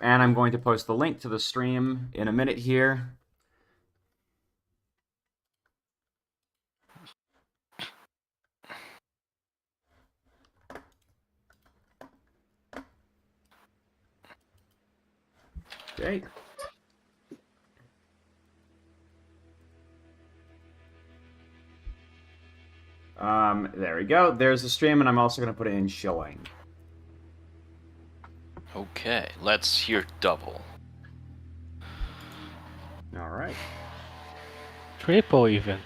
And I'm going to post the link to the stream in a minute here. Okay. There we go. There's the stream, and I'm also going to put it in shilling. Okay, let's hear double. All right. Triple even.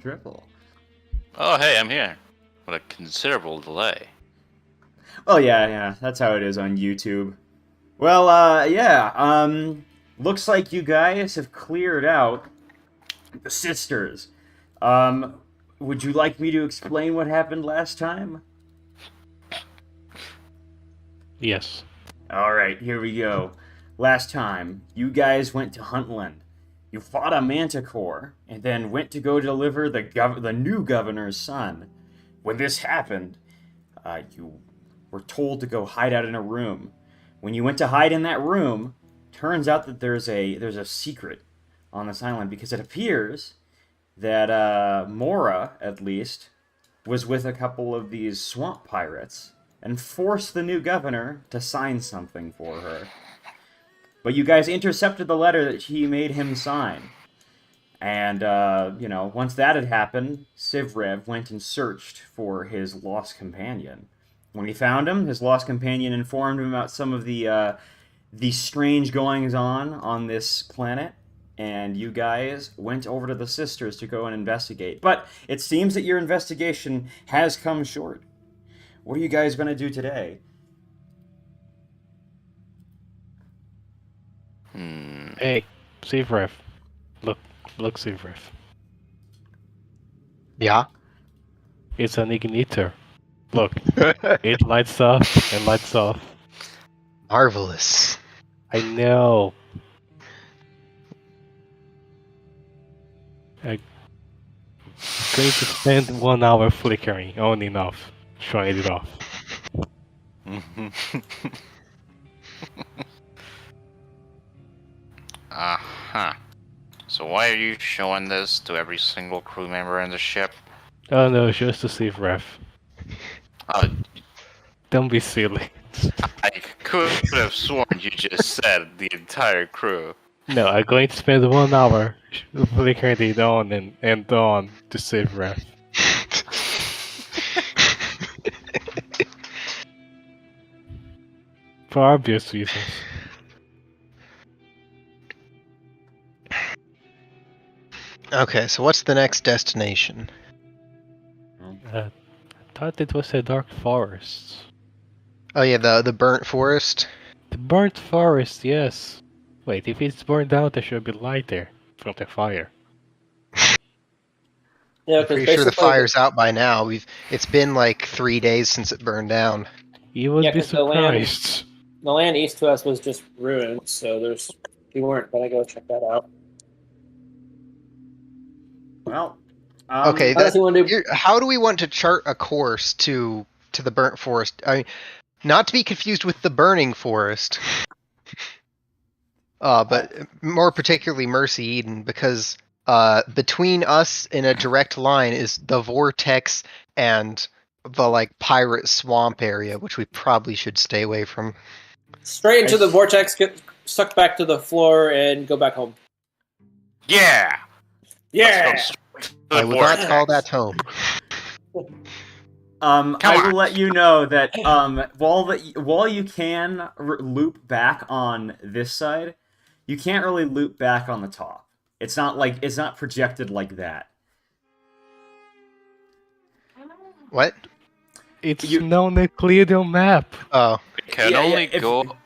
Triple. Oh, hey, I'm here. With a considerable delay. Oh yeah, that's how it is on YouTube. Well, looks like you guys have cleared out the sisters. Would you like me to explain what happened last time? Yes. All right, here we go. Last time, you guys went to Huntland. You fought a manticore, and then went to go deliver the new governor's son. When this happened, you were told to go hide out in a room. When you went to hide in that room, turns out that there's a secret on this island because it appears that Mora, at least, was with a couple of these swamp pirates and forced the new governor to sign something for her. But you guys intercepted the letter that he made him sign. And, once that had happened, Sivrev went and searched for his lost companion. When he found him, his lost companion informed him about some of the strange goings on this planet, and you guys went over to the sisters to go and investigate. But it seems that your investigation has come short. What are you guys going to do today? Hey, save ref. Look, save ref. Yeah. It's an igniter. Look, it lights up and lights off. Marvelous. I know. I'm going to spend 1 hour flickering on and off, trying it off. Uh-huh. So why are you showing this to every single crew member in the ship? Oh no, just to save ref. Uh, Don't be silly. I could have sworn you just said the entire crew. No, I'm going to spend 1 hour flickering it on and on to save ref. For obvious reasons. Okay, so what's the next destination? I thought it was a dark forest. Oh yeah, the burnt forest. The burnt forest, yes. Wait, if it's burned out, there should be light there from the fire. Yeah, I'm because pretty sure the basically, fire's out by now. It's been like 3 days since it burned down. You would Yeah, be 'cause the land- surprised. the land east to us was just ruins, so we weren't gonna go check that out. Well, Okay, Unless you want to do, how do we want to chart a course to the burnt forest? I mean, not to be confused with the burning forest. But more particularly Mercy Eden, because between us in a direct line is the vortex and the pirate swamp area, which we probably should stay away from. straight into the vortex, get sucked back to the floor, and go back home. Yeah! Yeah. Let's go straight to the I would not vortex. call that home. I will on. let you know that while you can loop back on this side, you can't really loop back on the top. It's not projected like that. What? It's known a clear map. Oh. We can Yeah, only if- go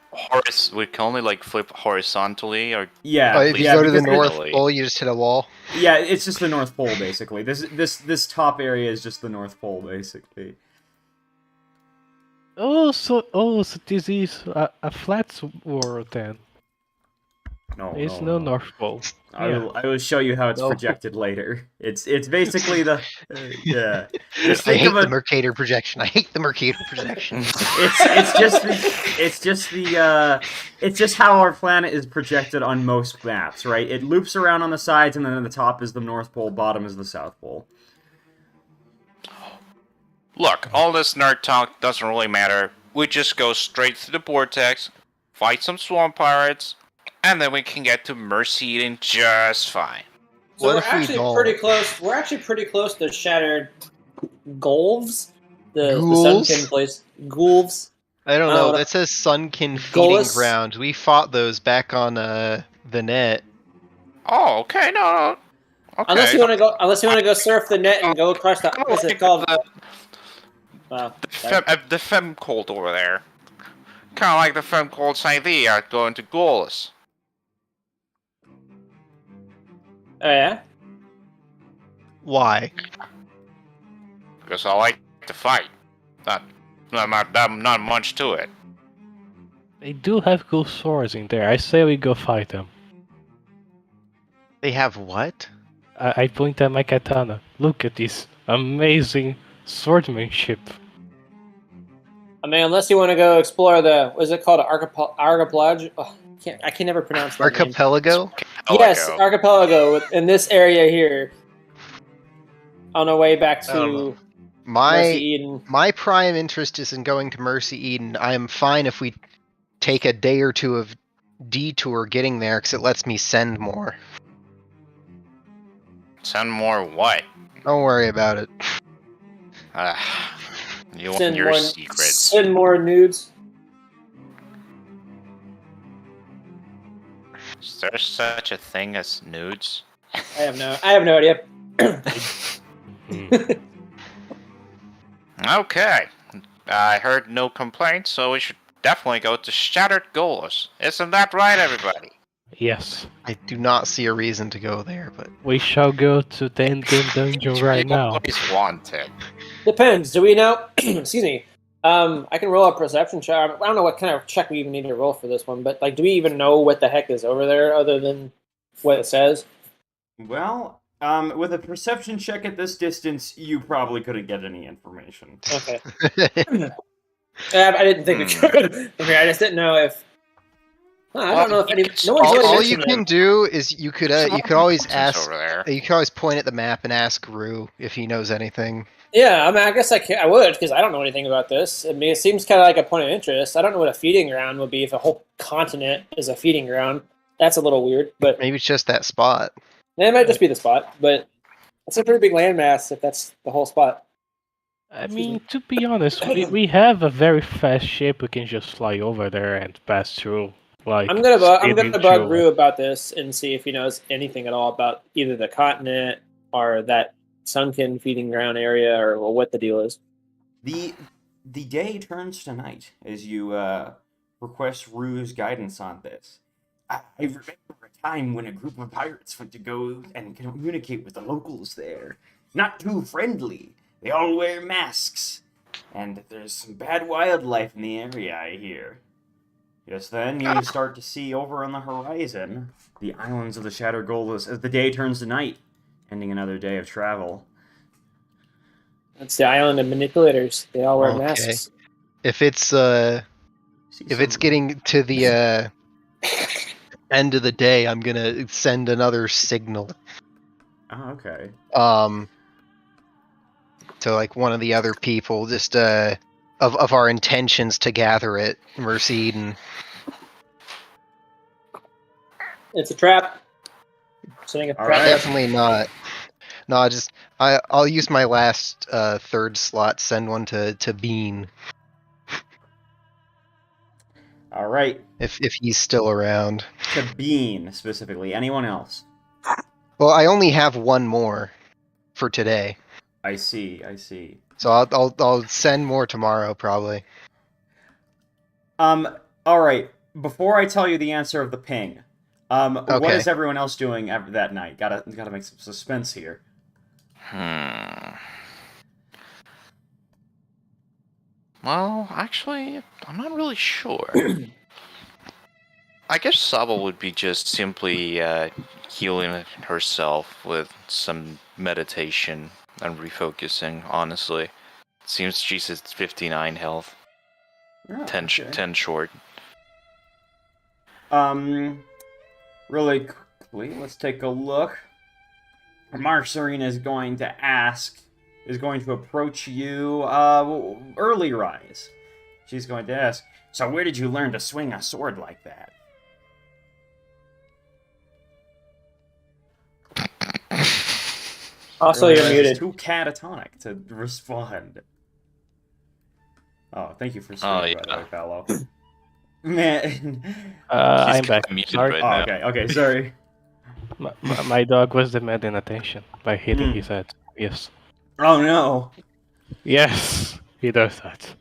we can only flip horizontally or Yeah, Oh, if you yeah, go to the because North Italy. Pole, you just hit a wall. yeah, it's just the North Pole basically. This top area is just the North Pole basically. So this is a flat world then. No, It's no, no no. North Pole. I Yeah. will show you how it's No. projected later. It's basically the yeah. Just I think hate of the a Mercator projection. I hate the Mercator projection. it's just how our planet is projected on most maps, right? It loops around on the sides, and then the top is the North Pole, bottom is the South Pole. Look, all this nerd talk doesn't really matter. We just go straight to the vortex, fight some swamp pirates, and then we can get to Mercy Eden just fine. So What we're if we actually don't? pretty close. We're actually pretty close to Shattered Gulves, the Ghouls? Sunken place. Gulves. I don't I don't know. know. That says Sunken feeding Gullus? grounds. We fought those back on the net. Oh, okay, no. Okay. Unless you want to go surf the net and go across the. What's it called? The Fem cult over there. Kind of like the Fem cult's idea going to Goals. Oh yeah. Why? Because I like to fight. Not much to it. They do have cool swords in there. I say we go fight them. They have what? I point at my katana. Look at this amazing swordsmanship. I mean, unless you want to go explore the. What is it called? Archipelago. Oh, I can never pronounce that name. Archipelago? Yes, archipelago in this area here. On our way back I don't know. to Mercy My Eden. my prime interest is in going to Mercy Eden. I am fine if we take a day or two of detour getting there because it lets me send more. Send more what? Don't worry about it. You and your secrets. Send more nudes. Is there such a thing as nudes? I have no idea. Okay. I heard no complaints, so we should definitely go to Shattered Goals. Isn't that right, everybody? Yes. I do not see a reason to go there, but We shall go to the endgame dungeon right now. Always wanted. Depends. Do we know? Excuse me. I can roll a perception check. I don't know what kind of check we even need to roll for this one, but like, do we even know what the heck is over there other than what it says? Well, with a perception check at this distance, you probably couldn't get any information. Okay. I didn't think we could. Okay, I just didn't know if. I don't know if any. No one's really all you mentioned can it. do is you could always ask. over there. You can always point at the map and ask Rue if he knows anything. Yeah, I mean, I guess I would because I don't know anything about this. I mean, it seems kind of like a point of interest. I don't know what a feeding ground would be if a whole continent is a feeding ground. That's a little weird, but Maybe it's just that spot. it might just be the spot. But it's a pretty big landmass if that's the whole spot. I mean, to be honest, we have a very fast ship. We can just fly over there and pass through. Like I'm gonna speeding bug through. Rue about this and see if he knows anything at all about either the continent or that sunken feeding ground area or what the deal is. The day turns to night as you request Rue's guidance on this. I remember a time when a group of pirates went to go and communicate with the locals there. Not too friendly. They all wear masks. And there's some bad wildlife in the area, I hear. Just then, you start to see over on the horizon the islands of the Shattered Goals as the day turns to night, ending another day of travel. It's the island of manipulators. They all wear Okay. masks. If it's getting to the end of the day, I'm gonna send another signal. Oh, okay. To like one of the other people, just of our intentions to gather at Mercy Eden. It's a trap. Setting a All trap. right. Definitely not. No, I'll use my last third slot. Send one to Bean All right. if he's still around. To Bean, specifically. Anyone else? Well, I only have one more for today, I see. so I'll send more tomorrow probably. All right. Before I tell you the answer of the ping, what Okay. is everyone else doing that night? Gotta make some suspense here. Well, actually, I'm not really sure. I guess Saba would be just simply healing herself with some meditation and refocusing, honestly. Seems she's at 59 health. Oh, 10, okay. 10 short. Really quickly, let's take a look. Marceline is going to approach you, early rise. She's going to ask, so where did you learn to swing a sword like that? Also, Early you're Rise muted. is too catatonic to respond. Oh, thank you for Oh, streaming, by the yeah. way, Paolo. Man. I'm He's back. kinda muted Sorry. right Oh, now. okay, sorry. My dog was demanding attention by hitting Mm. his head. Yes. Oh no. Yes, he does that.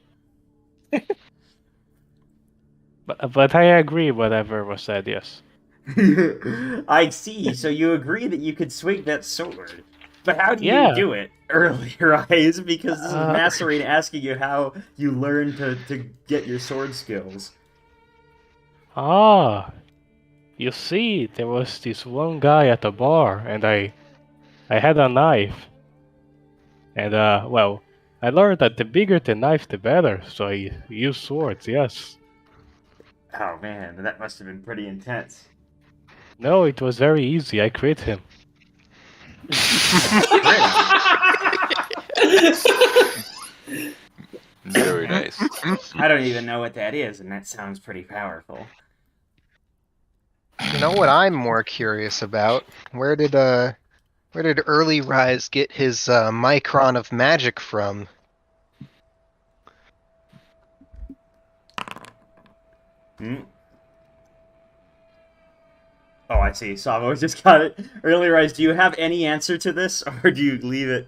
But I agree whatever was said, yes. I see. So you agree that you could swing that sword. But how do you Yeah. do it? Early Rise, because this is Uh, Masserine asking you how you learn to get your sword skills. Ah, you see, there was this one guy at the bar, and I had a knife. And, well, I learned that the bigger the knife, the better, so I used swords, yes. Oh man, that must have been pretty intense. No, it was very easy, I crit him. Very nice. I don't even know what that is, and that sounds pretty powerful. You know what I'm more curious about? Where did Early Rise get his micron of magic from? Hmm? Oh, I see. Savo just got it. Early Rise, do you have any answer to this, or do you leave it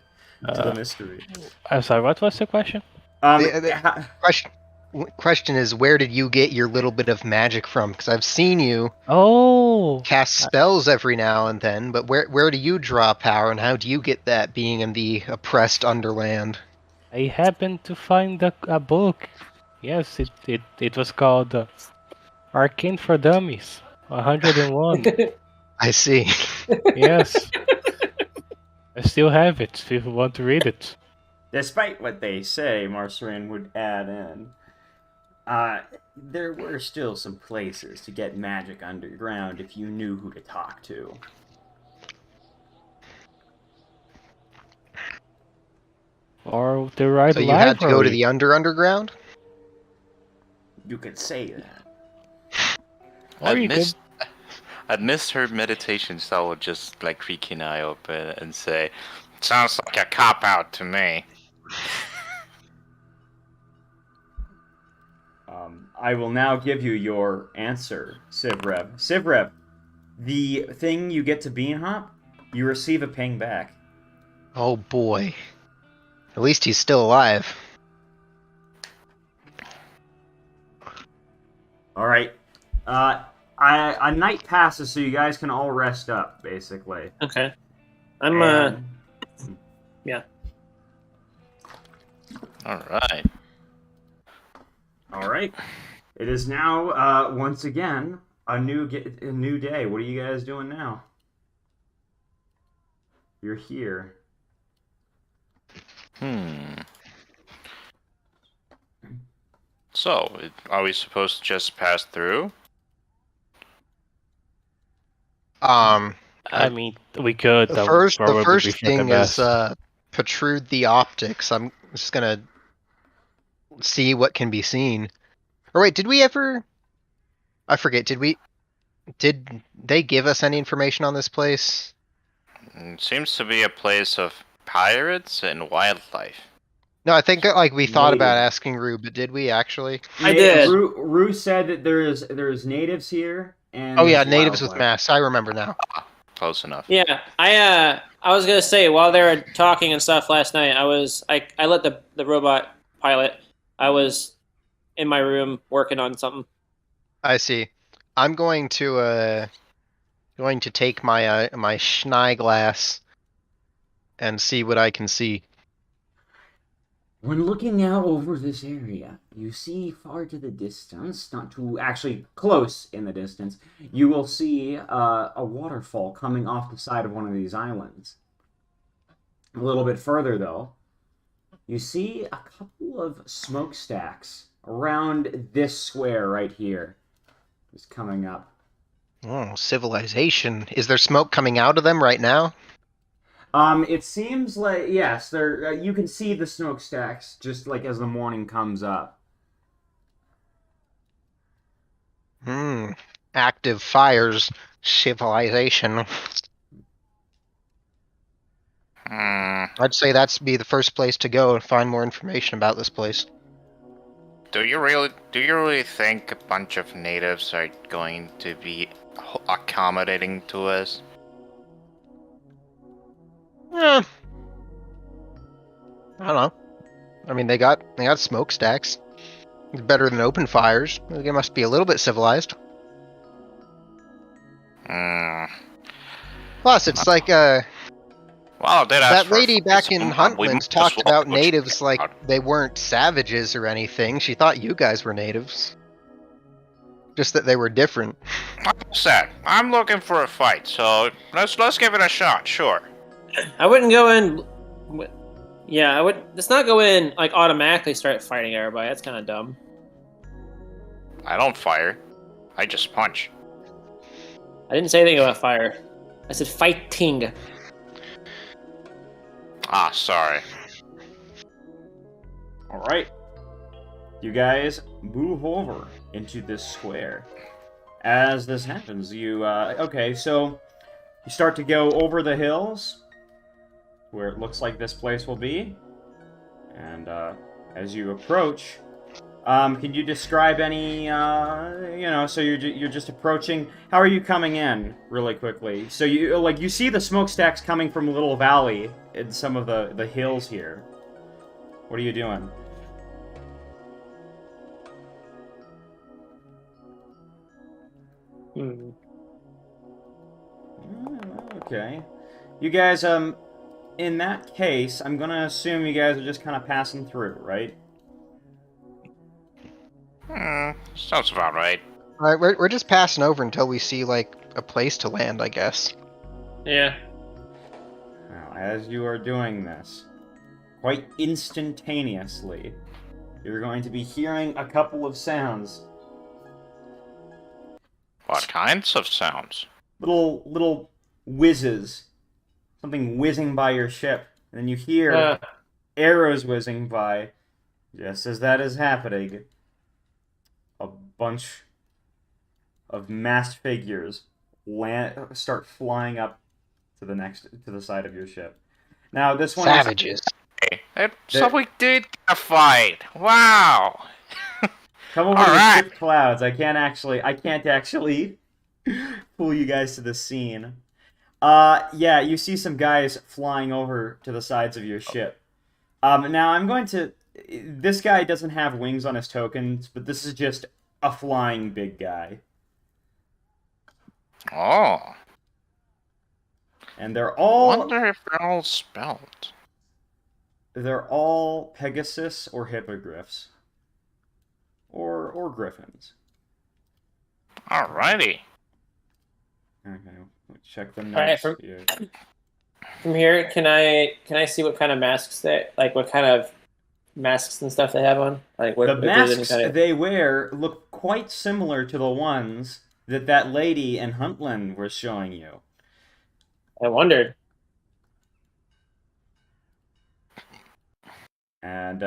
to the mystery? I'm sorry, what was the question? The question is, where did you get your little bit of magic from? Because I've seen you Oh! cast spells every now and then, but where do you draw power, and how do you get that being in the oppressed Underland? I happened to find a book. Yes, it was called Arcane for Dummies, 101. I see. Yes. I still have it if you want to read it. Despite what they say, Marceline would add in, there were still some places to get magic underground if you knew who to talk to. Or the right So you library. had to go to the underground? You could say that. Or you could. I'd miss her meditation style would just like creak an eye open and say, sounds like a cop out to me. I will now give you your answer, Sivrev. Sivrev, the thing you get to bean hop, you receive a ping back. Oh boy. At least he's still alive. All right. A night passes, so you guys can all rest up, basically. Okay. I'm yeah. All right. All right. It is now once again a new day. What are you guys doing now? You're here. So, are we supposed to just pass through? I mean, we could. The That would first probably be for the thing is best. protrude the optics. I'm just gonna see what can be seen. Or wait, did we ever? I forget. Did they give us any information on this place? It seems to be a place of pirates and wildlife. No, I think like we thought about Native. asking Rue, but did we actually? I did. Rue said that there's natives here and Oh yeah, there's natives with wildlife. masks. I remember now. Close enough. Yeah, I was gonna say while they were talking and stuff last night, I let the robot pilot. I was in my room working on something. I see. I'm going to take my my Schnei glass and see what I can see. When looking out over this area, you see far to the distance, not too actually close in the distance, you will see a waterfall coming off the side of one of these islands. A little bit further, though, you see a couple of smokestacks around this square right here. Just coming up. Oh, civilization. Is there smoke coming out of them right now? It seems like, yes, there. You can see the smokestacks just like as the morning comes up. Active fires. Civilization. I'd say that's be the first place to go and find more information about this place. Do you really think a bunch of natives are going to be accommodating to us? I don't know. I mean, they got smokestacks. It's better than open fires. They must be a little bit civilized. Plus, it's like Well, that lady back in Huntlands talked about natives like they weren't savages or anything. She thought you guys were natives. Just that they were different. Like I said, I'm looking for a fight, so let's give it a shot. Sure. I wouldn't go in. Yeah, I would. Let's not go in like automatically start fighting everybody. That's kind of dumb. I don't fire. I just punch. I didn't say anything about fire. I said fighting. Ah, sorry. All right. You guys move over into this square. As this happens, okay, so you start to go over the hills where it looks like this place will be. And as you approach, can you describe any, so you're just approaching. How are you coming in really quickly? So you see the smokestacks coming from a little valley in some of the hills here. What are you doing? Okay. You guys, in that case, I'm gonna assume you guys are just kind of passing through, right? Sounds about right. Alright, we're just passing over until we see, like, a place to land, I guess. Yeah. Now, as you are doing this, quite instantaneously, you're going to be hearing a couple of sounds. What kinds of sounds? Little whizzes. Something whizzing by your ship. And then you hear arrows whizzing by. Just as that is happening, a bunch of masked figures start flying up to the side of your ship. Now this one Savages. So we did get a fight. Wow. Come over All to the right. ship clouds. I can't actually pull you guys to the scene. Yeah, you see some guys flying over to the sides of your ship. Now this guy doesn't have wings on his tokens, but this is just a flying big guy. Oh. And they're I all wonder if they're all spelled. Pegasus or hippogriffs. Or griffins. Alrighty. Okay, we'll check them All right, next. From here, can I see what kind of masks what kind of masks and stuff they have on? Like what The if there's any masks kind of... they wear look quite similar to the ones that lady in Huntland was showing you. I wondered. And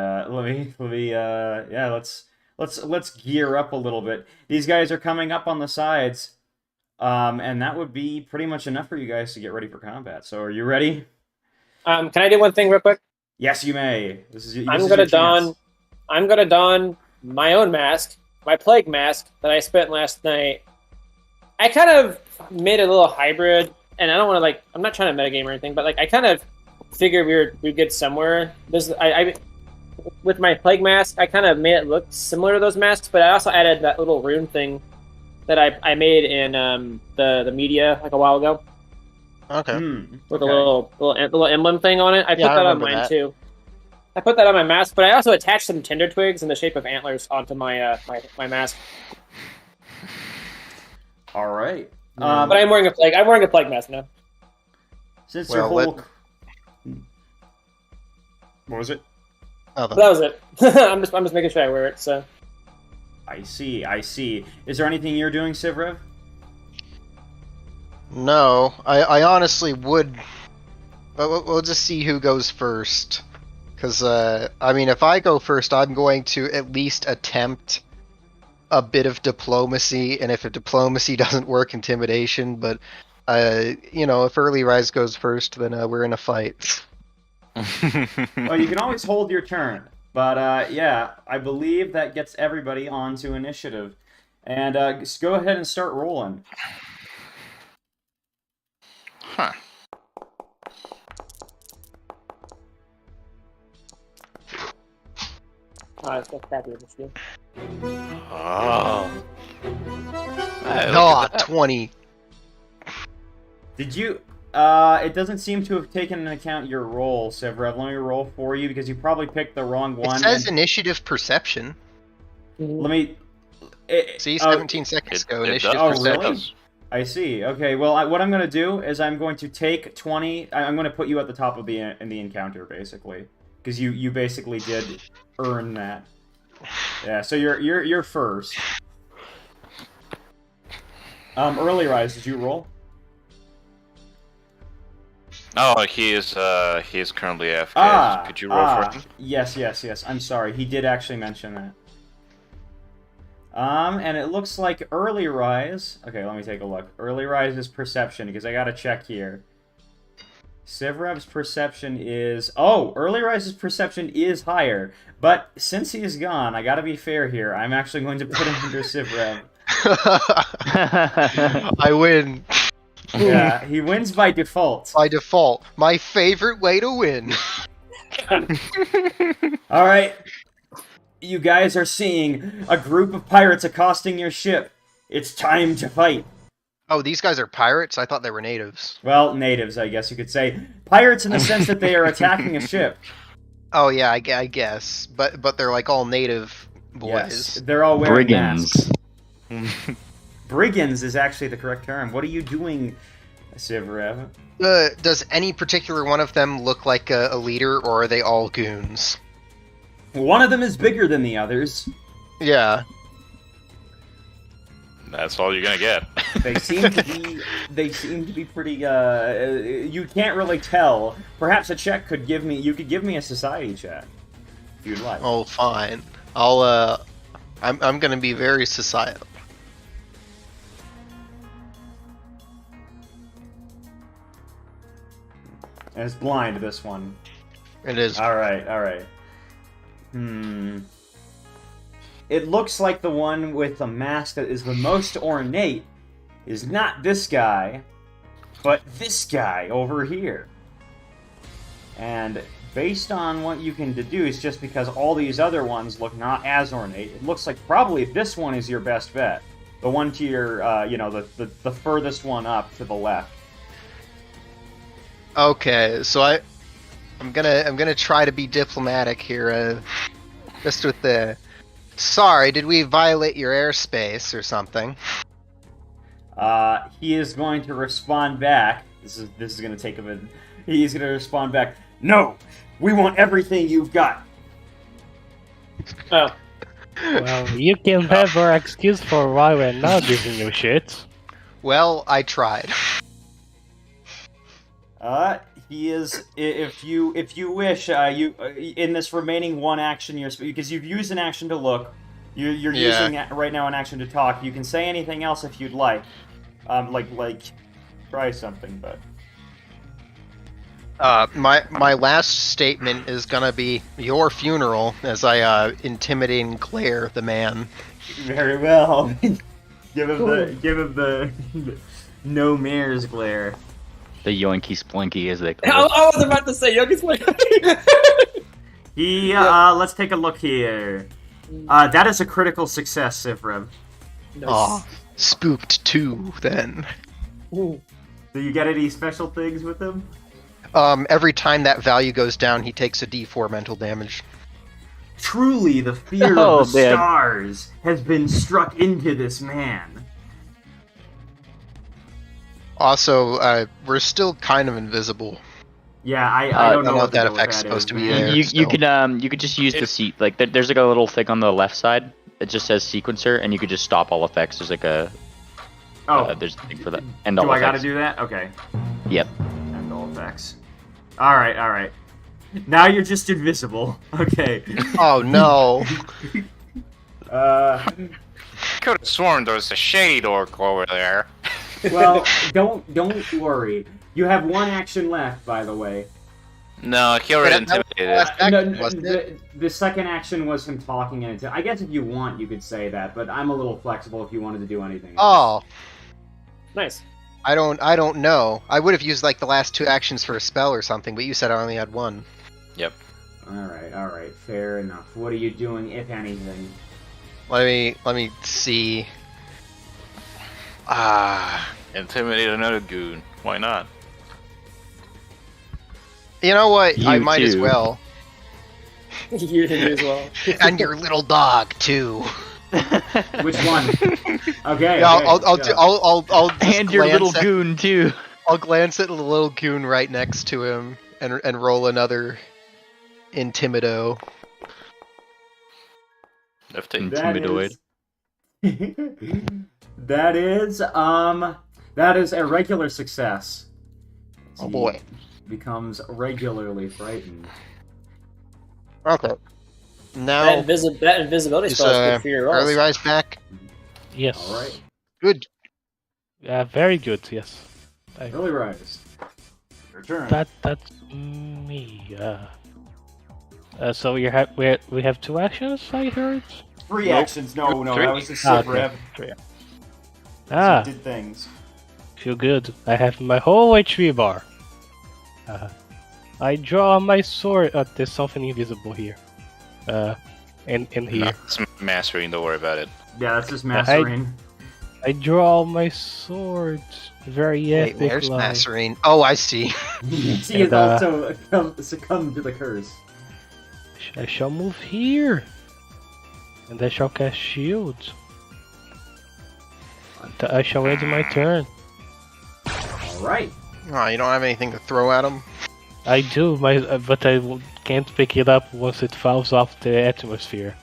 let's gear up a little bit. These guys are coming up on the sides, and that would be pretty much enough for you guys to get ready for combat. So, are you ready? Can I do one thing real quick? Yes, you may. I'm gonna don my own mask, my plague mask that I spent last night. I kind of made a little hybrid, and I don't want to I'm not trying to metagame or anything, but I kind of figured we'd get somewhere. With my plague mask, I kind of made it look similar to those masks, but I also added that little rune thing that I made in the media a while ago. Okay. With a little emblem thing on it. I put that on mine too. I put that on my mask, but I also attached some tinder twigs in the shape of antlers onto my my mask. All right. But I'm wearing a plague. I'm wearing a plague mask now. Since Well, your whole... What was it? Oh, But that was it. I'm just making sure I wear it. So I see. Is there anything you're doing, Sivrev? no, I honestly would. We'll just see who goes first. Because, I mean, if I go first, I'm going to at least attempt a bit of diplomacy, and if diplomacy doesn't work, intimidation. But, you know, if Early Rise goes first, then we're in a fight. Well, you can always hold your turn. But, yeah, I believe that gets everybody onto initiative. And just go ahead and start rolling. Huh. it's got crappy this year. Oh. Hey, Oh, look at that. 20. Did you... it doesn't seem to have taken into account your roll, Sivrev. Let me roll for you, because you probably picked the wrong one. It says and- initiative perception. Let me... See, 17 seconds ago, It initiative Oh, does. really? perception. I see. Okay, well, what I'm going to do is I'm going to take 20... I'm going to put you at the top of the encounter, basically. Because you basically did earn that. Yeah, so you're first. Early Rise, did you roll? Oh, he is currently AFK. Could you roll for him? Yes. I'm sorry. He did actually mention that. And it looks like Early Rise... Okay, let me take a look. Early Rise is perception, because I gotta check here. Sivrev's perception is... Oh, Early Rise's perception is higher. But since he is gone, I gotta be fair here. I'm actually going to put him under Sivrev. I win. Yeah, he wins by default. By default. My favorite way to win. Alright. You guys are seeing a group of pirates accosting your ship. It's time to fight. Oh, these guys are pirates? I thought they were natives. Well, natives, I guess you could say. Pirates in the sense that they are attacking a ship. Oh yeah, I guess. But they're like all native boys. Yes, they're all wearing Brigands. masks. Brigands is actually the correct term. What are you doing, Sivrev? Does any particular one of them look like a leader, or are they all goons? One of them is bigger than the others. Yeah. That's all you're gonna get. They seem to be. They seem to be pretty. You can't really tell. Perhaps a check could give me. You could give me a society check, if you'd like. Oh, fine. I'll. I'm gonna be very societal. And it's blind, this one. It is. Alright. It looks like the one with the mask that is the most ornate is not this guy, but this guy over here. And based on what you can deduce, just because all these other ones look not as ornate, it looks like probably this one is your best bet. The one to your, the furthest one up to the left. Okay, so I'm gonna try to be diplomatic here. Just with the. Sorry, did we violate your airspace or something? He is going to respond back. This is going to take a bit. He's going to respond back. No, we want everything you've got. Oh, Well, you can have our excuse for why we're not giving you shit. Well, I tried. He is. If you wish, you in this remaining one action, because you've used an action to look. You're Yeah. using right now an action to talk. You can say anything else if you'd like. Like try something, but. My last statement is gonna be your funeral as I intimidate and glare the man. Very well. give him the no mare's glare. The yoinky splinky, as they call it. I was about to say Yogi's like. Let's take a look here. That is a critical success, Sivrev. Aw, spooked too, then. Ooh. Do you get any special things with him? Every time that value goes down, he takes a D4 mental damage. Truly, the fear Oh, of the man. stars has been struck into this man. Also, we're still kind of invisible. Yeah, I don't know what that the deal with effect's that supposed is, to be man. there. You could just use the seat. Like there's like a little thing on the left side that just says sequencer, and you could just stop all effects. There's like a there's a thing for that. End all Do I effects. gotta do that? Okay. Yep. End all effects. Alright. Now you're just invisible. Okay. Oh no! Could have sworn there was a shady dork over there. Well, don't worry. You have one action left, by the way. No, he already That was the intimidated. last action, wasn't it? The second action was him talking and I guess if you want, you could say that, but I'm a little flexible if you wanted to do anything else. Oh, Nice. I don't know. I would have used like the last 2 actions for a spell or something, but you said I only had 1. Yep. Alright, fair enough. What are you doing, if anything? Let me see. Intimidate another goon. Why not? You know what? I You might as too. well. You as well. And your little dog too. Which one? Okay. Yeah, okay, I'll just And your little glance at- goon too. I'll glance at the little goon right next to him and roll another intimido. If they Intimidoid. That is a regular success. Oh boy. Becomes regularly frightened. Okay. Now That invisibility is spell is good for your rolls. early rise back. Yes. Alright. Good. Yeah, very good. Yes. Early rise. Your turn. That's me. So we have 2 actions, I heard. 3 Nope. actions. No, Three. that was a sip, Okay. Rev. 3. So Ah, did things. feel good. I have my whole HP bar. I draw my sword. There's something invisible here. In here. No, it's mastering, don't worry about it. Yeah, that's just mastering. I draw my sword. Very Wait, epic. where's like. Masserine? Oh, I see. She has And, also succumbed to the curse. I shall move here. And I shall cast shield. I shall end my turn. Alright. Oh, you don't have anything to throw at him? I do, but I can't pick it up once it falls off the atmosphere.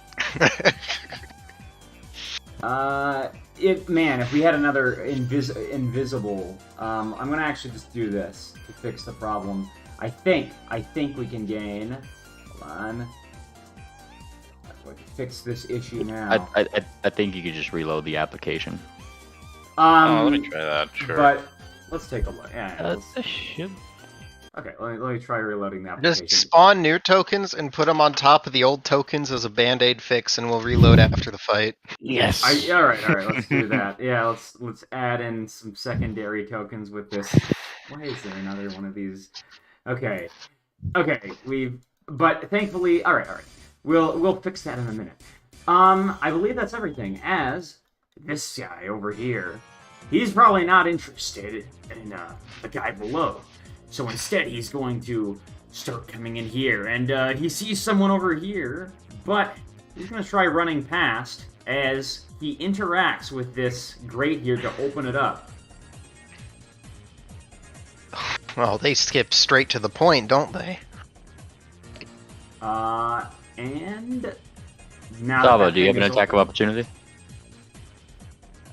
If we had another invisible, I'm gonna actually just do this to fix the problem. I think we can gain. Hold on. I'm going to fix this issue now. I think you could just reload the application. Let me try that. Sure. But let's take a look. Yeah, That should. okay, let me try reloading the Just application. spawn new tokens and put them on top of the old tokens as a band-aid fix, and we'll reload after the fight. Yes. All right, let's do that. Yeah, let's add in some secondary tokens with this. Why is there another one of these? Okay, but thankfully, all right. We'll fix that in a minute. I believe that's everything. As this guy over here, he's probably not interested in the guy below. So instead, he's going to start coming in here, and he sees someone over here, but he's going to try running past as he interacts with this grate here to open it up. Well, they skip straight to the point, don't they? And now Savo, that do you have thing an is attack of open- opportunity?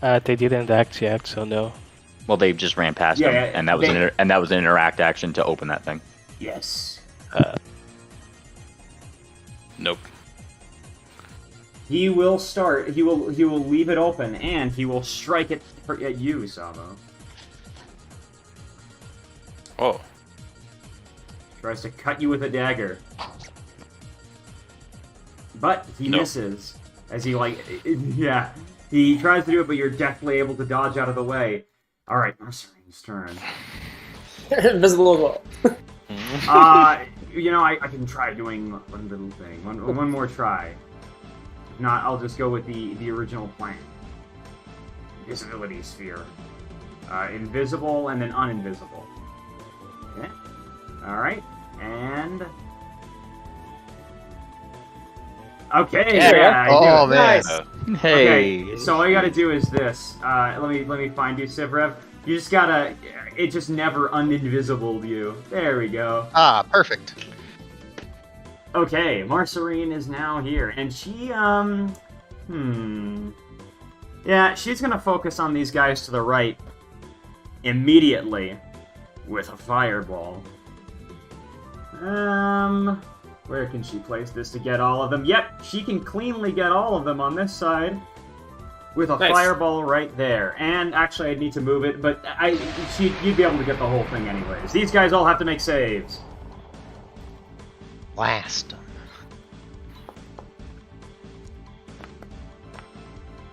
They didn't act yet, so no. Well, they just ran past Yeah, him, yeah, and that was they- an interact action to open that thing. Yes. Nope. He will start. He will leave it open, and he will strike it at you, Savo. Oh. Tries to cut you with a dagger, but he Nope. misses. As he yeah, he tries to do it, but you're definitely able to dodge out of the way. All right, Mercerine's turn. Invisible as well. I can try doing one little thing, one more try. If not, I'll just go with the original plan. Invisibility sphere. Invisible and then uninvisible. Okay. All right, and okay, Yeah, yeah, I knew Oh it. man. Nice. Hey. Okay, so all you gotta do is this. Let me find you, Sivrev. You just gotta. It just never uninvisibled you. There we go. Ah, perfect. Okay, Marceline is now here, and she yeah, she's gonna focus on these guys to the right immediately with a fireball. Where can she place this to get all of them? Yep, she can cleanly get all of them on this side with a Nice. fireball right there. And actually, I'd need to move it, but you'd be able to get the whole thing anyways. These guys all have to make saves. Blast 'em.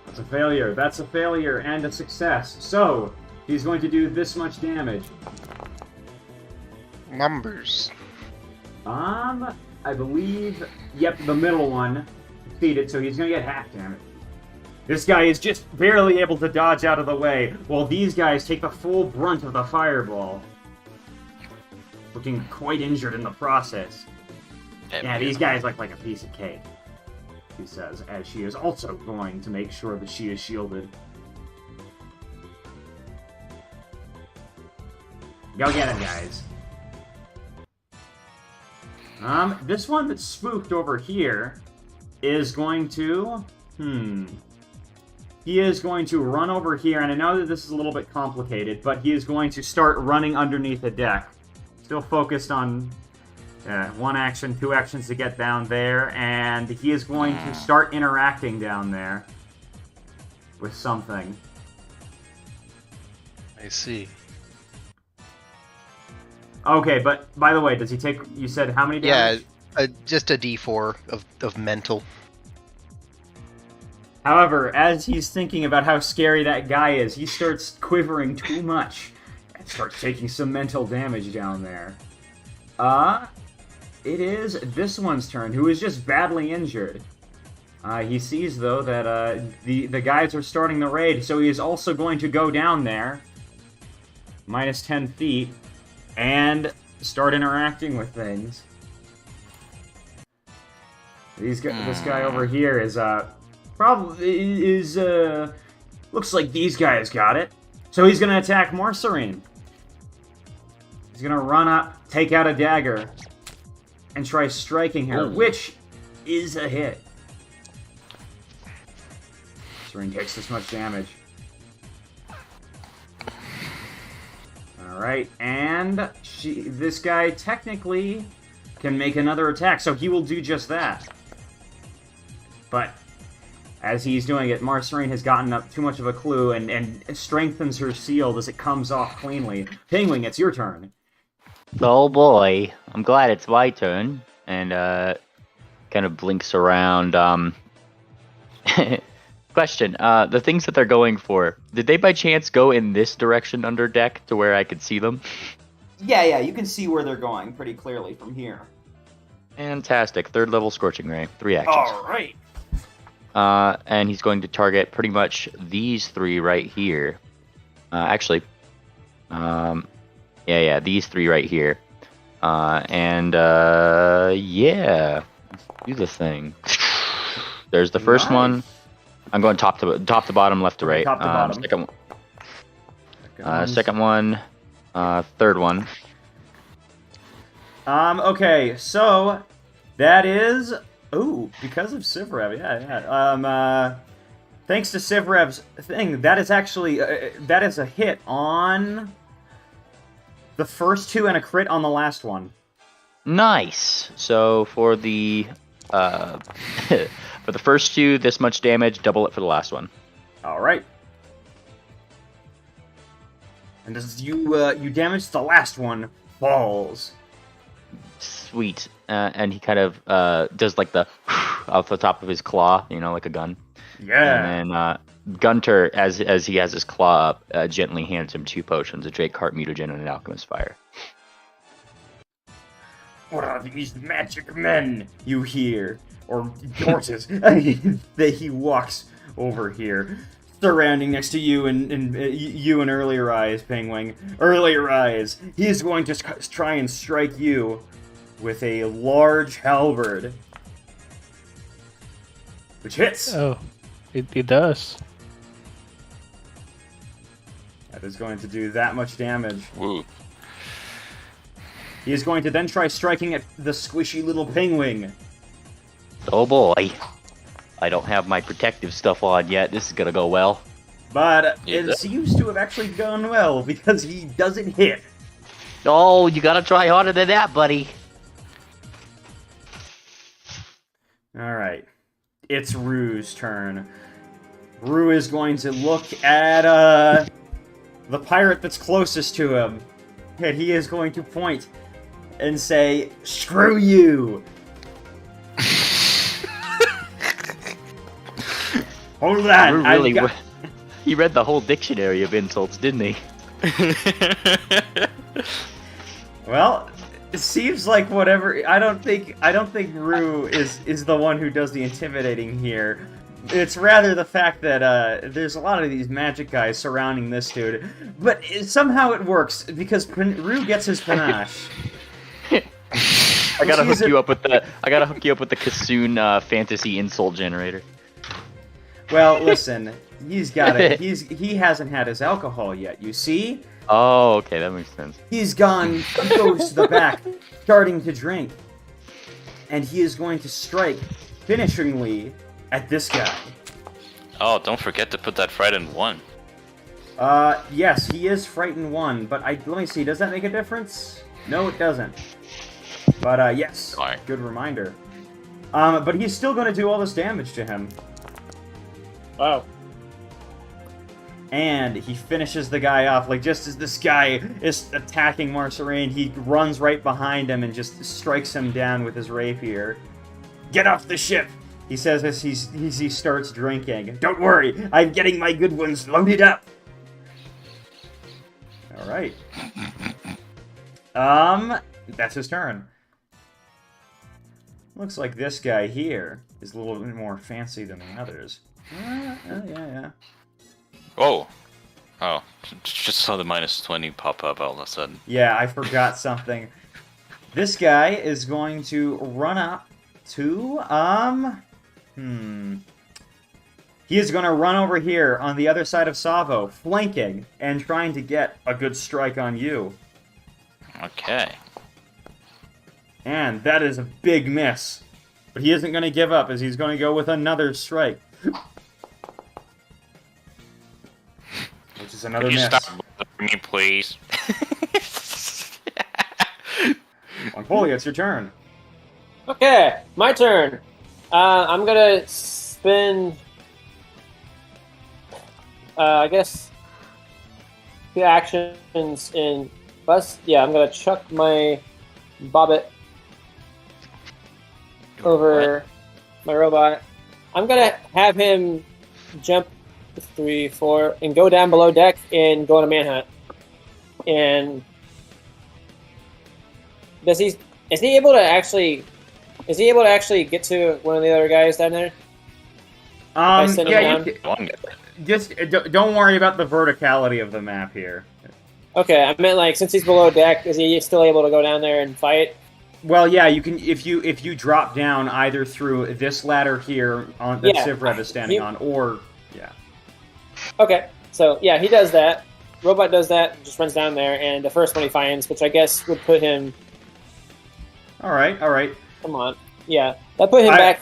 That's a failure. That's a failure and a success. So, he's going to do this much damage. Numbers. I believe, yep, the middle one succeeded, so he's going to get half damage. This guy is just barely able to dodge out of the way, while these guys take the full brunt of the fireball. Looking quite injured in the process. Yeah, these guys look like a piece of cake, she says, as she is also going to make sure that she is shielded. Go get him, guys. This one that's spooked over here is going to... He is going to run over here, and I know that this is a little bit complicated, but he is going to start running underneath the deck. Still focused on one action, two actions to get down there, and he is going to start interacting down there with something. I see. Okay, but by the way, does he take... You said how many damage? Yeah, just a D4 of mental. However, as he's thinking about how scary that guy is, he starts quivering too much and starts taking some mental damage down there. It is this one's turn, who is just badly injured. He sees, though, that the guys are starting the raid, so he is also going to go down there, minus 10 feet, and start interacting with things. This guy over here is, looks like these guys got it. So he's gonna attack Marceline. He's gonna run up, take out a dagger, and try striking her, which is a hit. Marceline takes this much damage. Alright, and this guy technically can make another attack, so he will do just that. But as he's doing it, Marceline has gotten up too much of a clue and strengthens her shield as it comes off cleanly. Penguin, it's your turn. Oh boy, I'm glad it's my turn. And kind of blinks around. Question: the things that they're going for, did they by chance go in this direction under deck to where I could see them? Yeah, you can see where they're going pretty clearly from here. Fantastic. 3rd level Scorching Ray. 3 actions. Alright. And he's going to target pretty much these 3 right here. Actually, these 3 right here. Yeah, do the thing. There's the first one. I'm going top to bottom, left to right. Top to bottom. Second one, third one. Okay, so that is because of Sivrev, yeah. Thanks to Sivrev's thing, that is actually that is a hit on the first 2 and a crit on the last one. Nice. So for the for the first 2, this much damage, double it for the last one. All right. And as you damage the last one, falls. Sweet. And he kind of does like the off the top of his claw, like a gun. Yeah. And then Gunter, as he has his claw up, gently hands him 2 potions, a Drake Heart Mutagen and an Alchemist Fire. What are these magic men you hear? Or horses. That he walks over here. surrounding next to you and you and Earlier Eyes, Penguin. Earlier Eyes. He is going to try and strike you with a large halberd, which hits. Oh, it does. That is going to do that much damage. Woo. He is going to then try striking at the squishy little penguin. Oh boy. I don't have my protective stuff on yet. This is gonna go well. But Yeah. it seems to have actually gone well because he doesn't hit. Oh, you gotta try harder than that, buddy. Alright. It's Rue's turn. Rue is going to look at the pirate that's closest to him. And he is going to point and say, "Screw you!" Hold on, Rue I've really got- he read the whole dictionary of insults, didn't he? Well, it seems like whatever. I don't think Rue is the one who does the intimidating here. It's rather the fact that there's a lot of these magic guys surrounding this dude, but somehow it works because Rue gets his panache. I gotta hook you up with the Kassoon fantasy insult generator. Well, listen, he's got it. He hasn't had his alcohol yet. You see, Oh, okay, that makes sense. he goes to the back, starting to drink, and he is going to strike finishingly at this guy. Oh, don't forget to put that frightened 1. Yes, he is frightened 1, but let me see, does that make a difference? No, it doesn't. But, yes, Darn. good reminder. But he's still gonna do all this damage to him. Wow. And he finishes the guy off, like, just as this guy is attacking Marceline, he runs right behind him and just strikes him down with his rapier. "Get off the ship!" he says as he starts drinking. "Don't worry, I'm getting my good ones loaded up." Alright. That's his turn. Looks like this guy here is a little bit more fancy than the others. Yeah. Oh. Oh. Just saw the -20 pop up all of a sudden. Yeah, I forgot something. This guy is going to run up to, He is going to run over here on the other side of Savo, flanking, and trying to get a good strike on you. Okay. And that is a big miss. But he isn't going to give up, as he's going to go with another strike. Which is another Can you miss. stop bothering me, please? Mongolia, it's your turn. Okay, my turn. I'm gonna spend, I guess, 2 actions in bus. Yeah, I'm gonna chuck my bobbit over my robot. I'm gonna have him jump 3, 4, and go down below deck and go on a manhunt. And is he able to actually get to one of the other guys down there? send him Yeah, down? just don't worry about the verticality of the map here. Okay, I meant like since he's below deck, is he still able to go down there and fight? Well, yeah, you can if you drop down either through this ladder here on that Yeah. Sivrev is standing on, or Okay, so yeah, he does that. Robot does that, just runs down there, and the first one he finds, which I guess would put him. All right. Come on, yeah, that put him back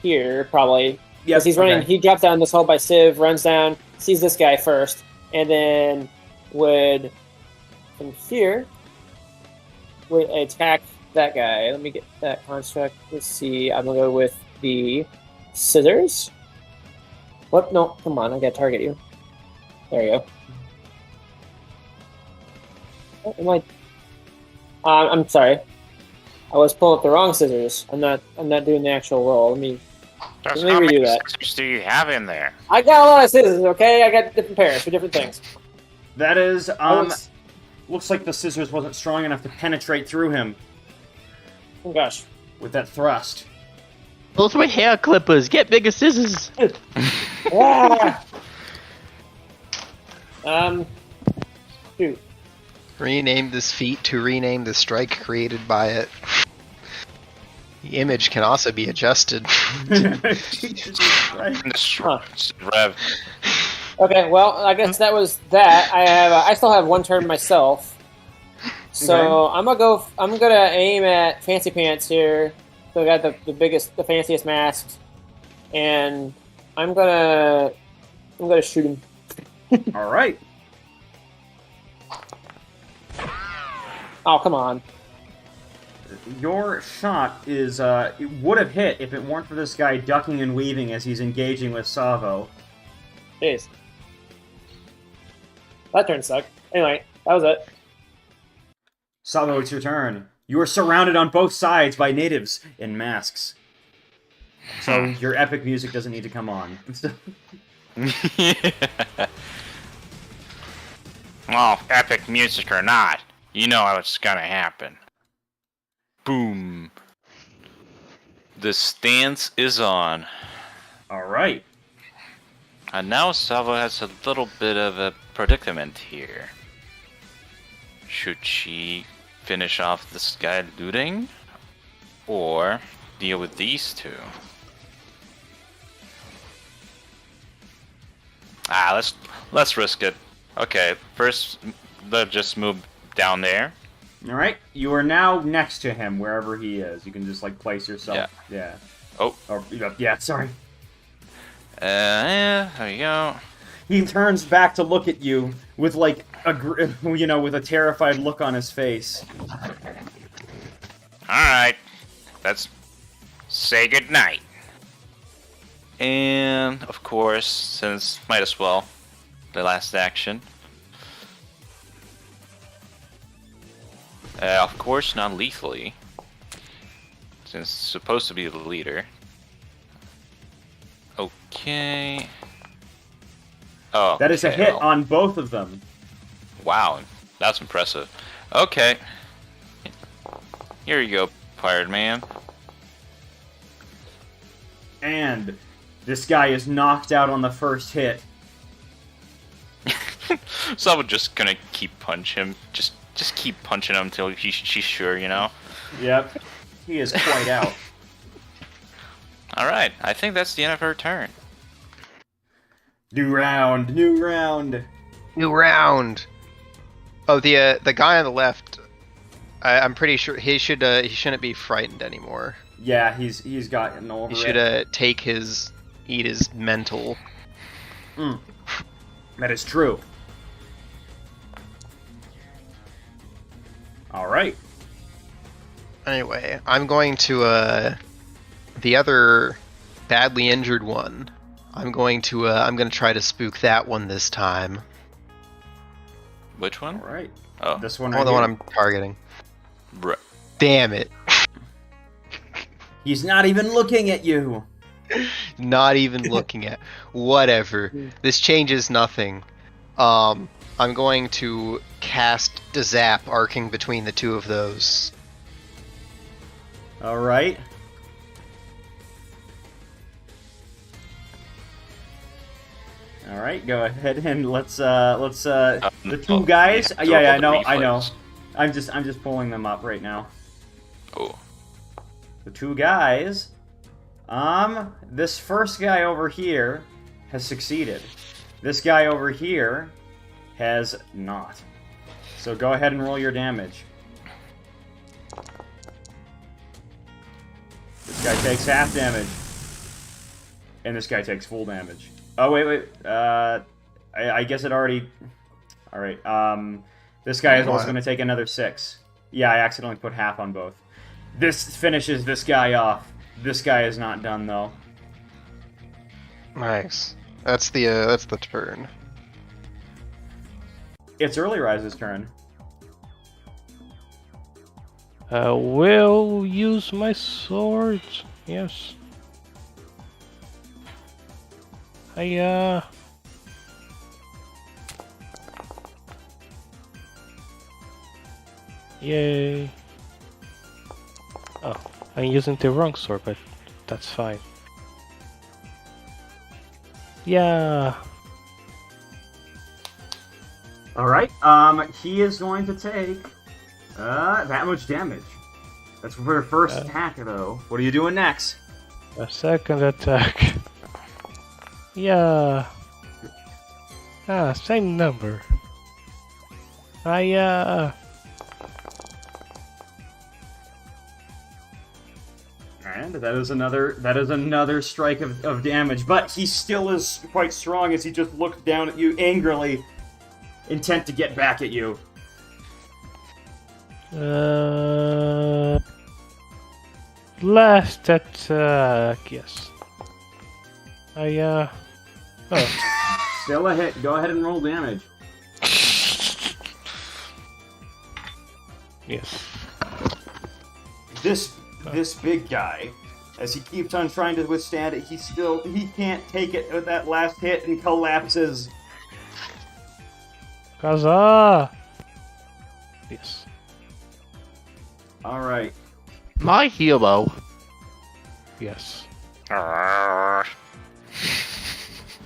here probably. Yeah, Because he's running, he drops down this hole by Civ, runs down, sees this guy first, and then would from here would attack that guy. Let me get that construct. Let's see. I'm gonna go with the scissors. What? No, come on. I gotta target you. There you go. What am I? I'm sorry. I was pulling up the wrong scissors. I'm not doing the actual roll. Let me Just Let how me many redo that. scissors do you have in there? I got a lot of scissors, okay? I got different pairs for different things. That is I was- looks like the scissors wasn't strong enough to penetrate through him Oh gosh. with that thrust. Those were hair clippers. Get bigger scissors. Ah! Shoot. Rename this feat to rename the strike created by it. The image can also be adjusted. Right. Rev. Okay, well, I guess that was that. I still have one turn myself. So I'm gonna aim at Fancy Pants here. So I got the fanciest masks, and I'm gonna shoot him. All right. Oh, come on. Your shot is it would have hit if it weren't for this guy ducking and weaving as he's engaging with Savo. Jeez. That turn sucked. Anyway, that was it. Savo, it's your turn. You are surrounded on both sides by natives in masks. So your epic music doesn't need to come on. Well, epic music or not, you know what's gonna happen. Boom. The stance is on. All right. And now Savo has a little bit of a predicament here. Should she finish off this guy looting? Or deal with these two? Let's risk it. Okay, first let's just move down there. All right. You are now next to him wherever he is. You can just like place yourself. Yeah. Oh. Or, yeah. Sorry. Yeah, there you go. He turns back to look at you with like with a terrified look on his face. Alright, let's say goodnight. And, of course, since might as well, the last action. Of course, non-lethally, since it's supposed to be the leader. Okay. Oh, That is a okay, hit well. on both of them. Wow, that's impressive. Okay. Here you go, Pirate Man. And this guy is knocked out on the first hit. So I'm just gonna keep punch him. Just keep punching him until she's sure, you know? Yep. He is quite out. Alright, I think that's the end of her turn. New round. New round. New round. Oh, the guy on the left. I'm pretty sure he shouldn't be frightened anymore. Yeah, he's gotten over He it. should eat his mental. That is true. All right. Anyway, I'm going to the other badly injured one. I'm going to try to spook that one this time. Which one? All right. Oh, This one Oh, right the here. one I'm targeting. bruh. Damn it! He's not even looking at you. Not even looking at. Whatever. This changes nothing. I'm going to cast Zap, arcing between the two of those. All right. All right, go ahead and let's the two guys. Yeah, I know. I'm just pulling them up right now. Oh. The two guys. This first guy over here has succeeded. This guy over here has not. So go ahead and roll your damage. This guy takes half damage. And this guy takes full damage. Oh, wait. I guess it already... Alright, this guy is also going to take another 6. Yeah, I accidentally put half on both. This finishes this guy off. This guy is not done, though. Nice. That's the turn. It's Early Rise's turn. Will use my sword. Yes. Yay. Oh, I'm using the wrong sword, but that's fine. Yeah. All right. He is going to take that much damage. That's for her first attack, though. What are you doing next? A second attack. Yeah. Same number. And that is another strike of damage, but he still is quite strong as he just looks down at you angrily, intent to get back at you. Last attack, yes. Oh. Still a hit. Go ahead and roll damage. Yes. This big guy, as he keeps on trying to withstand it, he can't take it with that last hit and collapses. Kaza! Yes. Alright. My hero. Yes.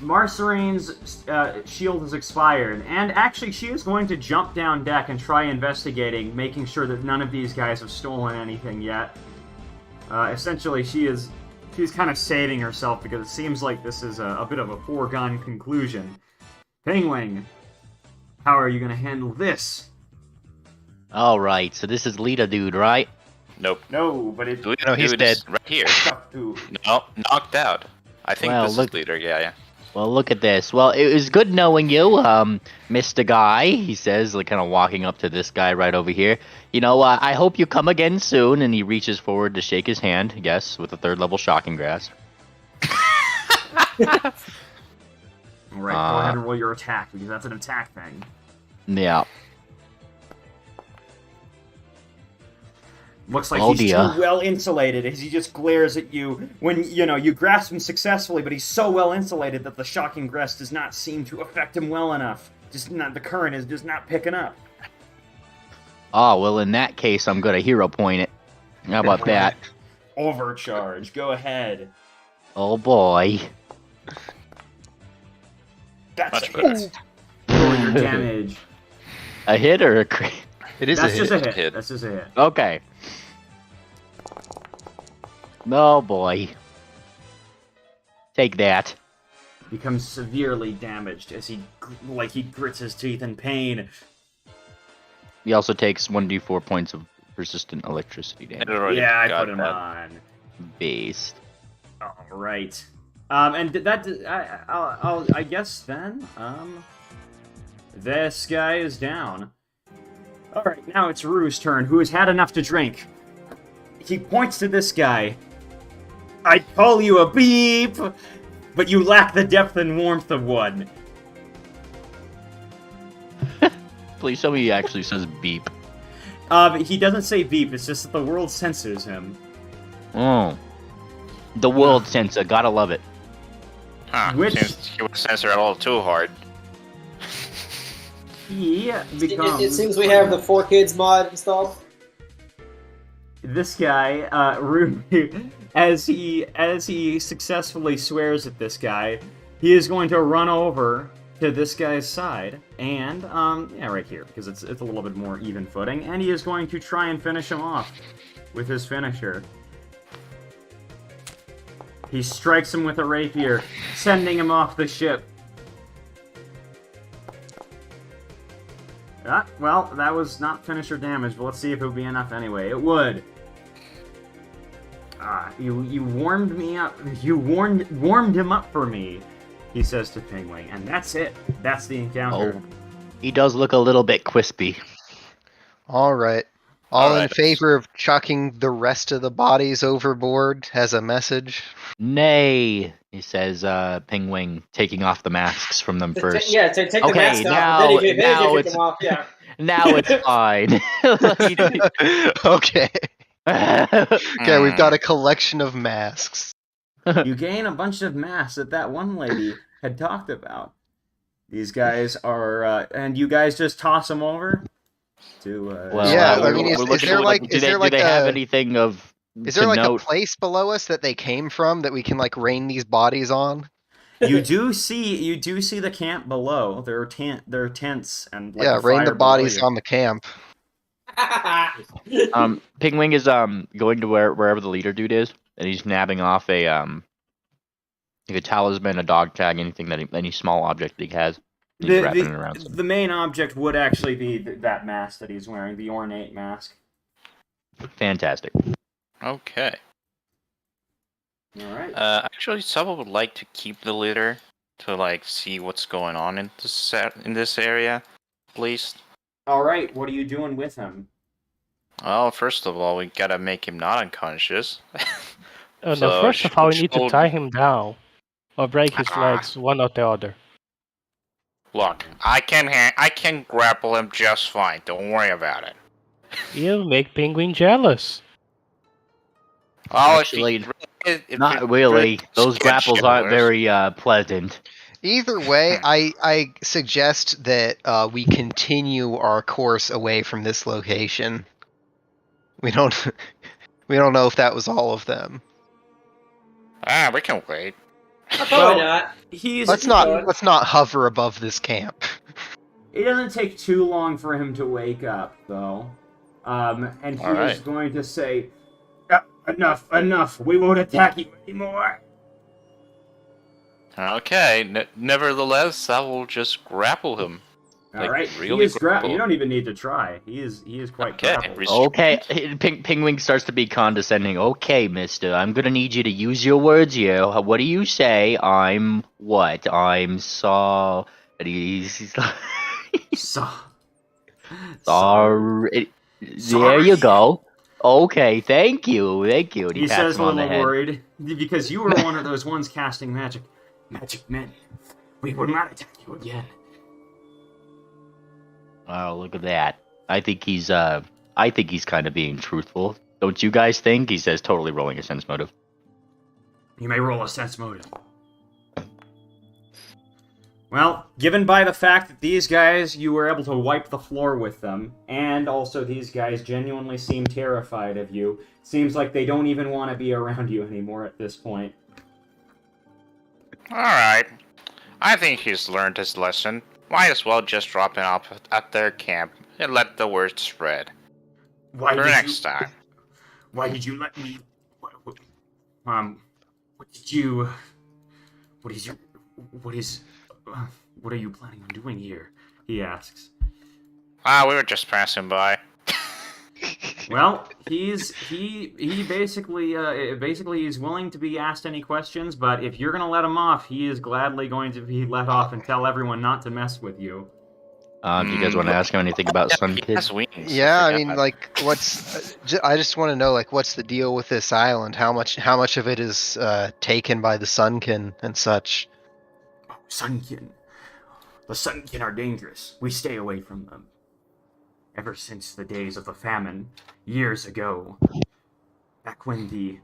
Marcerine's shield has expired, and actually she is going to jump down deck and try investigating, making sure that none of these guys have stolen anything yet. Essentially, she's kind of saving herself because it seems like this is a bit of a foregone conclusion. Pingwing, how are you going to handle this? Alright, so this is Lita dude, right? Nope. No, but it... Leader No, he's dude dead. is right here. Ooh. No, knocked out. I think Well, this look- is leader. Yeah. Well, look at this. Well, it was good knowing you, Mr. Guy, he says, like kind of walking up to this guy right over here. You know, I hope you come again soon, and he reaches forward to shake his hand, yes, with a 3rd level shocking grasp. Alright, go ahead and roll your attack, because that's an attack thing. Yeah. Looks like Oh, he's dear. too well insulated as he just glares at you when, you grasp him successfully, but he's so well insulated that the shocking grasp does not seem to affect him well enough. The current is just not picking up. Oh, well, in that case, I'm gonna hero point it. How about that? Overcharge, go ahead. Oh, boy. That's Much a better. hit. Roll your damage. A hit or a crit? It is That's a just hit. a hit. Hit. That's just a hit. Okay. Oh, boy. Take that. Becomes severely damaged as he grits his teeth in pain. He also takes 1d4 points of persistent electricity damage. Already Yeah, I got put him that. on. Based. All right. And that I guess then this guy is down. All right, now it's Rue's turn, who has had enough to drink. He points to this guy. I'd call you a beep, but you lack the depth and warmth of one. Please tell me he actually says beep. He doesn't say beep. It's just that the world censors him. Oh. The world sensor, gotta love it. Huh, Which- seems he would censor it all too hard. He becomes. It seems we have the 4Kids mod installed. This guy, Rue, as he successfully swears at this guy, he is going to run over to this guy's side, and yeah, right here, because it's a little bit more even footing, and he is going to try and finish him off with his finisher. He strikes him with a rapier, sending him off the ship. Well, that was not finisher damage, but let's see if it would be enough anyway. It would. You warmed me up. You warmed him up for me, he says to Pingwing, and that's it. That's the encounter. Oh. He does look a little bit crispy. All right. All in Alright. favor of chucking the rest of the bodies overboard as a message? Nay, he says, Pingwing, taking off the masks from them first. Yeah, take the Okay, mask off. Then you can now take it's- them off. Yeah. Now it's fine. Okay. Okay, we've got a collection of masks. You gain a bunch of masks that one lady had talked about. These guys are, and you guys just toss them over to. Well, Yeah, we're- I mean, is we're looking there for, like- do is they, there like do they have a- anything of Is there to like note? a place below us that they came from that we can like rain these bodies on? You do see the camp below. There are tents and like Yeah, a rain the fire below bodies you. on the camp. Pingwing is going to wherever the leader dude is, and he's nabbing off a like a talisman, a dog tag, anything any small object that he has. He's wrapping it around. The main object would actually be that mask that he's wearing, the ornate mask. Fantastic. Okay. All right. Actually, Saba would like to keep the leader to like see what's going on in this area, at least. All right. What are you doing with him? Well, first of all, we gotta make him not unconscious. No, So, first of all, we need to should- tie him down. Or break his legs, one or the other. Look, I can grapple him just fine. Don't worry about it. You make Penguin jealous. Oh, Actually, if Not it really. Those gets grapples aren't chivalrous. very pleasant. Either way, I suggest that we continue our course away from this location. We don't know if that was all of them. We can wait. Probably not. Let's not hover above this camp. It doesn't take too long for him to wake up, though. And he All right. is going to say, enough. We won't attack you anymore. Okay. Nevertheless, I will just grapple him. All Like, right. really He is grapple. You don't even need to try. He is quite Okay. grappled. Okay, Pingwing starts to be condescending. Okay, mister, I'm gonna need you to use your words here. What do you say? I'm what? I'm he's So, sorry. There Sorry. you go. Okay, thank you. And he he pats says him a on the little head. worried because you were one of those ones casting magic men. We will not attack you again. Oh, look at that. I think he's kind of being truthful. Don't you guys think? He says, totally rolling a sense motive. You may roll a sense motive. Well, given by the fact that these guys, you were able to wipe the floor with them, and also these guys genuinely seem terrified of you, seems like they don't even want to be around you anymore at this point. Alright. I think he's learned his lesson. Might as well just drop him off at their camp and let the word spread. Why For did next you, time. Why did you let me... What are you planning on doing here? He asks. We were just passing by. Well, he basically he's willing to be asked any questions, but if you're gonna let him off, he is gladly going to be let off and tell everyone not to mess with you. Do you guys want to ask him anything about Sun He Kid? has wings. Yeah, I forgot mean, that. like, I just want to know, like, what's the deal with this island? How much of it is taken by the Sunken and such? Oh, Sunken. The Sunken are dangerous. We stay away from them. Ever since the days of the famine, years ago, back when the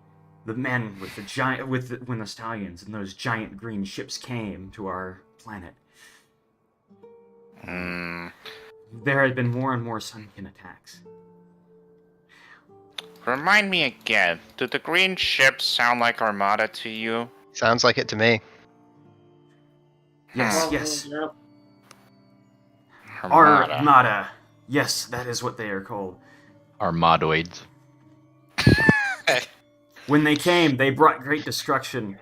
men with the when the stallions and those giant green ships came to our planet, there had been more and more Sunken attacks. Remind me again, do the green ships sound like Armada to you? Sounds like it to me. Yes. Armada. Armada. Yes, that is what they are called. Armadoids. When they came, they brought great destruction.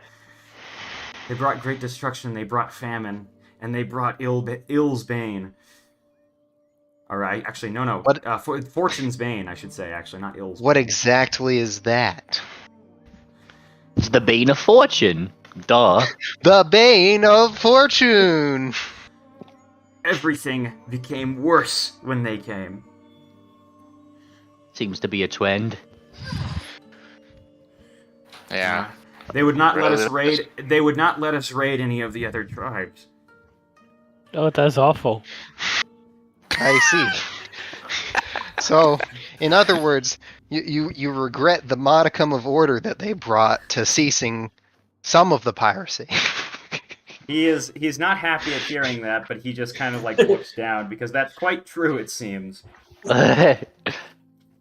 They brought famine, and they brought ill's bane. Alright, actually, no. What- Fortune's bane, I should say, actually, not ill's What bane. exactly is that? It's the bane of fortune. Duh. The Bane of Fortune! Everything became worse when they came. Seems to be a trend. Yeah. They would not let Really? us raid. They would not let us raid any of the other tribes. Oh, that's awful. I see. So, in other words, you regret the modicum of order that they brought to ceasing some of the piracy. He's not happy at hearing that, but he just kind of like looks down because that's quite true. It seems.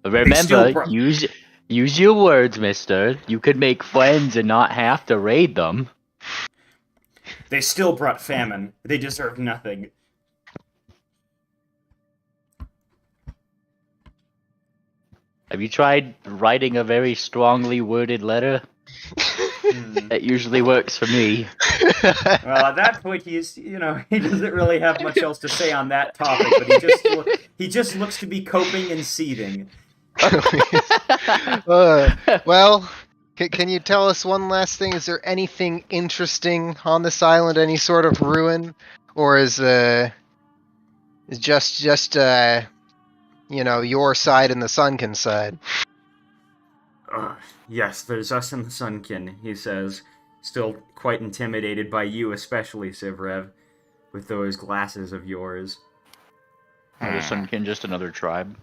Remember, bro- use your words, mister. You could make friends and not have to raid them. They still brought famine. They deserve nothing. Have you tried writing a very strongly worded letter? That usually works for me. Well, at that point, he doesn't really have much else to say on that topic, but he just looks to be coping and seething. Well, can you tell us one last thing? Is there anything interesting on this island? Any sort of ruin, or is just your side and the Sunken side? Yes, there's us and the Sunken, he says, still quite intimidated by you, especially, Sivrev, with those glasses of yours. Are the Sunken just another tribe?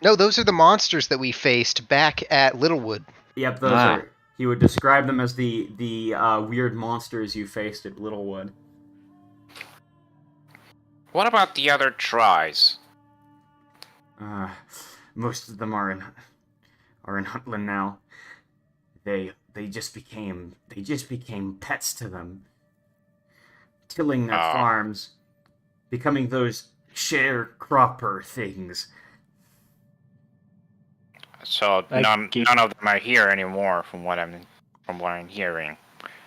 No, those are the monsters that we faced back at Littlewood. Yep, those are. He would describe them as the weird monsters you faced at Littlewood. What about the other tribes? Most of them are in Huntland now. They just became pets to them, tilling their farms, becoming those sharecropper things. So none of them are here anymore, from what I'm hearing.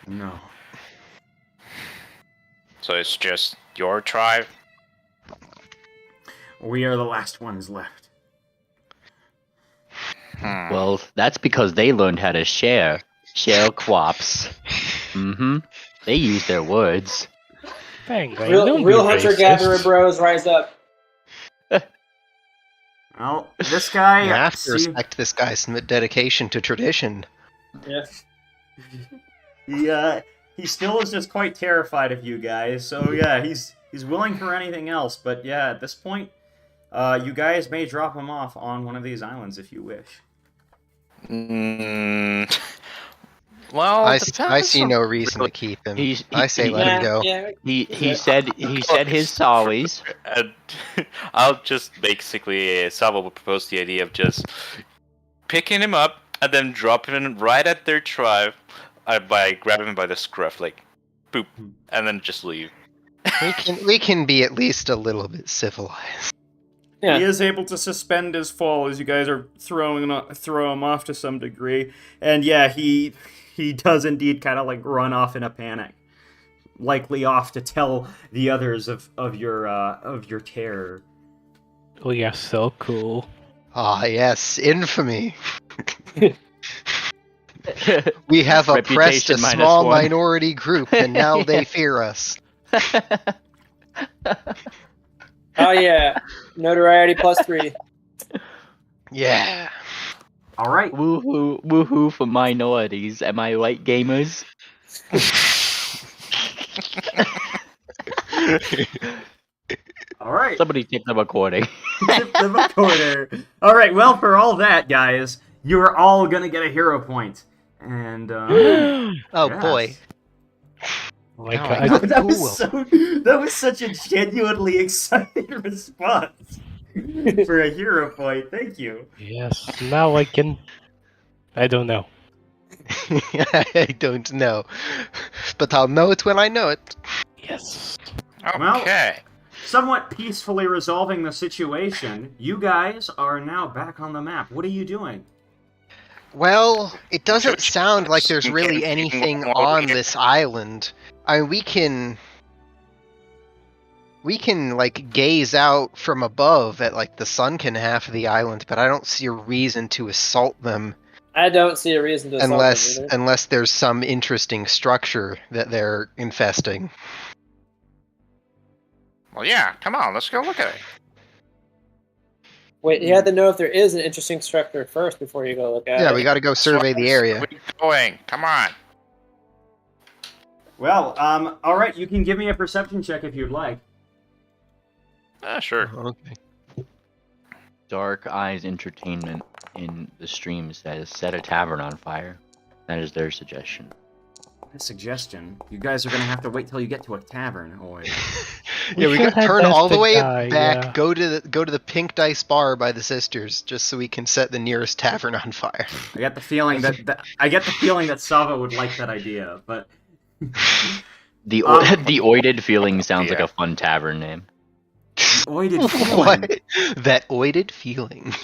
No. So it's just your tribe? We are the last ones left. Well, that's because they learned how to share crops. They use their words. Dang, real hunter-gatherer bros, rise up. Well, this guy... You have to respect this guy's dedication to tradition. Yeah. He still is just quite terrified of you guys, so yeah, he's willing for anything else, but yeah, at this point, you guys may drop him off on one of these islands if you wish. Well, I see no reason to keep him. I say let him go. Yeah. He said his sorries. And I'll just basically, Sava would propose the idea of just picking him up and then dropping him right at their tribe by grabbing him by the scruff, like, boop, and then just leave. We can be at least a little bit civilized. Yeah. He is able to suspend his fall as you guys are throw him off to some degree, and yeah, he does indeed kind of like run off in a panic, likely off to tell the others of your terror. Oh, yeah, so cool. Ah, yes, infamy. We have oppressed a Reputation small -1. minority group, and now they fear us. Oh yeah, notoriety +3. Yeah. All right. Woohoo for minorities. Am I right, gamers? All right. Somebody take the recording. Tip the recorder. All right. Well, for all that, guys, you are all gonna get a hero point, and Oh yes. boy. Oh my Oh, god. my That was such a genuinely exciting response for a hero point. Thank you. Yes, now I can... I don't know. I don't know, but I'll know it when I know it. Yes. Okay. Somewhat peacefully resolving the situation, you guys are now back on the map. What are you doing? Well, it doesn't sound like there's really anything on this island. I mean, we can like gaze out from above at like the sunken half of the island, but I don't see a reason to assault them I don't see a reason to assault them either. unless there's some interesting structure that they're infesting. Well, yeah, come on, let's go look at it. Wait, you have to know if there is an interesting structure first before you go look at it. Yeah, we got to go survey the area. Where are we going? Come on. Well, all right. You can give me a perception check if you'd like. Sure. Okay. Dark Eyes Entertainment in the stream says set a tavern on fire. That is their suggestion. A suggestion. You guys are gonna have to wait till you get to a tavern. Oh, wait. Yeah, we should gotta have turn all the asked way the guy, back. yeah. Go to the Pink Dice Bar by the sisters, just so we can set the nearest tavern on fire. I get the feeling that Sava would like that idea, but The the oided feeling sounds like Yeah. a fun tavern name. Oided feeling. What? That oided feeling.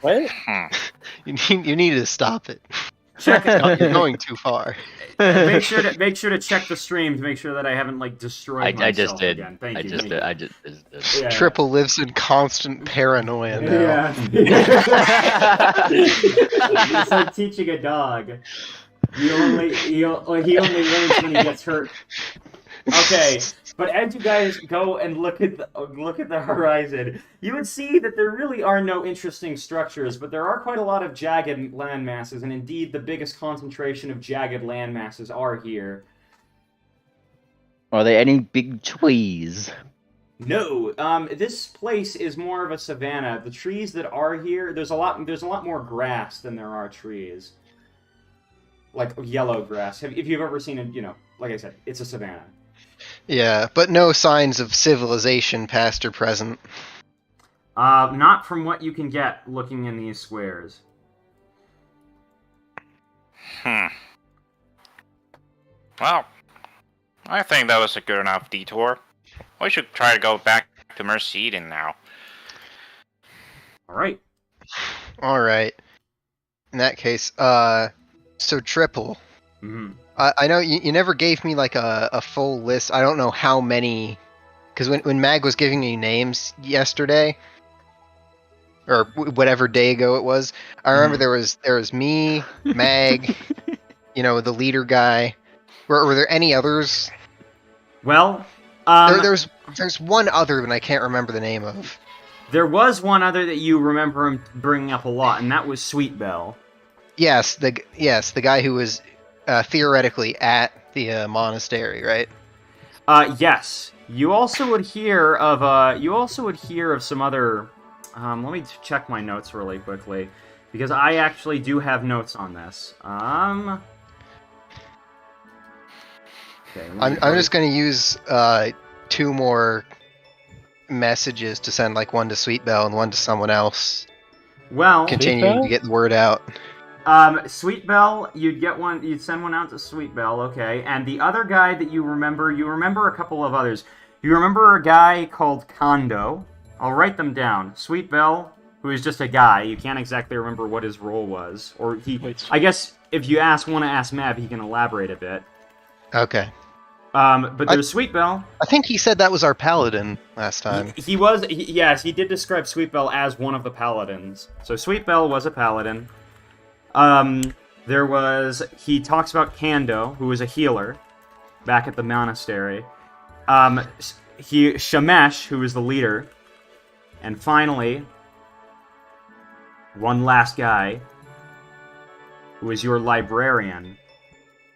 What? Hmm. You need to stop it. Check it. You're going too far. make sure to check the stream to make sure that I haven't like destroyed I just myself did. again. Thank I you. just thank did. you. I just did. Yeah. Triple lives in constant paranoia now. Yeah. It's like teaching a dog. He only learns when he gets hurt. Okay, but as you guys go and look at the horizon, you would see that there really are no interesting structures, but there are quite a lot of jagged land masses, and indeed the biggest concentration of jagged land masses are here. Are there any big trees? No, this place is more of a savanna. The trees that are here, there's a lot more grass than there are trees. Like yellow grass. If you've ever seen it, like I said, it's a savanna. Yeah, but no signs of civilization, past or present. Not from what you can get looking in these squares. Well, I think that was a good enough detour. We should try to go back to Mercy Eden now. All right. All right. In that case, so Triple. Mm-hmm. I know you never gave me like a full list. I don't know how many, because when Mag was giving me names yesterday, or whatever day ago it was, I remember there was me, Mag, the leader guy. Were there any others? Well, There's one other, but I can't remember the name of. there was one other that you remember him bringing up a lot, and that was Sweet Bell. Yes, the guy who was theoretically at the monastery, right? Yes. You also would hear of some other. Let me check my notes really quickly, because I actually do have notes on this. Okay, I'm just gonna use 2 more messages to send, like one to Sweet Bell and one to someone else, Well, continuing to get the word out. Sweet Bell, you'd send one out to Sweet Bell, okay. And the other guy that you remember a couple of others. You remember a guy called Kondo. I'll write them down. Sweet Bell, who is just a guy. You can't exactly remember what his role was. Or I guess if you want to ask Mav, he can elaborate a bit. Okay. But there's Sweet Bell. I think he said that was our paladin last time. Yes, he did describe Sweet Bell as one of the paladins. So Sweet Bell was a paladin. He talks about Kando, who was a healer back at the monastery. Shamesh, who was the leader. And finally, one last guy, who was your librarian.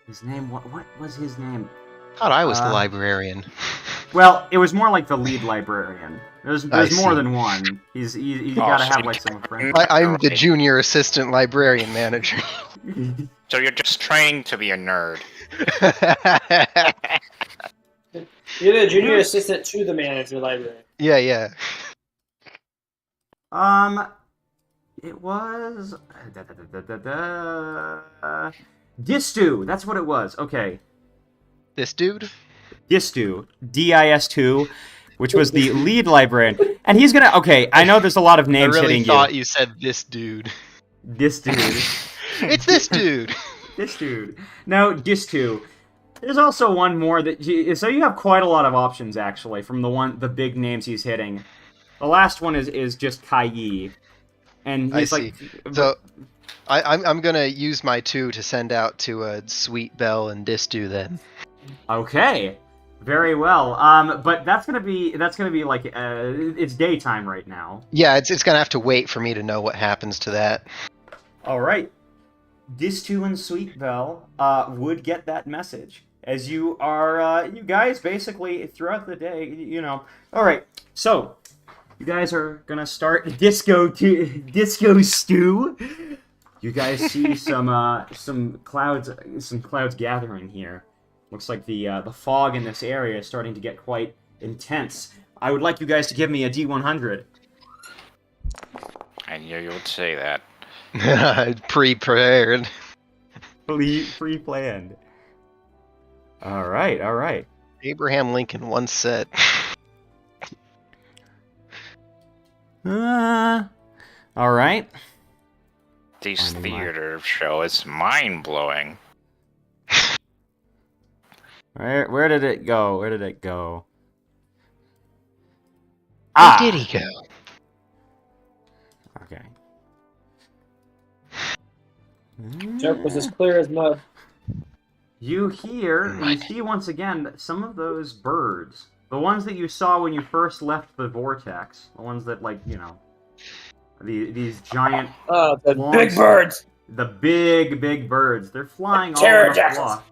His name, what was his name? Thought I was the librarian. Well, it was more like the lead librarian. There's more see. than one. He's gotta have like some friends. I'm the junior assistant librarian manager. So you're just trained to be a nerd. You're the junior assistant to the manager library. Yeah. It was Distu. That's what it was. Okay, This dude? Distu, DIS2, which was the lead librarian, and he's gonna. Okay, I know there's a lot of I names really hitting thought you said this dude. This dude. It's this dude. This dude. No, Distu. There's also one more so you have quite a lot of options actually from the big names he's hitting. The last one is just Kai, and he's I see. So I'm gonna use my 2 to send out to Sweet Bell and Distu then. Okay, very well. But that's gonna be like it's daytime right now. Yeah, it's gonna have to wait for me to know what happens to that. All right, Distu and Sweet Bell would get that message as you are you guys basically throughout the day. All right, so you guys are gonna start disco stew. You guys see some clouds gathering here. Looks like the fog in this area is starting to get quite intense. I would like you guys to give me a D100. I knew you would say that. Pre-prepared. Pre-planned. All right. Abraham Lincoln once said. All right. This Finding my- theater show is mind blowing. Where did it go? Where did it go? Where did he go? Okay. Joke was as clear as mud. You hear, and you see once again that some of those birds, the ones that you saw when you first left the vortex, the ones that, like, you know, these giant, Oh, the long big birds! the big birds, they're flying all Terror in a jackals. flock.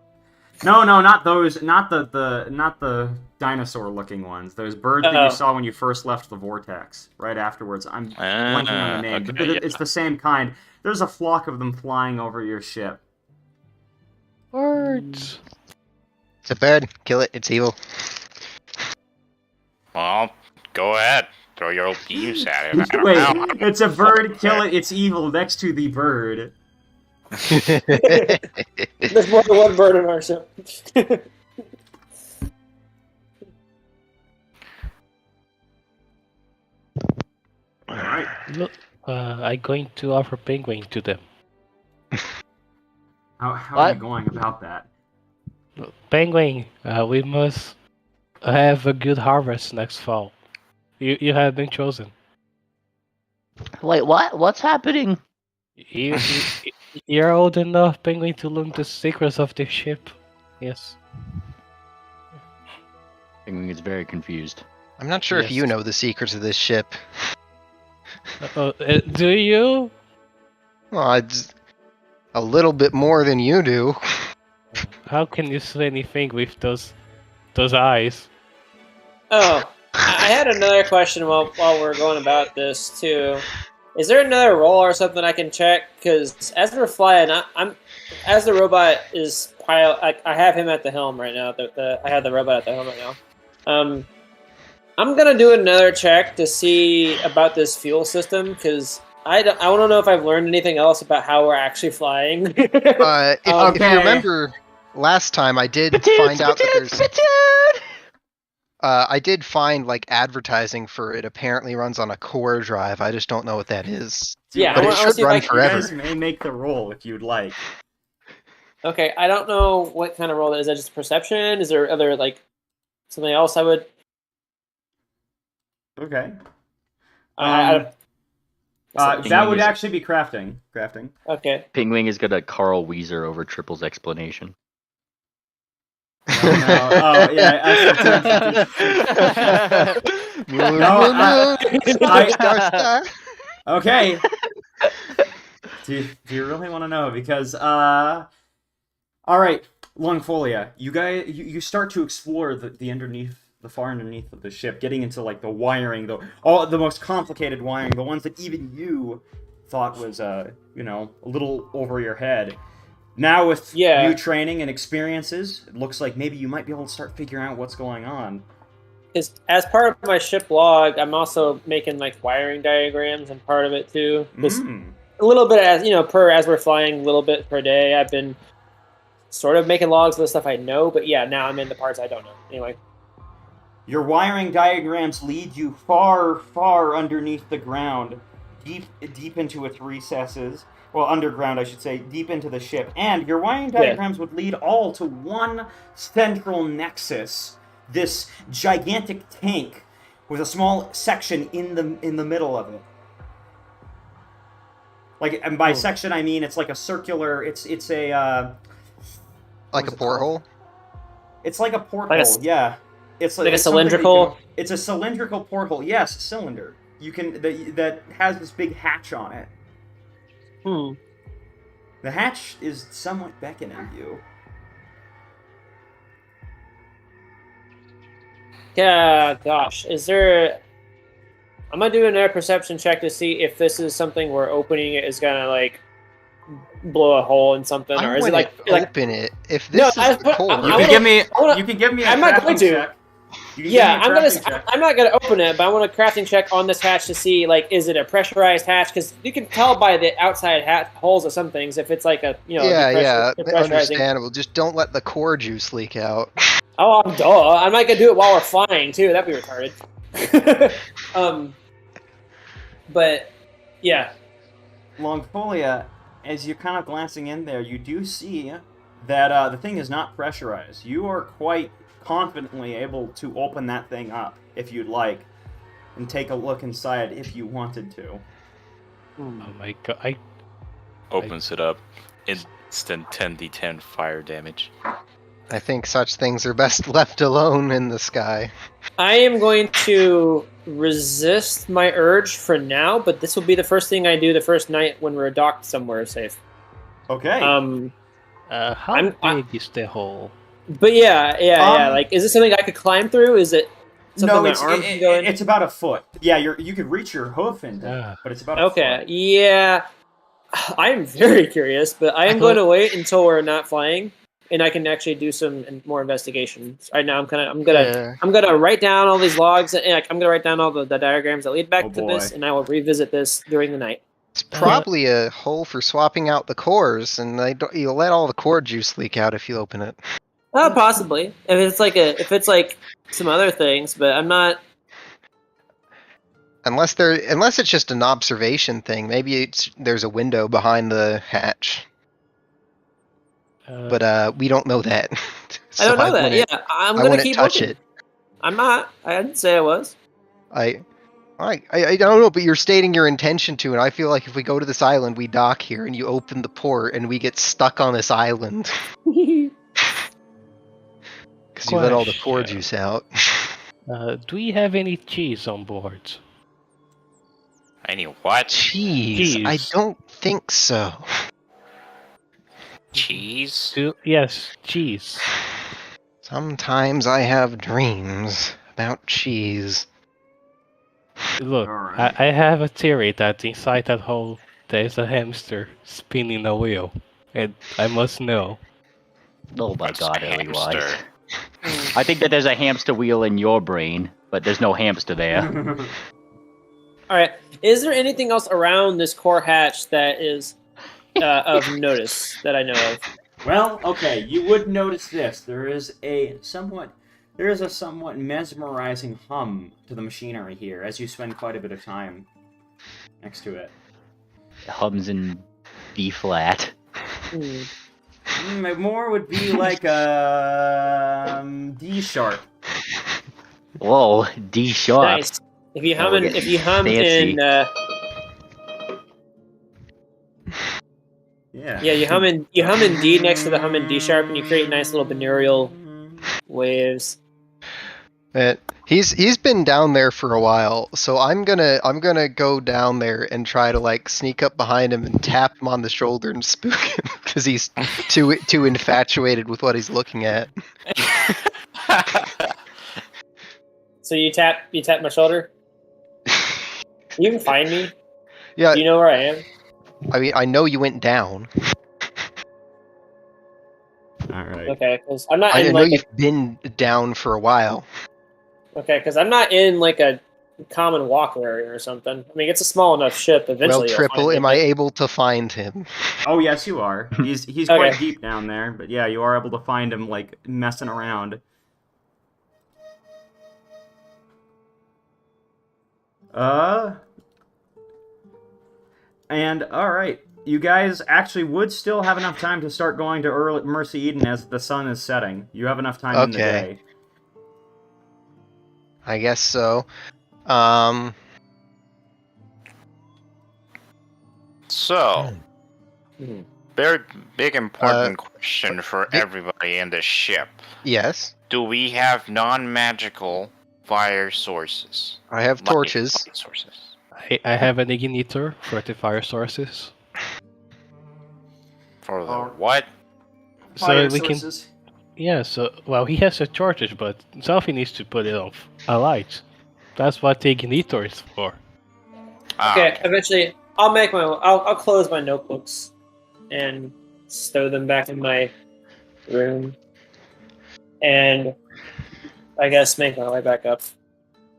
No, not those, not the dinosaur-looking ones. Those birds that Oh. you saw when you first left the vortex. Right afterwards, I'm blanking on the name, but Okay, yeah. it's the same kind. There's a flock of them flying over your ship. Birds. It's a bird. Kill it. It's evil. Well, go ahead. Throw your old beams at it. I don't Wait, know. it's a bird. Kill it. It's evil. Next to the bird. There's more than one bird in our ship. All right. Look, I'm going to offer penguin to them. How are What? you going about that? Penguin, we must have a good harvest next fall. You have been chosen. Wait, what? What's happening? You're old enough, Penguin, to learn the secrets of the ship. Yes. Penguin is very confused. I'm not sure if you Yes. know the secrets of this ship. Do you? Well, it's a little bit more than you do. How can you see anything with those eyes? Oh, I had another question while we're going about this too. Is there another roll or something I can check? Because as we're flying, I'm as the robot is pilot. I have him at the helm right now. I have the robot at the helm right now. I'm gonna do another check to see about this fuel system because I want to know if I've learned anything else about how we're actually flying. If you Okay. remember, last time I did find out that there's. I did find like advertising for it. Apparently runs on a core drive. I just don't know what that is. Yeah, but I it wanna should see if run I can- You forever. guys may make the roll if you'd like. Okay, I don't know what kind of roll that is. That just perception? Is there other like something else I would? Okay. I That would actually be crafting. Crafting. okay. Penguin is gonna Carl Weezer over Triple's explanation. No. Oh yeah. Okay. Do you really want to know? Because all right, Longfolia, you guys, you start to explore the underneath, the far underneath of the ship, getting into like the wiring, all the most complicated wiring, the ones that even you thought was a little over your head. Now with Yeah. new training and experiences, it looks like maybe you might be able to start figuring out what's going on. Because as part of my ship log, I'm also making like wiring diagrams and part of it too. Just a little bit as as we're flying, a little bit per day. I've been sort of making logs of the stuff I know, but yeah, now I'm in the parts I don't know. Anyway. Your wiring diagrams lead you far, far underneath the ground, deep into its recesses. Well, underground, I should say, deep into the ship. And your wiring diagrams would lead all to one central nexus. This gigantic tank with a small section in the middle of it. Like, and by section I mean it's like a circular. It's a Like a porthole? It's like a porthole. Like a- yeah. It's like a it's something that you cylindrical? can- it's a cylindrical porthole. Yes, cylinder. You can that has this big hatch on it. The hatch is somewhat beckoning you. Yeah, gosh. Is there... I'm going to do another perception check to see if this is something where opening it is going to, like, blow a hole in something, or I is it want to like... open it. If No, this I is the put- core, I wanna- You can give me a I'm not crafting going to. check. You can Yeah, give me a crafting check. I'm not gonna open it, but I want a crafting check on this hatch to see like is it a pressurized hatch? Because you can tell by the outside holes of some things if it's like a Yeah, depressurizing. understandable. Just don't let the core juice leak out. Oh, duh! I'm not gonna do it while we're flying too. That'd be retarded. But yeah, Longfolia, as you're kind of glancing in there, you do see that the thing is not pressurized. You are quite confidently able to open that thing up if you'd like, and take a look inside if you wanted to. Oh my god! Opens it up. Instant 10d10 fire damage. I think such things are best left alone in the sky. I am going to resist my urge for now, but this will be the first thing I do the first night when we're docked somewhere safe. Okay. How big is the hole? But yeah. Like, is this something I could climb through? Is it something my arm can go in? It's about a foot. Yeah, you could reach your hoof into it, but it's about a foot. Okay, yeah. I'm very curious, but I am going to wait until we're not flying, and I can actually do some more investigation. Right now, I'm gonna write down all these logs, and I'm gonna write down all the diagrams that lead back to this, and I will revisit this during the night. It's probably a hole for swapping out the cores, and you'll let all the core juice leak out if you open it. Possibly, if it's like some other things, but I'm not. Unless it's just an observation thing. Maybe there's a window behind the hatch. But we don't know that. So I don't know that. Yeah, I'm gonna keep touch looking. it. I'm not. I didn't say I was. I don't know, but you're stating your intention to, and I feel like if we go to this island, we dock here, and you open the port, and we get stuck on this island. Because you let all the core juice out. Do we have any cheese on board? Any what? Cheese? I don't think so. Cheese? Yes, cheese. Sometimes I have dreams about cheese. Look, Alright. I have a theory that inside that hole there's a hamster spinning a wheel, and I must know. Oh my That's god, a Ellie Wise. hamster. I think that there's a hamster wheel in your brain, but there's no hamster there. All right. Is there anything else around this core hatch that is of notice that I know of? Well, okay, you would notice this. There is a somewhat mesmerizing hum to the machinery here as you spend quite a bit of time next to it. Hums in B flat. More would be like D sharp. Whoa, D sharp. Nice. If you hum fancy. in Yeah. yeah, you hum in D next to the hum in D sharp, and you create nice little binaural waves. He's been down there for a while, so I'm gonna go down there and try to like sneak up behind him and tap him on the shoulder and spook him because he's too infatuated with what he's looking at. So you tap my shoulder. You can find me. Yeah. Do you know where I am? I mean, I know you went down. All right. Okay, because I'm not I in know like you've been down for a while. okay, because I'm not in like a common walk area or something. I mean, it's a small enough ship. Eventually, Well, you'll Triple, find am me, I but- able to find him? Oh yes, you are. He's Okay. quite deep down there, but yeah, you are able to find him like messing around. And alright, you guys actually would still have enough time to start going to Mercy Eden as the sun is setting. You have enough time in the Okay. day. I guess so. So, Hmm. very big important question for everybody in the ship. Yes, Do we have non-magical fire sources? I have Light torches. fire sources. I have an ignitor for the fire sources. For the what? So Fire we can. sources. Yeah, so, well, he has a torches, but Selfie needs to put it on a light. That's what the ignitor is for. Okay, eventually I'll close my notebooks and stow them back in my room. And I guess make my way back up.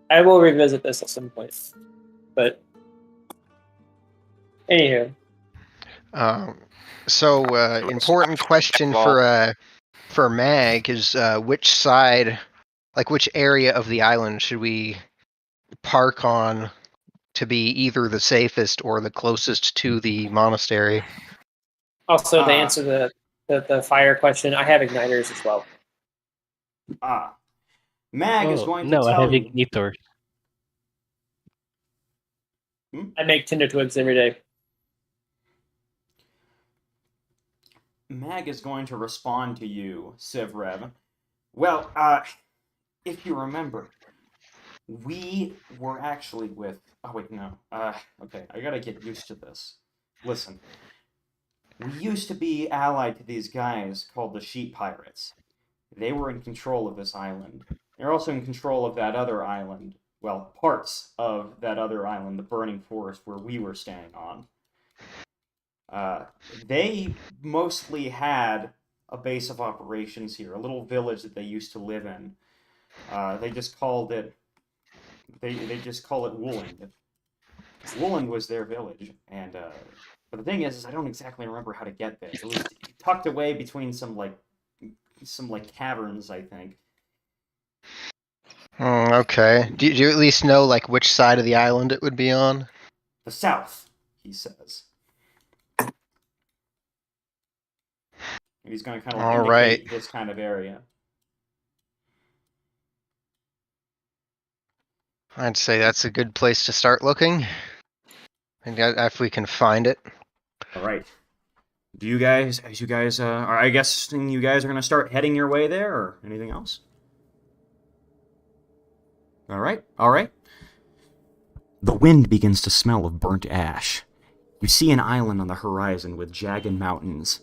I will revisit this at some point. But anywho. Important question for Mag is which side, like which area of the island should we park on to be either the safest or the closest to the monastery? Also, to answer the fire question, I have igniters as well. Mag is going to no, I tell have you. ignitors. I make tinder twigs every day. Mag is going to respond to you, Sivrev. Well, if you remember, we were actually with. Oh wait, no. Okay, I gotta get used to this. Listen, we used to be allied to these guys called the Sheep Pirates. They were in control of this island. They're also in control of that other island. Well, parts of that other island, the Burning Forest, where we were staying on. They mostly had a base of operations here, a little village that they used to live in. They just called it. They just call it Wooland. Wooland was their village, and but the thing is I don't exactly remember how to get there. It was tucked away between some caverns, I think. Okay. Do you at least know like which side of the island it would be on? The south, he says. And he's going to kind of indicate this kind of area. I'd say that's a good place to start looking. And if we can find it. All right. Are you guys, I guess you guys are going to start heading your way there, or anything else? All right. The wind begins to smell of burnt ash. You see an island on the horizon with jagged mountains.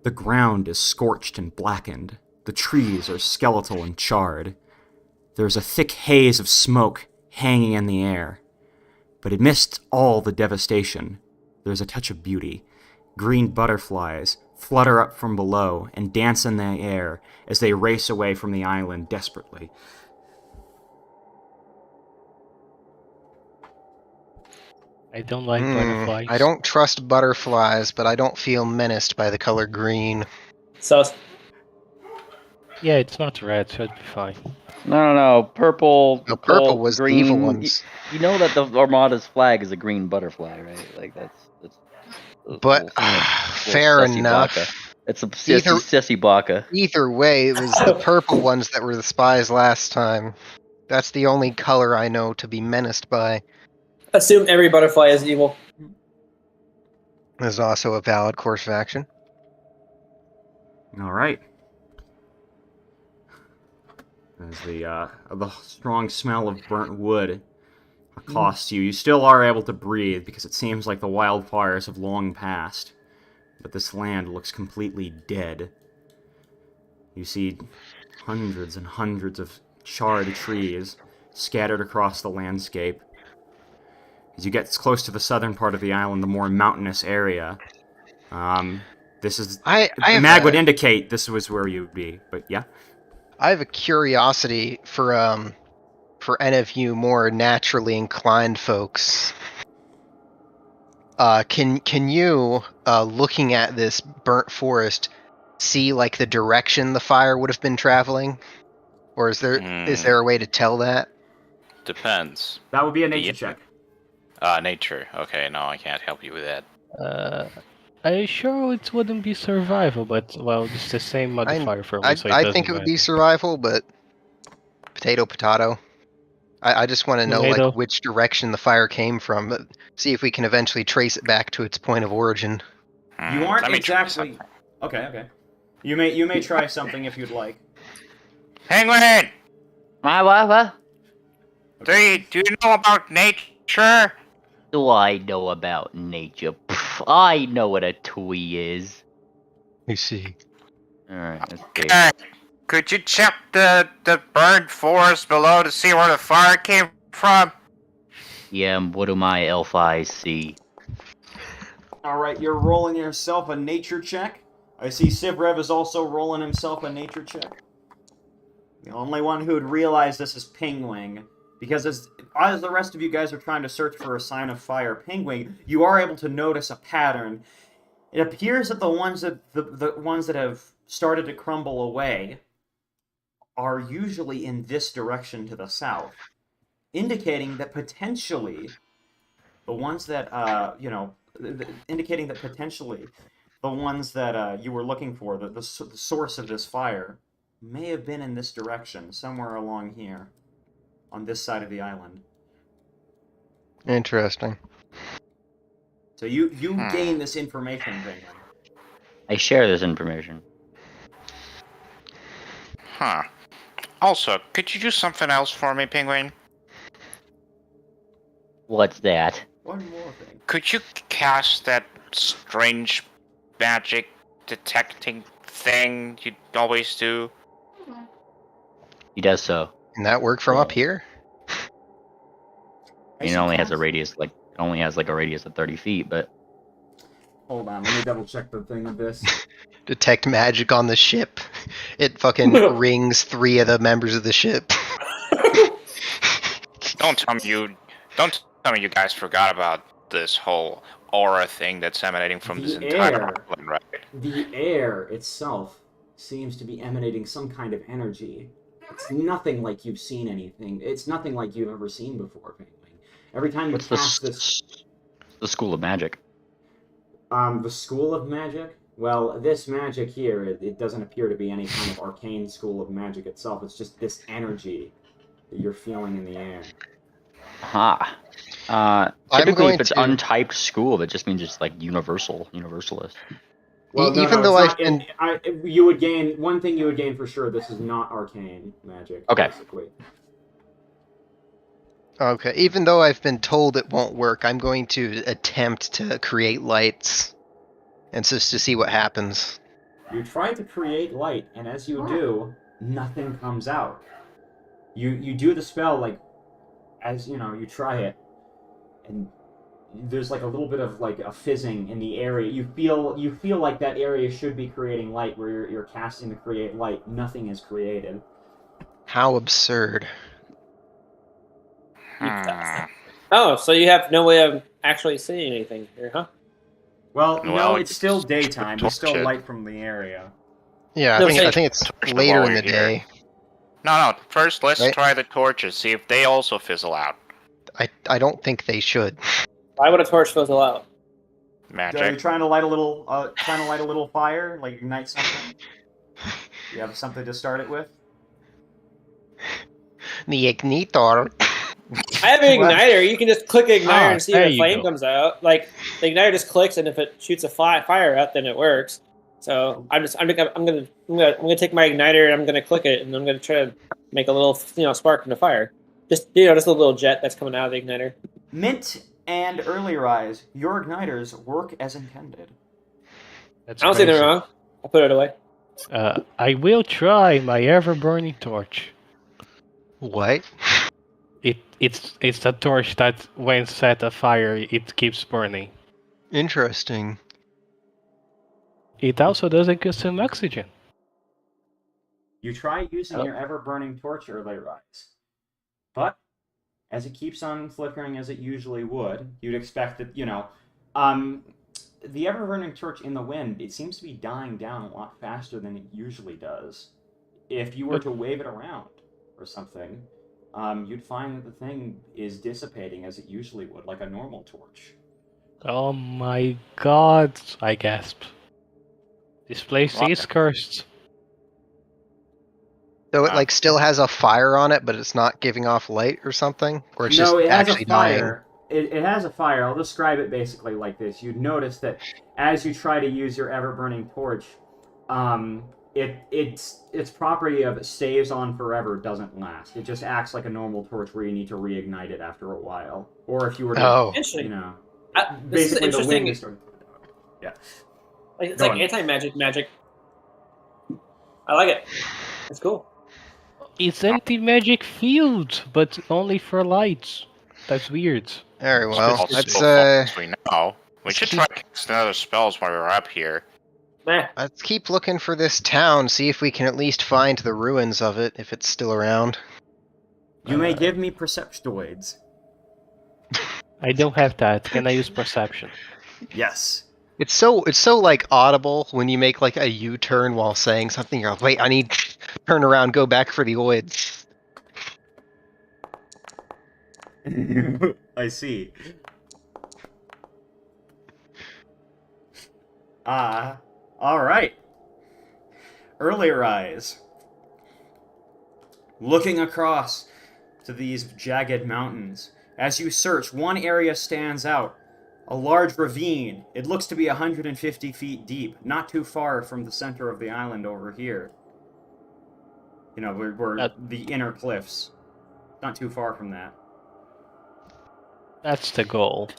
The ground is scorched and blackened. The trees are skeletal and charred. There's a thick haze of smoke hanging in the air. But amidst all the devastation, there's a touch of beauty. Green butterflies flutter up from below and dance in the air as they race away from the island desperately. I don't like butterflies. I don't trust butterflies, but I don't feel menaced by the color green. So Yeah, it's not red, so it'd be fine. No. Purple. No, purple gold, was green. the evil ones. You know that the Armada's flag is a green butterfly, right? Like that's But fair Sissy enough. Baka. It's a sissy baka. Either way, it was the purple ones that were the spies last time. That's the only color I know to be menaced by. assume every butterfly is evil. Is also a valid course of action. All right. As the strong smell of burnt wood accosts you, you still are able to breathe because it seems like the wildfires have long passed. But this land looks completely dead. You see hundreds and hundreds of charred trees scattered across the landscape. As you get close to the southern part of the island, the more mountainous area, this is... Mag would indicate this was where you would be, but yeah? I have a curiosity for any of you more naturally inclined folks. Can you, looking at this burnt forest, see like the direction the fire would have been traveling? Or is there a way to tell that? Depends. That would be a nature check. Nature. Okay, no, I can't help you with that. I sure it wouldn't be survival, but well, it's the same modifier for me, so it I doesn't think it would be matter. survival, but potato. I just want to know Tomato. like which direction the fire came from, but see if we can eventually trace it back to its point of origin. You aren't Let me try exactly... something. Okay. You may try something if you'd like. Penguin! What? Do you know about nature? Do I know about nature? Pff, I know what a twee is. I see. Alright, let's see. Okay. Could you check the burned forest below to see where the fire came from? Yeah, what do my elf eyes see? Alright, you're rolling yourself a nature check. I see Sivrev is also rolling himself a nature check. The only one who would realize this is Penguin, because as the rest of you guys are trying to search for a sign of fire, Penguin, you are able to notice a pattern. It appears that the ones that have started to crumble away are usually in this direction to the south, indicating that potentially the ones that you were looking for, the source of this fire, may have been in this direction, somewhere along here, on this side of the island. Interesting. So you gain this information, Penguin. I share this information. Huh. Also, could you do something else for me, Penguin? What's that? One more thing. Could you cast that strange magic detecting thing you always do? He does so. Can that work from up here? It only has a radius like a radius of 30 feet, but Hold on, let me double check the thing with this. Detect magic on the ship. It fucking rings 3 of the members of the ship. Don't tell me you guys forgot about this whole aura thing that's emanating from this entire island, right? The air itself seems to be emanating some kind of energy. It's nothing like you've seen anything. It's nothing like you've ever seen before, Penguin. Every time you what's cast this... the school of magic? The School of Magic? Well, this magic here, it doesn't appear to be any kind of arcane school of magic itself. It's just this energy that you're feeling in the air. Typically, if it's untyped school, that just means it's like universalist. Well, even though you would gain one thing. You would gain for sure. This is not arcane magic. Okay. Basically. Okay, even though I've been told it won't work, I'm going to attempt to create lights, and just to see what happens. You try to create light, and as you do, nothing comes out. You do the spell, like, as you know, you try it, and there's like a little bit of like a fizzing in the area. You feel like that area should be creating light, where you're casting to create light. Nothing is created. How absurd. Oh, so you have no way of actually seeing anything here, huh? Well, Well, no, it's still daytime. There's still torch it. light from the area. Yeah, No, I think it's torch them later while in the you're here. day. No. First, let's Right. try the torches. See if they also fizzle out. I don't think they should. Why would a torch fizzle out? Are you Magic. trying to light a little fire, like ignite something? You have something to start it with? The ignitor. I have an igniter. You can just click igniter and see there if a you flame go. comes out. Like the igniter just clicks, and if it shoots a fire out, then it works. So I'm gonna take my igniter and I'm gonna click it, and I'm gonna try to make a little spark from the fire. Just a little jet that's coming out of the igniter. Mint and Earlier Eyes, your igniters work as intended. That's I don't see anything crazy. wrong. I'll put it away. I will try my ever-burning torch. What? It's a torch that when set afire, it keeps burning. Interesting. It also doesn't consume oxygen. You try using your ever-burning torch, Earlier Eyes. But, as it keeps on flickering as it usually would, you'd expect that, the ever-burning torch in the wind, it seems to be dying down a lot faster than it usually does. If you were to wave it around or something, you'd find that the thing is dissipating as it usually would, like a normal torch. Oh my god, I gasped. This place What? is cursed. So it still has a fire on it, but it's not giving off light or something? Or it's just it has actually a fire. dying? It has a fire. I'll describe it basically like this. You'd notice that as you try to use your ever-burning torch, its property of it stays on forever doesn't last. It just acts like a normal torch where you need to reignite it after a while. Or if you were to, Interesting. basically This is the interesting. wind is starting to... Yeah. It's Go like on. anti-magic. I like it. It's cool. It's anti-magic field, but only for lights. That's weird. Very well. Also, Let's as we know, we let's should keep- try casting other spells while we're up here. Let's keep looking for this town, see if we can at least find the ruins of it, if it's still around. You may give me perceptoids. I don't have that. Can I use perception? Yes. It's so like audible when you make like a U-turn while saying something. You're like, wait, I need turn around, go back for the oids. I see. Alright. Earlier eyes. Looking across to these jagged mountains. As you search, one area stands out. A large ravine. It looks to be 150 feet deep, not too far from the center of the island over here. You know, we're the inner cliffs. Not too far from that. That's the goal.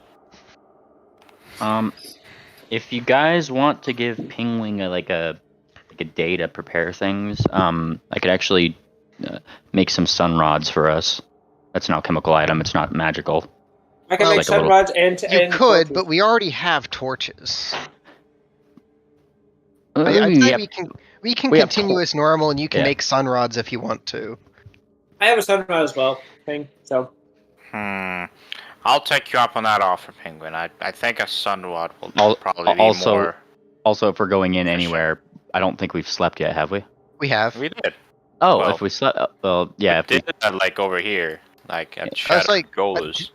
If you guys want to give Pingwing a day to prepare things, I could actually make some sun rods for us. That's an alchemical item. It's not magical. I can Well, make like a sun little- rods and You could, but we already have torches. I'd say Yep. we can We have continue tor- as normal, and you can Yeah. make sun rods if you want to. I have a sun rod as well. So I'll take you up on that offer, Penguin. I think a sun rod will Al- probably be also- more. Also, if we're going in For anywhere, I don't think we've slept yet, have we? We have. We did. Oh, Well, if we slept, well, yeah. If We we, did that like over here, like at I was Shadow like, Golas.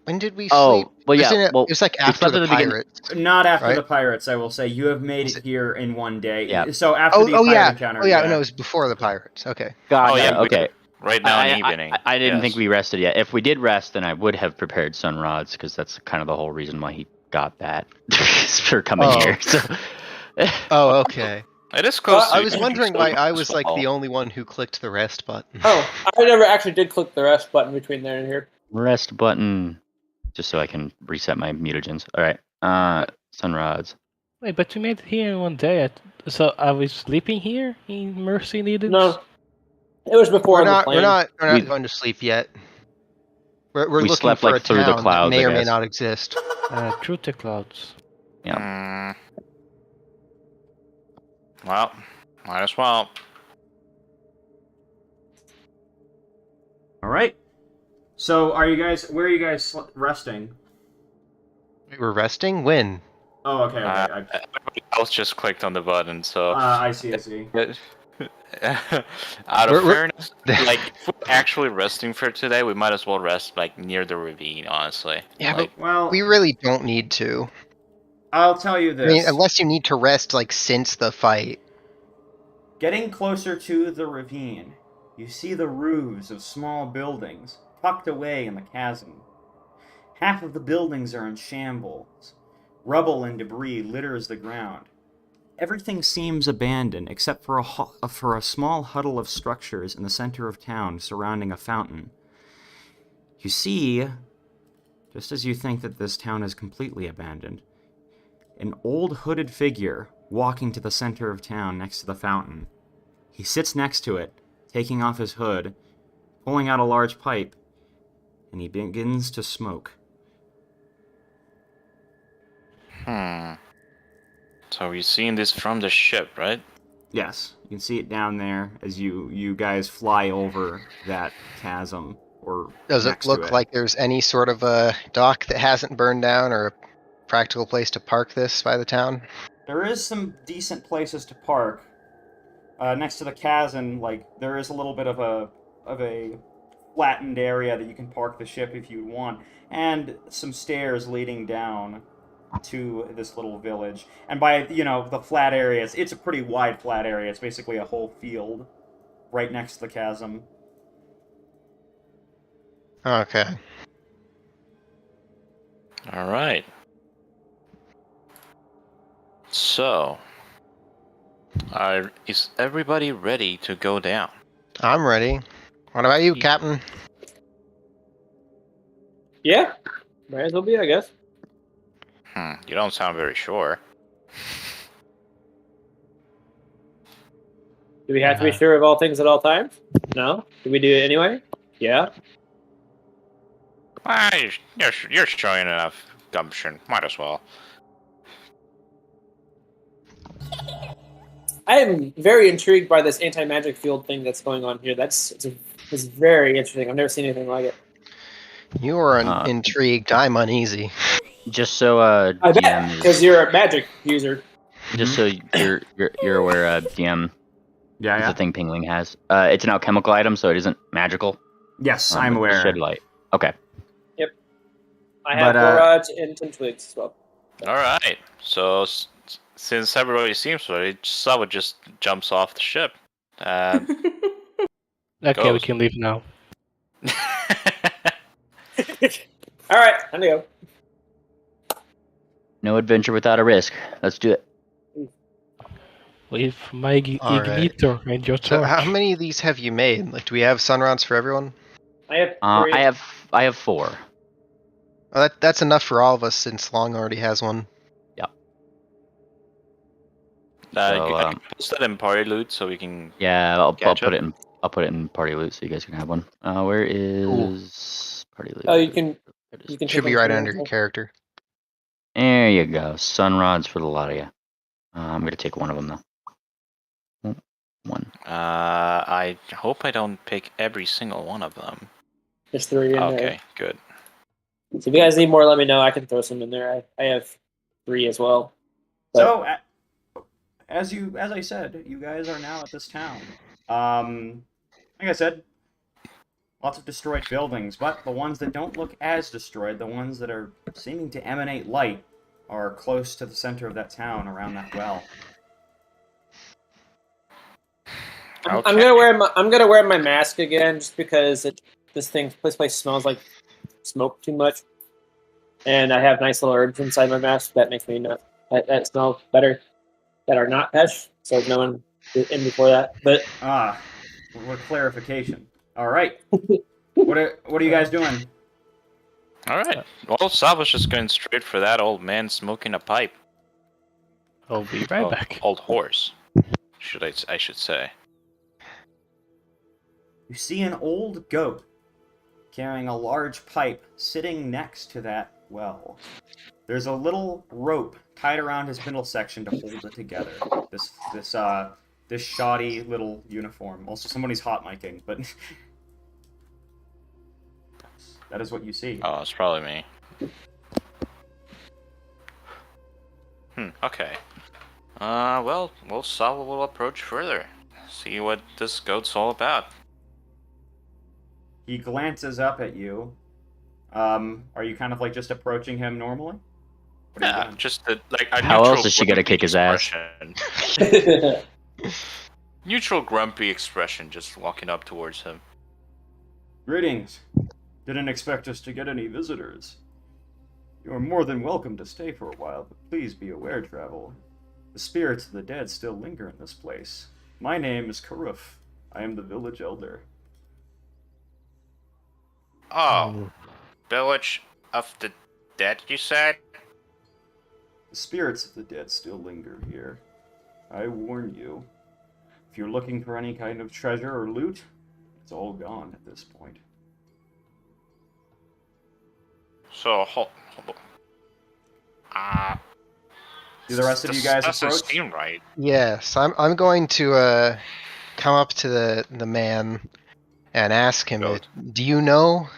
When did we Oh, sleep? well, yeah, It well, was like we after slept the at the begin- pirates. Not after Right? the pirates, I will say. You have made Was it here in one day. Yeah. So after the pirate Yeah. encounter. Oh yeah, no, it was before the pirates. Okay. God, Oh, yeah, no, we okay. Right now in I- evening. I didn't yes. think we rested yet. If we did rest, then I would have prepared sun rods because that's kind of the whole reason why he got that for coming Oh. here. So, Oh, okay. It is close. Well, to I was wondering why I was like small. the only one who clicked the rest button. I never actually did click the rest button between there and here. rest button, just so I can reset my mutagens. All right. Sun rods. Wait, but you made it here in one day. So are we sleeping here in Mercy Needed? No, it was before We're the not. plane. We're not We- going to sleep yet. We're We looking slept, for like, a through the town clouds, that may I or may guess. not exist. Through the clouds. Well, might as well. All right. So, where are you guys resting? We were resting. When? Oh, okay. Everybody else just clicked on the button, so. I see. Out of We're- fairness, like if we're actually resting for today, we might as well rest like near the ravine, honestly. Yeah, like, Well, We really don't need to. I'll tell you I this. mean, unless you need to rest like since the fight. Getting closer to the ravine, you see the roofs of small buildings tucked away in the chasm. Half of the buildings are in shambles. Rubble and debris litters the ground. Everything seems abandoned except for a small huddle of structures in the center of town surrounding a fountain. You see, just as you think that this town is completely abandoned, an old hooded figure walking to the center of town next to the fountain. He sits next to it, taking off his hood, pulling out a large pipe, and he begins to smoke. So you're seeing this from the ship, right? Yes, you can see it down there as you guys fly over that chasm. Or Does it next to look like there's any sort of a dock that hasn't burned down or a practical place to park this by the town? There is some decent places to park. Next to the chasm, like there is a little bit of a flattened area that you can park the ship if you want, and some stairs leading down to this little village. And by the flat areas, it's a pretty wide flat area. It's basically a whole field right next to the chasm. Okay. All right. So, is everybody ready to go down? I'm ready. What about you, Captain? Yeah, might as well be, I guess. You don't sound very sure. Do we have to be sure of all things at all times? No. Do we do it anyway? Yeah. You're showing enough gumption. Might as well. I am very intrigued by this anti-magic field thing that's going on here. It's very interesting. I've never seen anything like it. You are Uh, intrigued. I'm uneasy. Just so I bet DM because is, you're a magic user. just so you're aware, DM Yeah, is yeah. the thing Pingling has. It's an alchemical item, so it isn't magical. Yes, I'm But aware. Shed light. Okay. I have But, barrage and 10 twigs as well. All right. So since everybody seems ready, Sava just jumps off the ship. And Okay, we Goes. can leave now. All right, time to go. No adventure without a risk. Let's do it. Leave my All right. igniter and your So torch. how many of these have you made? Like, do we have sunrods for everyone? I have three. I have 4. Oh, that's enough for all of us since Long already has one. So, I can post that in party loot so we can. Yeah, I'll Catch put up. it in party loot so you guys can have one. Where is party loot? Oh, you can There it is. you can Should take be them right too, under your also. character. There you go. Sunrods for the lot of you. I'm gonna take one of them though. One. I hope I don't pick every single one of them. There's 3 in Okay, there. good. So if you guys need more, let me know. I can throw some in there. I have 3 as well. So, as I said, you guys are now at this town. Like I said, lots of destroyed buildings, but the ones that don't look as destroyed, the ones that are seeming to emanate light, are close to the center of that town, around that well. I'm Okay. gonna wear my mask again just because this place smells like smoke too much, and I have nice little herbs inside my mask that makes me that smell better that are not pesh. So no one in before that, but What clarification. All right. What are you guys doing? All right. Well, Sava's just going straight for that old man smoking a pipe. I'll be right back. Old horse. I should say. You see an old goat carrying a large pipe sitting next to that well. There's a little rope tied around his middle section to hold it together. This shoddy little uniform. Also, somebody's hot micing, but that is what you see. Oh, it's probably me. Okay. Well, Sava will approach further. See what this goat's all about. He glances up at you. Are you kind of like just approaching him normally? What are you Yeah, doing? just a How neutral else is she gonna grumpy kick his ass? expression. Neutral grumpy expression, just walking up towards him. Greetings. Didn't expect us to get any visitors. You are more than welcome to stay for a while, but please be aware, travel. The spirits of the dead still linger in this place. My name is Karuf. I am the village elder. Oh, village of the dead, you said? The spirits of the dead still linger here. I warn you. If you're looking for any kind of treasure or loot, it's all gone at this point. So, hold Do the rest of you guys doesn't approach? seem right. Yes, I'm going to come up to the man and ask him, Goat. do you know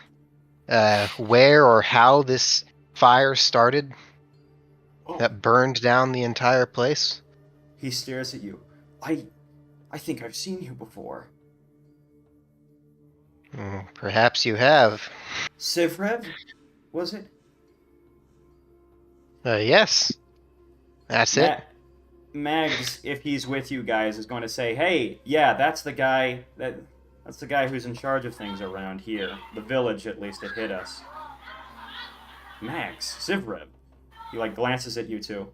where or how this fire started Oh, that burned down the entire place? he stares at you. I think I've seen you before. Perhaps you have. Sivrev? Was it? Yes. That's it. Mags, if he's with you guys, is going to say, "Hey, yeah, that's the guy that's the guy who's in charge of things around here. The village, at least, that hit us." Mags, Sivrev. He like glances at you two.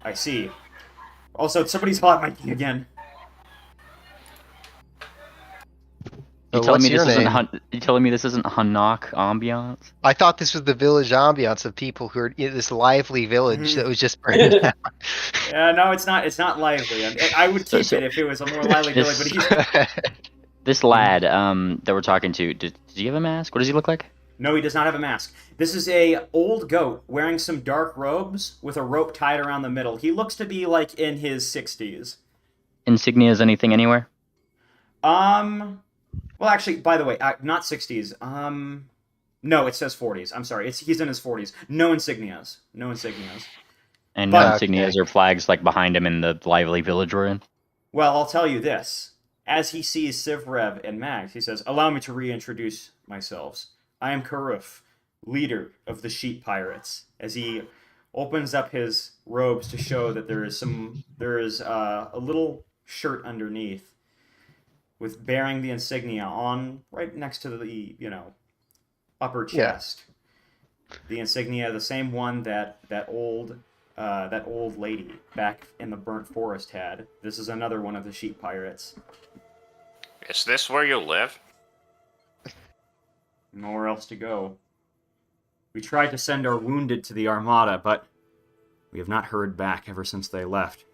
I see. Also, somebody's hot micing again. You But telling what's me your this name? isn't you telling me this isn't Hanaq ambiance? I thought this was the village ambiance of people who are in this lively village that was just burned down. Yeah, no, it's not. It's not lively. I would keep So- it if it was a more lively village, but he's This lad that we're talking to, does he have a mask? What does he look like? No, he does not have a mask. This is a old goat wearing some dark robes with a rope tied around the middle. He looks to be like in his 60s. insignias, anything anywhere? Well, actually, by the way, not 60s. No, it says 40s. I'm sorry. He's in his 40s. No insignias. No insignias. And no But- insignias or flags like behind him in the lively village we're in? Well, I'll tell you this. As he sees Sivrev and Max, he says, "Allow me to reintroduce myself. I am Karuf, leader of the Sheep Pirates." As he opens up his robes to show that there is a little shirt underneath with bearing the insignia on right next to the upper chest. The insignia, the same one that old lady back in the burnt forest had. This is another one of the Sheep Pirates. Is this where you live? Nowhere else to go. We tried to send our wounded to the Armada, but we have not heard back ever since they left.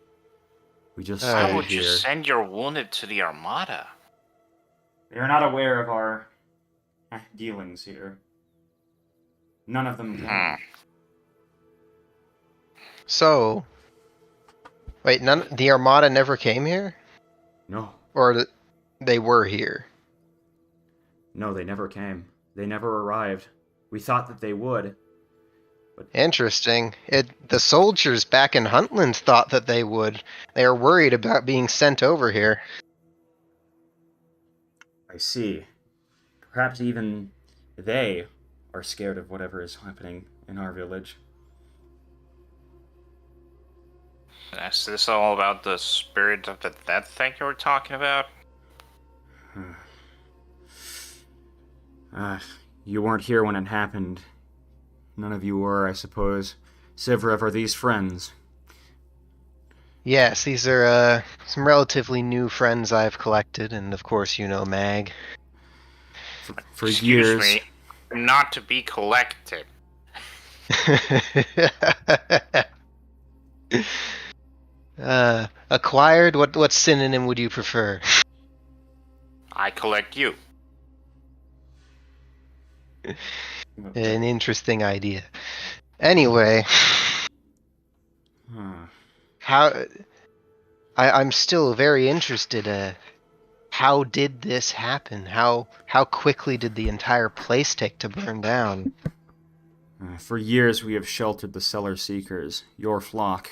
We just Why stayed would you here. send your wounded to the Armada? They are not aware of our dealings here. None of them can. So, wait, the Armada never came here, No. or they were here? No, they never came. They never arrived. We thought that they would. Interesting. The soldiers back in Huntland thought that they would. They are worried about being sent over here. I see. Perhaps even they are scared of whatever is happening in our village. Is this all about the spirit of the dead thing you were talking about? You weren't here when it happened. None of you were, I suppose. Sivrev, are these friends? Yes, these are some relatively new friends I've collected, and of course you know Mag. For Excuse years. me, not to be collected. Acquired? What synonym would you prefer? I collect you. An interesting idea. Anyway, I'm still very interested. How did this happen? How quickly did the entire place take to burn down? For years we have sheltered the Cellar Seekers, your flock.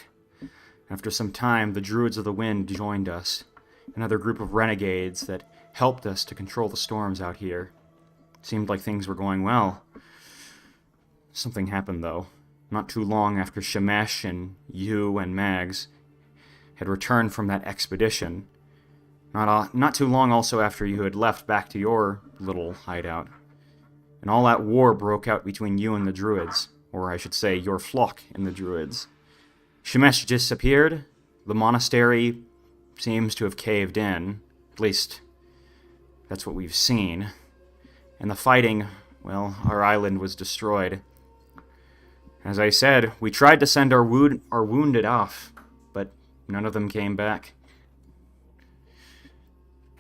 After some time, the Druids of the Wind joined us, another group of renegades that helped us to control the storms out here. Seemed like things were going well. Something happened, though. Not too long after Shemesh and you and Mags had returned from that expedition. Not too long also after you had left back to your little hideout. And all that war broke out between you and the Druids, or I should say, your flock and the Druids. Shemesh disappeared. The monastery seems to have caved in. At least, that's what we've seen. And the fighting, well, our island was destroyed. As I said, we tried to send our wounded off, but none of them came back.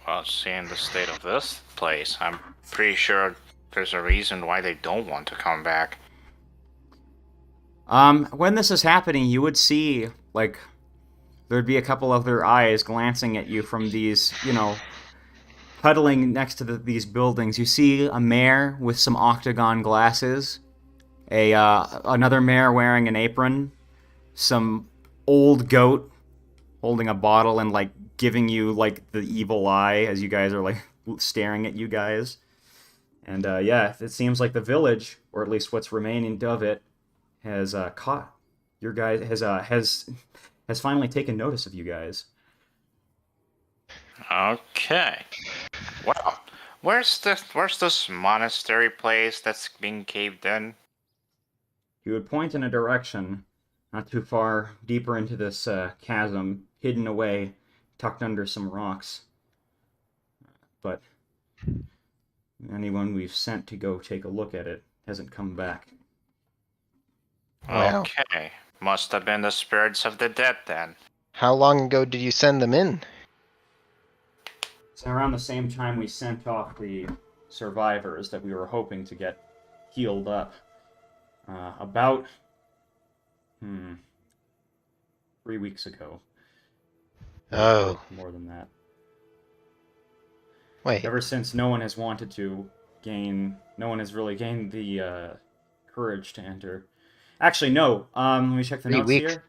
Well, seeing the state of this place, I'm pretty sure there's a reason why they don't want to come back. When this is happening, you would see, like, there'd be a couple of their eyes glancing at you from these, huddling next to these buildings. You see a mare with some octagon glasses, another mare wearing an apron, some old goat holding a bottle and, like, giving you, like, the evil eye as you guys are, like, staring at you guys. And, yeah, it seems like the village, or at least what's remaining of it, has caught your guys, has finally taken notice of you guys. Okay. Well, where's this monastery place that's being caved in? You would point in a direction, not too far deeper into this chasm, hidden away, tucked under some rocks. But anyone we've sent to go take a look at it hasn't come back. Wow. Okay. Must have been the spirits of the dead then. How long ago did you send them in? It's around the same time we sent off the survivors that we were hoping to get healed up. About 3 weeks ago. Oh. More than that. Wait. Ever since no one has wanted to no one has really gained the courage to enter. Actually, no. Let me check the 3 notes weeks? here.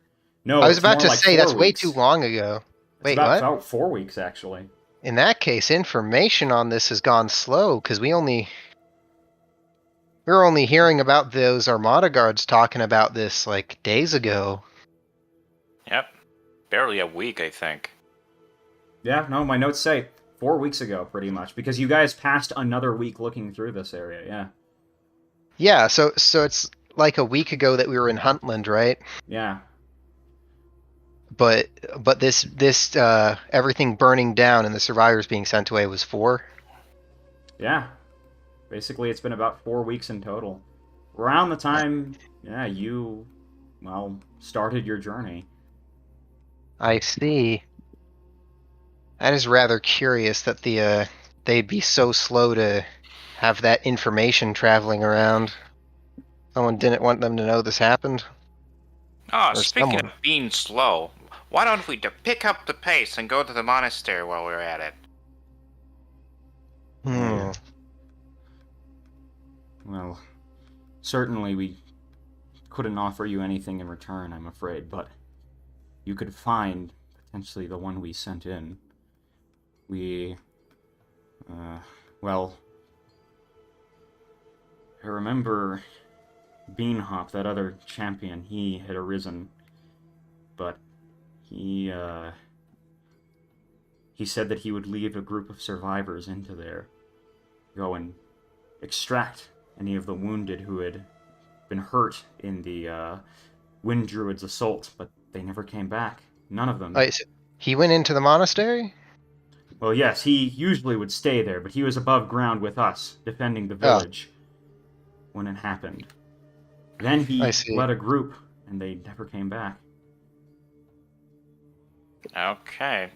No, I was it's about more to like say 4 that's way weeks. too long ago. It's Wait, about, what? about 4 weeks, actually. In that case, information on this has gone slow because we're only hearing about those Armada guards talking about this like days ago. Yep. Barely a week, I think. Yeah, no, my notes say 4 weeks ago, pretty much, because you guys passed another week looking through this area. Yeah, Yeah, so it's like a week ago that we were in Huntland, right? yeah, But this everything burning down and the survivors being sent away was 4. yeah. Basically, it's been about 4 weeks in total. Around the time, you, started your journey. I see. That is rather curious that they'd be so slow to have that information traveling around. Someone didn't want them to know this happened. Oh, Or speaking someone. of being slow, why don't we pick up the pace and go to the monastery while we're at it? Hmm. Well, certainly we couldn't offer you anything in return, I'm afraid, but you could find potentially the one we sent in. I remember Beanhop, that other champion, he had arisen, but he said that he would leave a group of survivors into there, go and extract any of the wounded who had been hurt in the Wind Druid's assault, but they never came back. None of them. Wait, so he went into the monastery? Well, yes, he usually would stay there, but he was above ground with us, defending the village when it happened. Then he I see. led a group, and they never came back. Okay.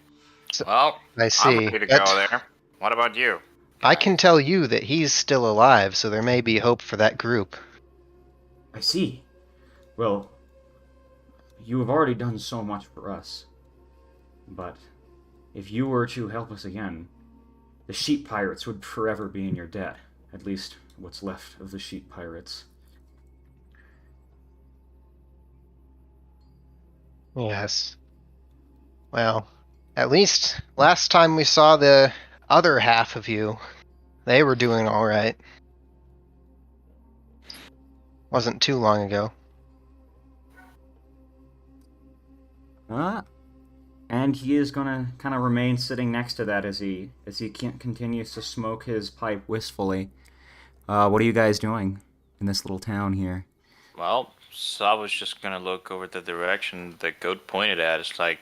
So- Well, I I'm see. ready to That- go there. What about you? I can tell you that he's still alive, so there may be hope for that group. I see. Well, you have already done so much for us. But if you were to help us again, the sheep pirates would forever be in your debt. At least what's left of the sheep pirates. Yes. Well, at least last time we saw the other half of you, they were doing all right. Wasn't too long ago. And he is gonna kind of remain sitting next to that as he continues to smoke his pipe wistfully. What are you guys doing in this little town here? Well, Saw was just gonna look over the direction the goat pointed at. It's like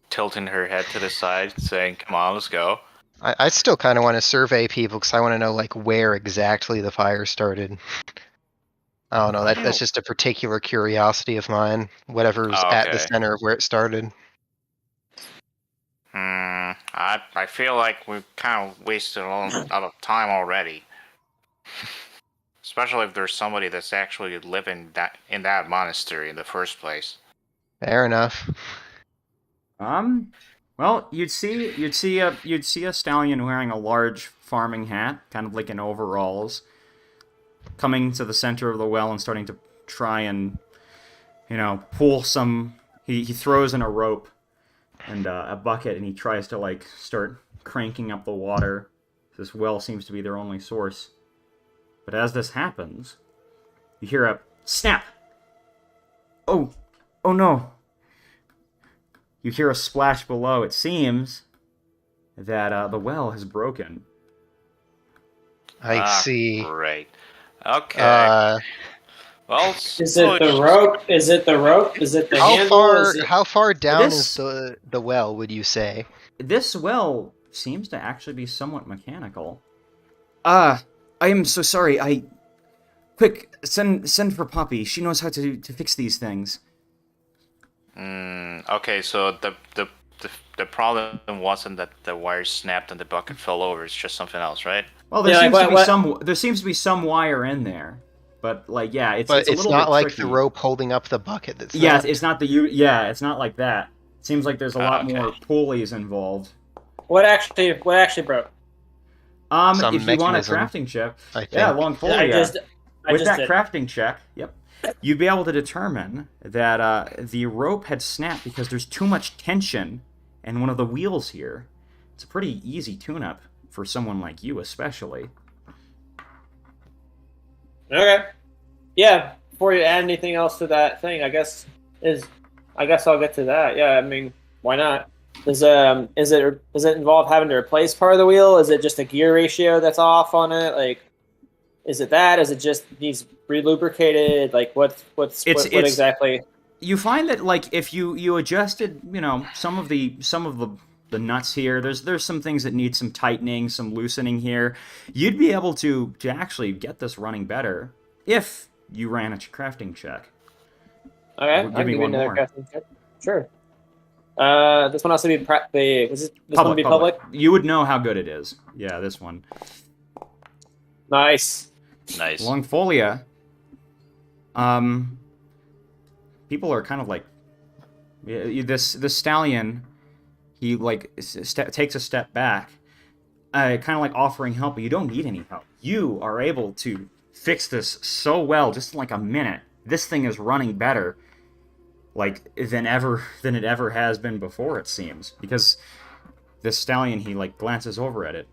tilting her head to the side, saying, "Come on, let's go." I still kind of want to survey people because I want to know like where exactly the fire started. I don't know. That's just a particular curiosity of mine. Whatever's at the Okay. center of where it started. I feel like we've kind of wasted a lot of time already. Especially if there's somebody that's actually living in that monastery in the first place. Fair enough. Well, you'd see a stallion wearing a large farming hat, kind of like in overalls, coming to the center of the well and starting to try and, pull some. He throws in a rope and a bucket, and he tries to like start cranking up the water. This well seems to be their only source. But as this happens, you hear a snap. Oh no. You hear a splash below. It seems that the well has broken. I see. Great. Okay. Well, Is it the rope? Is it the rope? Is it the handle? Is it... How far down This- is the well? Would you say? This well seems to actually be somewhat mechanical. I am so sorry. Quick, send for Poppy. She knows how to fix these things. Okay, so the problem wasn't that the wire snapped and the bucket fell over. It's just something else, right? Well, there Yeah, seems like, to be what- there seems to be some wire in there, but like But it's a it's little not bit like tricky. the rope holding up the bucket. That's Yeah, it's not it's not like that. Seems like there's a lot more pulleys involved. What actually broke? Some If you want a mechanism, crafting check, I think. yeah, Longfolia. I just With that did. crafting check, yep, you'd be able to determine that the rope had snapped because there's too much tension in one of the wheels here. It's a pretty easy tune-up for someone like you, especially. Okay. Yeah. Before you add anything else to that thing, I guess I'll get to that. Yeah. I mean, why not? Does it involve having to replace part of the wheel? Is it just a gear ratio that's off on it? Like, is it that? Is it just needs relubricated? Like, what exactly? You find that like if you adjusted, some of the nuts here, there's some things that need some tightening, some loosening here. You'd be able to actually get this running better if you ran a crafting check. Okay, Give me one more. Crafting check. Sure. This one has to be this one be public? You would know how good it is. Yeah, this one. Nice. Longfolia. People are kind of like this stallion. He like takes a step back, kind of like offering help, but you don't need any help. You are able to fix this so well, just in like a minute. This thing is running better, like than it ever has been before. It seems because this stallion, he like glances over at it.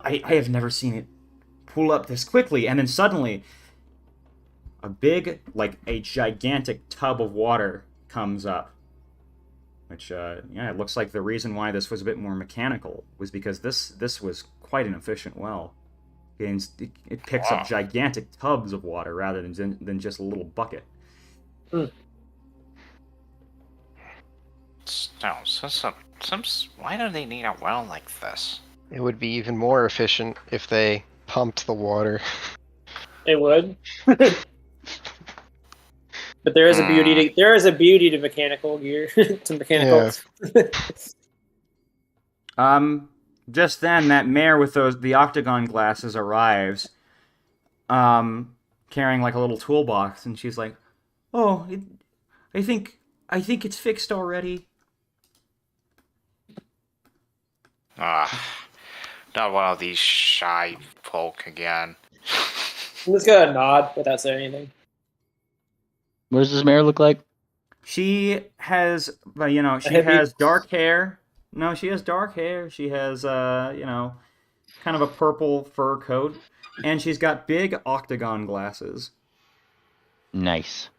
I have never seen it pull up this quickly, and then suddenly a gigantic tub of water comes up. Which, it looks like the reason why this was a bit more mechanical was because this was quite an efficient well. It picks up gigantic tubs of water rather than just a little bucket. Why do they need a well like this? It would be even more efficient if they pumped the water. It would. But there is a beauty to mechanical gear to mechanicals. Yeah. Just then, that mare with the octagon glasses arrives, carrying like a little toolbox, and she's like, "Oh, I think it's fixed already." Not one of these shy folk again. I'm just gonna nod without saying anything. What does this mare look like? She has, has dark hair. No, she has dark hair. She has, kind of a purple fur coat, and she's got big octagon glasses. Nice.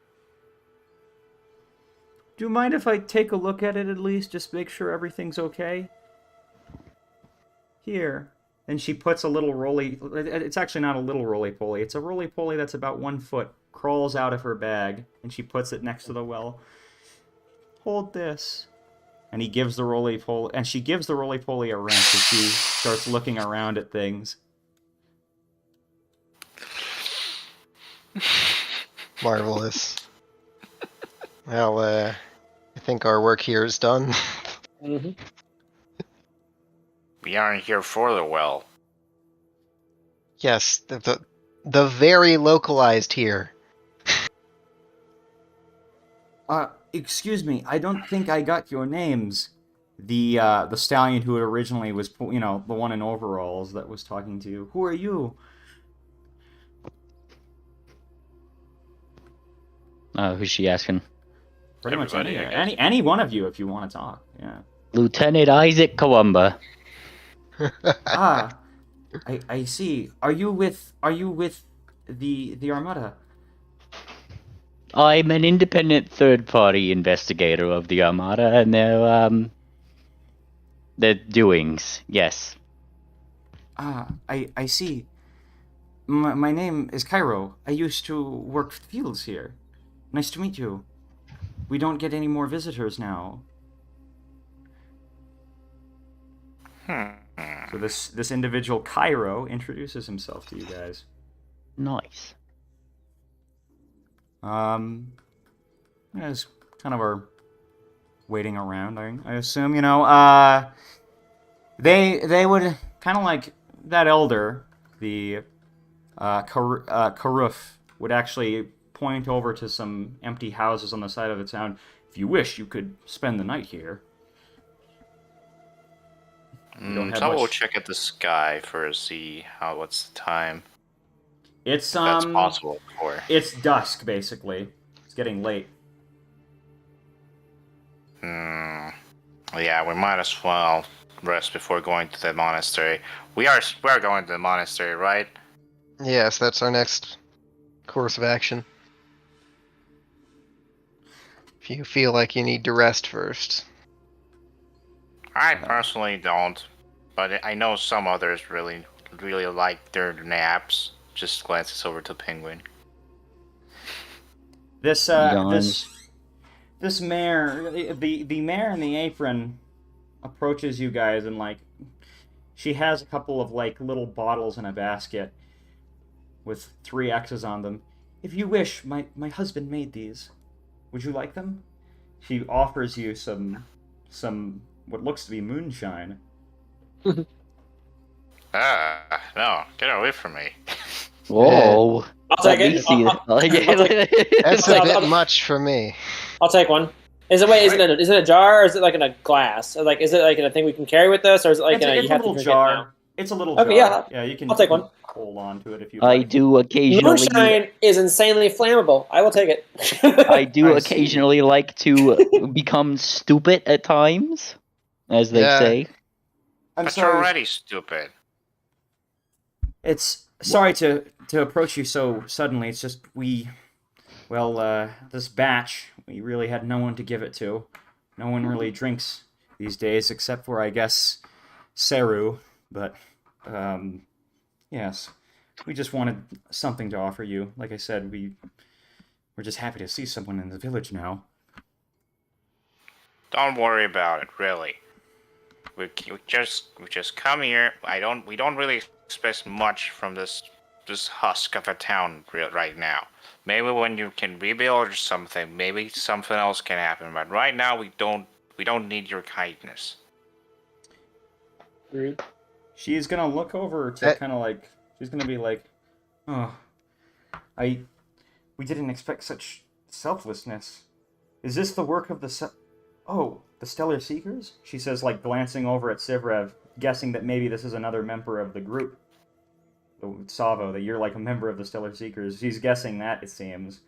Do you mind if I take a look at it at least, just make sure everything's okay? Here. And she puts a little roly. It's actually not a little roly-poly. It's a roly-poly that's about 1 foot. Crawls out of her bag, and she puts it next to the well. Hold this. And he gives the roly-poly, and she gives the roly-poly a wrench as she starts looking around at things. Marvelous. Well, I think our work here is done. Mm-hmm. We aren't here for the well. Yes, the very localized here. Excuse me, I don't think I got your names. The stallion who originally was, the one in overalls that was talking to you. Who are you? Who's she asking? Pretty much Everybody, I guess. any one of you if you want to talk. Yeah. Lieutenant Isaac Kawamba. I see. Are you with the Armada? I'm an independent third-party investigator of the Armada and their doings. Yes. I see. My name is Cairo. I used to work fields here. Nice to meet you. We don't get any more visitors now. So this individual, Cairo, introduces himself to you guys. Nice. As kind of are waiting around, I assume, they would kind of like that elder, the Karuf, would actually point over to some empty houses on the side of the town. If you wish, you could spend the night here. We don't have So we'll much. check at the sky first, see what's the time. It's If that's possible, of course. It's dusk basically. It's getting late. Yeah, we might as well rest before going to the monastery. We're going to the monastery, right? Yes, that's our next course of action. If you feel like you need to rest first. I personally don't, but I know some others really like their naps. Just glances over to Penguin. This Yawns. this mare, the mare in the apron, approaches you guys and like, she has a couple of like little bottles in a basket with 3 X's on them. If you wish, my husband made these. Would you like them? She offers you some what looks to be moonshine. No, get away from me. Whoa. I'll take Let me it. see that. That's a bit much for me. I'll take one. Is it a jar or is it like in a glass? Or like is it like in a thing we can carry with us or is it like It's, in a, it's you a have to little drink jar. it now? It's a little Okay, jar. yeah. You can. I'll take you can one. Hold on to it if you I like. do occasionally. Moonshine is insanely flammable. I will take it. I do I see. occasionally like to become stupid at times, as they Yeah. say. I'm But sorry. you're already stupid. It's sorry to approach you so suddenly. It's just this batch, we really had no one to give it to. No one really drinks these days, except for, I guess, Seru. But, yes, we just wanted something to offer you. Like I said, we're just happy to see someone in the village now. Don't worry about it, really. We just come here. We don't really expect much from this husk of a town right now. Maybe when you can rebuild or something, maybe something else can happen. But right now, we don't need your kindness. She's gonna look over to kind of like, she's gonna be like, oh, we didn't expect such selflessness. Is this the work of the Stellar Seekers? She says, like, glancing over at Sivrev, guessing that maybe this is another member of the group. Savo, that you're like a member of the Stellar Seekers. She's guessing that, it seems.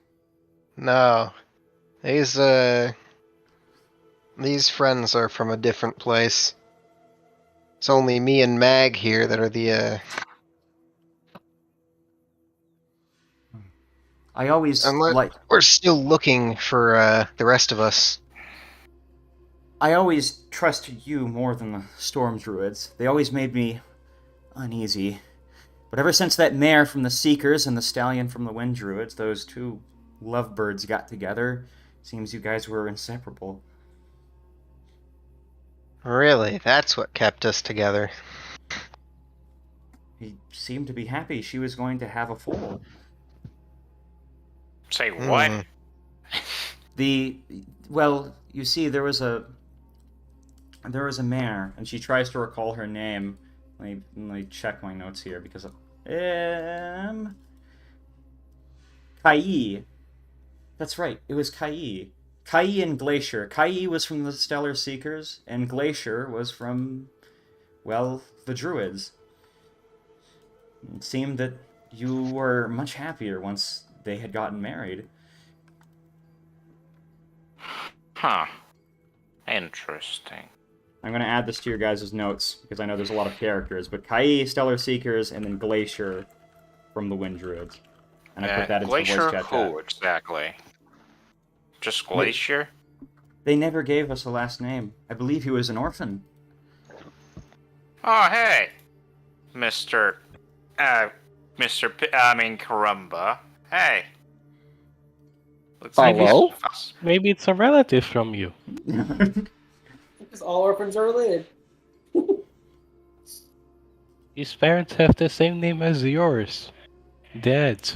No. These friends are from a different place. It's only me and Mag here that are the, I always unless we're still looking for, the rest of us. I always trusted you more than the Storm Druids. They always made me uneasy. But ever since that mare from the Seekers and the stallion from the Wind Druids, those two lovebirds got together, seems you guys were inseparable. Really? That's what kept us together. He seemed to be happy she was going to have a foal. Say what? Well, you see, there was a mare, and she tries to recall her name. Let me check my notes here because Kai. That's right. It was Kai. Kai and Glacier. Kai was from the Stellar Seekers, and Glacier was from, well, the Druids. It seemed that you were much happier once they had gotten married. Huh. Interesting. I'm going to add this to your guys' notes, because I know there's a lot of characters, but Kai, Stellar Seekers, and then Glacier from the Wind Druids. And I put that into the Glacier voice chat. who, exactly? Just Glacier? They never gave us a last name. I believe he was an orphan. Oh, hey! Mr. Karumba. Hey! Looks like Hello? he's- Maybe it's a relative from you. Because all orphans are related. His parents have the same name as yours. Dad.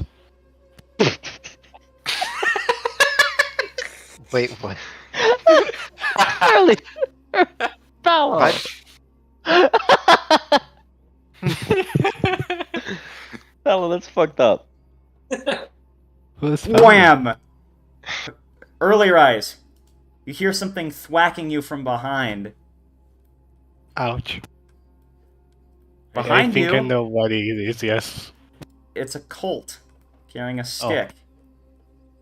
Wait, what? Really? Fellow. What? Fellow, that's fucked up. Who's hungry? Wham! Early rise. You hear something thwacking you from behind. Ouch. I Behind think I you, know what it is, yes. it's a colt carrying a stick.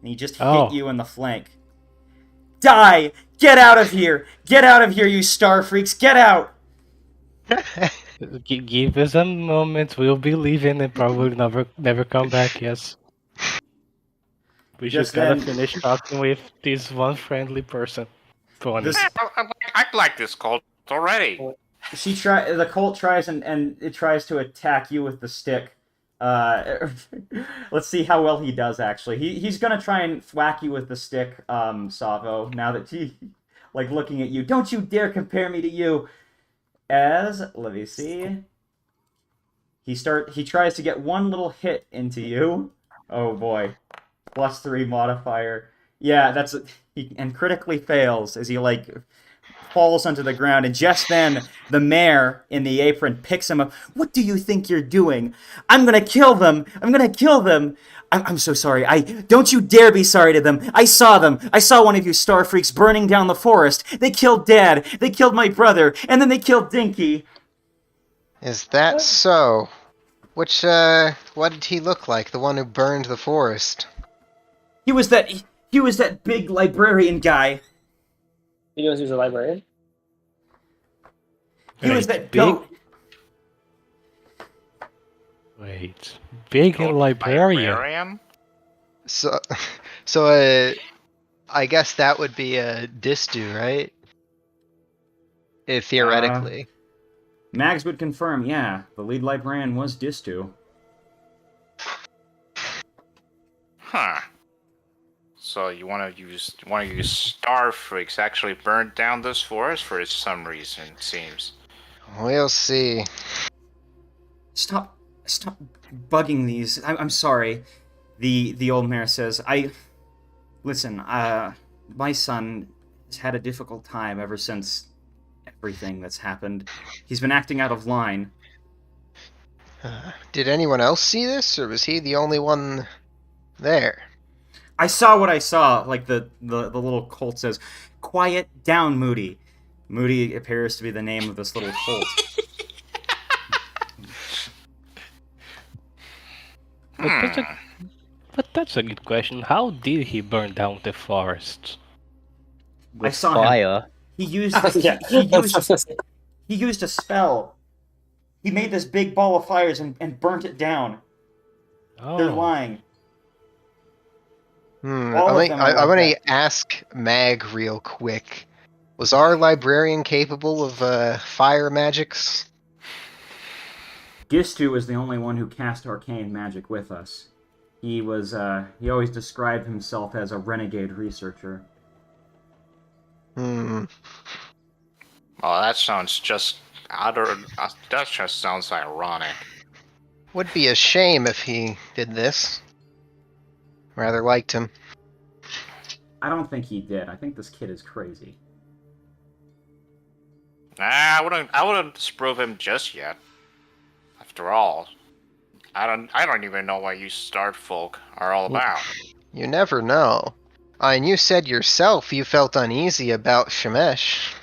And he just hit Oh. you in the flank. Die! Get out of here! Get out of here, you star freaks! Get out! Give us a moment, we'll be leaving and probably never come back, yes. We Just just gotta then- finish talking with this one friendly person. Funny. This- I like this cult already. The colt tries and it tries to attack you with the stick. Let's see how well he does. Actually, he's gonna try and thwack you with the stick, Savo. Now that he, like, looking at you, don't you dare compare me to you. Let me see. He tries to get one little hit into you. Oh boy, +3 modifier. Yeah, and critically fails as he falls onto the ground, and just then the mayor in the apron picks him up. What do you think you're doing? I'm gonna kill them. I'm gonna kill them. I'm so sorry. Don't you dare be sorry to them. I saw them. I saw one of you star freaks burning down the forest. They killed Dad. They killed my brother, and then they killed Dinky. Is that so? What did he look like? The one who burned the forest? He was that big librarian guy. He knows he's a librarian. He was Wait, that big? goat. Wait, big and librarian? So, I guess that would be a Distu, right? Theoretically. Mags would confirm, yeah, the lead librarian was Distu. Huh. So you want to use one of you star freaks actually burned down this forest for some reason, it seems. We'll see. Stop bugging these. I'm sorry. The old mayor says, listen, my son has had a difficult time ever since everything that's happened. He's been acting out of line. Did anyone else see this, or was he the only one there? I saw what I saw. Like the little colt says, "Quiet down, Moody." Moody appears to be the name of this little colt. But that's a good question. How did he burn down the forest? I saw him. Fire. He used Yeah. he used a spell. He made this big ball of fires and burnt it down. Oh. They're lying. All I of them are like want that. to ask Mag real quick. Was our librarian capable of fire magics? Gistu was the only one who cast arcane magic with us. He always described himself as a renegade researcher. Oh, that sounds just that just sounds ironic. Would be a shame if he did this. Rather liked him. I don't think he did. I think this kid is crazy. Nah, I wouldn't disprove him just yet. After all, I don't even know what you star folk are all about. You never know. And you said yourself you felt uneasy about Shemesh.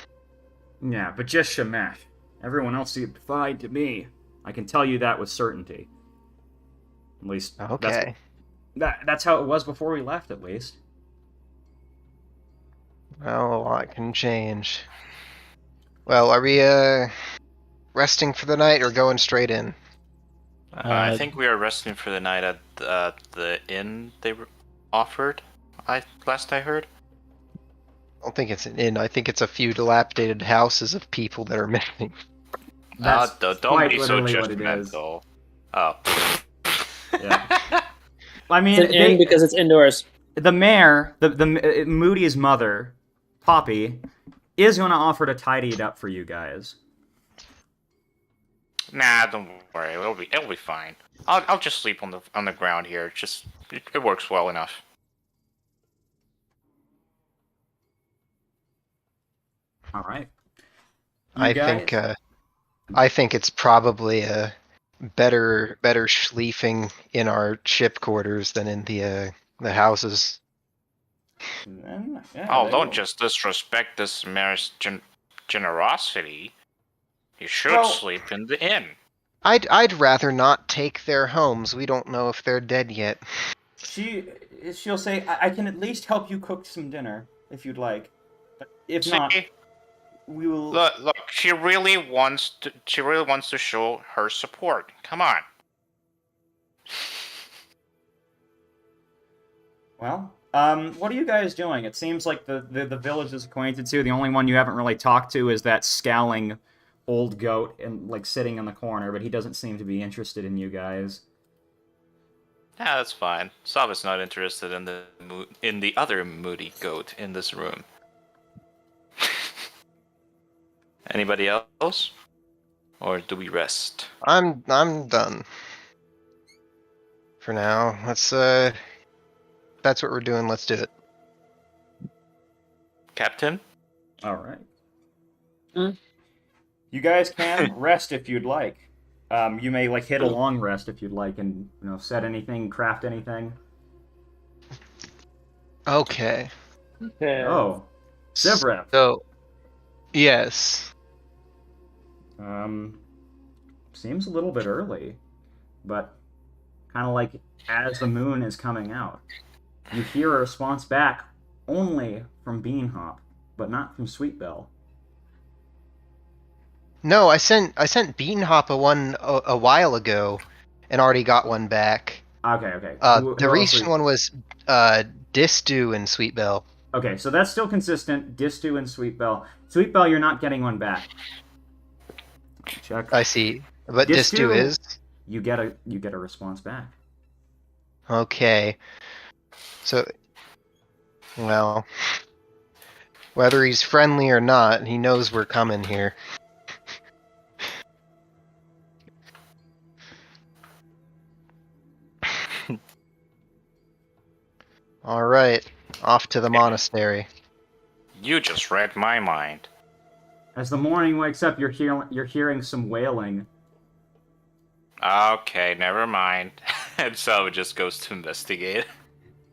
Yeah, but just Shemesh. Everyone else seemed fine to me. I can tell you that with certainty. At least, Okay. that's how it was before we left, at least. Well, a lot can change. Well, are we resting for the night or going straight in? I think we are resting for the night at the inn they offered. Last I heard. I don't think it's an inn. I think it's a few dilapidated houses of people that are missing. That's Don't quite be so literally what it is. judgmental. Oh. Yeah. I mean, It's an inn because it's indoors. the mayor, the Moody's mother, Poppy, is going to offer to tidy it up for you guys. Nah, don't worry. It'll be fine. I'll just sleep on the ground here. It works well enough. All right. I think it's probably a better sleeping in our ship quarters than in the the houses. Then, yeah, Oh, they don't will. just disrespect this mayor's generosity. You should Well- sleep in the inn. I'd rather not take their homes. We don't know if they're dead yet. She'll say, I can at least help you cook some dinner if you'd like. But if See, not, we will. look, she really wants to show her support. Come on. Well, what are you guys doing? It seems like the village is acquainted to. The only one you haven't really talked to is that scowling old goat and like sitting in the corner, but he doesn't seem to be interested in you guys. Yeah, that's fine. Sava's not interested in the other moody goat in this room. Anybody else? Or do we rest? I'm done. For now. Let's that's what we're doing, let's do it. Captain? All right. Hmm? You guys can rest if you'd like. You may like hit a long rest if you'd like, and set anything, craft anything. Okay. Yeah. Oh, Zivrev. So yes. Seems a little bit early, but kind of like as the moon is coming out, you hear a response back only from Beanhop, but not from Sweetbell. No, I sent Beatenhop a while ago and already got one back. Okay. The recent one was Distu and Sweetbell. Okay, so that's still consistent. Distu and Sweetbell. Sweetbell, you're not getting one back. Check. I see. But Distu- Distu is? You get a response back. Okay. So, well, whether he's friendly or not, he knows we're coming here. All right, off to the monastery. You just read my mind. As the morning wakes up, you're hearing some wailing. Okay, never mind. And Sava just goes to investigate.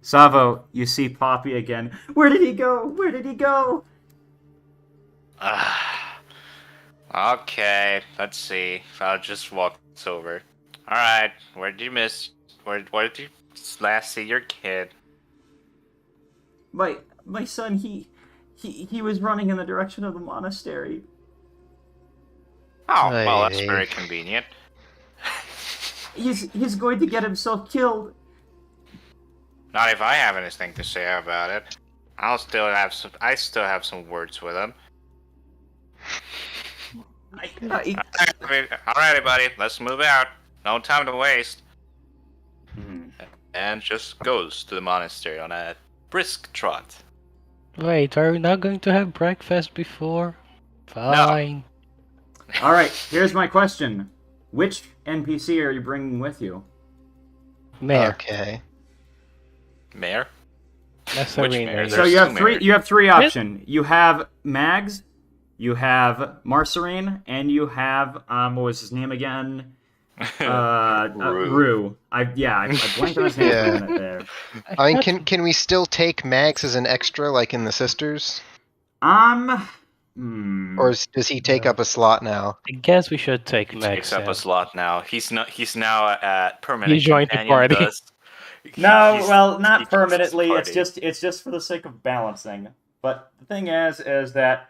Savo, you see Poppy again. Where did he go? Where did he go? Okay, let's see. I'll just walk over. Alright, where did you miss? Where did you last see your kid? My son, he was running in the direction of the monastery. Oh, well, that's Hey. very convenient. He's going to get himself killed. Not if I have anything to say about it. I still have some words with him. Alrighty, buddy, let's move out. No time to waste. And just goes to the monastery on a brisk trot. Wait, are we not going to have breakfast before? Fine. All right, here's my question: which NPC are you bringing with you? Mayor. Okay. Mayor? That's Which Serena. mayor? So There's you have two three. mayors. You have three options. You have Mags, you have Marcerine, and you have what was his name again? Rue. I blanked on his name for a minute there. I mean, can we still take Max as an extra, like in the Sisters? Or does he take up a slot now? I guess we should take He Max. takes up then. a slot now. He's now a permanent He joined the companion party. thus. No, He's- well, he not keeps his permanently. It's party. just for the sake of balancing. But the thing is that,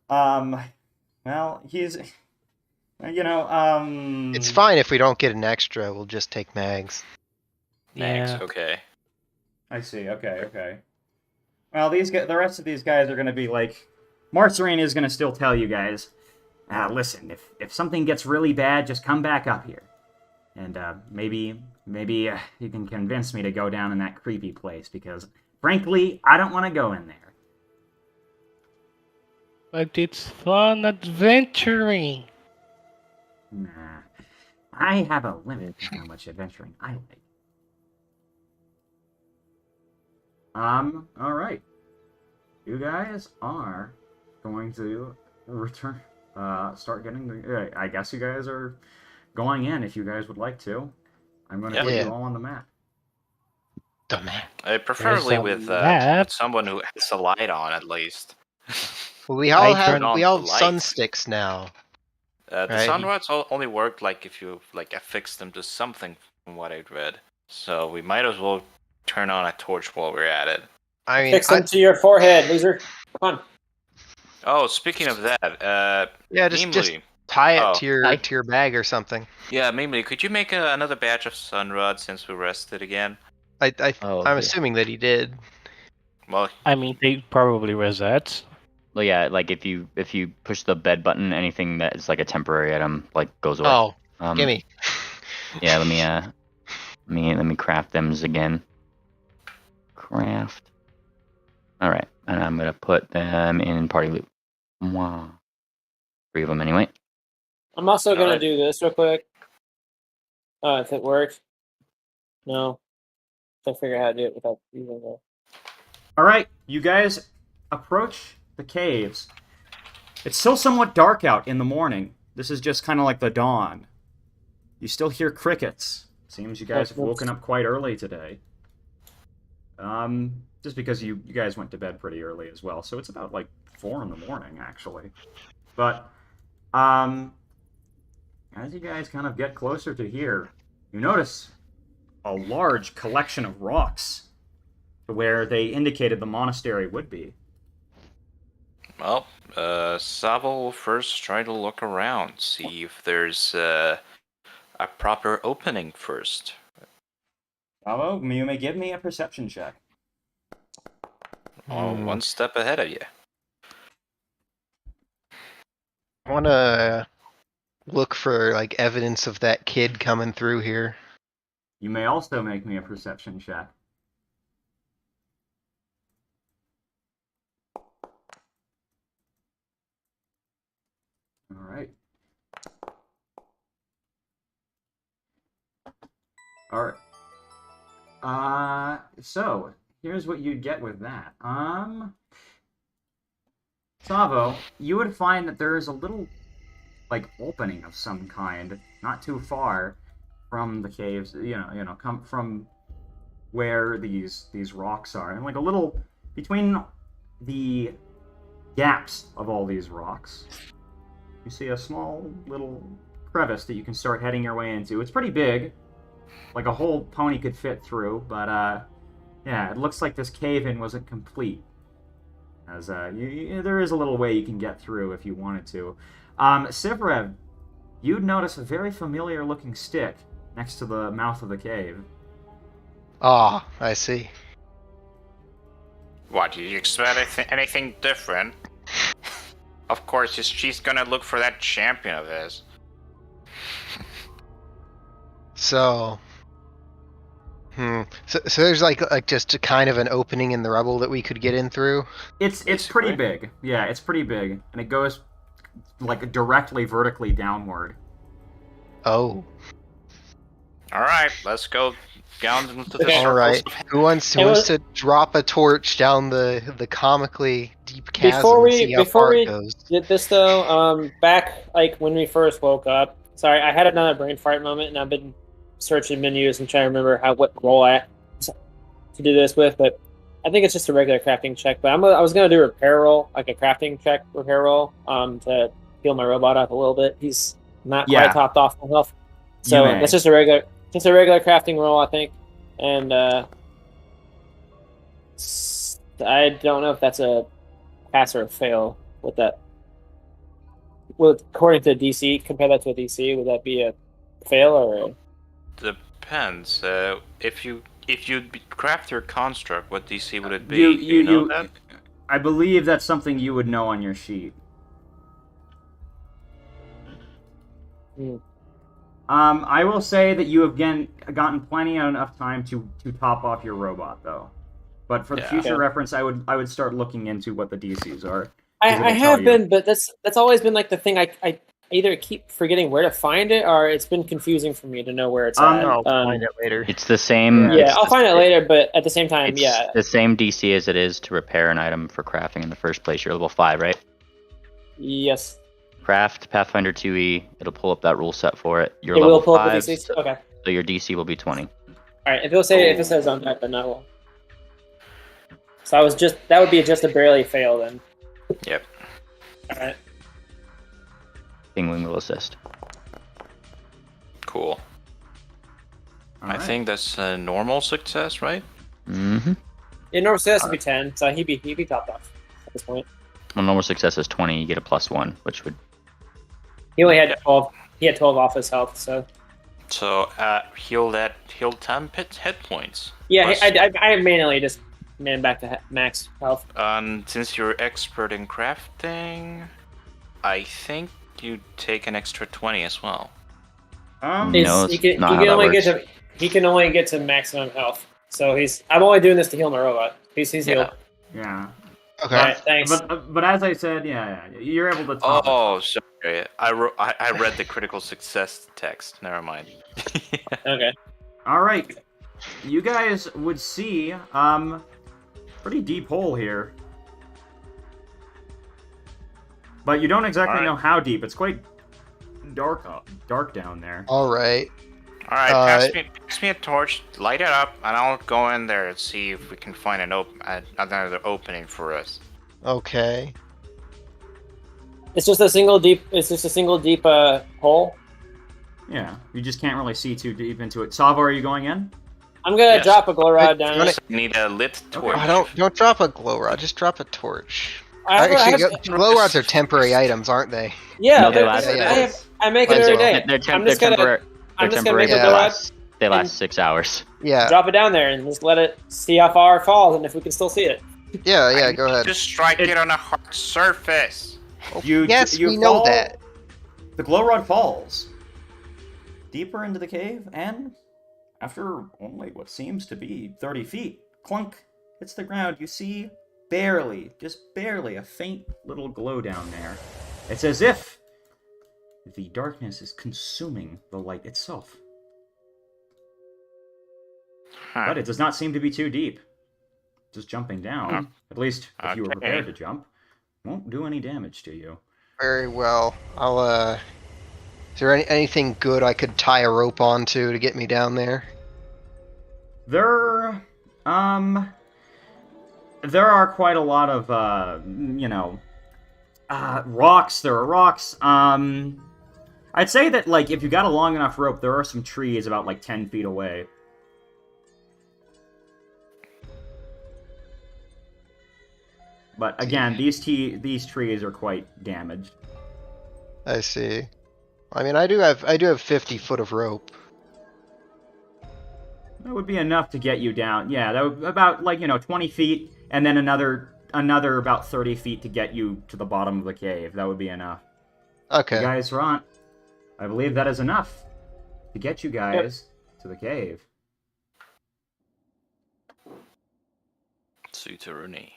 well, he's, It's fine if we don't get an extra. We'll just take Mags. Thanks, Yeah. okay. I see. Okay. Well, the rest of these guys are gonna be like, Marcerine is gonna still tell you guys, listen, if something gets really bad, just come back up here, and maybe you can convince me to go down in that creepy place because, frankly, I don't want to go in there. But it's fun adventuring. Nah, I have a limit to how much adventuring I like. All right. You guys are going to return. Start getting the. I guess you guys are going in if you guys would like to. I'm going to put Yeah. you all on the map. The man. Preferably There's a with map. someone who has a light on at least. Well, we all I have turned on we all the have sun light. sticks now. The Right. sun rods only work like if you like affix them to something, from what I'd read. So we might as well turn on a torch while we're at it. I mean, Fix them to your forehead, loser. Come on. Oh, speaking of that, yeah, just Mimli. tie it Oh, to your bag or something. Yeah, Mimli, could you make another batch of sun rods since we rested again? Oh, I'm yeah. assuming that he did. Well, I mean, they probably reset. Well, yeah, like if you push the bed button, anything that is like a temporary item like goes away. Oh, Um, gimme. Yeah, let me craft them again. Craft. All right, and I'm gonna put them in party loop. Wow. 3 of them anyway. I'm also gonna Alright. do this real quick. If it works. No. I figure out how to do it without using the. All right, you guys approach the caves. It's still somewhat dark out in the morning. This is just kind of like the dawn. You still hear crickets. Seems you guys have woken up quite early today. Just because you guys went to bed pretty early as well, so it's about like 4 in the morning actually. But as you guys kind of get closer to here, you notice a large collection of rocks where they indicated the monastery would be. well, Savo will first try to look around, see if there's a proper opening first. Bravo, you may give me a perception check. Oh, one step ahead of you. I want to look for like evidence of that kid coming through here. You may also make me a perception check. All right. All right. So here's what you'd get with that. Savo, you would find that there is a little, like, opening of some kind, not too far from the caves. Come from where these rocks are, and like a little between the gaps of all these rocks, you see a small little crevice that you can start heading your way into. It's pretty big, like a whole pony could fit through, but yeah, it looks like this cave-in wasn't complete, as there is a little way you can get through if you wanted to. Sivrev, you'd notice a very familiar-looking stick next to the mouth of the cave. Ah, I see. What, did you expect anything different? Of course, she's gonna look for that champion of his. So there's like just a kind of an opening in the rubble that we could get in through. It's pretty big. Yeah, it's pretty big, and it goes like directly vertically downward. Oh. All right, let's go down into the Okay. circles. All right. Who wants to drop a torch down the comically deep chasm and see how far it goes? Did this though, back like when we first woke up. Sorry, I had another brain fart moment, and I've been searching menus and trying to remember what role I to do this with. But I think it's just a regular crafting check. But I was gonna do a repair roll, like a crafting check repair roll, to heal my robot up a little bit. He's not quite topped off on health, so that's just a regular crafting roll, I think. And I don't know if that's a pass or a fail with that. Well, according to DC, compare that to a DC, would that be a fail or a... Depends. If you craft your construct, what DC would it be? You know that? I believe that's something you would know on your sheet. I will say that you have gotten plenty enough time to top off your robot, though. But for the future reference, I would start looking into what the DCs are. I have been, but that's always been like the thing. I either keep forgetting where to find it, or it's been confusing for me to know where it's at. I'll find it later. It's the same. Yeah, I'll find it later, but at the same time, It's the same DC as it is to repair an item for crafting in the first place. You're level 5, right? Yes. Craft Pathfinder 2E. It'll pull up that rule set for it. You're It level will pull 5, up the DCs? Okay. so your DC will be 20. Alright, if it says on that, then I will. So that would be just a barely fail then. Yep. Alright. Penguin will assist. Cool. All I right. think that's a normal success, right? Mm-hmm. Yeah, normal success would be 10, so he'd be topped off at this point. Well, normal success is 20. You get a +1, which would. He only had 12. He had 12 off his health, so. So heal 10 hit points. Yeah, Plus- I manually just man back to max health. Since you're expert in crafting, I think you take an extra 20 as well. No, it's he can not how that only works. he can only get to maximum health. So I'm only doing this to heal my robot. He's healed. Yeah. Okay. Alright, thanks. But as I said, yeah, you're able to top it. Oh, sorry. I read the critical success text. Never mind. Okay. All right, you guys would see pretty deep hole here, but you don't exactly All right. know how deep. It's quite dark down there. All right. All right, pass me a torch, light it up, and I'll go in there and see if we can find another opening for us. Okay. It's just a single deep hole. Yeah, you just can't really see too deep into it. Sava, are you going in? I'm gonna Yes. drop a glow rod Hey, down. you wanna- Need a lit torch. Don't drop a glow rod. Just drop a torch. I Actually, glow rods are temporary items, aren't they? yeah, No, they but last- I make it every day. They're I'm just gonna temporary. I'm They're just gonna make a temporary. glow rod, They last 6 hours. Yeah. drop it down there, and just let it see how far it falls, and if we can still see it. Yeah. Go ahead. Just strike it on a hard surface. Yes, you we know fall- that. The glow rod falls deeper into the cave, and after only what seems to be 30 feet, clunk hits the ground. You see just barely, a faint little glow down there. It's as if the darkness is consuming the light itself. But it does not seem to be too deep. Just jumping down, at least if you were Okay. prepared to jump, won't do any damage to you. Very well. Is there anything good I could tie a rope onto to get me down there? There are quite a lot of, rocks. There are rocks. I'd say that, like, if you got a long enough rope, there are some trees about, like, 10 feet away. But, again, these trees are quite damaged. I see. I mean, I do have 50 foot of rope. That would be enough to get you down. Yeah, that would about, 20 feet, and then another about 30 feet to get you to the bottom of the cave. That would be enough. Okay. You guys are I believe that is enough to get you guys to the cave. Suitoruni.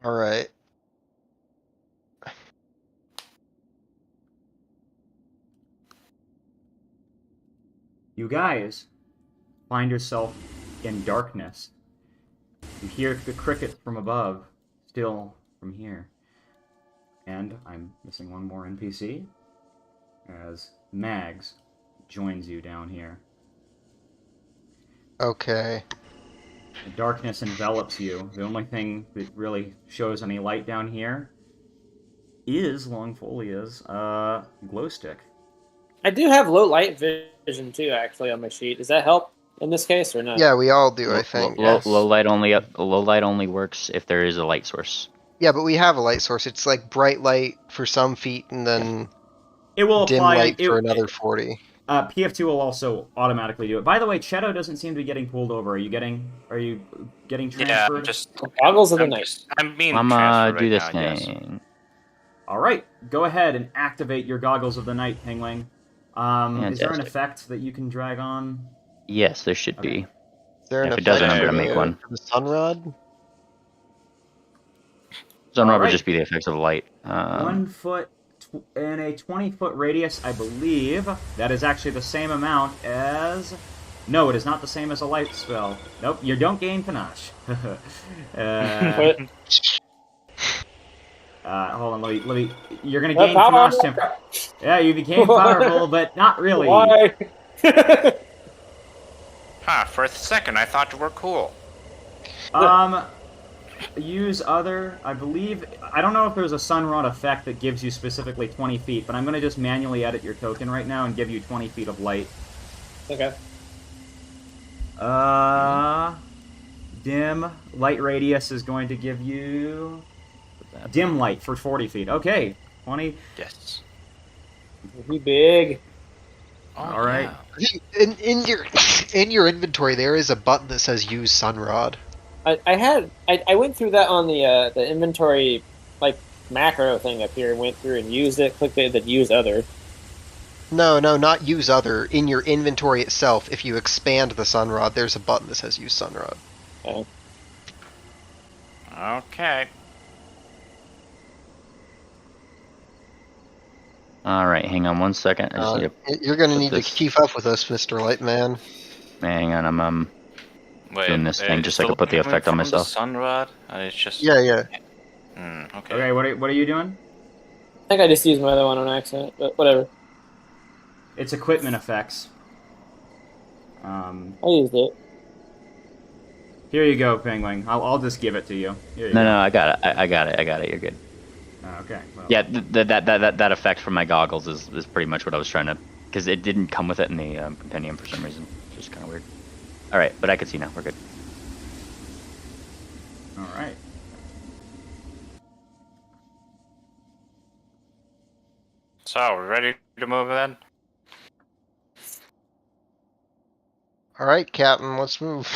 All right. You guys find yourself in darkness. You hear the crickets from above, still from here. And I'm missing one more NPC, as Mags joins you down here. Okay. The darkness envelops you. The only thing that really shows any light down here is Longfolia's glow stick. I do have low light vision too, actually, on my sheet. Does that help in this case or not? Yeah, we all do, I think. yes. Low light only works if there is a light source. Yeah, but we have a light source. It's like bright light for some feet and then It will dim apply light for another 40. PF2 will also automatically do it. By the way, Cheto doesn't seem to be getting pulled over. Are you getting Yeah, transferred? Goggles of the night. I'm being I'm transferred do right this now, yes. thing. All right, go ahead and activate your goggles of the night, Pingling. Is there an Fantastic. effect that you can drag on? Yes, there should Okay. be. Is there an If it doesn't, effect I'm gonna for make one. for the sunrod? Sunrod Alright. would just be the effects of light. 1 foot in a 20-foot radius, I believe. That is actually the same amount as... No, it is not the same as a light spell. Nope, you don't gain panache. But Hold on, let me. You're gonna The gain power- Panache temper. Yeah, you became powerful, but not really. Why? Huh, for a second I thought you were cool. Use other. I believe. I don't know if there's a Sunrod effect that gives you specifically 20 feet, but I'm gonna just manually edit your token right now and give you 20 feet of light. Okay. Dim light radius is going to give you dim light for 40 feet. Okay, 20. Yes. He big. Oh, All right. yeah. In your inventory, there is a button that says use Sunrod. I went through that on the inventory like macro thing up here and went through and used it, clicked it, then use other. No, not use other. In your inventory itself, if you expand the Sunrod, there's a button that says use Sunrod. Okay. Okay. All right, hang on one second. I just need to You're gonna put need this- to keep up with us, Mr. Lightman. hang on. I'm Wait, doing this thing is just so I the can put the light effect on coming from myself. The Sunrod? It's just. Yeah. Okay. Okay, what are you doing? I think I just used my other one on accident, but whatever. It's equipment effects. I used it. Here you go, Penguin. I'll just give it to you. Here you No, go. no, I got it. I got it. You're good. Okay. Well, Yeah, that effect from my goggles is pretty much what I was trying to, because it didn't come with it in the compendium for some reason. It's just kind of weird. All right, but I can see now. We're good. All right. So, we're ready to move then? All right, Captain, let's move.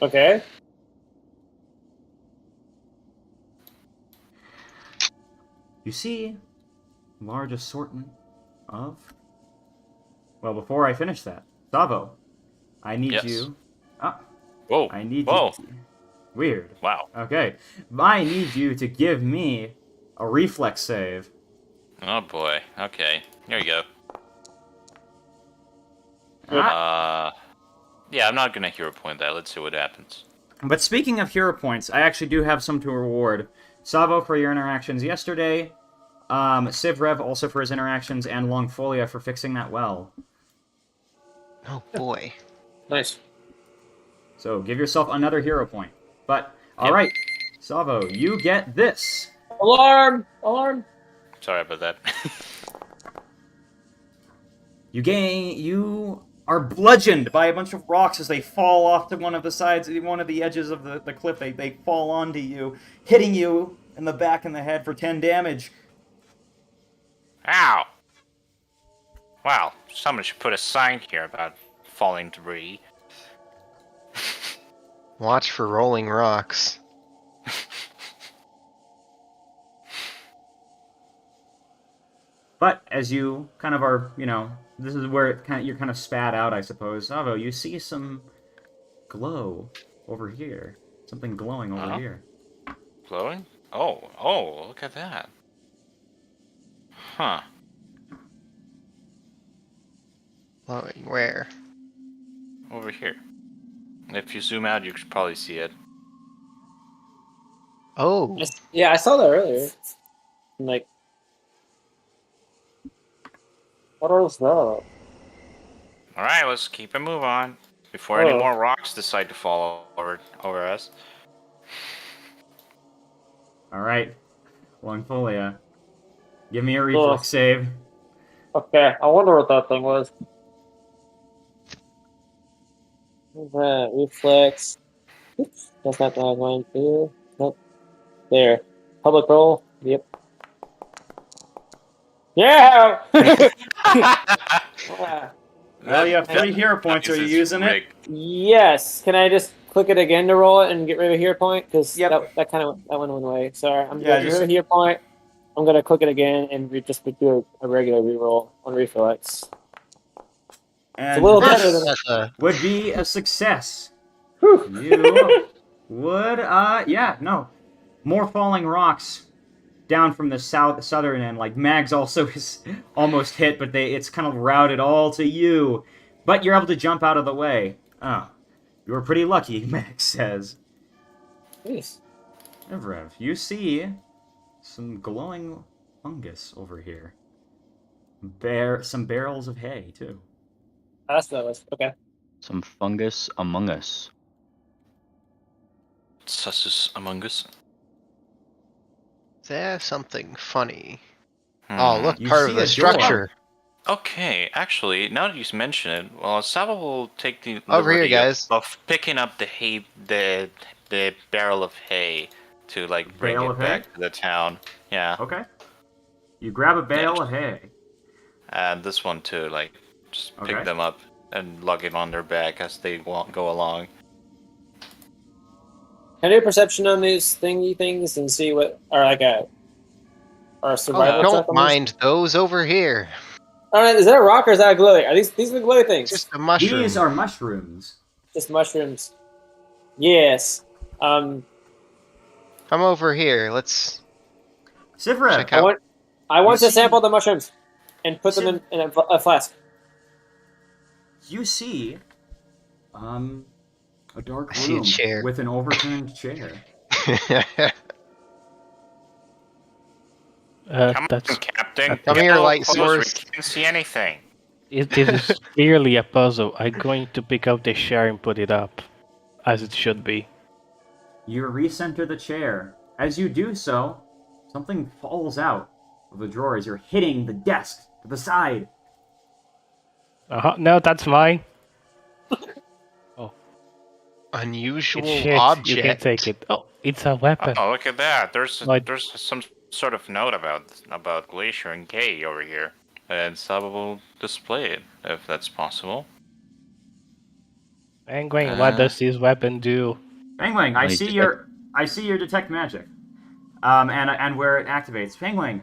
Okay. You see, large assortment of. Well, before I finish that, Savo, I need Yes. you. Ah, Whoa. I need Whoa. you. Weird. Wow. Okay, I need you to give me a reflex save. Oh boy. Okay. Here you go. Yeah, I'm not gonna hero point that. Let's see what happens. But speaking of hero points, I actually do have some to reward. Savo for your interactions yesterday, Sivrev also for his interactions, and Longfolia for fixing that well. Oh boy. Nice. So give yourself another hero point. But, Yep. alright, Savo, you get this. Alarm! Alarm! Sorry about that. You are bludgeoned by a bunch of rocks as they fall off to one of the sides, one of the edges of the cliff. They fall onto you, hitting you in the back and the head for 10 damage. Ow! Wow, someone should put a sign here about falling debris. Watch for rolling rocks. But as you kind of are, this is where you're kind of spat out, I suppose. Savo, you see some glow over here. Something glowing over Uh-huh. here. Glowing? Oh, look at that. Huh. Glowing where? Over here. If you zoom out, you could probably see it. Oh. Yeah, I saw that earlier. I'm like, what is that? Alright, let's keep a move on. Before any Oh. more rocks decide to fall over us. Alright, Longfolia. Give me a reflex save. Okay, I wonder what that thing was. What's that? Reflex. Oops, that's not the line too. Nope. There. Public roll. Yep. Yeah! Well, you have 3 hero points. Are you This is using it? rigged. Yes. Can I just click it again to roll it and get rid of a hero point? Because Yep. that kind of that went one way. Sorry, I'm Yeah, getting rid of a hero point. I'm gonna click it again and just do a regular reroll on reflex. And a little this better than That's a would be a success. Whew. You would, more falling rocks down from the southern end. Like Mags also is almost hit, but it's kind of routed all to you. But you're able to jump out of the way. Oh, you were pretty lucky, Mags says. Nice. Evrev, you see some glowing fungus over here. Some barrels of hay too. That's what it was. Okay. Some fungus among us. Sussus among us. There's something funny. Hmm. Oh, look, You part see of the a door. structure. Okay, actually, now that you mention it, well, Sava will take the Over here, liberty guys. of picking up the hay, the barrel of hay to like bring Bale it of back hay? to the town. Yeah, Okay. You grab a bale of hay. and this one too, like just Okay. pick them up and lug it on their back as they go along. Can I do perception on these thingy things and see what, or like a, or a survival Oh, check don't on mind those over here. these? All right, is that a rock or is that a glowy? Are these are the glowy things? Just a mushroom. These are mushrooms. Just mushrooms. Yes. Come over here. Let's Sivrev, check I out. want You to see- sample the mushrooms and put them in a flask. you see a dark I see a room chair. with an overturned chair. Come That's on, Captain. Come Get here, a little light closer, source. We can't see anything. this is clearly a puzzle. I'm going to pick up the chair and put it up, as it should be. You recenter the chair. As you do so, something falls out of the drawers. You're hitting the desk to the side. No, that's mine. Unusual It's shit. object. You can take it. Oh, it's a weapon. Oh, look at that! There's Like- some sort of note about Glacier and Kay over here, and Sava will display it if that's possible. Penguin, what does this weapon do? Penguin, I Let me see detect- your detect magic. And where it activates. Penguin,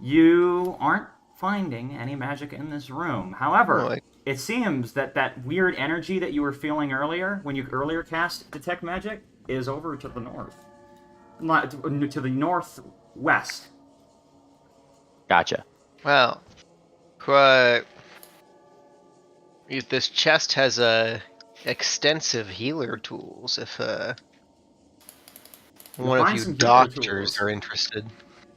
you aren't finding any magic in this room. However, Oh, it seems that weird energy that you were feeling earlier, when you earlier cast detect magic, is over to the north. Not to the northwest. Gotcha. Well, this chest has extensive healer tools. If one of find you some healer doctors tools. are interested.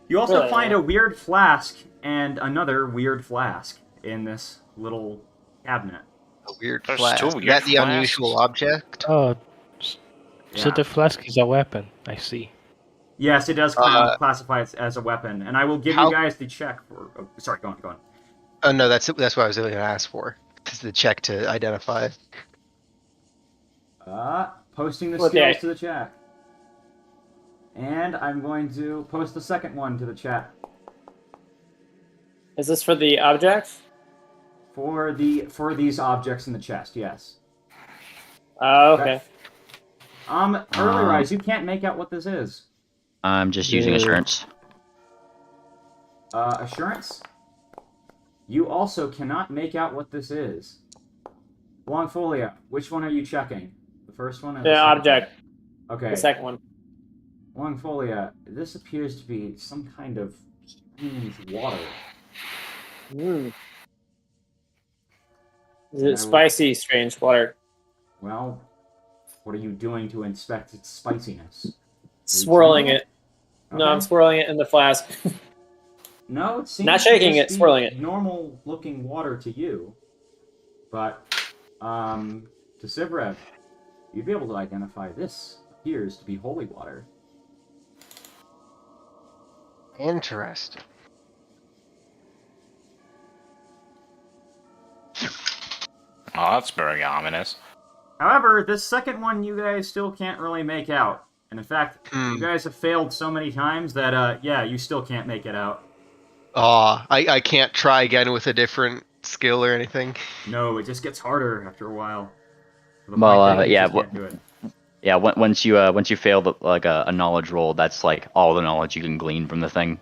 You also Really? find a weird flask and another weird flask in this little cabinet. A weird There's flask. two Is weird that the flasks. unusual object? Oh, so Yeah. the flask is a weapon. I see. Yes, it does classify it as a weapon, and I will give how- you guys the check for. Oh, sorry, go on. Oh no, that's what I was going to ask for. Is the check to identify. Posting the Okay. skills to the chat, and I'm going to post the second one to the chat Is this for the object? for these objects in the chest. Yes. Okay. Early Rise, you can't make out what this is. I'm just using Yeah. assurance. Assurance. You also cannot make out what this is. Longfolia, which one are you checking? The first one or the The second object. one? Okay. The second one. Longfolia, this appears to be some kind of strange water. Mm. Is No. it spicy, strange water? Well, what are you doing to inspect its spiciness? Swirling it. No, Okay. I'm swirling it in the flask. No, it seems Not to shaking just it, be swirling it. normal-looking water to you, but to Sivrev, you'd be able to identify this appears to be holy water. Interesting. Oh, that's very ominous. However, this second one you guys still can't really make out, and in fact, Hmm. you guys have failed so many times that yeah, you still can't make it out. I can't try again with a different skill or anything. No, it just gets harder after a while. To the Well, point that you yeah, just can't do it. Yeah, once you fail like a knowledge roll, that's like all the knowledge you can glean from the thing.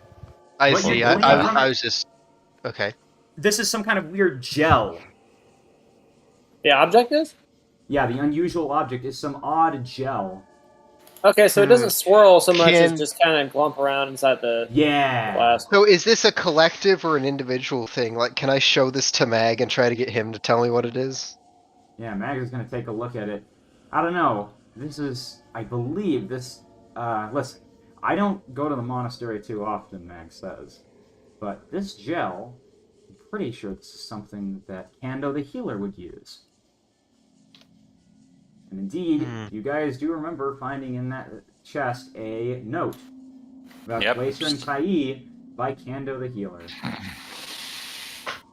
I What, see. you I, believe I, from I it? was just okay. This is some kind of weird gel. The object is? Yeah, the unusual object is some odd gel. Okay, so it doesn't swirl so much Can- as just kind of glump around inside the Yeah. flask. So is this a collective or an individual thing? Like, can I show this to Mag and try to get him to tell me what it is? Yeah, Mag is going to take a look at it. I don't know. This is, I believe, this listen, I don't go to the monastery too often, Max says. But this gel, I'm pretty sure this is something that Kando the healer would use. And indeed, you guys do remember finding in that chest a note about Yep. Glacier and Kai by Kando the healer.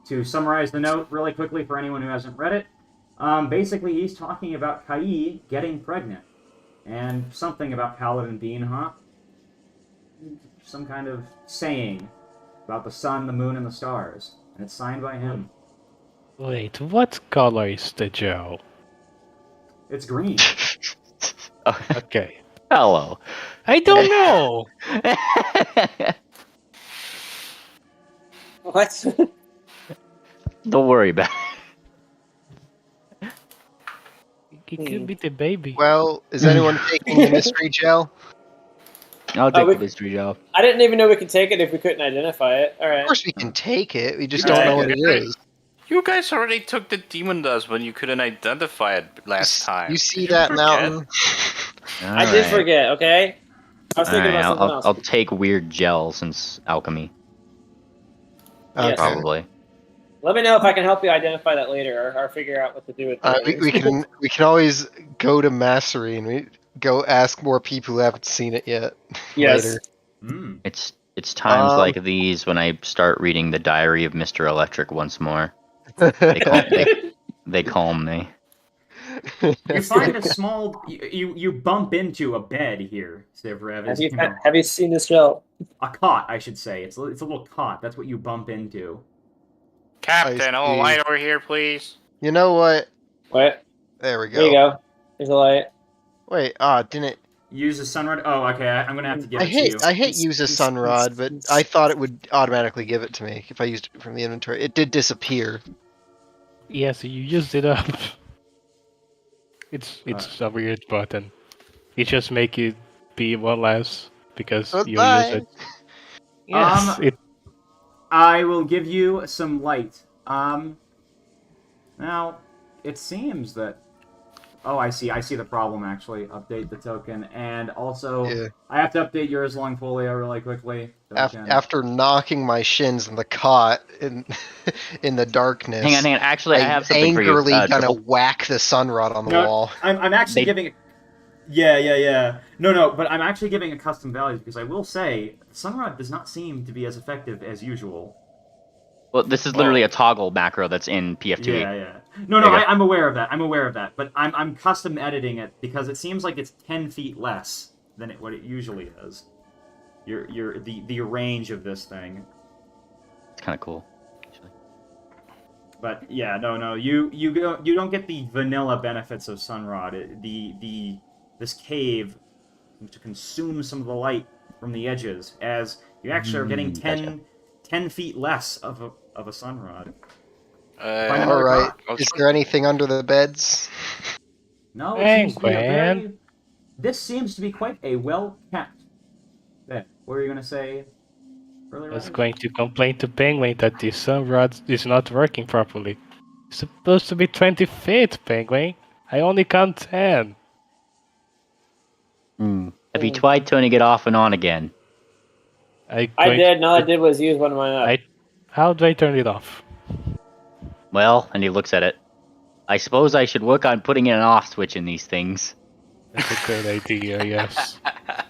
To summarize the note really quickly for anyone who hasn't read it, basically he's talking about Kai getting pregnant. And something about Paladin Beanhawk. Some kind of saying about the sun, the moon, and the stars. And it's signed by him. Wait, what color is the gel? It's green. Okay. Hello. I don't know! What? Don't worry about it. It could be the baby. Well, is anyone taking the mystery gel? I'll take we- the mystery job. I didn't even know we could take it if we couldn't identify it. All Of right. course we can take it. We just You don't can know what take it it. is. You guys already took the demon dust when you couldn't identify it last time. You see Did that forget? mountain? I did forget. Okay. I was thinking about something else. I'll take weird gel since alchemy, Yes. probably. Let me know if I can help you identify that later, or figure out what to do with it. We can always go to Massery and we go ask more people who haven't seen it yet. Yes. Later. Mm. It's times like these when I start reading the Diary of Mr. Electric once more. They calm me. You find a small... You bump into a bed here, Sivrev. Have you seen this show? A cot, I should say. It's a little cot. That's what you bump into. Captain, I a see. light over here, please. You know what? What? There we go. There you go. There's a light. Wait, didn't Use a sunrod. Oh, okay. I'm gonna have to give it to you. I hit use a sunrod, but I thought it would automatically give it to me if I used it from the inventory. It did disappear. Yes, you used it up. It's a weird button. It just make it be one less because you use it. Yes, I will give you some light. Now, it seems that... Oh, I see the problem, actually. Update the token. And also, Yeah. I have to update yours, Longfolio, really quickly. After knocking my shins in the cot in in the darkness. Hang on. Actually, I have something for you. angrily gonna Triple. whack the sunrod on the wall. I'm actually They- giving... Yeah. No, but I'm actually giving a custom value because I will say, Sunrod does not seem to be as effective as usual. Well, this is literally a toggle macro that's in PF2E. Yeah. No, There you go. I'm aware of that. But I'm custom editing it because it seems like it's 10 feet less than what it usually is. The range of this thing. It's kind of cool, actually. But yeah, no, you don't get the vanilla benefits of Sunrod. This cave to consume some of the light from the edges, as you actually are getting 10 feet less of a Sunrod. All right. Is there anything under the beds? No, it seems to be Penguin. this seems to be quite a well-kept bed. What were you going to say earlier? I was going to complain to Penguin that the sunrod is not working properly. It's supposed to be 20 feet, Penguin. I only count 10. Have you tried turning it off and on again? I did. And all I did was use one of my... How do I turn it off? Well, and he looks at it. I suppose I should work on putting in an off switch in these things. That's a good idea, yes. I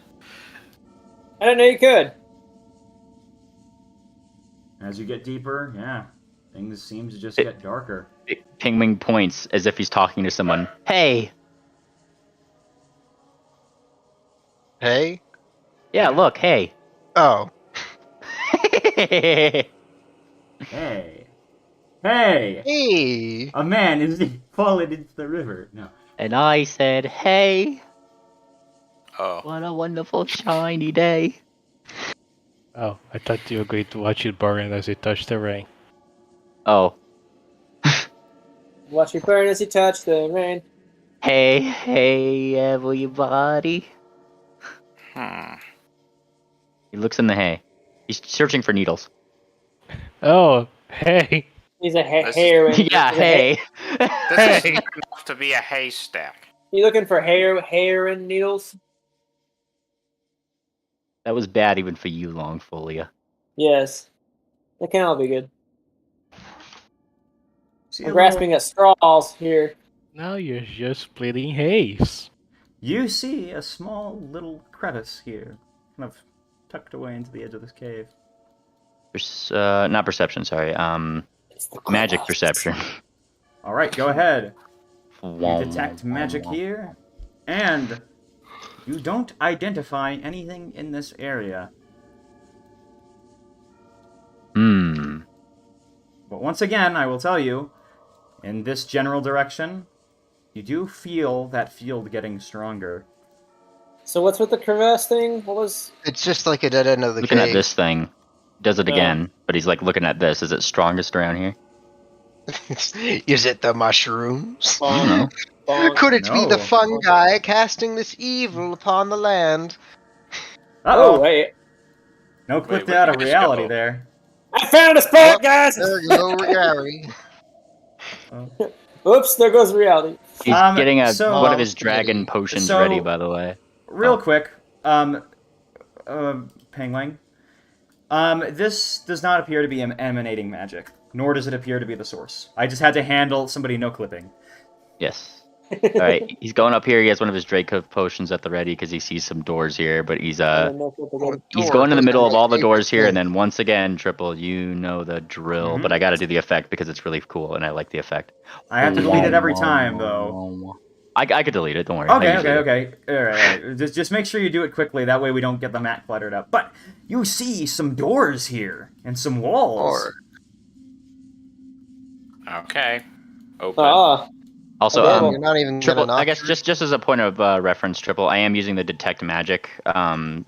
didn't know you could. As you get deeper, yeah, things seem to just get darker. Pingwing points as if he's talking to someone. Hey! Hey? Yeah, look, hey. Oh. Hey! Hey! A man is fallen into the river. No. And I said, hey! Oh. What a wonderful shiny day. Oh, I thought you were going to watch it burn as it touched the rain. Oh. Watch me burn as you touch the rain. Hey, everybody. He looks in the hay. He's searching for needles. Oh, hey! He's a This is- hair. Yeah, hey. This is enough to be a haystack. You looking for hair and needles? That was bad even for you, Longfolia. Yes. That can all be good. See I'm a grasping little- at straws here. Now you're just splitting haze. You see a small little crevice here, kind of tucked away into the edge of this cave. Not perception, sorry. It's the Magic crevice. perception. All right, go ahead. You detect magic here, and you don't identify anything in this area. Hmm. But once again, I will tell you, in this general direction, you do feel that field getting stronger. So what's with the crevasse thing? What was? It's just like a dead end of the Looking cave. at this thing. Does it Yeah. again, but he's like looking at this. Is it strongest around here? Is it the mushrooms? I don't know. Bonk. Could it be the No. fungi casting this evil upon the land? Oh Uh-oh. wait! No Wait, clicked where out did of you just reality go? there. I found a spot, guys. There you go, Gary. Oops! There goes reality. He's getting one of his Oh, dragon goody. potions So- ready, by the way. Real Oh. quick, Pengling. This does not appear to be emanating magic, nor does it appear to be the source. I just had to handle somebody no clipping. Yes. All right. He's going up here. He has one of his Draco potions at the ready because he sees some doors here, but he's He's going in the middle of all the doors here, and then once again, Triple, you know the drill. Mhm. But I got to do the effect because it's really cool, and I like the effect. I have to delete it every time, though. I could delete it. Don't worry. I Okay, usually do. okay. All right. Just make sure you do it quickly. That way we don't get the map cluttered up. But you see some doors here and some walls. Or Okay. Open. Ah, Also, Adorable. you're not even Triple, gonna knock. I guess just as a point of reference, Triple, I am using the detect magic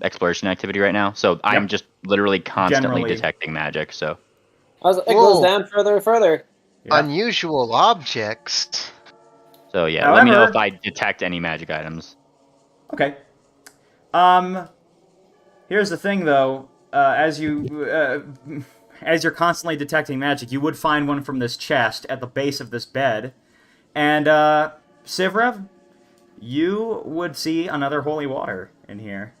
exploration activity right now, so I'm just literally constantly Generally. detecting magic. So it Whoa. goes down further and further. Yeah. Unusual objects. yeah, let me know However- if I detect any magic items. Okay. Here's the thing, though. As you're constantly detecting magic, you would find one from this chest at the base of this bed. And, Sivrev, you would see another holy water in here.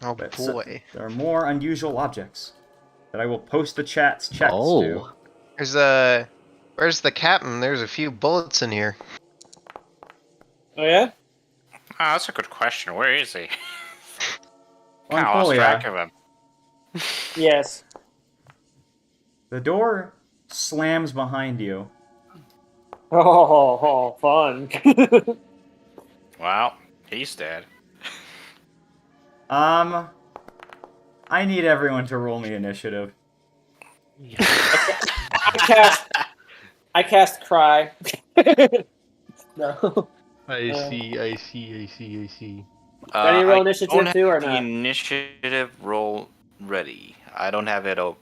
Oh But boy. there are more unusual objects that I will post the chats to. Oh. Where's the captain? There's a few bullets in here. Oh yeah. Ah, that's a good question. Where is he? Kinda lost Longfolia, track of him. Yes. the door slams behind you. Oh, fun. Well, he's dead. I need everyone to roll me initiative. I cast cry. No. I Uh, see. Ready to roll I initiative don't have too, or the not? initiative roll ready. I don't have it on.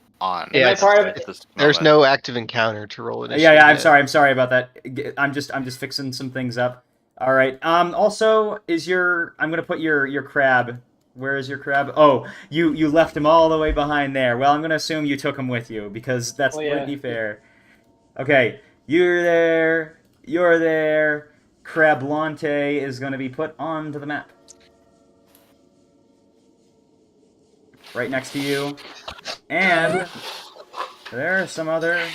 Yeah, I part of at it? this There's moment. no active encounter to roll initiative. Yeah, I'm yet. sorry. I'm sorry about that. I'm just fixing some things up. All right. Also, I'm gonna put your crab. Where is your crab? Oh, you left him all the way behind there. Well, I'm gonna assume you took him with you because that's Oh, yeah. pretty fair. Okay, you're there. You're there. Crablante is gonna be put onto the map. Right next to you. And there are some other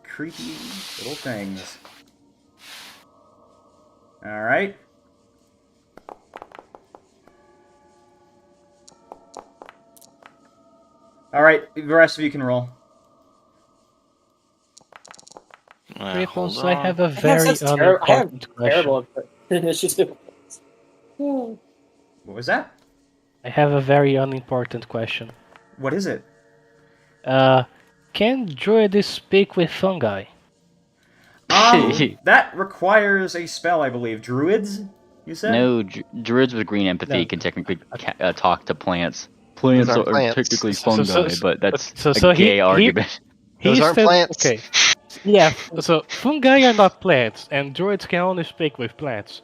creepy little things. Alright. Alright, the rest of you can roll. Ripples, hold I on. have a I have very such ter- I have unimportant question. terrible initiative. Hmm. What was that? I have a very unimportant question. What is it? Can druids speak with fungi? That requires a spell, I believe. Druids, you said? No, druids with green empathy No. can technically talk to plants. Plants aren't are plants. technically So- fungi, so- but that's so- a so he- gay he- argument. Those He aren't said- plants. Okay. Yeah, so fungi are not plants, and druids can only speak with plants.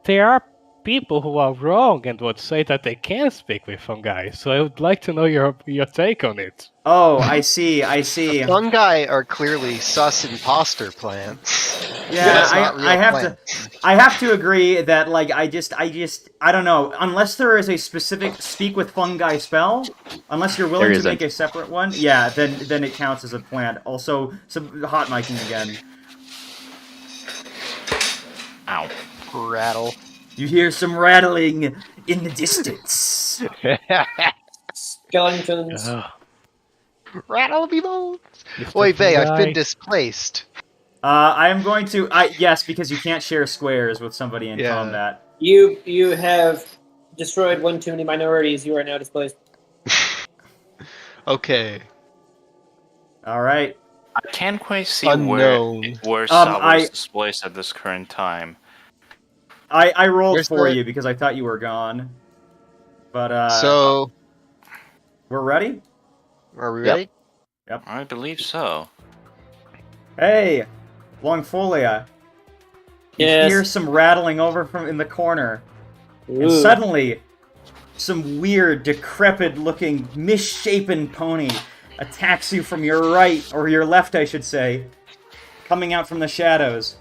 There are people who are wrong and would say that they can't speak with fungi. So I would like to know your take on it. Oh, I see. I see. Fungi are clearly sus imposter plants. Yeah, That's not real I have plants. I have to agree that like I don't know, unless there is a specific speak with fungi spell, unless you're willing There to isn't. make a separate one, yeah, then it counts as a plant. Also, some hot miking again. Ow. Rattle. You hear some rattling in the distance. Skeletons. Rattle me bones. Mr. Oy vey, I've Fungi. been displaced. I am going to yes, because you can't share squares with somebody in Yeah. combat. You have destroyed one too many minorities. You are now displaced. Okay. All right. I can't quite see Unknown. where Sabo I- is displaced at this current time. I rolled Where's for the- you because I thought you were gone. But So, we're ready? are we Yep. ready? I believe so. Hey, Longfolia. You Yes. hear some rattling over from in the corner, and Ooh. suddenly, some weird, decrepit-looking, misshapen pony attacks you from your right, or your left, I should say, coming out from the shadows.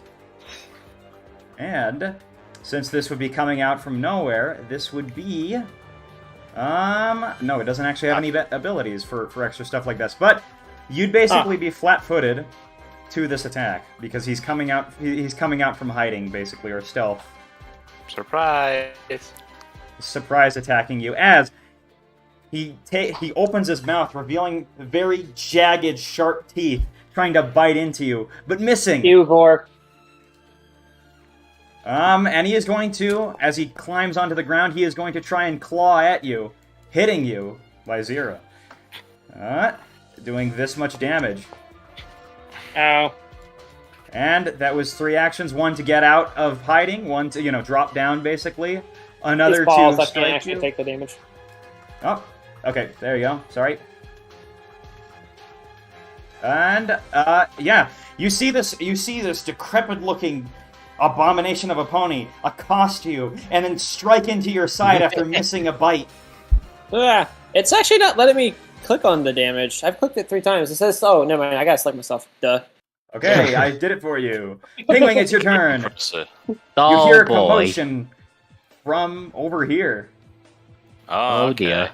And since this would be coming out from nowhere, this would be no, it doesn't actually have any abilities for extra stuff like this, but you'd basically be flat-footed to this attack because he's coming out from hiding basically, or stealth. Surprise! Surprise attacking you as he opens his mouth, revealing very jagged, sharp teeth, trying to bite into you, but missing. You vor. And he is going to, as he climbs onto the ground, he is going to try and claw at you, hitting you by 0. Doing this much damage. Ow. And that was 3 actions: 1 to get out of hiding, 1 to, drop down, basically. Another These balls, to I can't strike actually you. take the damage. Oh, okay, there you go. Sorry. And yeah, you see this decrepit-looking abomination of a pony accost you and then strike into your side after missing a bite. Ah, it's actually not letting me click on the damage. I've clicked it 3 times. It says, oh, never mind. I gotta select myself. Duh. Okay, I did it for you. Penguin, it's your turn. Oh, You hear a boy. commotion from over here. Oh okay. dear.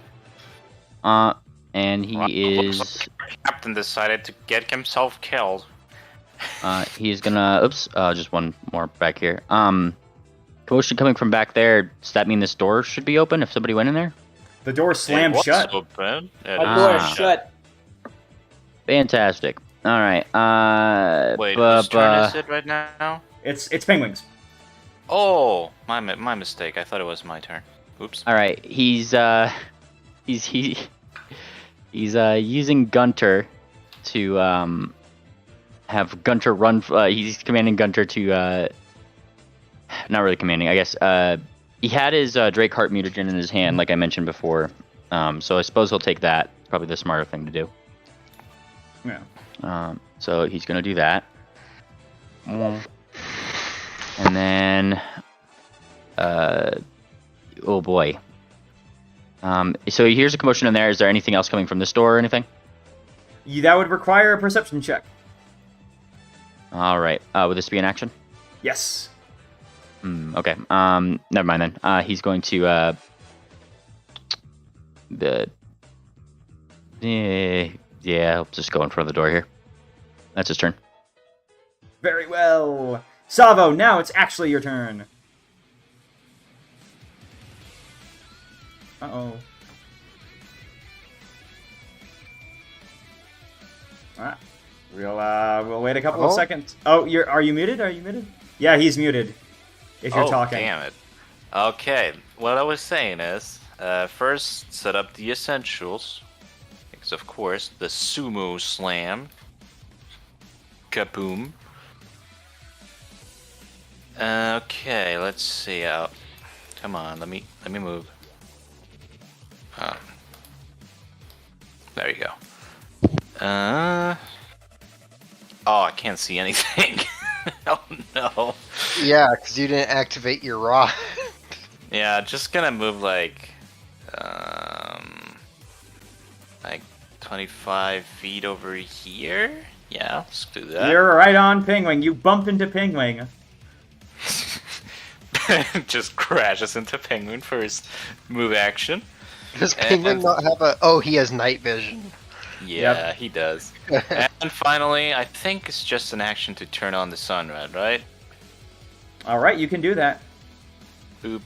And he Looks is like the captain decided to get himself killed. he's gonna oops, just one more back here. Commotion coming from back there. Does that mean this door should be open if somebody went in there? The door slammed shut. Open. It My is door Ah. is shut. Fantastic. Alright, Wait, whose turn is it right now? It's Penguins. Oh, my mistake. I thought it was my turn. Oops. Alright, he's using Gunter to have Gunter run. He's commanding Gunter to not really commanding, I guess. He had his Drakeheart mutagen in his hand, like I mentioned before. So I suppose he'll take that. It's probably the smarter thing to do. Yeah. So he's gonna do that. And then, oh boy. So here's a commotion in there. Is there anything else coming from this door or anything? That would require a perception check. All right. Would this be an action? Yes. Okay. Never mind then. He's going to yeah, I'll just go in front of the door here. That's his turn. Very well. Savo, now it's actually your turn. Uh-oh. Ah, we'll wait a couple of Uh-oh. seconds. Oh, are you muted? Are you muted? Yeah, he's muted. If you're Oh, talking. damn it. Okay, what I was saying is, first set up the essentials. Because of course, the sumo slam. Kaboom. Okay, let's see. Come on, let me move. There you go. Oh, I can't see anything. Oh no. Yeah, because you didn't activate your rod. Yeah, just gonna move like 25 feet over here. Yeah, let's do that. You're right on Pingwing. You bump into Pingwing. Just crashes into Penguin for his move action. Does Penguin not have a... Oh, he has night vision. Yeah, he does. And finally, I think it's just an action to turn on the sunrod, right? Alright, you can do that. Oop.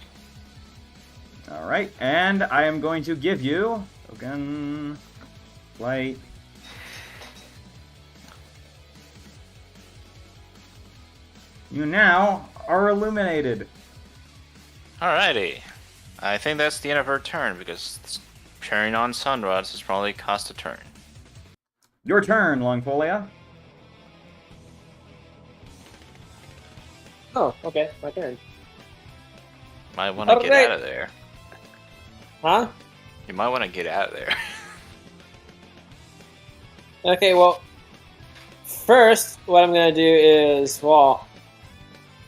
Alright, and I am going to give you... Token... Light... You now are illuminated. Alrighty. I think that's the end of her turn, because turning on sunrods has probably cost a turn. Your turn, Longfolia. Oh, okay, my turn. Might want to get Alright. out of there. Huh? You might want to get out of there. Okay, well, first, what I'm gonna do is, well,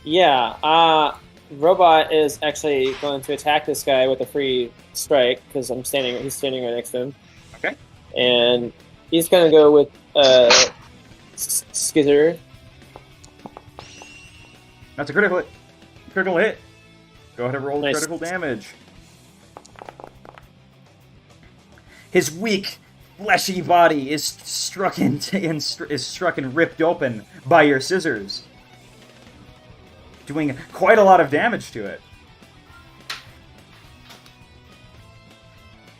yeah, Robot is actually going to attack this guy with a free strike because he's standing right next to him. Okay. And he's gonna go with Skizzer. That's a critical hit. Critical hit. Go ahead and roll Nice. critical damage. His weak, fleshy body is struck and ripped open by your scissors, doing quite a lot of damage to it.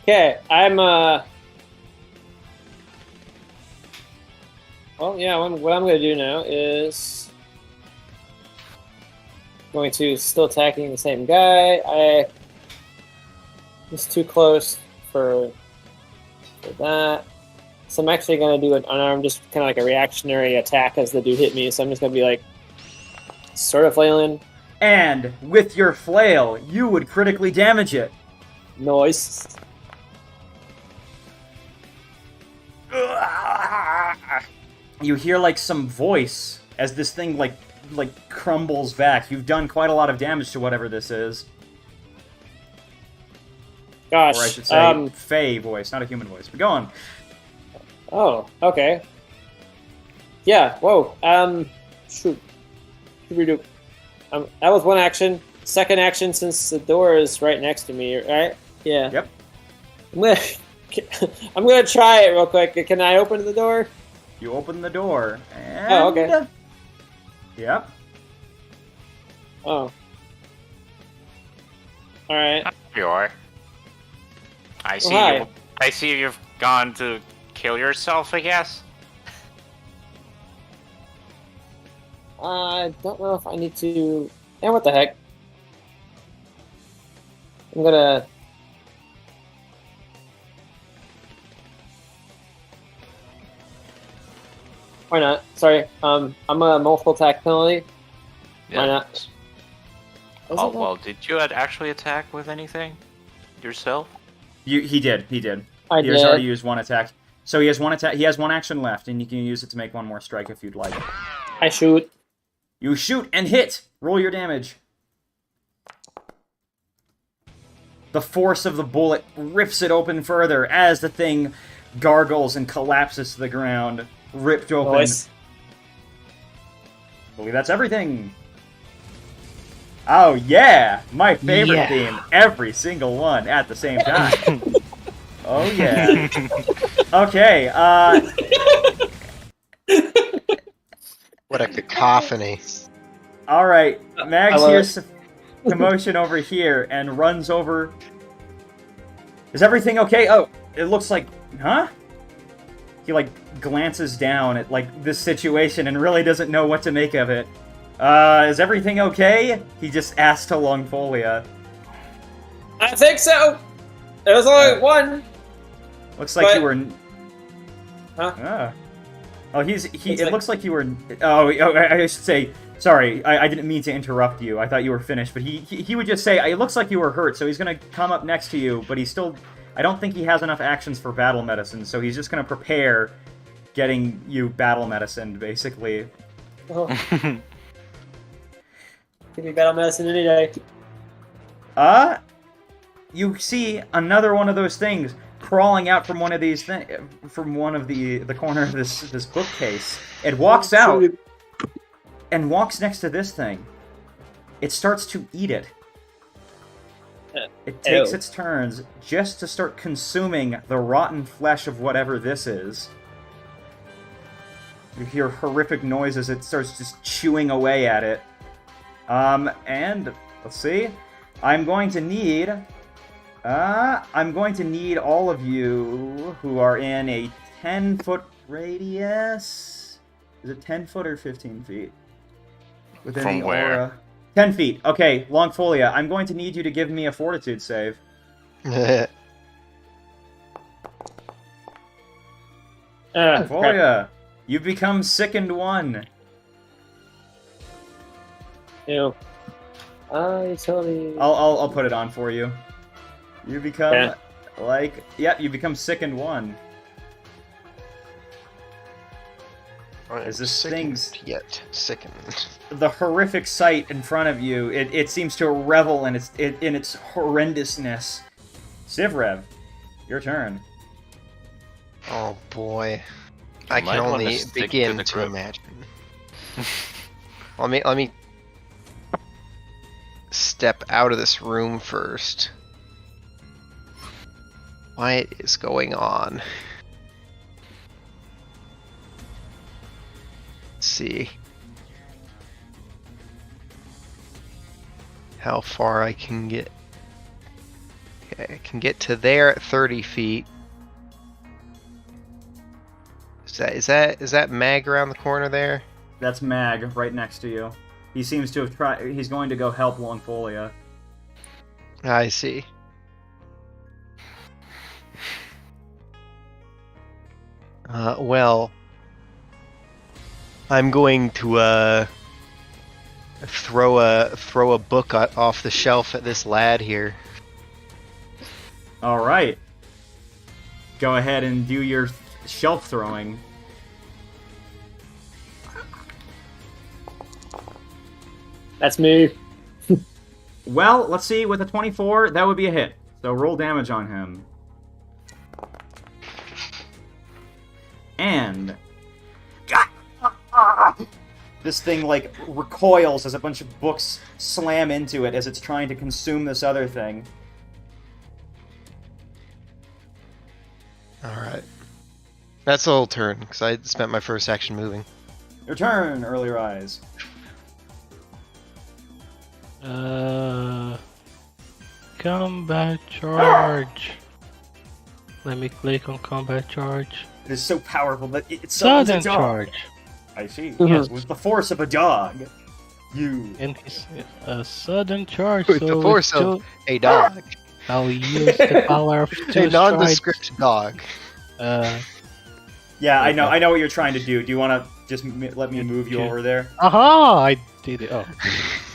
Okay, I'm well, yeah. What I'm gonna do now is going to still attacking the same guy. I was too close for that, so I'm actually gonna do an unarmed, just kind of like a reactionary attack as the dude hit me. So I'm just gonna be like, sort of flailing. And with your flail, you would critically damage it. Noise. You hear like some voice as this thing like crumbles back. You've done quite a lot of damage to whatever this is. Gosh. Or I should say, Fey voice, not a human voice. But go on. Oh, okay. Yeah. Whoa. Shoot. That was one action. Second action, since the door is right next to me, right? Yeah. Yep. I'm gonna try it real quick. Can I open the door? You open the door, and... Oh, okay. Yep. Oh. Alright. Sure. I see hi. you. I see you've gone to kill yourself, I guess. I don't know if I need to... Yeah, what the heck? I'm gonna... Why not? Sorry. I'm a multiple attack penalty. Why not? Is Oh, it well, did you actually attack with anything? Yourself? He did. I He has did. already used one attack. So he has one attack. He has one action left, and you can use it to make one more strike if you'd like. I shoot. You shoot and hit. Roll your damage. The force of the bullet rips it open further as the thing gargles and collapses to the ground, ripped open. Noise. I believe that's everything. Oh yeah, my favorite Yeah. theme. Every single one at the same time. Oh yeah. Okay. What a cacophony. All right. Mags love hears some commotion over here and runs over. Is everything okay? Oh, it looks like, huh? He like glances down at like this situation and really doesn't know what to make of it. Is everything okay? He just asked to Longfolia. I think so. There was only one. Looks like But- you were. Huh? Ah. Oh, It's it like- looks like you were. Oh, I should say. Sorry, I didn't mean to interrupt you. I thought you were finished, but he would just say, it looks like you were hurt, so he's gonna come up next to you, but he's still. I don't think he has enough actions for battle medicine, so he's just gonna prepare getting you battle medicine, basically. Oh. Give me battle medicine any day. You see another one of those things crawling out from one of these from one of the corner of this bookcase. It walks out and walks next to this thing. It starts to eat it. It takes its turns just to start consuming the rotten flesh of whatever this is. You hear horrific noises. It starts just chewing away at it. And let's see. I'm going to need all of you who are in a 10-foot radius. Is it 10 foot or 15 feet? Within From the where? aura. 10 feet. Okay, Longfolia, I'm going to need you to give me a fortitude save. Longfolia, you've become sickened 1. Ew. Utility. I'll put it on for you. You become you become sickened 1. Is this thing's yet sickened? The horrific sight in front of you? It seems to revel in its horrendousness. Sivrev, your turn. Oh boy, You I can might wanna only stick to begin the to group. imagine. Let me step out of this room first. What is going on? Let's see how far I can get. Okay, I can get to there at 30 feet. Is that Mag around the corner there? That's Mag right next to you. He seems to have tried. He's going to go help Longfolia. I see. Well, I'm going to throw a book off the shelf at this lad here. All right. Go ahead and do your shelf throwing. That's me. Well, let's see. With a 24, that would be a hit. So roll damage on him. And this thing like recoils as a bunch of books slam into it as it's trying to consume this other thing. Alright. That's the whole turn, because I spent my first action moving. Your turn, Early Rise. Combat charge. Let me click on combat charge. It is so powerful that it summons a Sudden dog. charge. I see. Mhm. Yes, with the force of a dog. You. And it's a sudden charge. With so the force of a dog. I'll use the power of A two strikes. nondescript dog. Yeah, I know what you're trying to do. Do you want to just let me move you Okay. over there? Aha! I did it. Oh.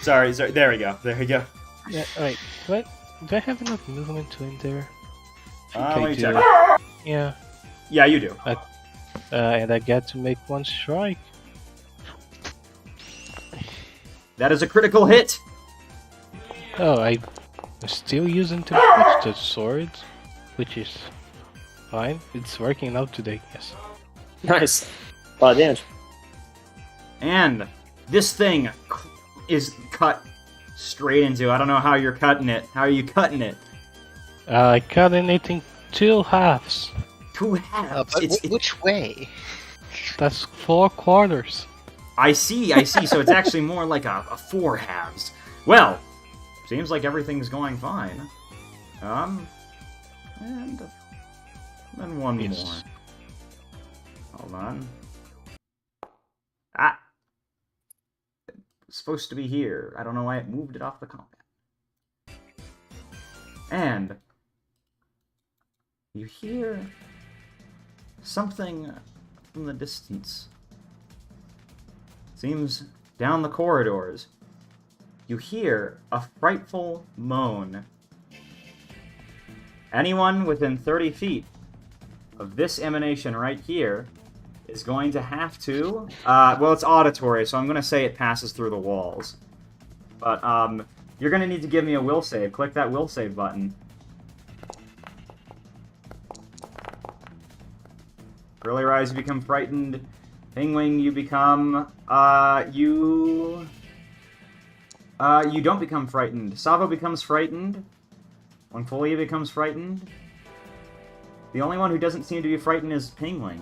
Sorry. There we go. There we go. Yeah, wait. What? Do I have enough movement to in there? I Let me do. check. Yeah. Yeah, you do. And I get to make one strike. That is a critical hit. Oh, I'm still using to push the sword, which is fine. It's working out today, yes. Nice. A lot of damage. And this thing is cut straight into. I don't know how you're cutting it. How are you cutting it? I cut it in 2 halves. 2 halves. But It's- which way? That's 4 quarters. I see. So it's actually more like a 4 halves. Well, seems like everything's going fine. And then one Yes. more. Hold on. It's supposed to be here. I don't know why it moved it off the combat. And you hear something from the distance. Seems down the corridors. You hear a frightful moan. Anyone within 30 feet of this emanation right here is going to have to... well, it's auditory, so I'm going to say it passes through the walls. But You're gonna need to give me a will save. Click that will save button. Early Rise, you become frightened. Pingwing, you become, you don't become frightened. Savo becomes frightened. Longfolia becomes frightened. The only one who doesn't seem to be frightened is Pingwing.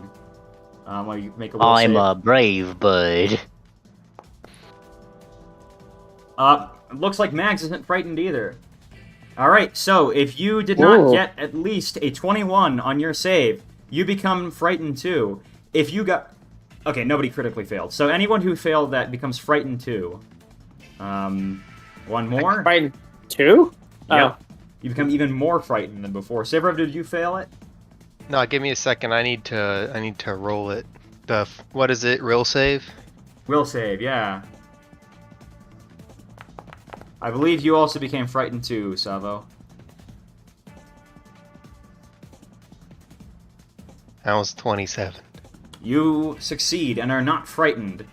Well, you make a will I'm save. a brave bird. It looks like Mags isn't frightened either. Alright, so if you did not get at least a 21 on your save, you become frightened too. If you got... Okay, nobody critically failed. So anyone who failed that becomes frightened too. One more? Frightened 2? Yeah. You become even more frightened than before. Severov, did you fail it? No, give me a second. I need to roll it. What is it? Real save? Will save, yeah. I believe you also became frightened too, Savo. That was 27. You succeed and are not frightened.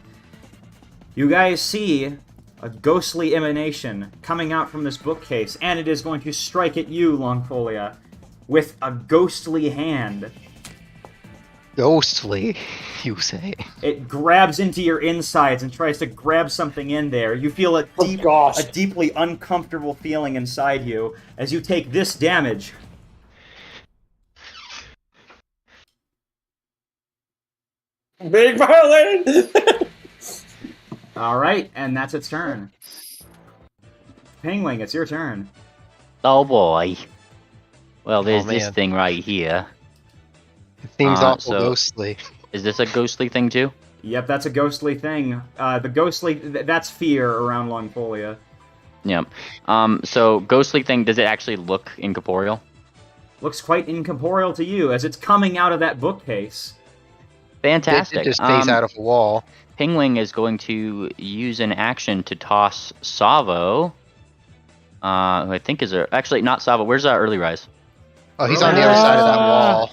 You guys see a ghostly emanation coming out from this bookcase, and it is going to strike at you, Longfolia, with a ghostly hand. Ghostly, you say? It grabs into your insides and tries to grab something in there. You feel a deeply uncomfortable feeling inside you as you take this damage. Big violin! Alright, and that's its turn. Pingwing, it's your turn. Oh boy. Well, there's this man. thing right here. It seems awful so- ghostly. Is this a ghostly thing too? Yep, that's a ghostly thing. That's fear around Longfolia. Yep. So ghostly thing, does it actually look incorporeal? Looks quite incorporeal to you as it's coming out of that bookcase. Fantastic. It just stays out of a wall. Pingwing is going to use an action to toss Savo. Who I think is actually not Savo. Where's Early Rise? Oh, he's on the other side of that wall.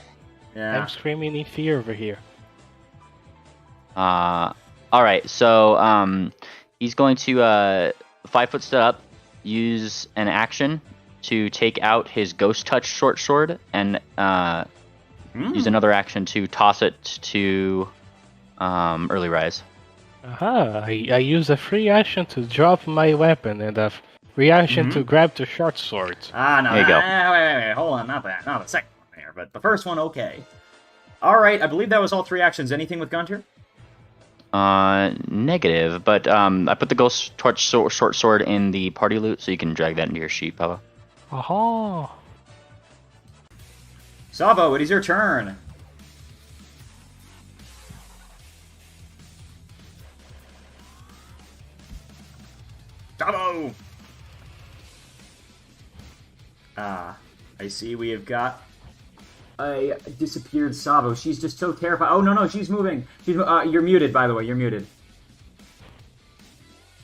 Yeah. I'm screaming in fear over here. All right. So he's going to 5 foot step up, use an action to take out his Ghost Touch short sword, and use another action to toss it to Early Rise. Aha! I use a free action to drop my weapon and a reaction to grab the short sword. Ah, no. There you go. Wait. Hold on. Not that. Not the second one there, but the first one, okay. Alright, I believe that was all 3 actions. Anything with Gunter? Negative, but I put the Ghost Touch short sword in the party loot, so you can drag that into your sheet, Papa. Aha! Savo, it is your turn. Savo! I see we have got a disappeared Savo. She's just so terrified. Oh, no, she's moving. You're muted, by the way. You're muted.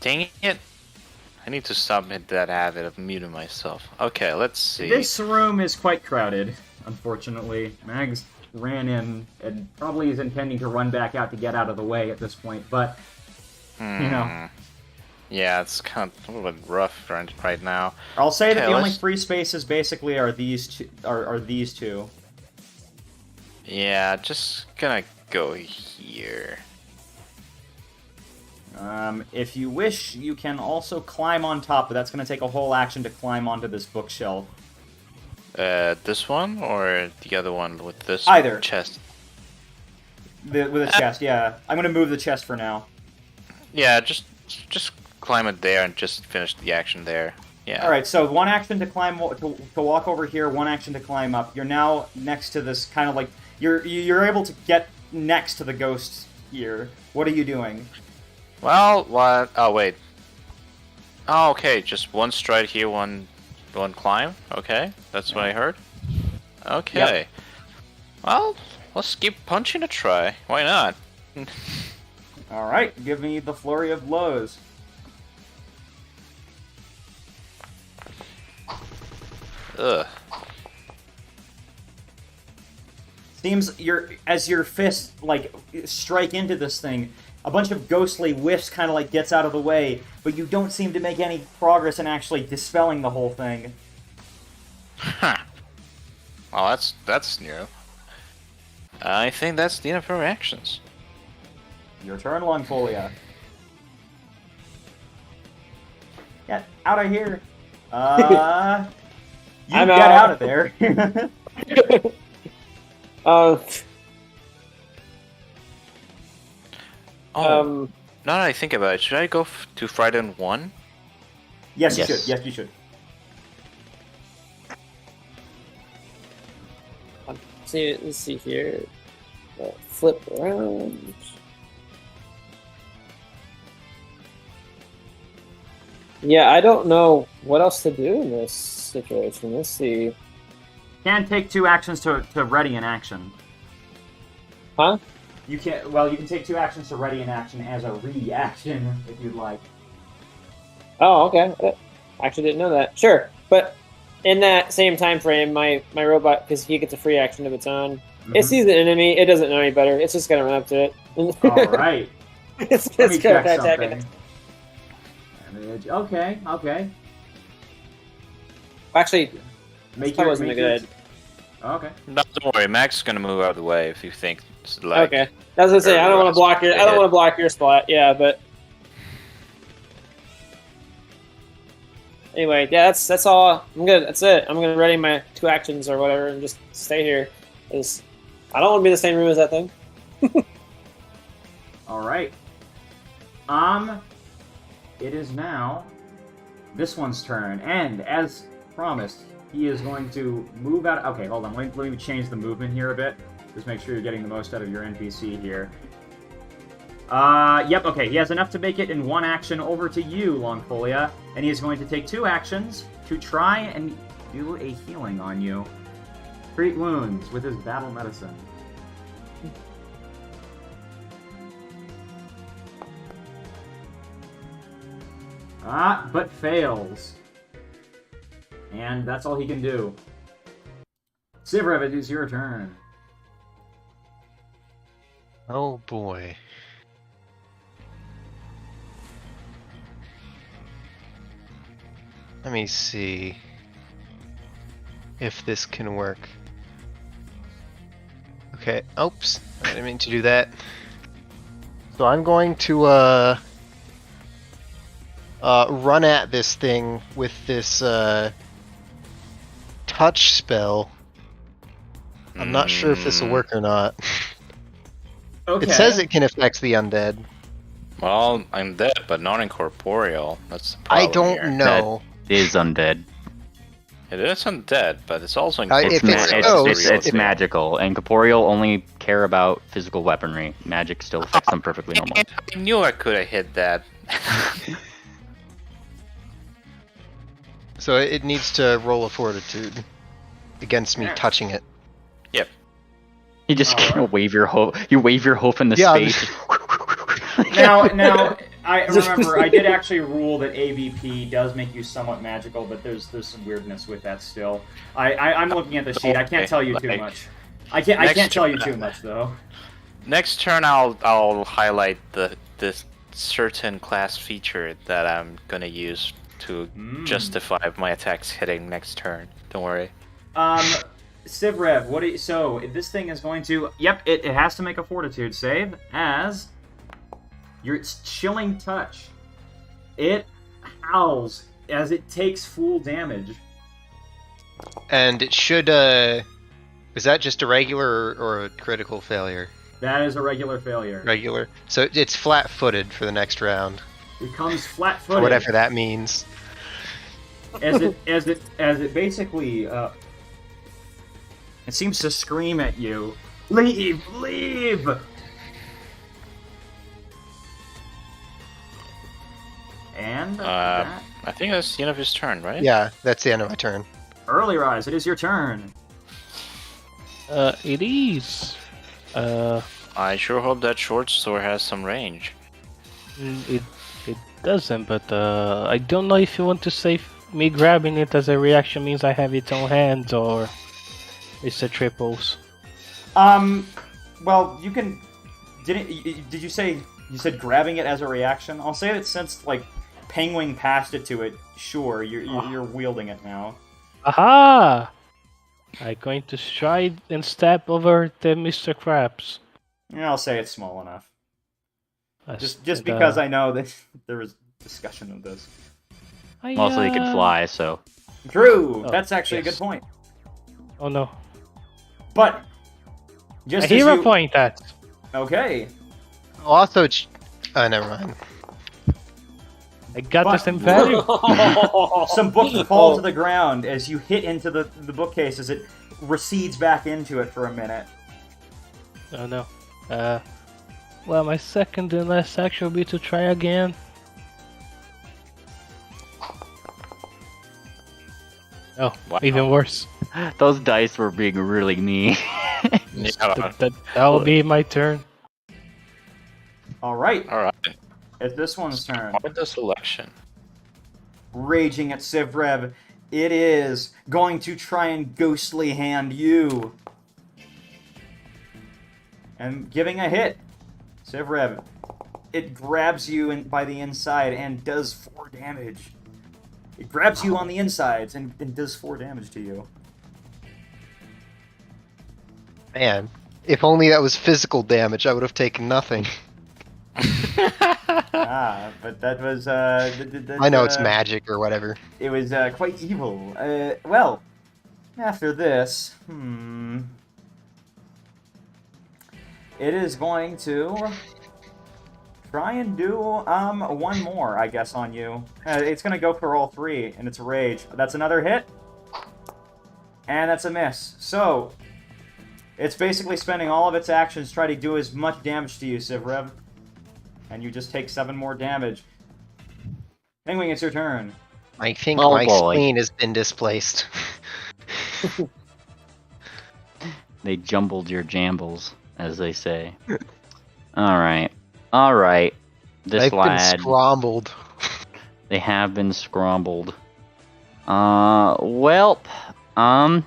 Dang it. I need to stop that habit of muting myself. Okay, let's see. This room is quite crowded, unfortunately. Mags ran in and probably is intending to run back out to get out of the way at this point, but, you know. Yeah, it's kind of a little bit rough right now. I'll say that Okay, the only let's- free spaces basically are these two. Are these two. Yeah, just gonna go here. If you wish, you can also climb on top, but that's going to take a whole action to climb onto this bookshelf. This one or the other one with this Either. chest? With a chest, yeah. I'm going to move the chest for now. Yeah, just climb it there and just finish the action there. Yeah. All right, so 1 action to climb to walk over here, 1 action to climb up. You're now next to this kind of like you're able to get next to the ghost here. What are you doing? Well, what? Oh wait. Oh, okay. Just 1 stride here, one climb. Okay, that's what I heard. Okay. Yep. Well, let's give punching a try. Why not? All right, give me the flurry of blows. Ugh. Seems as your fists like strike into this thing, A bunch of ghostly whiffs kind of like gets out of the way, but you don't seem to make any progress in actually dispelling the whole thing. Huh. Well, that's new. I think that's the end of her actions. Your turn, Longfolia. Get out of here. You I'm get out. out of there. Oh, now that I think about it, should I go to Frightened 1? Yes, you Yes. should. Yes, you should. let's see here. Flip around. Yeah, I don't know what else to do in this situation. Let's see. Can take 2 actions to ready an action. Huh? You can. Well, you can take 2 actions to ready an action as a reaction if you'd like. Oh, okay. I actually didn't know that. Sure, but in that same time frame, my robot, because he gets a free action of its own, it sees the enemy. It doesn't know any better. It's just gonna run up to it. All right. It's Let me just gonna check attack something. it. Okay. Okay. Actually, Make that wasn't a good. Okay. No, don't worry. Max is gonna move out of the way if you think it's like. Okay, I was gonna say I don't want to block your. I don't want to block your spot. Yeah, but anyway, yeah, that's all. I'm good. That's it. I'm gonna ready my 2 actions or whatever and just stay here. 'Cause I don't want to be in the same room as that thing. All right. It is now this one's turn, and as promised, he is going to move out. Okay, hold on. Let me change the movement here a bit. Just make sure you're getting the most out of your NPC here. Yep. Okay, he has enough to make it in 1 action over to you, Longfolia, and he is going to take 2 actions to try and do a healing on you. Treat wounds with his battle medicine. But fails. And that's all he can do. Sivrev, it is your turn. Oh boy. Let me see if this can work. Okay, oops, I didn't mean to do that. So I'm going to run at this thing with this touch spell. I'm not sure if this will work or not. Okay. It says it can affect the undead. Well, I'm dead, but not incorporeal. That's the I problem don't here. know. Is undead. It is undead, but it's also If incorporeal. it's It's if- magical, and corporeal only care about physical weaponry. Magic still affects them perfectly normal. I knew I could have hit that. So it needs to roll a fortitude against me touching it. Yep. You just Alright. wave your hope. You wave your hope in the Yeah, space. Now, I remember I did actually rule that AVP does make you somewhat magical, but there's some weirdness with that still. I'm looking at the sheet. I can't tell you too much. I can't tell you too much though. Next turn, I'll highlight this certain class feature that I'm gonna use to justify my attacks hitting next turn. Don't worry. Sivrev, so this thing is going to. Yep, it has to make a fortitude save as your chilling touch. It howls as it takes full damage. And it should, is that just a regular or a critical failure? That is a regular failure. Regular. So it's flat-footed for the next round. It comes flat-footed. Or whatever that means. As it basically it seems to scream at you. Leave! And that, I think that's the end of his turn, right? Yeah, that's the end of my turn. early rise, it is your turn. It is. I sure hope that short sword has some range. It doesn't, but I don't know if you want to say me grabbing it as a reaction means I have its own hands or it's a triples. Well, you can. Did you say You said grabbing it as a reaction? I'll say that since, like, Penguin passed it to it, sure, you're wielding it now. Aha! I'm going to stride and step over the Mr. Krabs. Yeah, I'll say it's small enough. Just And, because I know that there was discussion of this. Also, he can fly, so. True! Oh, That's actually a yes. good point. Oh no. But, just A as hero you... point that. Okay. Also, never mind. I got But- this in value. Some books fall to the ground as you hit into the bookcase as it recedes back into it for a minute. Oh no. Well, my second and last action will be to try again. Oh, Wow. even worse. Those dice were being really mean. Yeah. That will be my turn. Alright, All right. it's this one's turn. Start the selection. Raging at Sivrev, it is going to try and ghostly hand you. And giving a hit. Sivrev, it grabs you by the inside and does 4 damage. It grabs you on the insides and does 4 damage to you. Man, if only that was physical damage, I would have taken nothing. But that was, I know it's magic or whatever. It was quite evil. Well, after this, it is going to try and do one more, I guess, on you. It's going to go for all 3, and it's a rage. That's another hit, and that's a miss. So, it's basically spending all of its actions trying to do as much damage to you, Sivrev. And you just take 7 more damage. Penguin, it's your turn. I think Oh, my boy. spleen has been displaced. They jumbled your jambles, as they say. Alright. Alright. This They've been lad. scrombled. They have been scrumbled. Welp.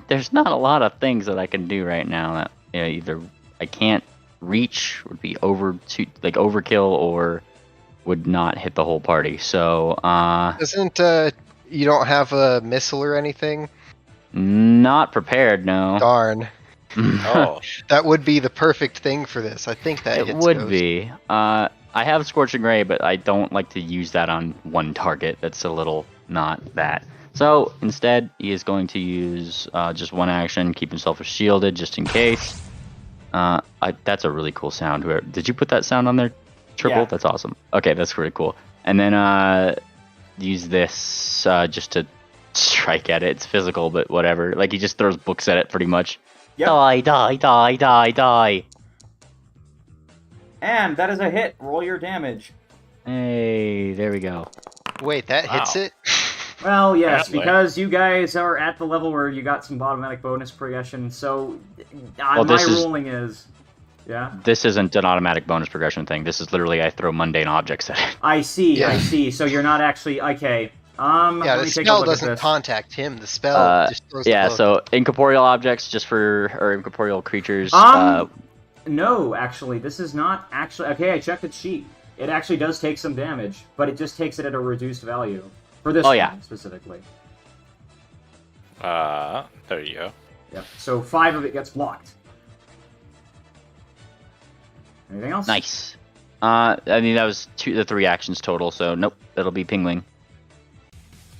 There's not a lot of things that I can do right now that either I can't reach, would be overkill, or would not hit the whole party. So, Isn't you don't have a missile or anything? not prepared, no. Darn. Oh. That would be the perfect thing for this. I think that It hits would Ghost. be. I have Scorching Ray, but I don't like to use that on one target. That's a little not that. So instead, he is going to use just one action, keep himself shielded just in case. That's a really cool sound. Did you put that sound on there, Triple? Yeah. That's awesome. Okay, that's pretty cool. And then use this just to strike at it. It's physical, but whatever. Like, he just throws books at it pretty much. Yep. Die, die, die, die, die. And that is a hit. Roll your damage. Hey, there we go. Wait, that hits Wow. it? Well, yes, Apparently. because you guys are at the level where you got some automatic bonus progression, so Well, my this is- ruling is... Yeah? This isn't an automatic bonus progression thing. This is literally I throw mundane objects at it. I see, Yeah. I see. So you're not actually... Okay. Yeah, let the me take a spell look at doesn't this. contact him. The spell just throws Yeah, the book. so incorporeal objects or incorporeal creatures. No, actually, this is not actually... Okay, I checked the sheet. It actually does take some damage, but it just takes it at a reduced value. For this Oh, one, yeah. specifically. There you go. Yep. So 5 of it gets blocked. Anything else? Nice. I mean, that was the 3 actions total, so nope, that'll be Pingling.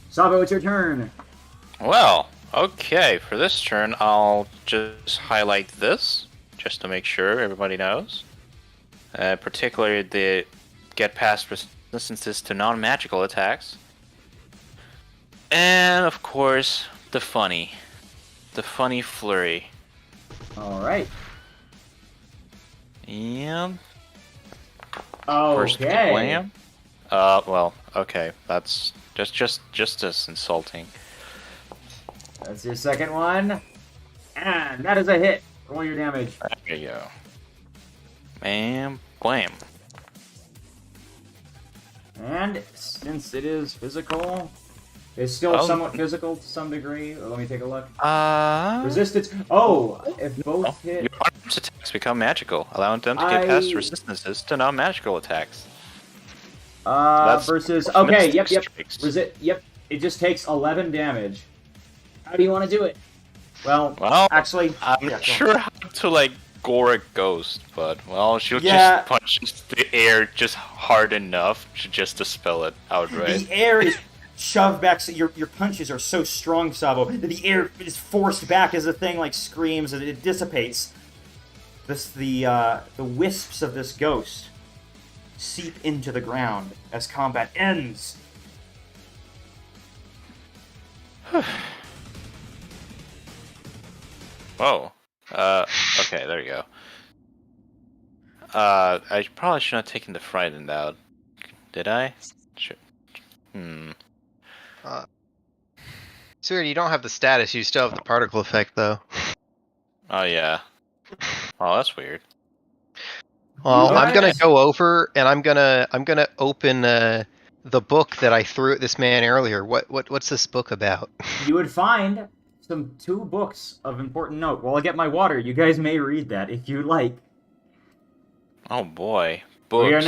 Sabo, it's your turn. Well, okay. For this turn, I'll just highlight this, just to make sure everybody knows. Particularly the get past resistances to non-magical attacks. And, of course, the funny flurry. Alright. Yeah. First Okay. wham. Well, okay. That's just as insulting. That's your second one. And that is a hit. Roll your damage. There you go. And blam. And since it is physical, It's still Oh. somewhat physical to some degree. Let me take a look. Uh, Resistance. Oh, if both your hit. arms attacks become magical, allowing them to get past resistances to non-magical attacks. That's Versus. both Okay, mystic yep. strikes. Yep. It just takes 11 damage. How do you want to do it? Well, Well, actually, I'm yeah, not go sure how to like gore a ghost, but well, she'll Yeah. just punch the air just hard enough to just dispel it outright. The air is shoved back. So your punches are so strong, Sabo, that the air is forced back as the thing like screams and it dissipates. The wisps of this ghost seep into the ground as combat ends. Whoa. Okay, there you go. I probably shouldn't have taken the frightened out. Did I? Sir, you don't have the status. You still have the particle effect, though. Oh, yeah. Oh, that's weird. Well, I'm gonna Yes. go over and I'm gonna open the book that I threw at this man earlier. What's this book about? You would find two books of important note. While I get my water, you guys may read that if you like. Oh, boy. Books. We are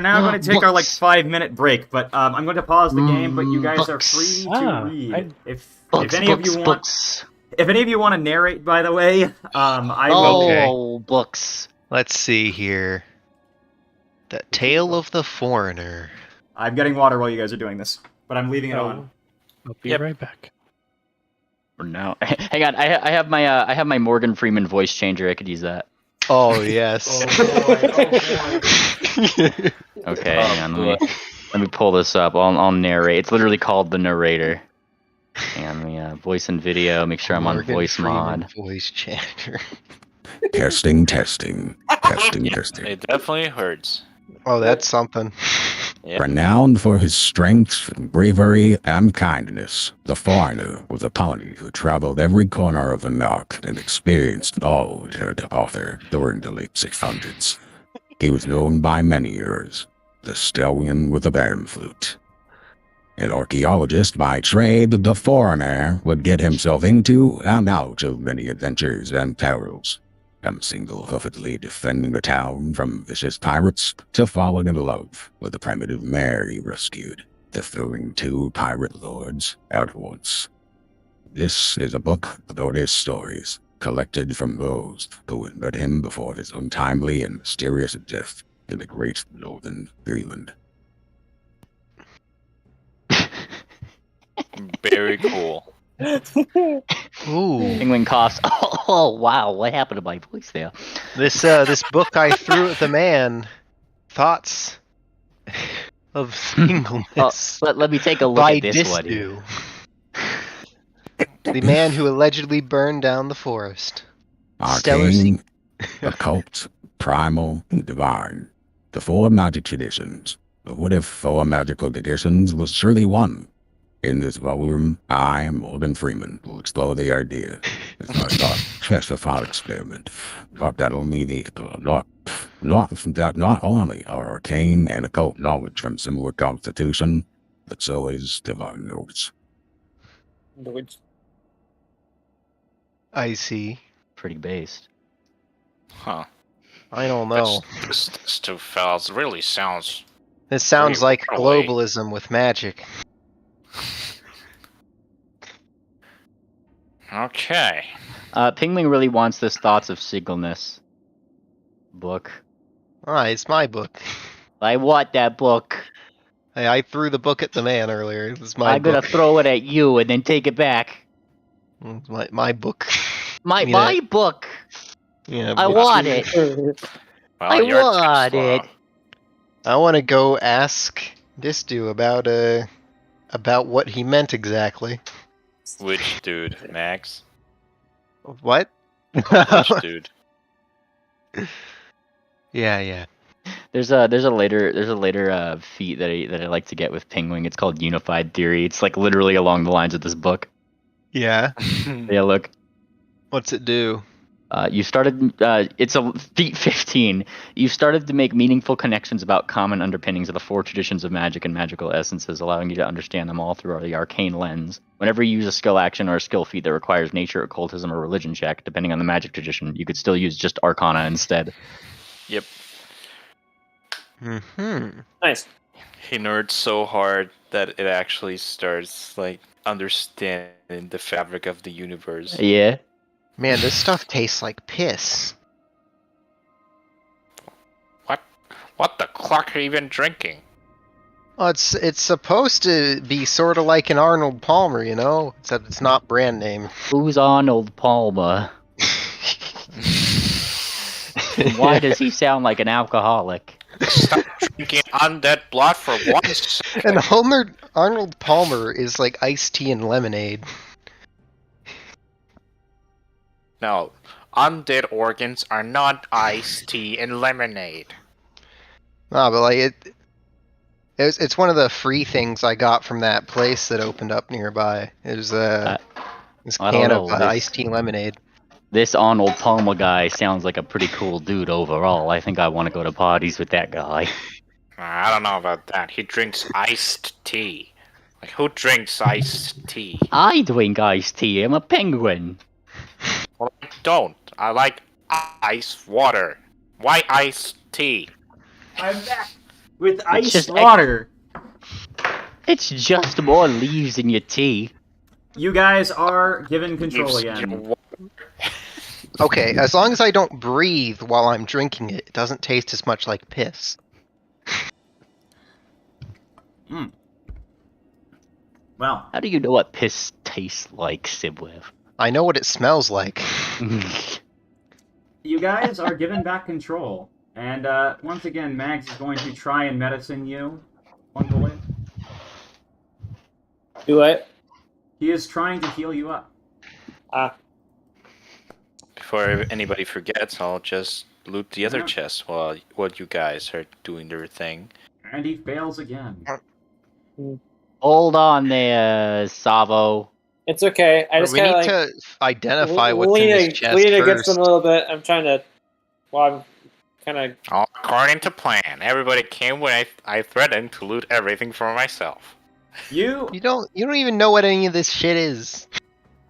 now going to take our like Books. 5-minute break, but I'm going to pause the game. But you guys are Books. free to read. If any of you want, books. if any of you want to narrate, by the way, I will. Oh, books. Let's see here. The Tale of the Foreigner. I'm getting water while you guys are doing this, but I'm leaving it on. I'll be Yep. right back. For now. Hang on, I have my Morgan Freeman voice changer. I could use that. Oh yes. Okay, hang on. Let me pull this up. I'll narrate. It's literally called the narrator. And the voice and video. Make sure I'm on Morgan voice Freeman mod. Voice changer. Testing. It definitely hurts. Oh, that's something. Yep. Renowned for his strength, bravery, and kindness, the foreigner was a pony who traveled every corner of the Hanaq and experienced all there to offer during the late 600s. He was known by many years, the stallion with a pan flute. An archaeologist by trade, the foreigner would get himself into and out of many adventures and perils, from single-hoofedly defending the town from vicious pirates to falling in love with the primitive mare he rescued, to throwing 2 pirate lords at once. This is a book about his stories, collected from those who had met him before his untimely and mysterious death in the great northern Greenland. Very cool. Ooh, Penguin coughs. Oh, wow. What happened to my voice there? this book I threw at the man. Thoughts of singleness. Let me take a look by at this one. Disdu. The man who allegedly burned down the forest. Stellar Arcane, occult, primal, and divine. The 4 magic traditions. But what if 4 magical traditions was surely one? In this volume, I, Morgan Freeman, will explore the idea. It's my thought experiment. But that'll mean not only are arcane and occult knowledge from similar constitution, but so is divine knowledge. I see. Pretty based. Huh. I don't know. This 2 fellas really sounds... This sounds Pretty like early. globalism with magic. Okay. Pingling really wants this Thoughts of Singleness book. Ah, it's my book. I want that book. Hey, I threw the book at the man earlier. It was my I'm book. gonna throw it at you and then take it back. It's my book. My Yeah. my book. Yeah, I book. want it. Well, I you're too want slow. it. I want to go ask this dude about what he meant exactly. Which dude, Max? What? Which dude? Yeah. There's a later feat that I like to get with Penguin. It's called Unified Theory. It's like literally along the lines of this book. Yeah. Yeah, look. What's it do? You started. It's a feat 15. You started to make meaningful connections about common underpinnings of the 4 traditions of magic and magical essences, allowing you to understand them all through the arcane lens. Whenever you use a skill action or a skill feat that requires nature, occultism, or religion check, depending on the magic tradition, you could still use just Arcana instead. Yep. Mm-hmm. Nice. He nerds so hard that it actually starts like understanding the fabric of the universe. Yeah. Man, this stuff tastes like piss. What the clock are you even drinking? Well, it's supposed to be sort of like an Arnold Palmer, you know, except it's not brand name. Who's Arnold Palmer? Why does he sound like an alcoholic? Stop drinking undead blood for 1 second. And Arnold Palmer is like iced tea and lemonade. No, undead organs are not iced tea and lemonade. Nah, but like it's one of the free things I got from that place that opened up nearby. It was this I don't can of know, this- iced tea and lemonade. This Arnold Palmer guy sounds like a pretty cool dude overall. I think I want to go to parties with that guy. I don't know about that. He drinks iced tea. Like, who drinks iced tea? I drink iced tea. I'm a penguin. Well, I don't. I like ice water. Why iced tea? I'm back with It's ice just water. It's just more leaves in your tea. You guys are given control Leaves again. your wa- Okay, as long as I don't breathe while I'm drinking it, it doesn't taste as much like piss. Well, How do you know what piss tastes like, Sibwev? I know what it smells like. you guys are given back control. And once again, Mags is going to try and medicine you. One bullet. Do it. He is trying to heal you up. Before anybody forgets, I'll just loot the other Yeah. chest while you guys are doing your thing. And he fails again. Hold on there, Savo. It's okay. I just we kind need of like to identify what's in this chest lean against first. them a little bit. I'm trying to. Well, I'm kind of. All according to plan. Everybody came when I threatened to loot everything for myself. You You don't even know what any of this shit is.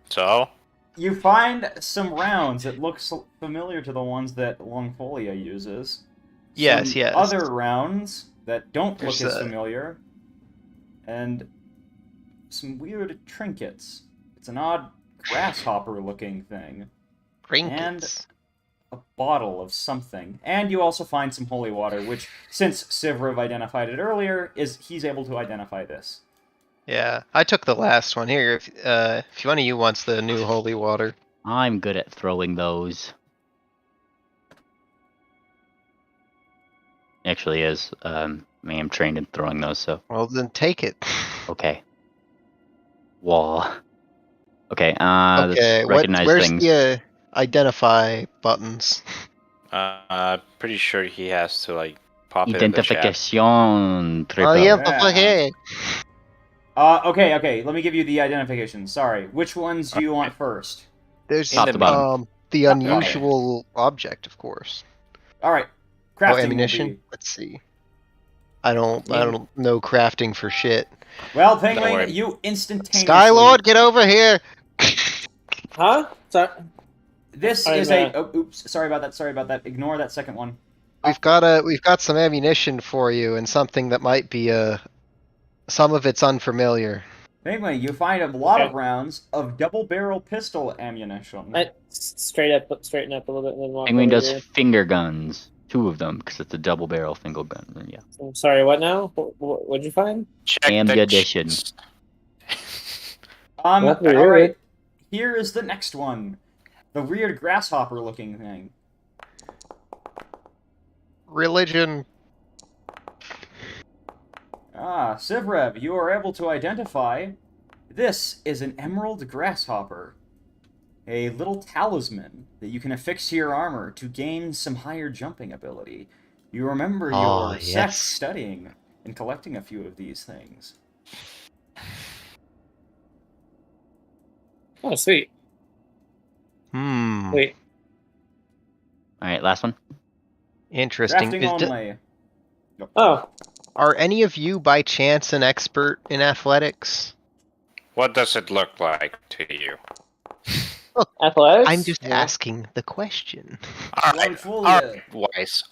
So, you find some rounds that look familiar to the ones that Longfolia uses. Yes, Some yes. Other rounds that don't There's look as a- familiar. And some weird trinkets. It's an odd grasshopper-looking thing. Trinkets. A bottle of something. And you also find some holy water, which, since Sivrov identified it earlier, he's able to identify this. Yeah, I took the last one here. If one of you wants the new holy water. I'm good at throwing those. Actually is. I mean, I'm trained in throwing those, so Well, then take it. okay. Wall. Okay, Okay, let's recognize where's things. the identify buttons? pretty sure he has to like pop it in the chat. Identification. Triple. Oh yeah, Yeah. okay. Okay, let me give you the identification. Sorry. Which ones do you want first? There's Top to bottom. the Top to bottom. unusual object, of course. Alright. Oh, Crafting will ammunition. be- Let's see. I don't know crafting for shit. Well, worry. Penguin, you instantaneously... Skylord, get over here! Huh? Sorry. This I'm, is a... Oh, oops, sorry about that. Ignore that second one. We've got some ammunition for you and something that might be some of it's unfamiliar. Penguin, you find a lot of Okay. rounds of double-barrel pistol ammunition. Straighten up a little bit and then walk Penguin over does here. finger guns. 2 of them, because it's a double barrel finger gun. Yeah. I'm sorry, what now? What'd you find? Check Ammunition. chest. That's weird. Alright. Here is the next one. The weird grasshopper-looking thing. Religion. Ah, Sivrev, you are able to identify. This is an emerald grasshopper. A little talisman that you can affix to your armor to gain some higher jumping ability. You remember Oh, your sex yes. studying and collecting a few of these things. Oh, sweet. Hmm. Wait. right, last one. Interesting. Drafting only. Oh, Are any of you by chance an expert in athletics? What does it look like to you? athletics. I'm just Yeah. asking the question. Longfolia.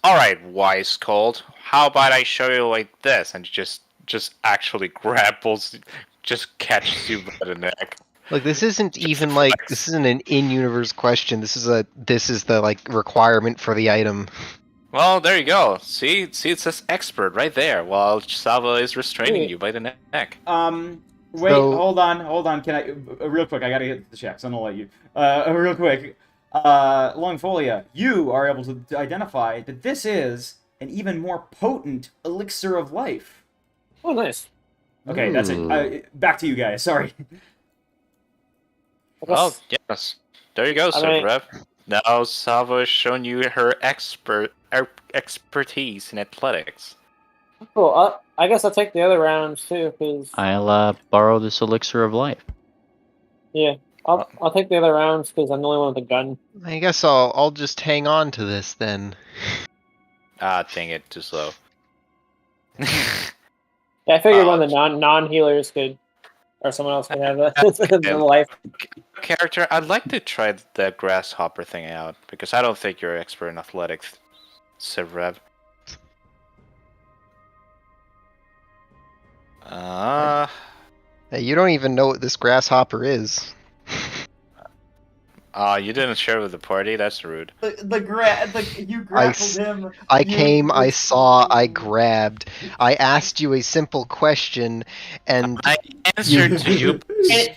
All right, wise cold. How about I show you like this, and just actually grapples, just catches you by the neck. Look, this isn't Just even like flex. this isn't an in-universe question. This is the like requirement for the item. Well, there you go. See, it says expert right there, while Sava is restraining Wait. you by the neck. Wait, So- hold on. Can I real quick? I gotta get the checks. I'm gonna let you. Real quick. Longfolia, you are able to identify that this is an even more potent elixir of life. Oh, nice. Okay, that's Ooh. it. Back to you guys. Sorry. I guess- Oh, yes. There you go, I Sir mean- Rev. Now Sava has shown you her expertise in athletics. Cool. I guess I'll take the other rounds too, because I'll borrow this elixir of life. yeah, I'll take the other rounds because I'm the only one with a gun. I guess I'll just hang on to this then. Ah, dang it, too slow. Yeah, I figured one of the non-healers could, or someone else could have the life. Character, I'd like to try the grasshopper thing out, because I don't think you're an expert in athletics, Sir Rev. Hey, you don't even know what this grasshopper is. You didn't share with the party? That's rude. You grappled him. I came, I saw, I grabbed. I asked you a simple question, and I answered to you.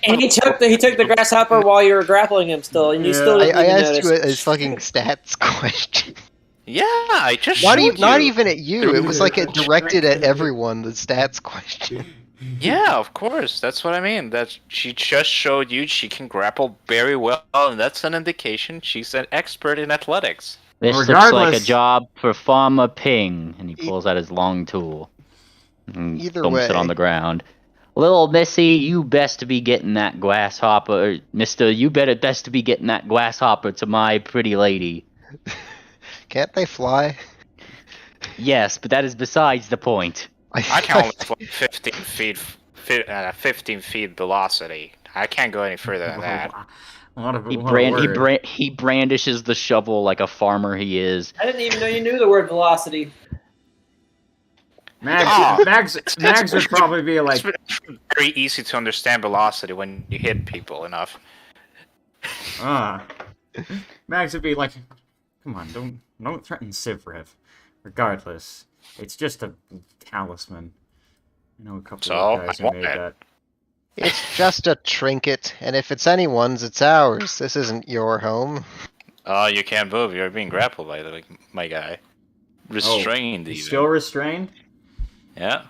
And he took the grasshopper while you were grappling him still, and you Yeah. still didn't I even asked you notice. a fucking stats question. Yeah, I just Not, showed not you. even at you. It was like it directed at everyone. The stats question. Yeah, of course. That's what I mean. That she just showed you she can grapple very well, and that's an indication she's an expert in athletics. This looks like a Regardless- job for Farmer Ping, and he pulls out his long tool. And Either thumps it way. on the ground. Little Missy, you best to be getting that grasshopper. Or, Mister, you better best to be getting that grasshopper to my pretty lady. Can't they fly? Yes, but that is besides the point. I can only fly 15 feet, 15 feet velocity. I can't go any further than that. A lot of He, a lot of word. he brandishes the shovel like a farmer he is. I didn't even know you knew the word velocity. Mags would probably be like, It's very easy to understand velocity when you hit people enough. Mags would be like, come on, don't threaten Sivrev. Regardless, it's just a talisman. I know a couple So, of guys I who want made it. that. It's just a trinket, and if it's anyone's, it's ours. This isn't your home. Oh, you can't move. You're being grappled by my guy. Restrained, He's even. still restrained? Yeah.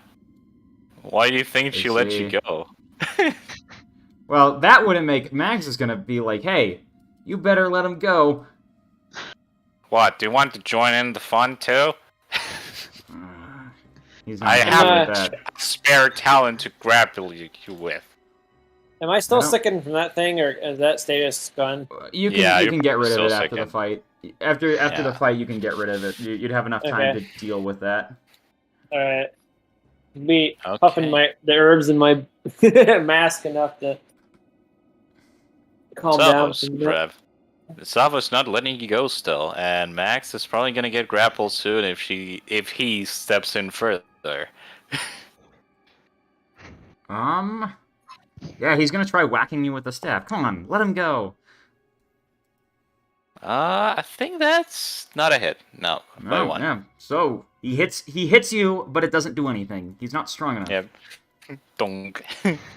Why do you think she let you see. go? Well, that wouldn't make... Mags is gonna be like, hey, you better let him go. What? Do you want to join in the fun too? He's I not have happy with that. spare talent to grapple you with. Am I still I don't- sickened from that thing, or is that status gone? You can Yeah, you you're can get rid of still it after the sickened. fight. After Yeah. the fight, you can get rid of it. You'd have enough time Okay. to deal with that. All right, be Okay. puffing the herbs in my mask enough to calm down. Savos, Rev. Savos not letting you go still, and Max is probably gonna get grappled soon if he steps in further. Yeah, he's gonna try whacking you with the staff. Come on, let him go. I think that's not a hit. No, by one. Yeah. So he hits you, but it doesn't do anything. He's not strong enough. Yep. Donk.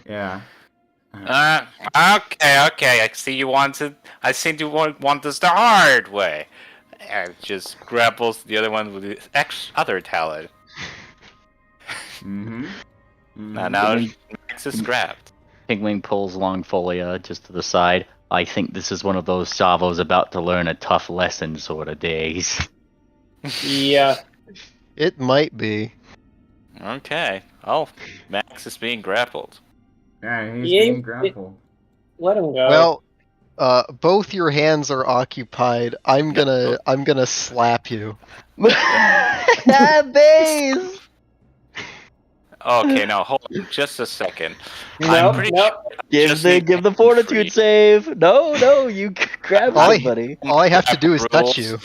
Yeah. Okay. I see you wanted. I seem to want this the hard way. Just grapples the other one with his other talent. Mm-hmm. Now Max is grabbed. Pigwing pulls Longfolia just to the side. I think this is one of those Savo's about to learn a tough lesson sort of days. Yeah. It might be. Okay. Oh, Max is being grappled. Yeah, he's Yeah, being grappled. Let him go. Well, Both your hands are occupied. I'm gonna slap you. Base. Okay, now hold on just a second. Nope, pretty nope. Just Give need the to fortitude free. save. No, you grab All somebody. all I have to do is touch Rules. you.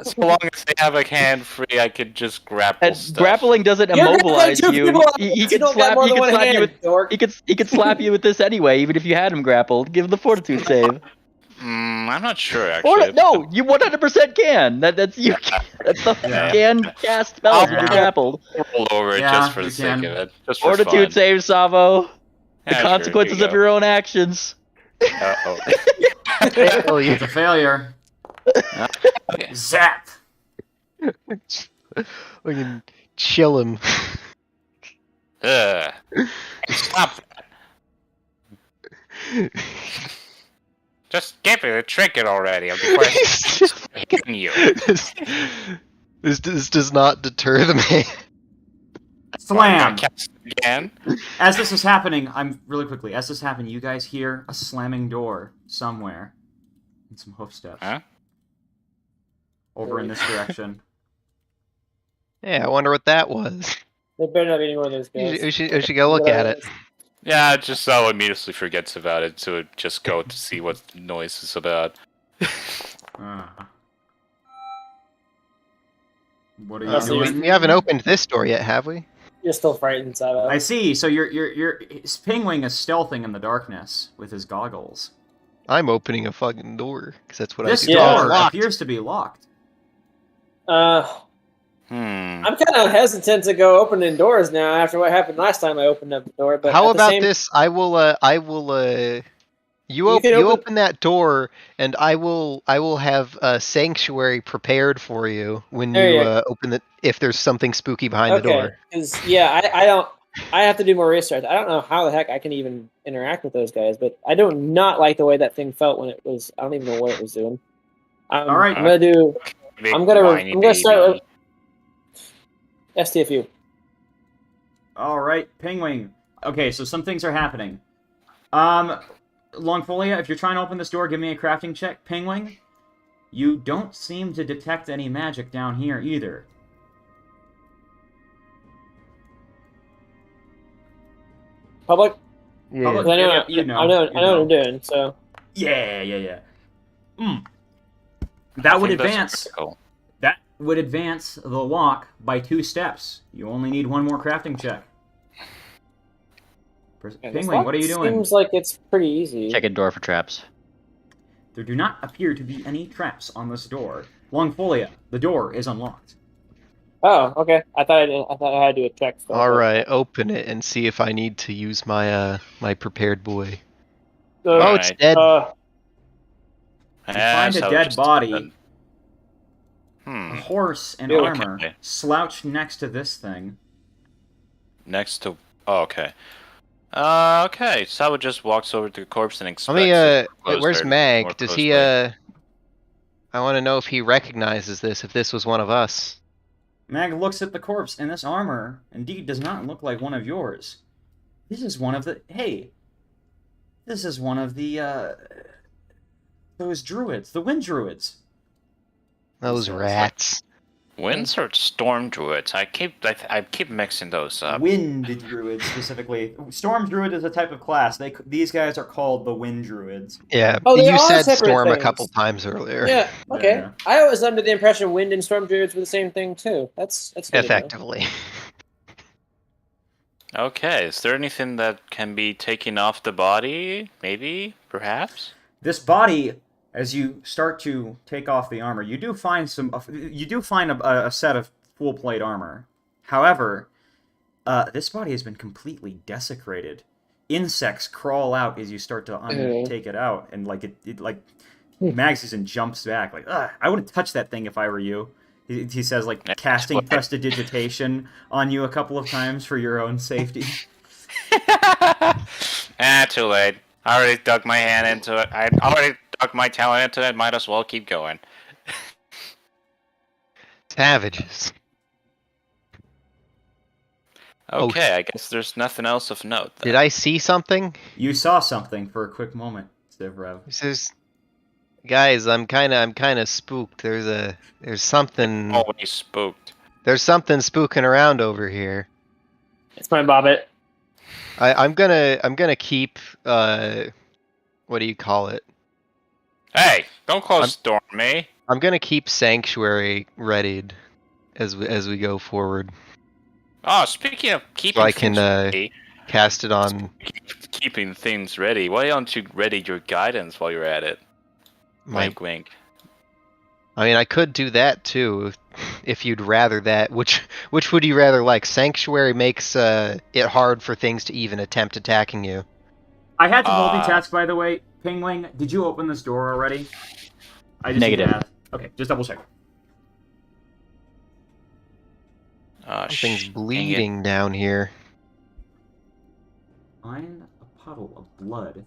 So long as they have a hand free, I could just grapple And stuff. grappling doesn't You're grappling immobilize two you. people at He once. can You don't got slap. more He than can one slap you hand, with. dork. He could slap you with this anyway, even if you had him grappled. Give him the fortitude save. I'm not sure Or actually. no, you 100% can. That's you. That's the Yeah. can cast spells when you're Yeah. grappled. Roll over it Yeah, just for you the sake can. of it, just for Fortitude fun. save, Savo. The Yeah, sure, consequences here of you your own actions. go. Uh-oh. It's a failure. Okay. Zap. We can chill him. Ugh. Stop that. Just give me the trinket already before I start hitting you. This does not deter the man. Slam. Cast again. As this is happening, as this happened, you guys hear a slamming door somewhere. And some hoof steps. Huh? Over in this direction. Yeah, I wonder what that was. There better not be any more of those guys. We should go look at it. Yeah, just so immediately forgets about it, so it just go to see what the noise is about. What are you So doing? We haven't opened this door yet, have we? You're still frightened, Savo. I see. So your Pingwing is stealthing in the darkness with his goggles. I'm opening a fucking door because that's what This I do. Yeah. door Locked. appears to be locked. Hmm. I'm kind of hesitant to go opening doors now after what happened last time I opened up the door. But How at the about same- this? I will. You can open- open that door, and I will have a sanctuary prepared for you when There you you go. open it. If there's something spooky behind the door. Because I don't. I have to do more research. I don't know how the heck I can even interact with those guys, but I do not like the way that thing felt when it was. I don't even know what it was doing. All right. I'm gonna do. Big I'm whiny gonna start baby. with STFU. All right, Pingwing. Okay, so some things are happening. Longfolia, if you're trying to open this door, give me a crafting check. Pingwing, you don't seem to detect any magic down here either. Public. Yeah. Public- I know. Yeah, you know, I know. you I know what know. I'm doing. So Yeah. I That would think that's advance. critical. That would advance the lock by 2 steps. You only need one more crafting check. yeah, this Pingwing, what are you lock doing? Seems like it's pretty easy. Check a door for traps. There do not appear to be any traps on this door. Longfolia, the door is unlocked. Oh, okay. I thought I had to do a check. Still, All but- right, open it and see if I need to use my my prepared boy. So, Oh, it's Alright. dead. You Yeah, find a so dead just- body, a Hmm. horse in Yeah, armor, okay. slouched next to this thing. Next to. Oh, okay. Okay. So I would just walks over to the corpse and Let expects. me it wait, where's closer, more Mag? Does he closely. I want to know if he recognizes this, if this was one of us. Mag looks at the corpse, and this armor indeed does not look like one of yours. This is one of the... Hey! This is one of the, those druids, the wind druids. Those Sounds rats. Winds or storm druids? I keep mixing those up. Wind druids, specifically. Storm druid is a type of class. These guys are called the wind druids. Yeah, Oh, they you are said separate storm a things. couple times earlier. Yeah. Okay. Yeah. I was under the impression wind and storm druids were the same thing too. That's good to know. Effectively. Okay. Is there anything that can be taken off the body? Maybe, perhaps. This body, as you start to take off the armor, you do find a set of full plate armor. However, this body has been completely desecrated. Insects crawl out as you start to take it out, and Mag sees and jumps back like, ugh, I wouldn't touch that thing if I were you. He says, like, casting prestidigitation on you a couple of times for your own safety. Too late. I already dug my hand into it. I already dug my talent into it. Might as well keep going. Savages. Oh, Okay, I guess there's nothing else of note. Then. Did I see something? You saw something for a quick moment. Sivrev. He says, "Guys, I'm kind of spooked. There's something Always spooked. spooking around over here. It's my bobbit. I'm gonna keep what do you call it? Hey, don't close the door on me. I'm gonna keep Sanctuary readied as we go forward, Oh, speaking of so keeping I can things ready, cast it on keeping things ready, why don't you ready your guidance while you're at it? my. Wink, wink. I mean, I could do that too, if you'd rather that. Which would you rather like? Sanctuary makes it hard for things to even attempt attacking you. I had to multitask, by the way. Pingling, did you open this door already? I just need to Negative. ask. Okay, just double check. Something's Dang it. bleeding down here. Find a puddle of blood.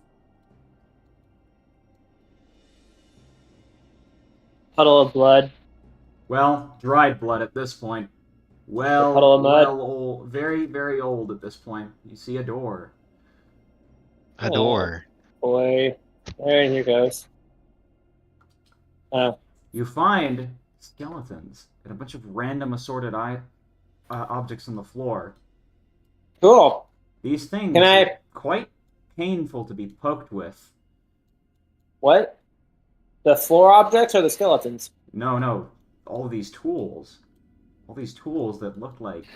Puddle of blood. Well, dried blood at this point. Well, puddle of mud. well, old, very, very old at this point. You see a door. A Oh. door. Boy. There he goes. You find skeletons and a bunch of random assorted objects on the floor. Cool. These things Can I- are quite painful to be poked with. What? The floor objects or the skeletons? No, all of these tools. All these tools that look like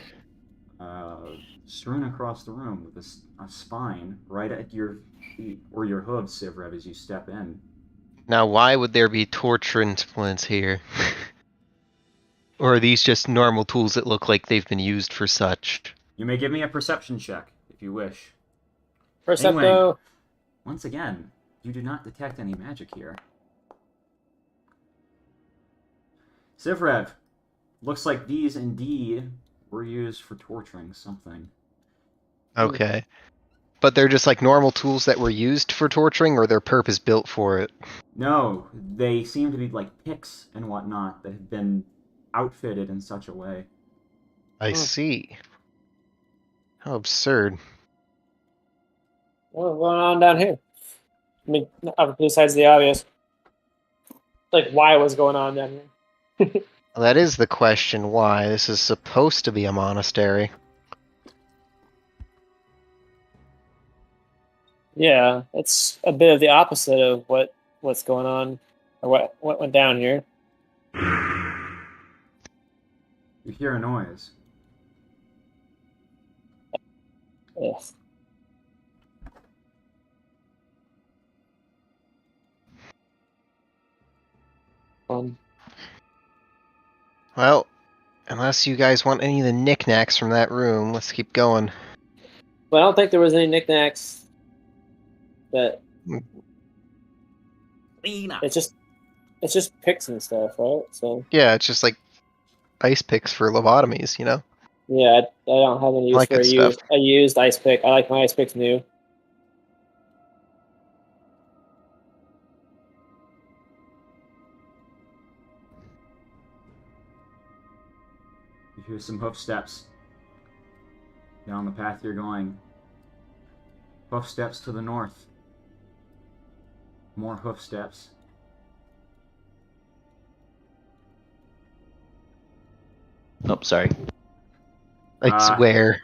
strewn across the room with a spine right at your feet, or your hooves, Sivrev, as you step in. Now, why would there be torture implements here? Or are these just normal tools that look like they've been used for such? You may give me a perception check, if you wish. Percepto. Once again, you do not detect any magic here. Sivrev, looks like these indeed were used for torturing something. Okay. But they're just like normal tools that were used for torturing, or they're purpose built for it? No, they seem to be like picks and whatnot that have been outfitted in such a way. I see. How absurd. What's going on down here? I mean, besides the obvious. Like, why was going on down here? Well, that is the question why. This is supposed to be a monastery. Yeah, it's a bit of the opposite of what's going on, or what went down here. You hear a noise. Ugh. Well, unless you guys want any of the knickknacks from that room, let's keep going. But I don't think there was any knickknacks. That it's just picks and stuff, right? So Yeah, it's just like ice picks for lobotomies, you know? yeah, I don't have any use Like for good stuff. a used ice pick. I like my ice picks new. You hear some hoof steps down the path you're going. Hoof steps to the north. More hoof steps. Nope, sorry. I swear.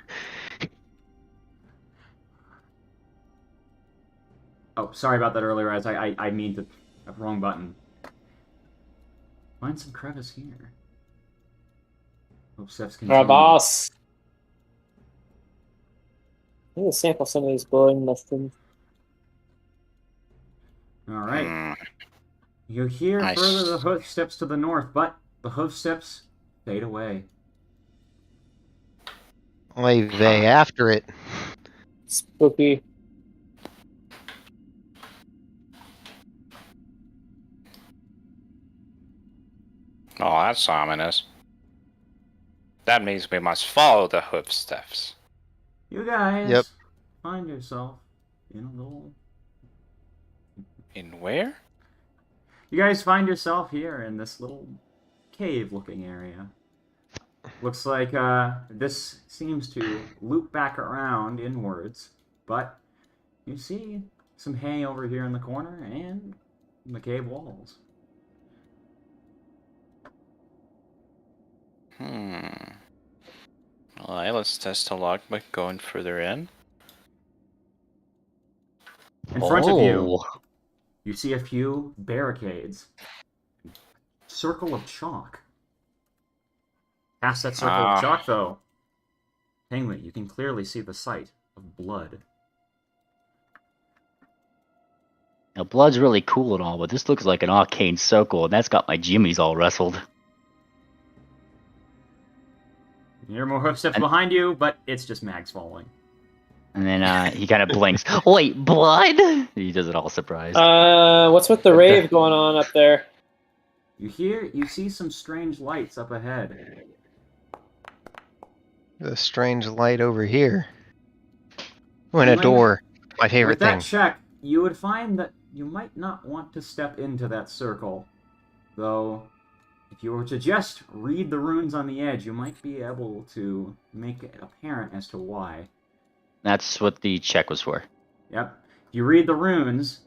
Oh, sorry about that earlier, as I mean to have wrong button. Find some crevice here. Hoof steps continue. Our boss. I need to sample some of these glowing mushrooms. All right. You hear Nice. further the hoof steps to the north, but the hoof steps fade away. Oy vey, after it. Spooky. Oh, that's ominous. That means we must follow the hoof steps. You guys Yep. find yourself in a little... In where? You guys find yourself here in this little cave-looking area. Looks like this seems to loop back around inwards, but you see some hay over here in the corner, and the cave walls. Alright, let's test the lock by going further in. In front of you, Oh. you see a few barricades. Circle of chalk. Past that circle of chalk, though, Penguin, you can clearly see the sight of blood. Now, blood's really cool and all, but this looks like an arcane circle, and that's got my jimmies all rustled. You hear more footsteps behind you, but it's just Mags falling. And then he kind of blinks. Wait, blood? He does it all surprised. What's with the rave going on up there? You see some strange lights up ahead. The strange light over here. Oh, and a door. My favorite With that thing. check, you would find that you might not want to step into that circle. Though, if you were to just read the runes on the edge, you might be able to make it apparent as to why. That's what the check was for. Yep. If you read the runes,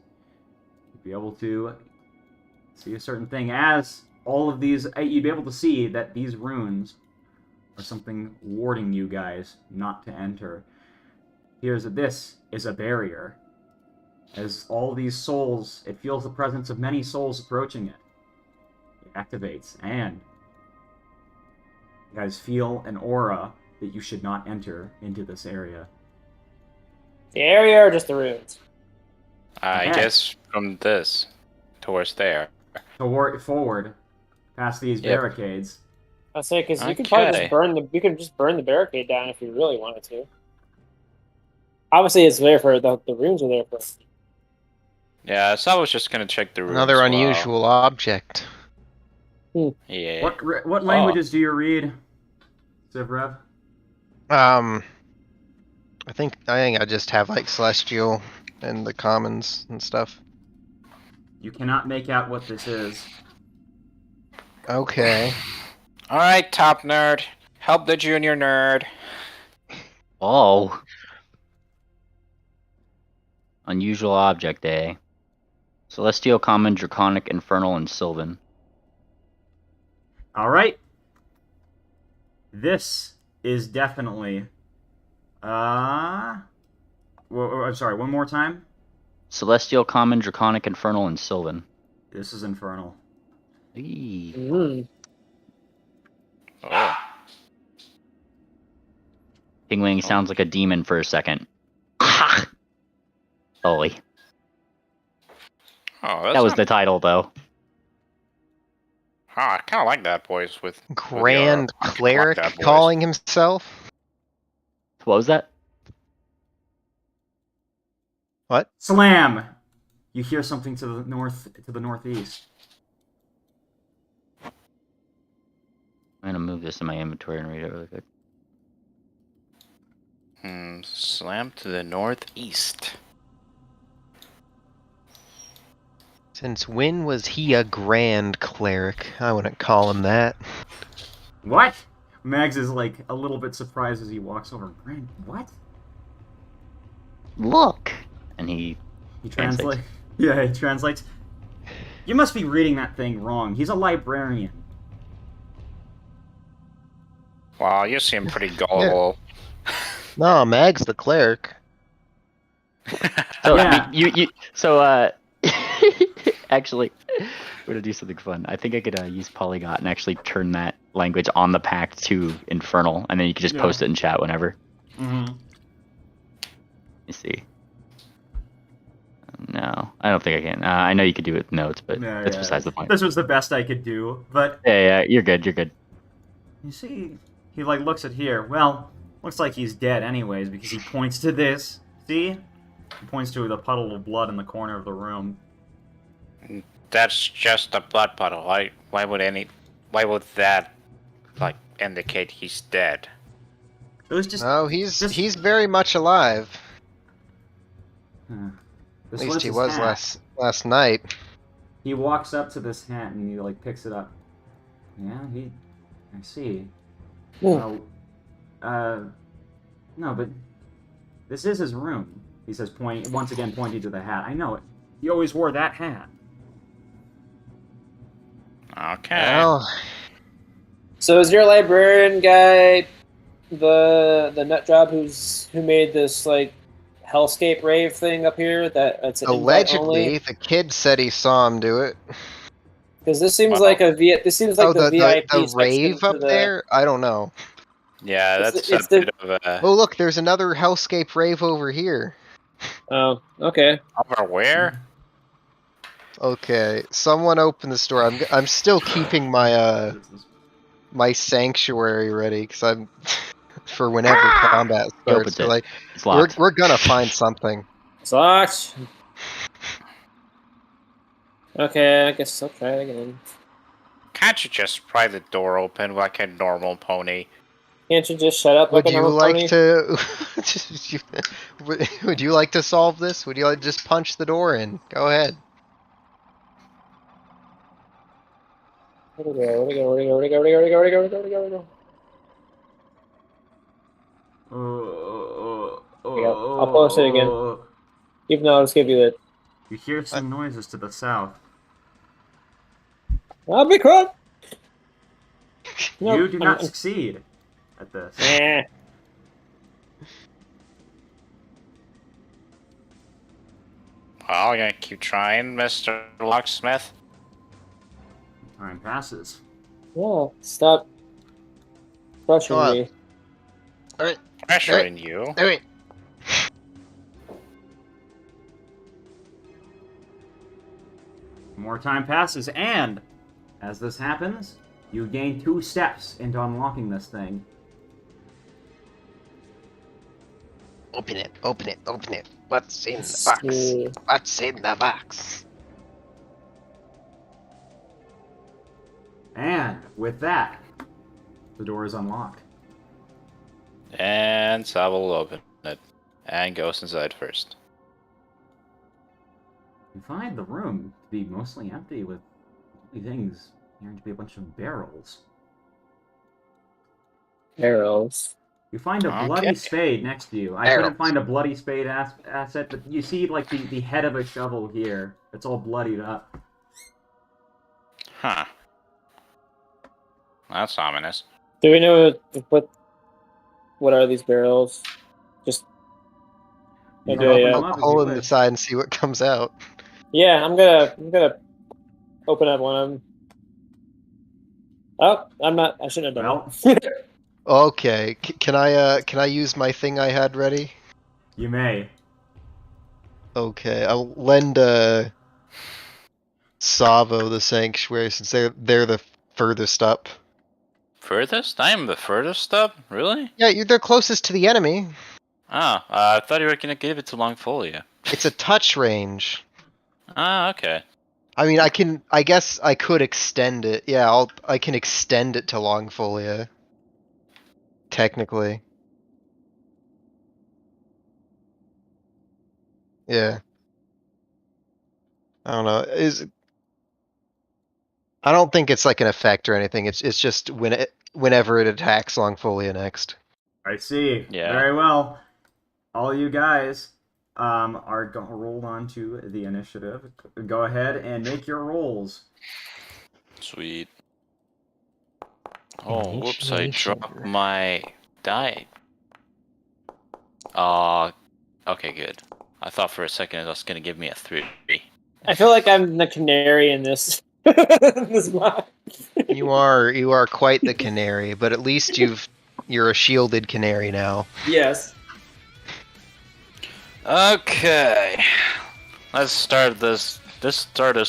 you'd be able to see a certain thing. As all of these, you'd be able to see that these runes are something warding you guys not to enter. This is a barrier. As all these souls, it feels the presence of many souls approaching it. It activates, and you guys feel an aura that you should not enter into this area. The area or just the ruins? I Okay. guess from this towards there. Forward, past these Yep. barricades. I say because you could probably Okay. just burn the barricade down if you really wanted to. Obviously, it's there for the runes are there for. Yeah, so I was just gonna check the room. Another unusual object. Yeah. What languages do you read, Zivrev? I think I just have like Celestial and the commons and stuff. You cannot make out what this is. Okay. Alright, top nerd. Help the junior nerd. Oh. Unusual object, eh? Celestial, Common, Draconic, Infernal, and Sylvan. All right. This is definitely. I'm sorry. One more time. Celestial, Common, Draconic, Infernal, and Sylvan. This is infernal. Eee. Mm. Oh. Pingwing sounds like a demon for a second. Holy. Oh, That was the title, though. I kind of like that voice with Grand your- Cleric like that voice. calling himself? What was that? What? Slam! You hear something to the northeast. I'm gonna move this in my inventory and read it really quick. Slam to the northeast. Since when was he a Grand Cleric? I wouldn't call him that. What? Mags is like a little bit surprised as he walks over. Brand, what? Look! And he Translates. Yeah, he translates. You must be reading that thing wrong. He's a librarian. Wow, you seem pretty gullible. No, Mag's the cleric. So Yeah. Actually, we're gonna do something fun. I think I could use Polyglot and actually turn that language on the pact to Infernal, and then you could just post it in chat whenever. Mm-hmm. Let me see. No, I don't think I can. I know you could do it with notes, but that's besides the point. This was the best I could do, but Yeah, you're good. You're good. you see, he like looks at here. Well, looks like he's dead anyways because he points to this. See? He points to the puddle of blood in the corner of the room. That's just a blood puddle. Why would that like indicate he's dead? It was just. No, he's very much alive. This At least he his was hat. last night. He walks up to this hat and he like picks it up. Yeah, I see. Ooh. No, but this is his room. He says, once again pointing to the hat. I know it. He always wore that hat. Okay. Well, So is your librarian guy the nut job who made this like hellscape rave thing up here that's an invite allegedly, only? the kid said he saw him do it. Because this seems Wow. like this seems like the VIP the section rave to up the, there? I don't know. Yeah, It's- that's it's a the- bit of a. Oh, look, there's another hellscape rave over here. Oh, okay. Over where? Okay, someone open the store. I'm still keeping my my sanctuary ready because I'm for whenever combat He opens starts. So it. like It's locked. we're gonna find something. It's locked. Okay, I guess I'll try it again. Can't you just pry the door open like a normal pony? Can't you just shut up like Would a you normal like pony? to? Would you like to solve this? Would you like to just punch the door in? Go ahead. Where'd it go? Where'd it go? Where'd it go? Where'd it go? Where'd it go? Where'd it go? Where'd it go? Where'd it go? Where'd it go? Yeah, I'll post it again. Even though I'll just give you the. You hear some noises to the south. I'll be crud. You do not succeed at this. Eh. Well, you're gonna keep trying, Mr. Locksmith? Time passes. Yeah, stop crushing Come on. me. Pressuring you. All right. More time passes, and as this happens, you gain 2 steps into unlocking this thing. Open it. Open it. Open it. What's in the Let's box? see. What's in the box? And with that, the door is unlocked. And Sal will open it. And goes inside first. You find the room to be mostly empty with things appearing to be a bunch of barrels. Arrows. You find a bloody Okay. spade next to you. I Barrels. couldn't find a bloody spade asset, but you see like the head of a shovel here. It's all bloodied up. Huh. That's ominous. Do we know what are these barrels? Just You Okay, can open yeah. them I'll up as hole you in the wish. side and see what comes out. yeah. I'm gonna open up one of them. Oh, I'm not. I shouldn't have done it. Okay. Can I use my thing I had ready? You may. Okay. I'll lend Savo the sanctuary since they're the furthest up. Furthest? I am the furthest up? Really? Yeah, they're closest to the enemy. Ah, I thought you were gonna give it to Longfolia. It's a touch range. Ah, okay. I mean, I guess I could extend it. Yeah, I can extend it to Longfolia. Technically. Yeah. I don't know. I don't think it's like an effect or anything. It's just whenever it attacks Longfolia next. I see. Yeah. Very well. All you guys are rolled onto the initiative. Go ahead and make your rolls. Sweet. Oh, whoops, I Initiation. dropped my die. Okay, good. I thought for a second it was gonna give me a 3. I feel like I'm the canary in this. this mod. You are quite the canary, but at least you're a shielded canary now. Yes. Okay. Let's start this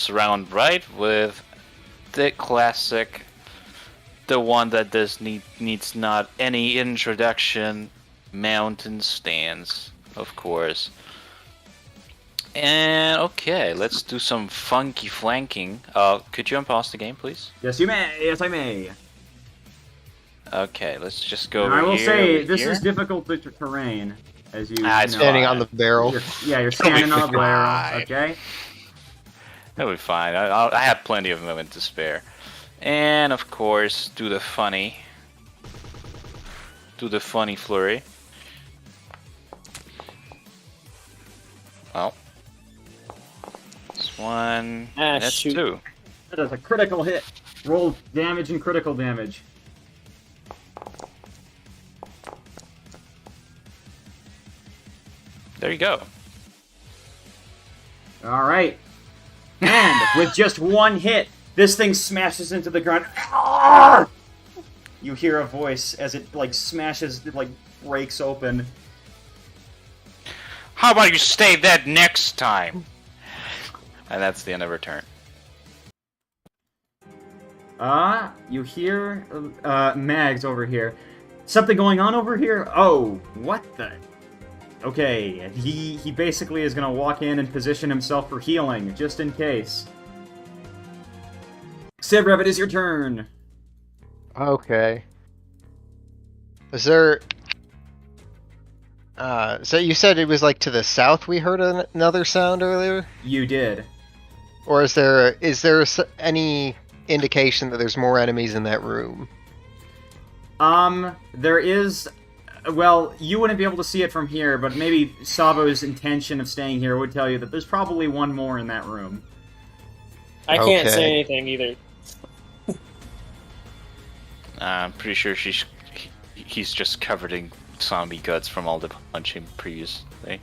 round right with the classic, the one that needs not any introduction, mountain stance, of course. And okay, let's do some funky flanking. Could you unpause the game, please? Yes, you may. Yes, I may. Okay, let's just go And over I will here, say over this here. is difficult terrain, as you. Ah, you it's know, Standing on the barrel. you're standing on a barrel. fine. Okay. That'll be fine. I have plenty of movement to spare. And of course, do the funny flurry. Well. This one. Ah, That's shoot. 2. That is a critical hit. Roll damage and critical damage. There you go. All right. And with just one hit, this thing smashes into the ground. Ah! You hear a voice as it like smashes, it like breaks open. How about you stay dead next time? And that's the end of her turn. You hear Mags over here. Something going on over here? Oh, what the? Okay, he basically is gonna walk in and position himself for healing, just in case. Sivrev, it is your turn. Okay. Is there... so you said it was like to the south we heard another sound earlier? You did. Or is there any indication that there's more enemies in that room? There is... Well, you wouldn't be able to see it from here, but maybe Savo's intention of staying here would tell you that there's probably one more in that room. I can't Okay. say anything either. I'm pretty sure he's just covered in zombie guts from all the punching previously.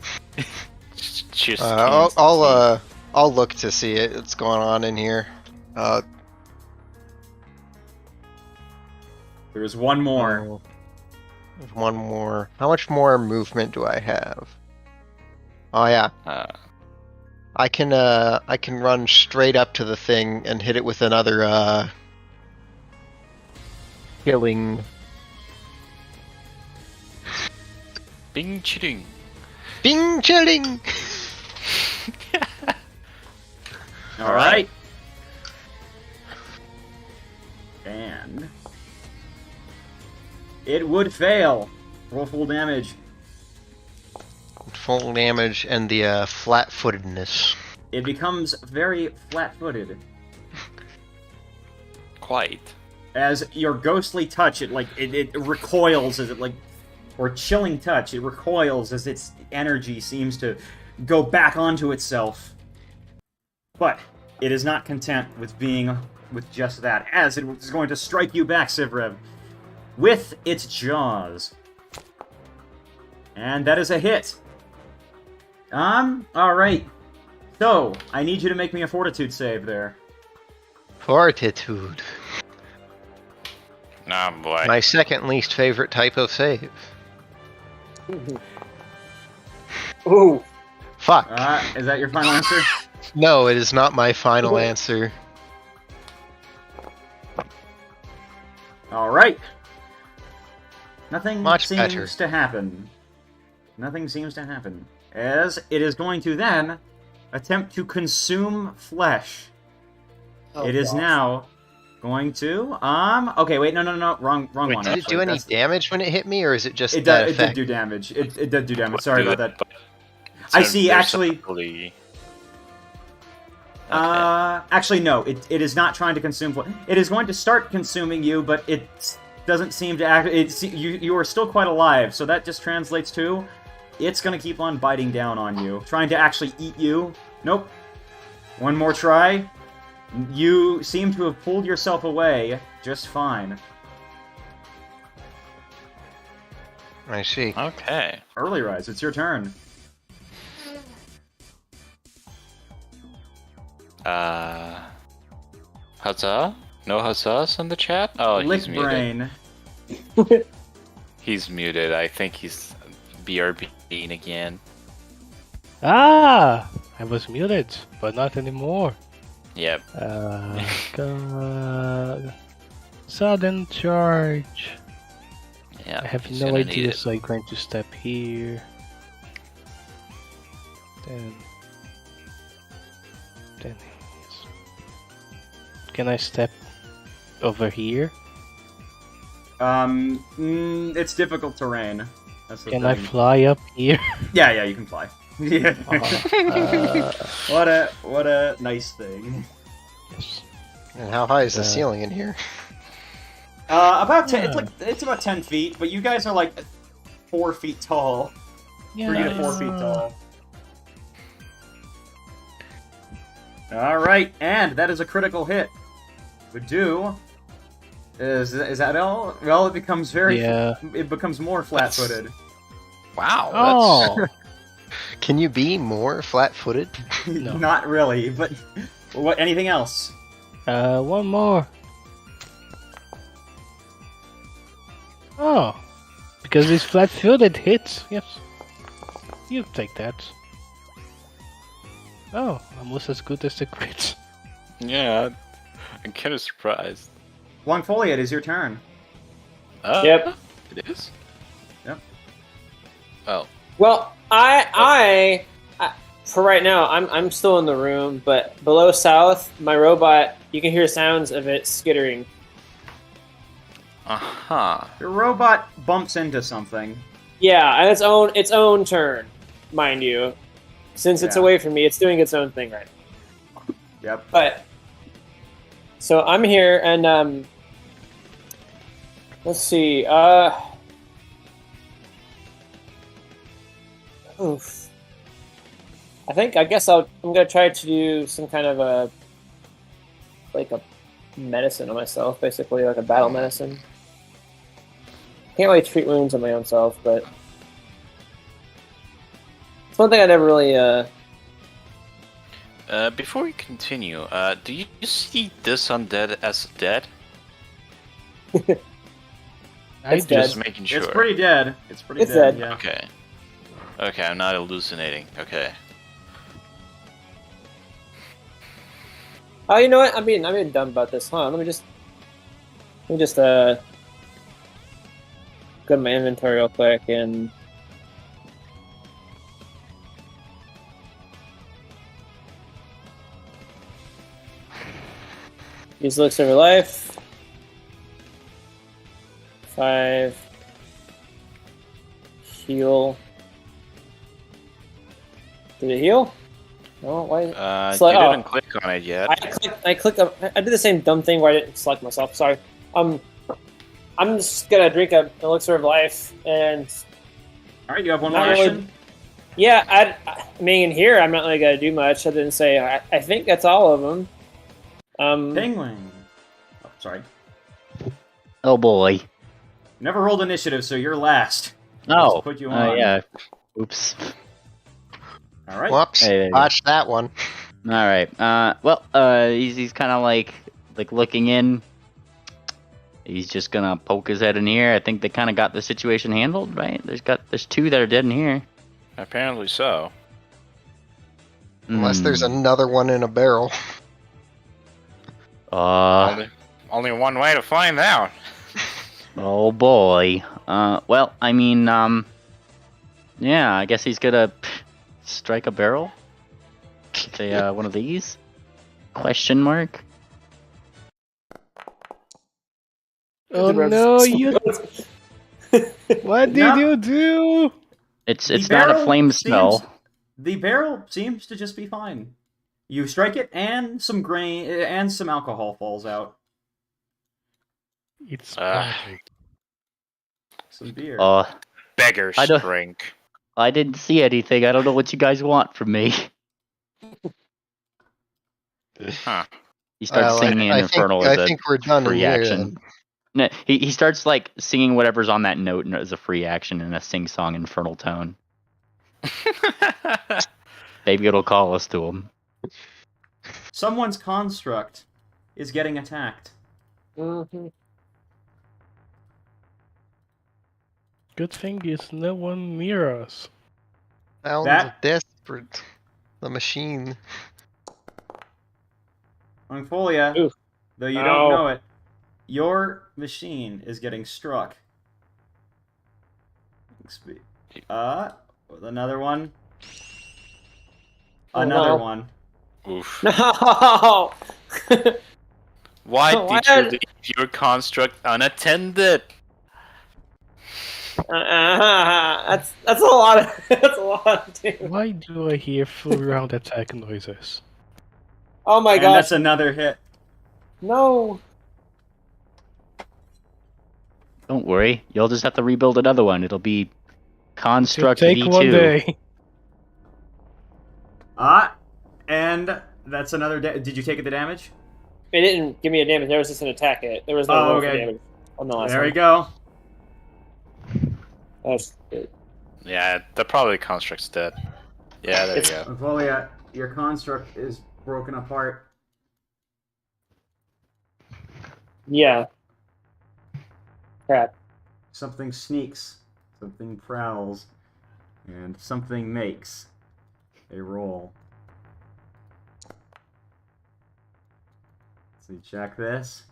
Just I'll look to see what's going on in here. There's one more. There's one more. How much more movement do I have? Oh yeah, I can run straight up to the thing and hit it with another killing. Bing chitting. Bing chilling. All right. And it would fail. Roll full damage. Full damage and the flat-footedness. It becomes very flat-footed. Quite. As your ghostly touch, it recoils as it or chilling touch, it recoils as its energy seems to go back onto itself. But it is not content with being with just that, as it is going to strike you back, Sivrev, with its jaws. And that is a hit. Alright. So, I need you to make me a fortitude save there. Fortitude. Oh boy. My second least favorite type of save. Ooh. Fuck. Is that your final answer? No, it is not my final answer. Alright. Nothing Much seems better. to happen. Nothing seems to happen. As it is going to then attempt to consume flesh. Oh, It is God. now going to okay, wait, no, wrong Wait, one. did it actually. do any That's- damage when it hit me, or is it just It that did effect? do damage. It did do damage. Sorry Do about it, that. but I so see, there's actually- probably- Actually, no. It is not trying to consume flesh. It is going to start consuming you, but it doesn't seem to act. You are still quite alive, so that just translates to it's going to keep on biting down on you, trying to actually eat you. Nope. One more try. You seem to have pulled yourself away just fine. I see. Okay. Early Rise, it's your turn. Huzzah? No huzzahs in the chat? Oh, Lick he's muted. Brain. He's muted. I think he's BRBing again. Ah! I was muted, but not anymore. Yep. Sudden charge. Yeah. I have he's no gonna need idea, it. so I'm going to step here. Then can I step over here? It's difficult terrain. That's the Can thing. I fly up here? Yeah, you can fly. Yeah. Uh, What a nice thing. yes. And how high is the Uh, ceiling in here? About 10. Yeah. It's about 10 feet, but you guys are like 4 feet tall. 3 to 4 feet tall. All right, and that is a critical hit. Would do. Is that all? Well, it becomes Yeah. It becomes more flat-footed. Wow. Oh, Can you be more flat-footed? No. Not really, but what? Anything else? one more. Oh, because it's flat-footed hits. Yes, you take that. Oh, almost as good as the crits. Yeah, I'm kind of surprised. Longfoliate, it is your turn. Yep. It is? Yep. Oh. Well, I for right now, I'm still in the room, but below south, my robot, you can hear sounds of it skittering. Uh-huh. Your robot bumps into something. Yeah, and its own turn, mind you. Since it's Yeah. away from me, it's doing its own thing right now. Yep. But so I'm here, and let's see. Oof. I guess I'm gonna try to do some kind of a medicine on myself, basically like a battle medicine. Can't really treat wounds on my own self, but it's one thing I never really. Before we continue, do you see this undead as dead? It's dead. Just making sure. It's pretty dead. It's pretty It's dead. dead. Yeah. Okay. Okay, I'm not hallucinating. Okay. Oh, you know what? I'm being dumb about this. Hold on, let me just go to my inventory real quick and use looks over life. 5 heal. Did it heal? No, why? You didn't click on it yet. I clicked. I did the same dumb thing where I didn't select myself. Sorry. I'm just gonna drink an elixir of life, and All right, you have one Not more really. action. yeah, I mean, here I'm not really gonna do much other than say I think that's all of them. Penguin. Oh, sorry. Oh boy. Never rolled initiative, so you're last. Oh. Let's put you on. Yeah. Oops. All right. Whoops. Hey. Watch that one. All right. He's kind of like looking in. He's just gonna poke his head in here. I think they kind of got the situation handled, right? There's two that are dead in here. Apparently so. Unless there's another one in a barrel. Only one way to find out. Oh boy. Well, I mean, yeah. I guess he's gonna strike a barrel. Say, one of these? Question mark. Oh no, you! What did No. you do? It's The not a barrel flame seems- spell. The barrel seems to just be fine. You strike it, and some grain and some alcohol falls out. It's Ah. magic. Some beer. Beggar's I don't- drink. I didn't see anything. I don't know what you guys want from me. Huh. He starts singing Infernal I as a think we're done in free here. action. No, he starts like singing whatever's on that note as a free action in a sing-song infernal tone. Maybe it'll call us to him. Someone's construct is getting attacked. Mm-hmm. Good thing is no one near us. Sounds That- desperate. The machine. Longfolia, Oof. though you Ow. don't know it, your machine is getting struck. Another one. Oh, Another no. one. Oof. No. Why Why did you did- leave your construct unattended? That's a lot of that's a lot, dude. Why do I hear full round attack noises? Oh my And gosh, that's another hit. no. Don't worry, you'll just have to rebuild another one. It'll be It'll Construct take V2. one day. And That's another. Did you take the damage? It didn't give me a damage. There was just an attack it. There was no roll for damage on the last There one. we go. That's good. Yeah, the probably construct's dead. Yeah, there you go. Volia, your construct is broken apart. Yeah. Crap. Something sneaks, something prowls, and something makes a roll. So you check this.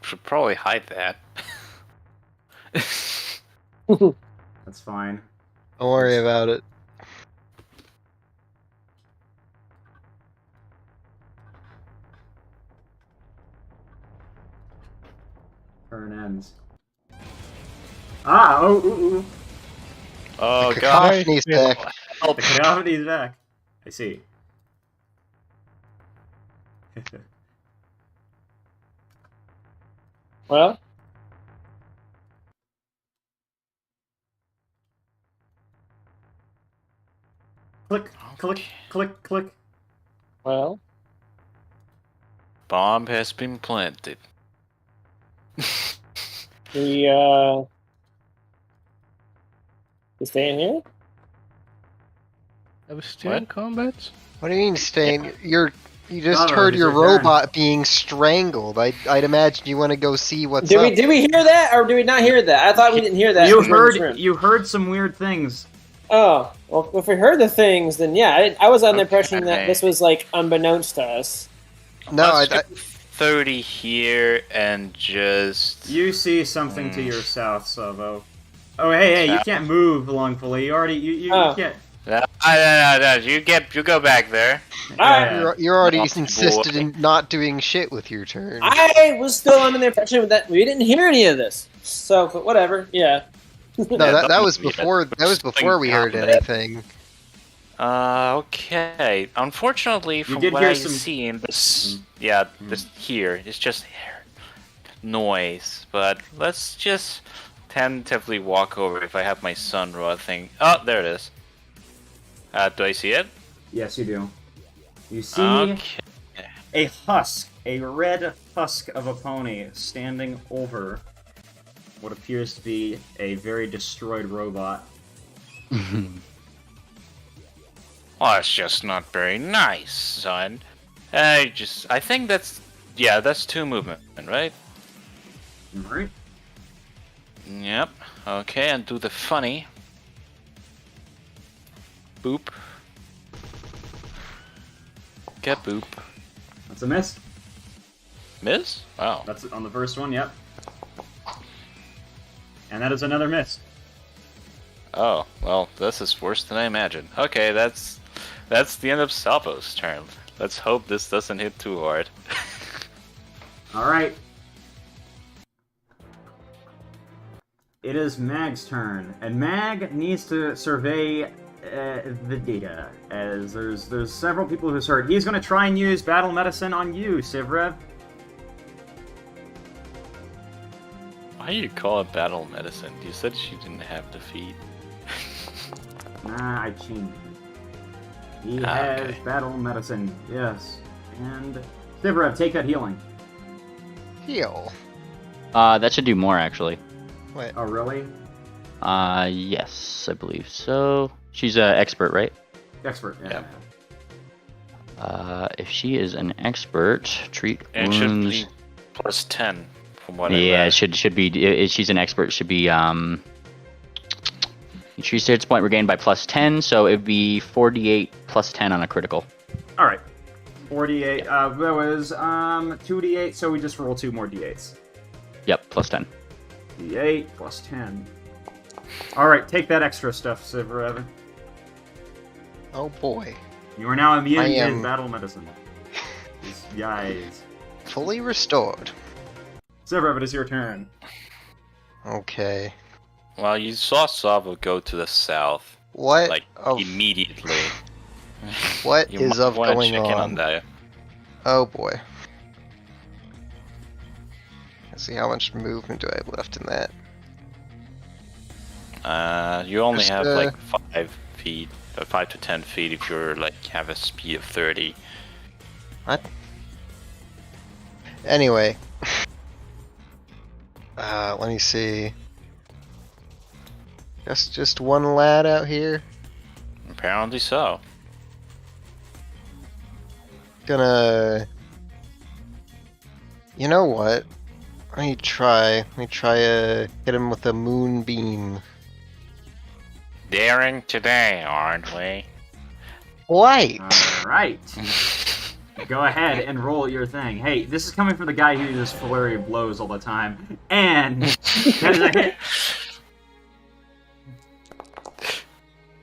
Should probably hide that. That's fine. Don't worry about it. Turn ends. Ah! Oh! Ooh! Ooh! Oh The god. cacophony's back. The cacophony's back. I see. Well, Click! Click! Click! Click! well. Bomb has been planted. We staying here? Are we still in What? combat? What do you mean, Stain? You just No, no, heard it's your your turn. robot being strangled. I'd imagine you want to go see what's Did up. we hear that or did we not hear that? I thought we didn't hear that. You 'cause we're in this heard room. you heard some weird things. Oh, well, if we heard the things, then yeah, I was on the impression that Okay. this was like unbeknownst to us. No, Let's I, do 30 here and just. You see something to your south, Savo. Oh, hey, you South? can't move, Longfully. You already, you Oh. can't. No, you go back there. Alright. you're already Not insisted boy. in not doing shit with your turn. I was still under the impression that we didn't hear any of this. So, but whatever. Yeah. No, Yeah, that was yeah, before. That was something before we heard happened. anything. Okay. Unfortunately, from did what hear I've some- seen, this this here it's just noise. But let's just tentatively walk over. If I have my sun raw thing. Oh, there it is. Do I see it? Yes, you do. You see Okay. a husk, a red husk of a pony standing over what appears to be a very destroyed robot. Well, that's just not very nice, son. I think that's two movement, right? Right? Yep. Okay, and do the funny. Boop. Get boop. That's a miss. Miss? Wow. That's on the first one. Yep. And that is another miss. Oh, well, this is worse than I imagined. Okay, that's the end of Salvo's turn. Let's hope this doesn't hit too hard. All right. It is Mag's turn, and Mag needs to survey the data, as there's several people who's hurt. He's going to try and use battle medicine on you, Sivrev. Why do you call it battle medicine? You said she didn't have defeat. Nah, I changed it. He has Okay. battle medicine, yes. And Sivrev, take that healing. Heal. That should do more actually. Wait. Oh, really? Yes, I believe so. She's an expert, right? Expert, yeah. If she is an expert, treat And it should wounds. be plus 10 from what I Yeah, read. it should be. If she's an expert, it should be Increased hits point regained by plus 10, so it'd be 48 plus 10 on a critical. All right. 48. That was 2d8, so we just roll 2 more d8s. Yep, plus 10. D8 plus 10. All right, take that extra stuff, Sivrev. Oh boy. You are now immune I to am- battle medicine. These guys. Fully restored. Sivrev, it is your turn. Okay. Well, you saw Savo go to the south, What? like, of, immediately. what You is might of wanna going check in on? that. Oh boy. Let's see how much movement do I have left in that. You only Just, have like 5 feet. 5 to 10 feet if you're like have a speed of 30. What? Anyway. Let me see. Just one lad out here. Apparently so. Gonna. You know what? Let me try hit him with a moonbeam. Daring today, aren't we? Light. All right. Go ahead and roll your thing. Hey, this is coming from the guy who uses flurry of blows all the time, and that is a hit.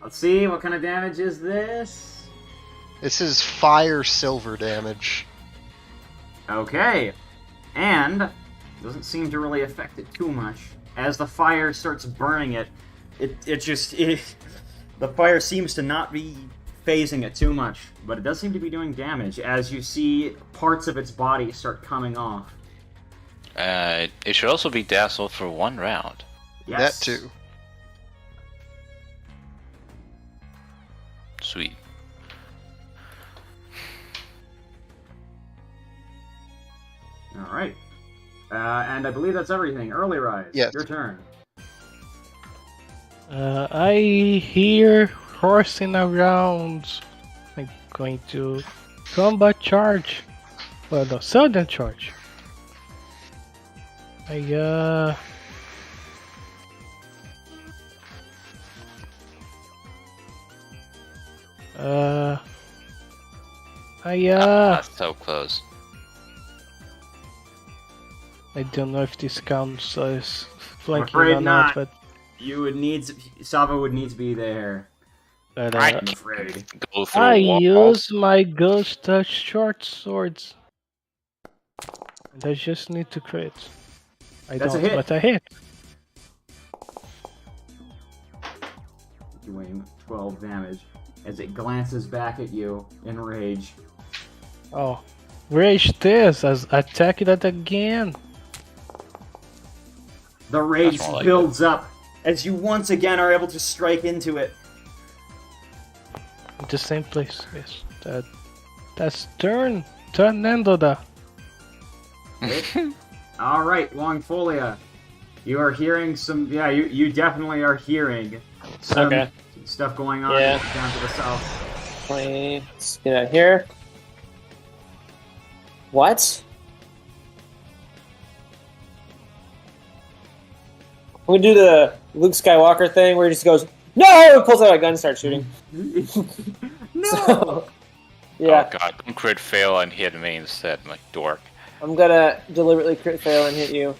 Let's see, what kind of damage is this? This is fire silver damage. Okay, and doesn't seem to really affect it too much. As the fire starts burning it, the fire seems to not be phasing it too much, but it does seem to be doing damage as you see parts of its body start coming off. It should also be dazzled for 1 round. Yes. That too. Sweet. All right. And I believe that's everything. Early rise. Yes. Your turn. I hear horsing around. I'm going to combat charge. Well, no, sudden charge. That's so close. I don't know if this counts as flanking afraid or not, not. but You would need Sava would need to be there. but I I'm afraid. go through I walls. use my ghost touch short swords. And I just need to crit. That's a hit. But I hit. Doing 12 damage as it glances back at you in rage. Oh, rage this as attack that again. The rage That's more like builds up as you once again are able to strike into it. In the same place. Yes. That's turn. Turn Nendoda. All right, Longfolia. You are hearing some. Yeah, you definitely are hearing some Okay. stuff going on Yeah. down to the south. Let's get out here. What? We do the Luke Skywalker thing where he just goes, "No!" Pulls out a gun and starts shooting. No. So, yeah, Oh god, don't crit fail and hit me instead, like dork. I'm gonna deliberately crit fail and hit you.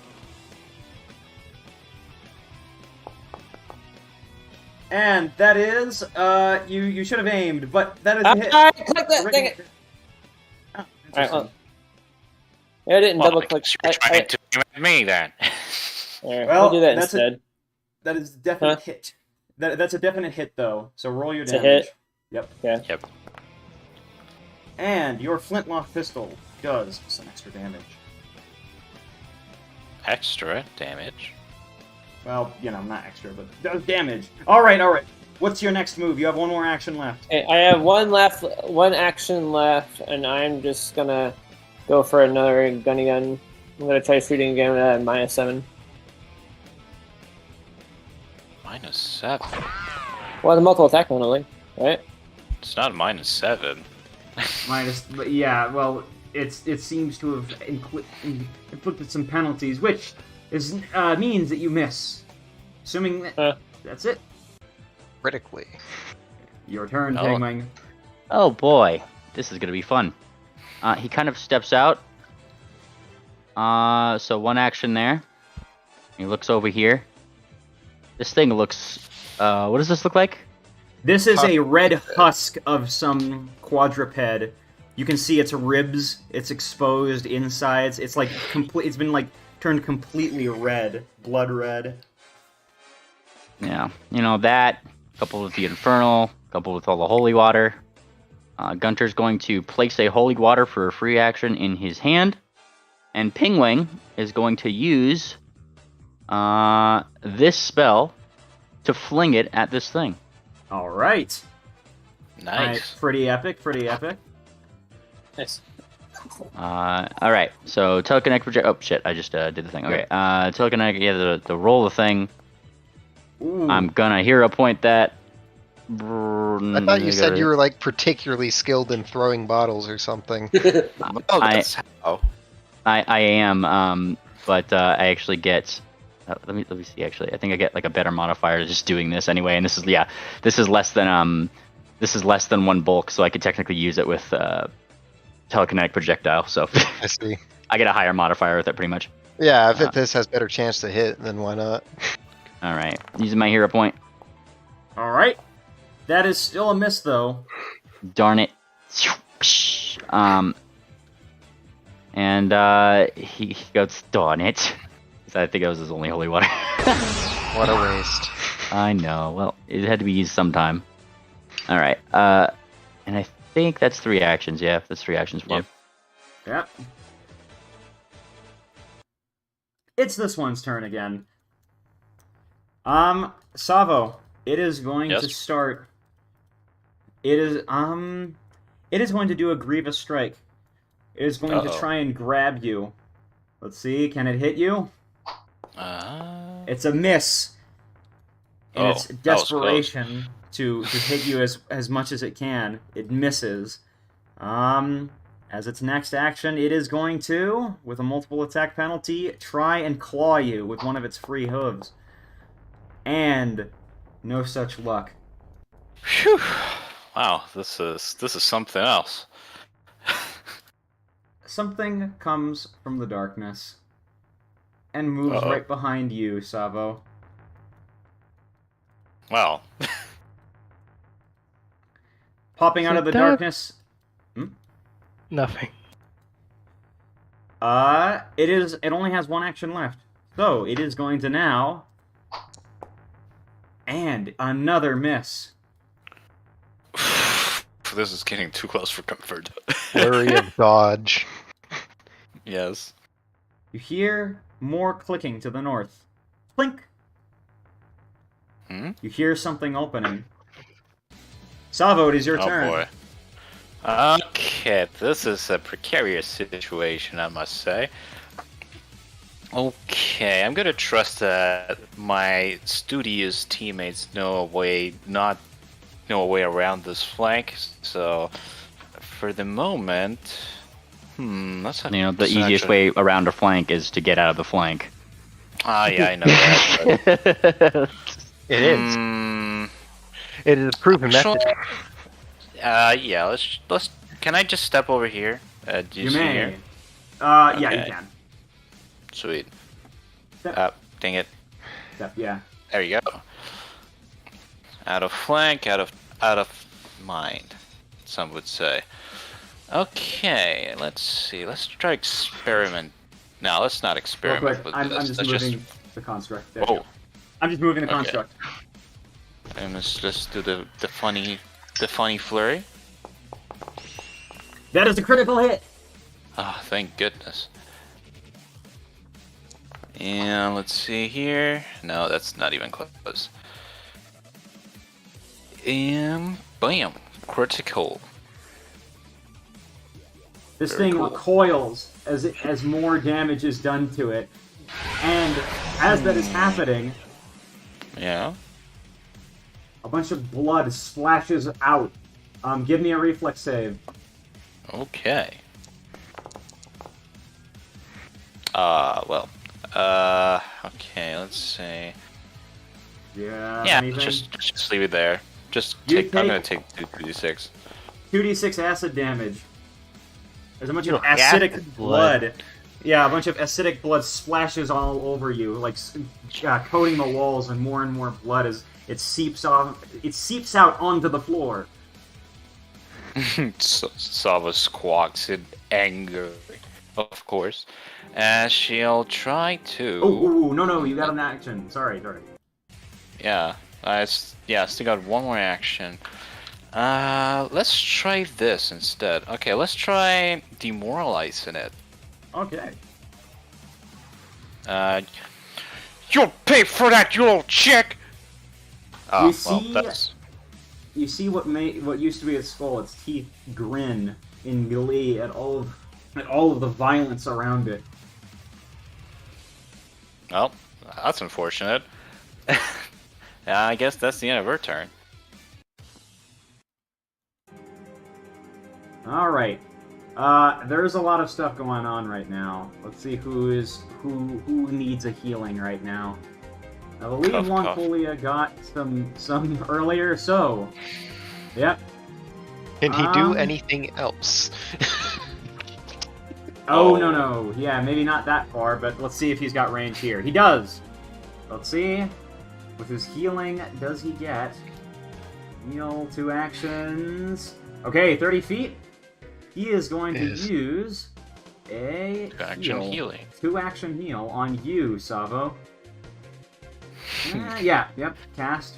And that is, you should have aimed, but that is a hit. I clicked that. Dang it! Oh, Alright, interesting. well, yeah, I didn't Well, double I click. guess you're trying to aim at me then. Alright, Well, we'll do that that's instead. That is a definite Huh? hit. That's a definite hit, though. So roll your It's a damage. hit? Yep. Yeah. Yep. And your flintlock pistol does some extra damage. Extra damage. Well, not extra, but does damage. All right. What's your next move? You have one more action left. Okay, I have one action left, and I'm just gonna go for another gunny gun. I'm gonna try shooting again at -7. -7. Well, the multiple attack penalty, right? It's not -7. But yeah. Well, it seems to have inflicted some penalties, which means that you miss. Assuming that that's it. Critically. Your turn, Oh. Penguin. Oh boy, this is gonna be fun. He kind of steps out. So one action there. He looks over here. This thing looks. What does this look like? This is a red husk of some quadruped. You can see its ribs, its exposed insides. It's like It's been like turned completely red, blood red. Yeah, that coupled with the infernal, coupled with all the holy water. Gunter's going to place a holy water for a free action in his hand, and Pingwing is going to use this spell to fling it at this thing. All right. Nice. Pretty epic, pretty epic. Nice. All right. So telekinetic project. Oh shit! I just did the thing. Okay. Telekinetic. Yeah, the roll the thing. Ooh. I'm gonna hero point that. I thought you said you were like particularly skilled in throwing bottles or something. Oh, that's how. I am. But I actually get. Let me see. Actually, I think I get like a better modifier just doing this anyway. And this is less than one bulk, so I could technically use it with telekinetic projectile. So I see. I get a higher modifier with it, pretty much. Yeah, if this has better chance to hit, then why not? All right, using my hero point. All right. That is still a miss, though. Darn it. And he goes, darn it. I think that was his only holy water. What a waste. I know. Well, it had to be used sometime. All right. And I think that's 3 actions. Yeah, that's 3 actions for him. Yep. It's this one's turn again. Savo, it is going to start. It is going to do a grievous strike. It is going to try and grab you. Let's see, can it hit you? It's a miss. In its desperation to hit you as much as it can, it misses. As its next action, it is going to, with a multiple attack penalty, try and claw you with one of its free hooves. And no such luck. Phew. Wow, this is something else. Something comes from the darkness and moves right behind you, Savo. Well. Popping out of the darkness. Nothing. It only has 1 action left. So, it is going to now. And another miss. This is getting too close for comfort. Flurry of dodge. Yes. You hear more clicking to the north. Clink! You hear something opening. Savo, it is your turn. Oh boy. Okay, this is a precarious situation, I must say. Okay, I'm gonna trust that my studious teammates know a way around this flank. So, for the moment, that's the easiest way around a flank is to get out of the flank. Ah, yeah, I know that. It is. It is a proven method. Yeah. Let's. Can I just step over here? Do you see may. here? Yeah, you can. Sweet. Step. Dang it. Step, yeah. There you go. Out of flank, out of mind, some would say. Okay, let's see. Let's try experiment. No, let's not experiment with I'm this. just Let's moving the construct. There you Oh. go. I'm just moving the construct. And let's just do the funny flurry. That is a critical hit. Ah, thank goodness. And let's see here. No, that's not even close. And bam, critical. This Very thing cool. recoils as more damage is done to it, and as that is happening, Yeah. a bunch of blood splashes out. Give me a reflex save. Okay. Okay, let's see. Yeah. Yeah, Anything? just leave it there. Just You take. I'm gonna take- take 2d6. 2d6 acid damage. There's a bunch of Your acidic acid blood. Yeah, a bunch of acidic blood splashes all over you, like coating the walls, and more blood as it seeps off. It seeps out onto the floor. Sava squawks in anger, of course, as she'll try to. Oh, no, you got an action. Sorry. Yeah, still got one more action. Let's try this instead. Okay, let's try demoralizing it. Okay. You'll pay for that, you little chick! Oh, You see- well, that's... you see what used to be its skull, its teeth grin in glee at all of the violence around it. Well, that's unfortunate. Yeah, I guess that's the end of her turn. All right. There's a lot of stuff going on right now. Let's see who needs a healing right now. I believe Cough, cough. Lonfolia got some earlier, so yep. Can he do anything else? Oh no, yeah, maybe not that far, but let's see if he's got range here. He does. Let's see. With his healing, does he get heal 2 actions? Okay, 30 feet. He is going to use a 2-action healing. 2-action heal on you, Savo. Yep, cast.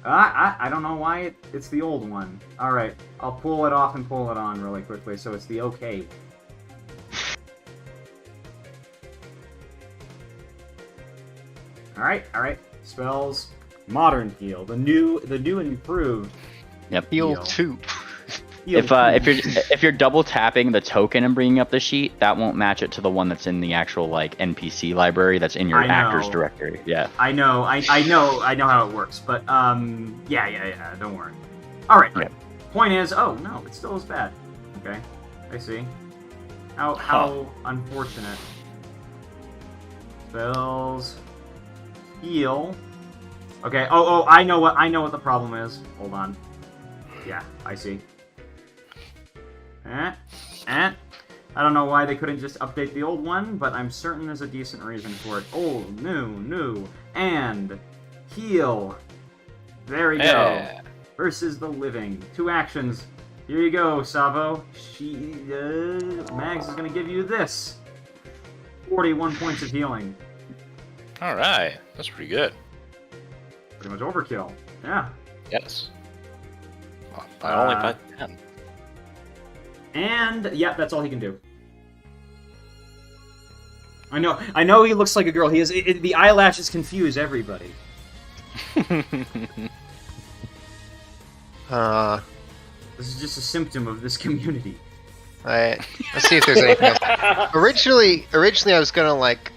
I don't know why it's the old one. Alright, I'll pull it off and pull it on really quickly, so it's the okay. Alright. Spells. Modern heal. The new and improved. Yep. Heal 2. Heal If you're double tapping the token and bringing up the sheet, that won't match it to the one that's in the actual like NPC library that's in your I know. actors directory. Yeah. I know how it works, but yeah, don't worry. Alright. Okay. Point is, oh no, it still is bad. Okay. I see. How unfortunate. Spells. Heal. Okay. Oh, I know what the problem is. Hold on. Yeah, I see. I don't know why they couldn't just update the old one, but I'm certain there's a decent reason for it. Old, new, and heal. There we go. Versus the living. 2 actions. Here you go, Savo. Mags is gonna give you this. 41 points of healing. Alright, that's pretty good. Pretty much overkill. Yeah. Yes. Only by 10. And yeah, that's all he can do. I know he looks like a girl. He is. The eyelashes confuse everybody. This is just a symptom of this community. Let's see if there's anything else. Originally I was gonna like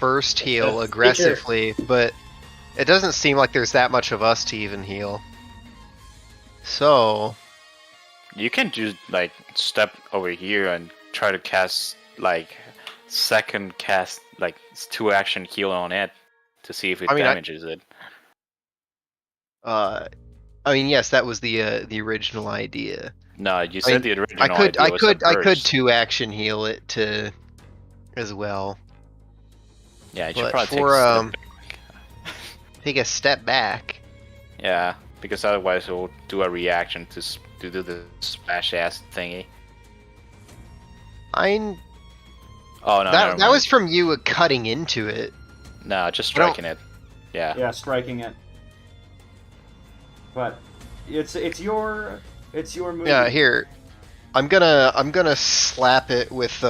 burst heal aggressively, but it doesn't seem like there's that much of us to even heal. So You can just like step over here and try to cast like second cast like 2-action heal on it to see if it damages it. I mean, yes, that was the original idea. No, you said the original I could idea was a I could burst. 2-action heal it to as well. Yeah, you should But probably for take a step back. take a step back. Yeah, because otherwise it will do a reaction to do the smash ass thingy. I Oh no, that was from you cutting into it. no, just striking it. Yeah. Yeah, striking it. But it's your movie. Yeah, here. I'm gonna slap it with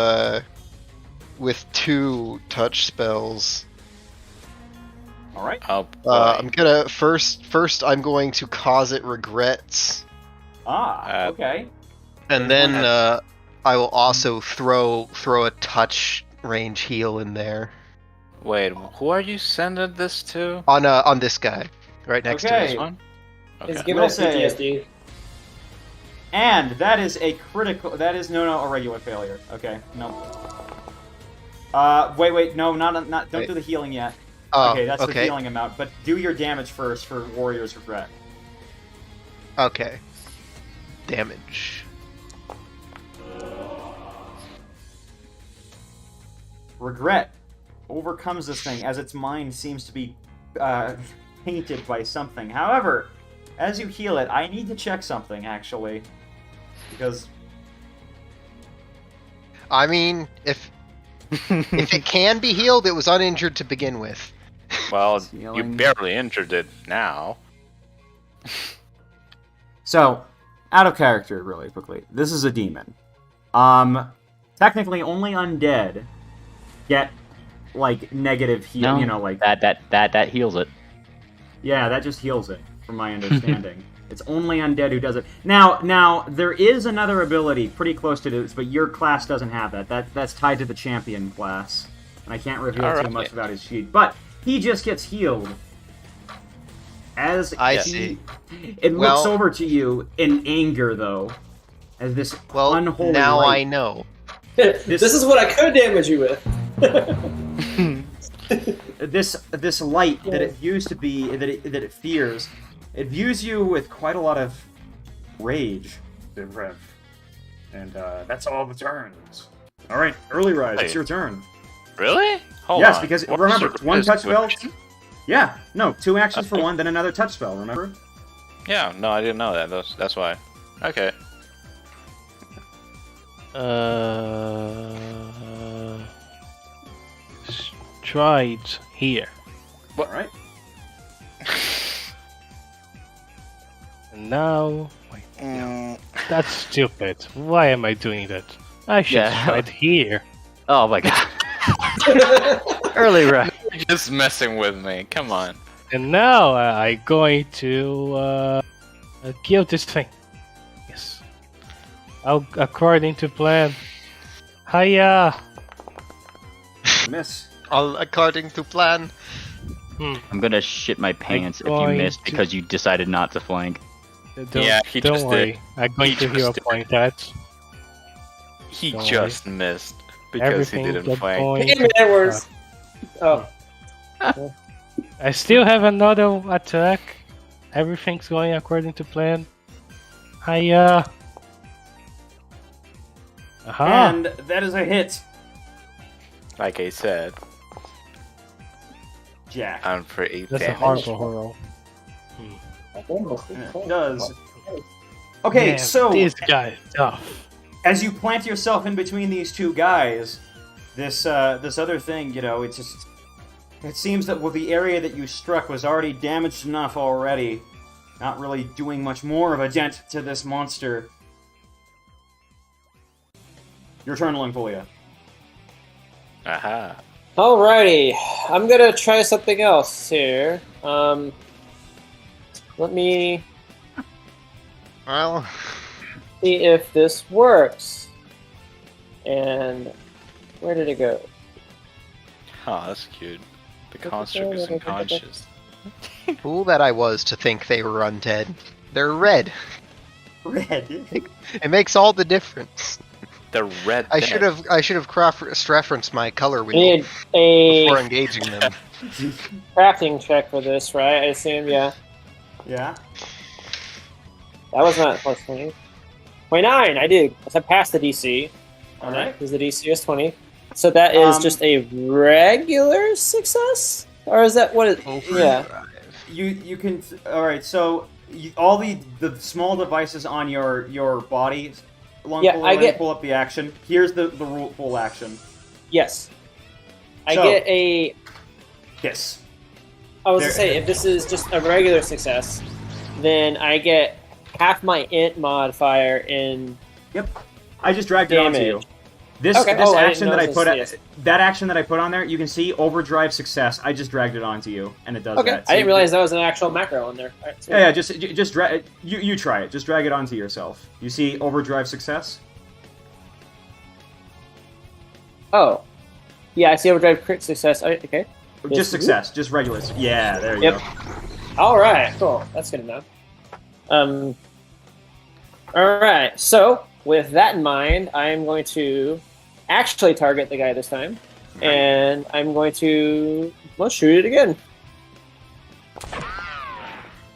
2 touch spells. All right. Oh, I'm gonna first I'm going to cause it regrets, Okay. and then I will also throw a touch range heal in there wait, who are you sending this to? on this guy right next to Okay. This him. one? It's Okay. giving us Will save. PTSD. And that is a critical. That is a regular failure. Okay, no. Wait, no, not. Don't Wait. do the healing yet. Oh, Okay, that's the okay. healing amount. But do your damage first for Warrior's Regret. Okay. Damage. Regret overcomes this thing as its mind seems to be tainted by something. However, as you heal it, I need to check something actually, because I mean, if it can be healed, it was uninjured to begin with. Well, It's you healing. barely injured it now. So, out of character, really quickly. This is a demon. Technically, only undead get like negative heal. No, You know, like that heals it. yeah, that just heals it. from my understanding. It's only undead who does it. Now there is another ability pretty close to this, but your class doesn't have that. That's tied to the champion class, and I can't reveal too much about his sheet. But he just gets healed. As I he, see. It looks Well- over to you in anger, though, as this Well, unholy now light. I know. This is what I could damage you with. This light that it used to be that it fears, it views you with quite a lot of rage, Rev. And that's all the turns. All right, early rise. It's Wait. your turn. Really? Hold Yes, on. because What remember, sort of one touch spell. description? Yeah, no, 2 actions for Okay. one, then another touch spell. Remember? Yeah, no, I didn't know that. That's why. Okay. Stride here. All right. And now, wait, that's stupid. Why am I doing that? I should Yeah. stride here. Oh my god. Early rise. You're just messing with me. Come on. And now I'm going to kill this thing. Yes. According to plan. Hiya! Miss. All according to plan. I'm gonna shit my pants if you going missed to- because you decided not to flank. Yeah, he don't just worry. did. I'm going He to hero just did. point that. He Don't just missed because Everything he didn't get flank. going. Damn it, Edwards. Oh, I still have another attack. Everything's going according to plan. Hiya! Aha! And that is a hit, Like I said, Jack. I'm for 8 That's a damage. horrible hero. It does. Okay, Man, so this guy is tough. as you plant yourself in between these two guys, this other thing, it seems that the area that you struck was already damaged enough already, not really doing much more of a dent to this monster. Your turn, Lungfolia. Aha. alrighty. I'm gonna try something else here. Let me Well, see if this works. And where did it go? Oh, that's cute. The construct is unconscious. fool that I was to think they were undead. They're red. Red. It makes all the difference. The red. I should have cross-referenced my color I wheel need a before engaging them. crafting check for this, right? I assume, yeah. Yeah. That was not plus 20. 29, I did. I passed the DC. All right. Because the DC is 20. So that is just a regular success? Or is that what it... Yeah. You can. All right. So all the small devices on your body. Yeah, I get- pull up the action. Here's the full action. Yes. I So- get a... Yes. I was There- going to say, if this is just a regular success, then I get half my int modifier in... Yep. I just dragged it onto you. Damage. This Okay. this Oh, I didn't action know that I this put was- that action that I put on there, you can see overdrive success. I just dragged it onto you, and it does Okay, that. I didn't realize that was an actual macro on there. All right, sweet. Yeah, just drag. You try it. Just drag it onto yourself. You see overdrive success. Oh. Yeah, I see overdrive crit success. Okay. Yes. Just success. Just regular. Yeah, there you Yep. go. All right, cool. That's good enough. All right. So with that in mind, I'm going to actually target the guy this time, and I'm going to shoot it again.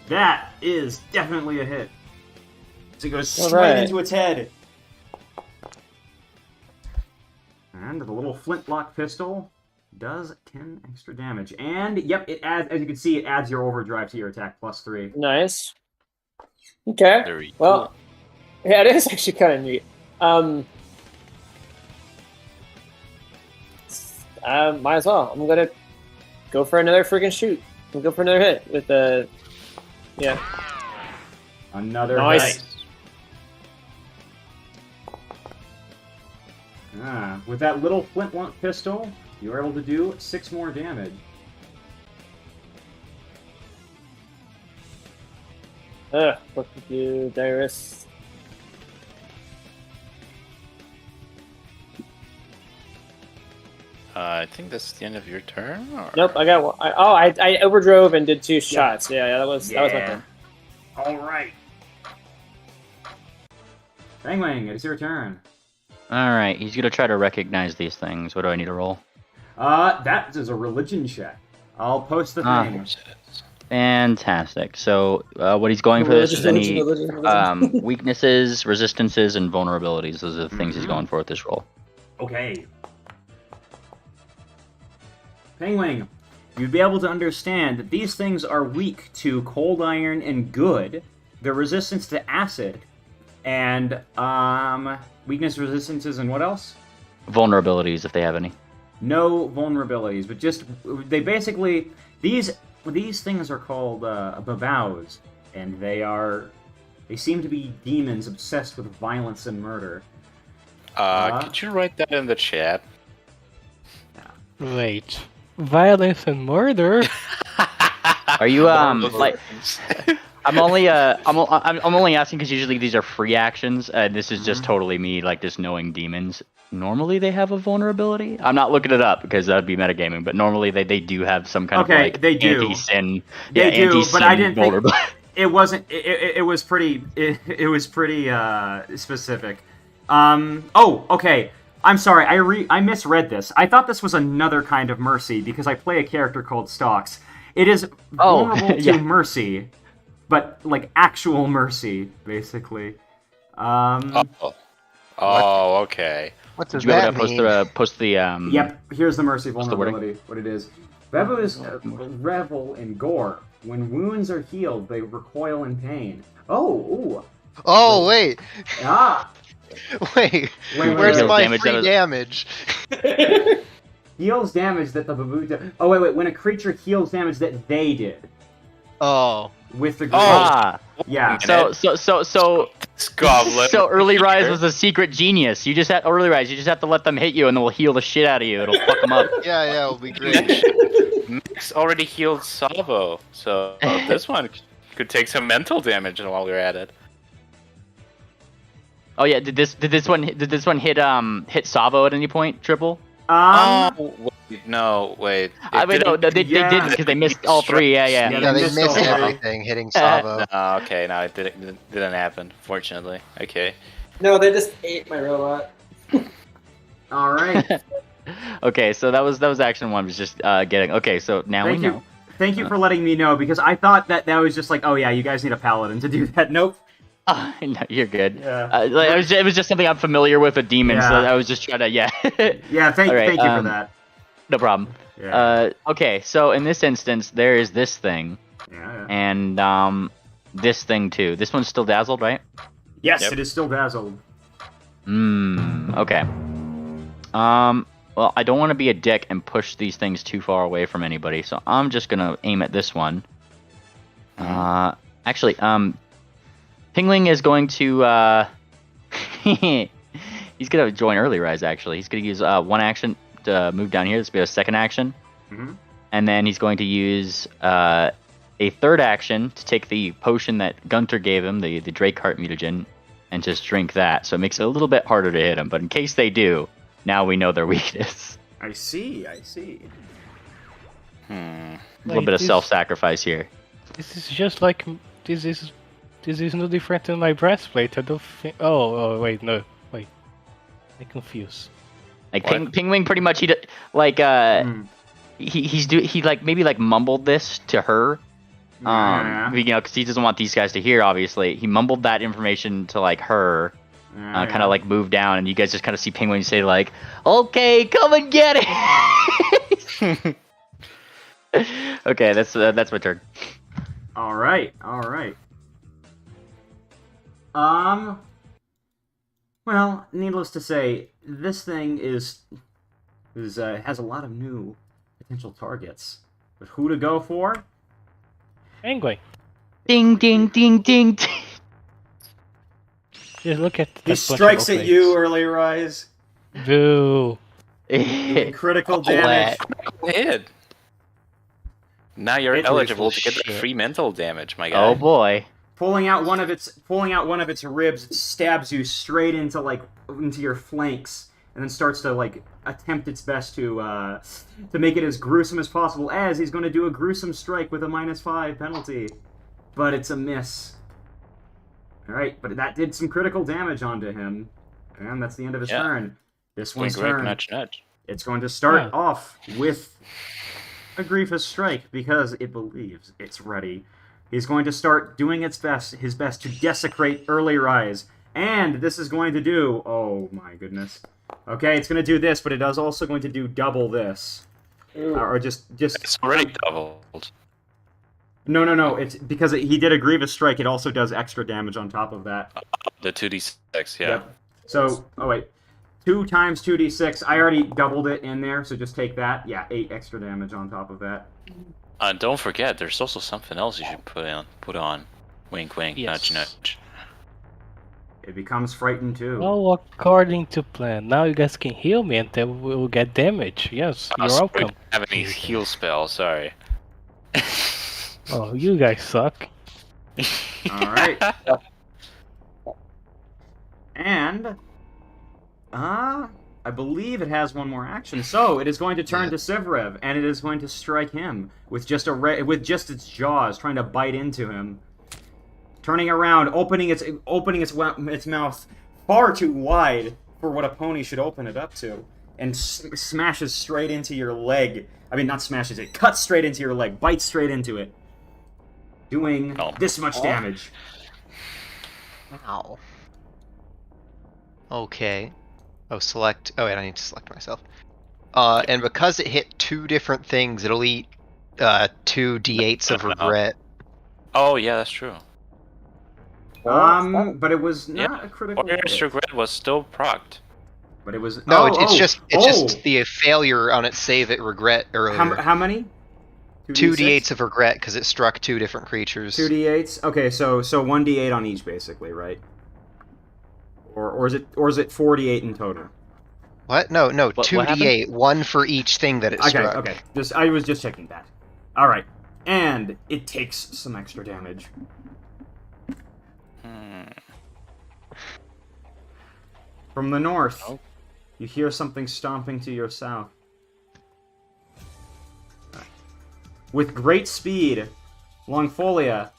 That is definitely a hit. So it goes All straight right. into its head. And the little flintlock pistol does 10 extra damage. And yep, it adds, as you can see, it adds your overdrive to your attack +3. Nice. Okay. Very Well, yeah, it is actually kind of neat. Might as well. I'm gonna go for another freaking shoot. I'm go for another hit with the. Yeah. Another Nice. hit. With that little flintlock pistol, you are able to do 6 more damage. What to do, Dyrus? I think that's the end of your turn. Or... Nope, I got one. I overdrove and did 2 shots. Yeah, that was my turn. All right. Penguin, it's your turn. All right, he's gonna try to recognize these things. What do I need to roll? That is a religion check. I'll post the thing. Fantastic. So, what he's going for this is any weaknesses, resistances, and vulnerabilities. Those are the things he's going for with this roll. Okay. Penguin, you'd be able to understand that these things are weak to cold iron and good. They're resistant to acid. And, weakness, resistances, and what else? Vulnerabilities, if they have any. No vulnerabilities, but just, they basically, these things are called, babaus, and they seem to be demons obsessed with violence and murder. Could you write that in the chat? Wait. Violence and murder? Are you like? I'm only asking because usually these are free actions, and this is just totally me like just knowing demons. Normally they have a vulnerability. I'm not looking it up because that'd be metagaming, but normally they do have some kind of like they do. anti-sin. They do, anti-sin but I didn't vulnerability. think it wasn't. It was pretty. It was pretty specific. Oh, okay. I'm sorry, I misread this. I thought this was another kind of mercy because I play a character called Stalks. It is vulnerable to mercy, but like actual mercy, basically. Oh, okay. What does Did you that ever mean? post the Yep, here's the mercy What's the wording? vulnerability. What it is. Babus revel in gore. When wounds are healed, they recoil in pain. Oh, Oh, wait. ah. Wait. Wait, Where's wait. my Damage free that was- damage? Heals damage that the babu did. Oh, wait. When a creature heals damage that they did. Oh. With the yeah. So Goblin. So early rise was a secret genius. You just have to let them hit you, and they'll heal the shit out of you. It'll fuck them up. Yeah, it'll be great. Max already healed Savo, so this one could take some mental damage while we're at it. Oh yeah, did this one hit Savo at any point? Triple? No, wait. I mean, no, they didn't because they missed all three. Yeah. Yeah, they missed missed all three. everything hitting Savo. Oh, okay, no, it didn't happen. Fortunately, okay. No, they just ate my robot. All right. Okay, so that was action one. Was just getting. Okay, so now Thank we you. know. Thank you for letting me know because I thought that was just like, oh yeah, you guys need a paladin to do that. Nope. No, you're good. Yeah. It was just something I'm familiar with demons, so Yeah. I was just trying to Yeah. All right, Thank you for that. No problem. Yeah. Okay, so in this instance, there is this thing, Yeah. and this thing too. This one's still dazzled, right? Yes, Yep. it is still dazzled. Okay. Well, I don't want to be a dick and push these things too far away from anybody, so I'm just gonna aim at this one. Actually, Pingling is going to he's gonna join early rise. Actually, he's gonna use one action to move down here. This will be a second action, and then he's going to use a third action to take the potion that Gunter gave him, the Drake Heart mutagen, and just drink that. So it makes it a little bit harder to hit him. But in case they do, now we know their weakness. I see. A little bit of self-sacrifice here. This is just like this is no different than my breastplate. I don't think. Oh wait, no, wait. I confuse. Like Pingwing, pretty much he maybe mumbled this to her. Because he doesn't want these guys to hear. Obviously, he mumbled that information to like her. Kind of like move down, and you guys just kind of see Penguin say like, "Okay, come and get it." Okay, that's my turn. All right. Well, needless to say, this thing has a lot of new potential targets. But who to go for? Penguin. Ding, ding, ding, ding, ding. Just look at He that strikes bunch at of you, early rise. Boo. Doing critical damage. Hit. Now you're It eligible was to get the shit. free mental damage, my guy. Oh boy. pulling out one of its ribs, it stabs you straight into your flanks, and then starts to attempt its best to make it as gruesome as possible. As he's going to do a gruesome strike with a -5 penalty, but it's a miss. All right, but that did some critical damage onto him, and that's the end of his turn. This one's turn. Nudge. It's going to start off with a Grievous Strike because it believes it's ready. He's going to start doing his best to desecrate Early Rise. And this is going to do... Oh, my goodness. Okay, it's going to do this, but it is also going to do double this. Or just... It's already doubled. No. It's because he did a Grievous Strike. It also does extra damage on top of that. The 2d6, yeah. Yep. So, oh wait. 2 times 2d6. I already doubled it in there, so just take that. Yeah, 8 extra damage on top of that. Don't forget, there's also something else you should put on. Wink, wink, Yes. nudge. It becomes frightened too. Well, according to plan. Now you guys can heal me and then we'll get damage. Yes, you're Sorry, welcome. we don't have any heal spell, sorry. Oh, you guys suck. Alright. And... I believe it has one more action. So, it is going to turn to Sivrev, and it is going to strike him with just its jaws, trying to bite into him. Turning around, opening its mouth far too wide for what a pony should open it up to, and smashes straight into your leg. I mean, not smashes it, cuts straight into your leg, bites straight into it, doing this much damage. Ow. Okay. Oh, select... Oh, wait, I need to select myself. And because it hit 2 different things, it'll eat 2 d8s of regret. Oh, yeah, that's true. But it was not a critical Warrior's hit. Regret was still procced. But it was... No, it's just the failure on its save at regret earlier. How many? 2 d8s of regret because it struck 2 different creatures. 2 d8s? Okay, so 1 d8 on each, basically, right? Or is it 48 in total? What? No, What 2 d8, 1 for each thing that it struck. Okay. I was just checking that. Alright. And it takes some extra damage. From the north, you hear something stomping to your south. With great speed, Longfolia,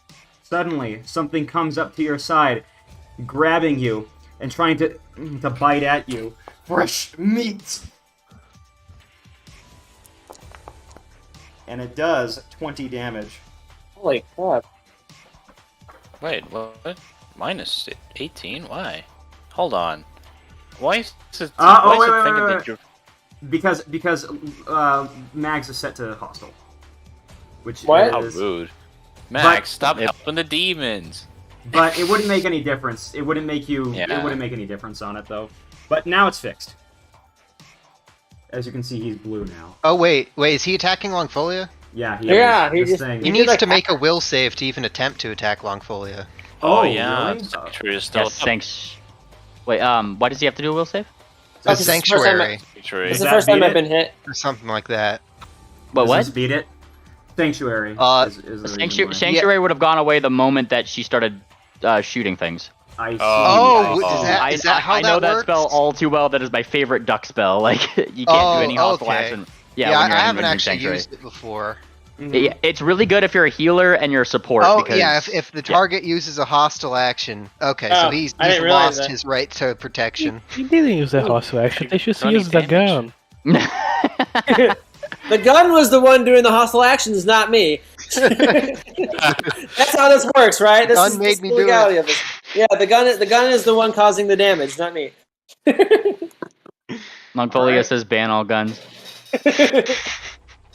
suddenly something comes up to your side, grabbing you and trying to bite at you. Fresh meat! And it does 20 damage. Holy crap. Wait, what? Minus 18? Why? Hold on. Why is it, thinking that you're... Because Mags is set to hostile. Which What? How is... rude. Max, stop helping the demons! But it wouldn't make any difference. It wouldn't make you... Yeah. It wouldn't make any difference on it, though. But now it's fixed. As you can see, he's blue now. Oh, wait, is he attacking Longfolia? Yeah, Yeah, he this just- thing. He needs to make a will save to even attempt to attack Longfolia. Oh, yeah, really? Sanctuary is still Yes, thanks. Wait, why does he have to do a will save? A This is the first time sanctuary, Sanctuary. This is Does the first that time beat I've it? been hit. or something like that. But Does what? this beat it? Sanctuary. is the reason why. Sanctuary would have gone away the moment that she started shooting things. I see. Oh, I see. is that how I know that that works? spell all too well. That is my favorite duck spell. Like you can't do any hostile okay. action. Yeah, when I you're haven't entering actually Sanctuary. used it before. Yeah, it's really good if you're a healer and you're a support. Oh, because, yeah, if the target uses a hostile action. Okay, so Oh, he's I didn't realize lost that. his right to protection. He didn't use that hostile action. They should Running use the damage. gun. The gun was the one doing the hostile actions, not me. That's how this works, right? This Gun is made the me do legality it. of this. Yeah, the gun is the one causing the damage, not me. Mongolia Alright. says ban all guns.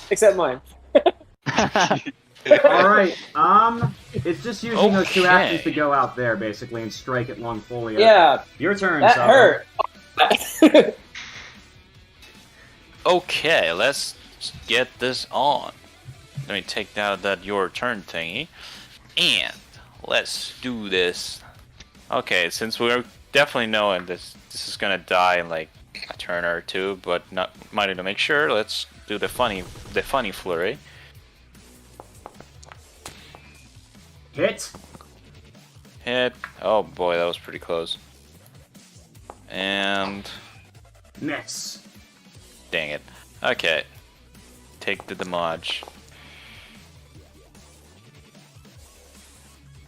Except mine. Alright, it's just using those 2 actions to Okay. go out there, basically, and strike at Longfolia. Yeah, Your turn, that Sabo. hurt. Okay, let's get this on. Let me take down that your turn thingy. And let's do this. Okay, since we're definitely knowing this is gonna die in like a turn or two, but not mighty to make sure, let's do the funny flurry. Hit. Hit. Oh boy, that was pretty close. And Miss. dang it. Okay. Take the damage.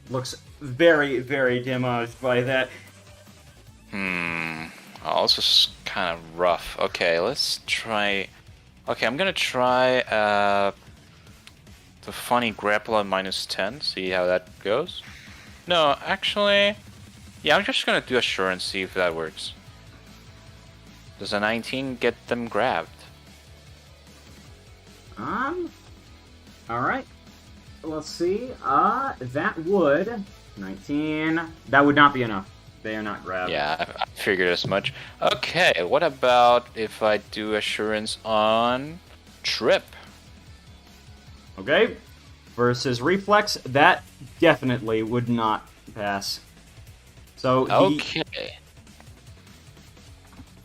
Looks very, very damaged by that. Oh, this is kind of rough. Okay, let's try. Okay, I'm gonna try the funny grapple on -10. See how that goes. No, actually, yeah, I'm just gonna do assurance. See if that works. Does a 19 get them grabbed? All right. Let's see. That would 19. That would not be enough. They are not grabbed. Yeah, I figured as much. Okay, what about if I do assurance on trip? Okay. Versus reflex, that definitely would not pass. So he, Okay.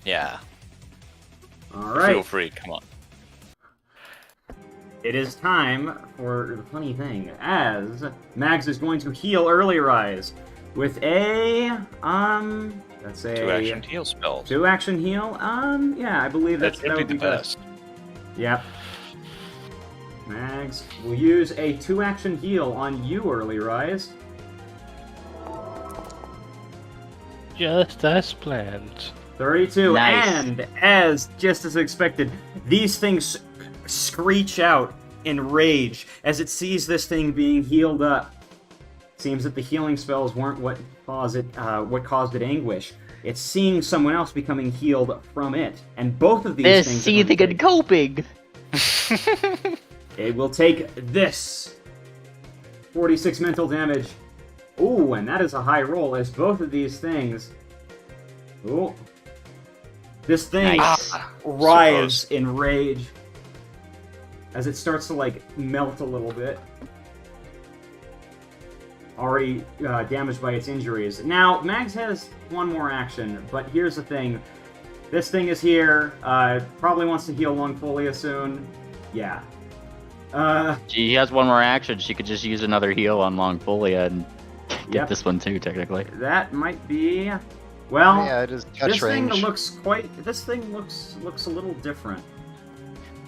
Yeah. all Feel right. free. Come on. It is time for the funny thing, as Mags is going to heal Early Rise with a that's a 2-action heal spells. 2-action heal. Yeah, I believe That's that would be the best. Yep. Mags will use a 2-action heal on you, Early Rise. Just as planned. 32, Nice. and as just as expected, these things screech out in rage as it sees this thing being healed up. Seems that the healing spells weren't what caused it anguish. It's seeing someone else becoming healed from it, and both of these They're things. seething and coping. It will take this 46 mental damage. Ooh, and that is a high roll as both of these things. Ooh. This thing Nice. writhes in rage as it starts to like melt a little bit. Already damaged by its injuries. Now, Mags has one more action, but here's the thing. This thing is here. Probably wants to heal Longfolia soon. Yeah. She has one more action. She could just use another heal on Longfolia and get Yep. this one too, technically. That might be. Well, Yeah, it is touch this range. thing looks quite. This thing looks a little different.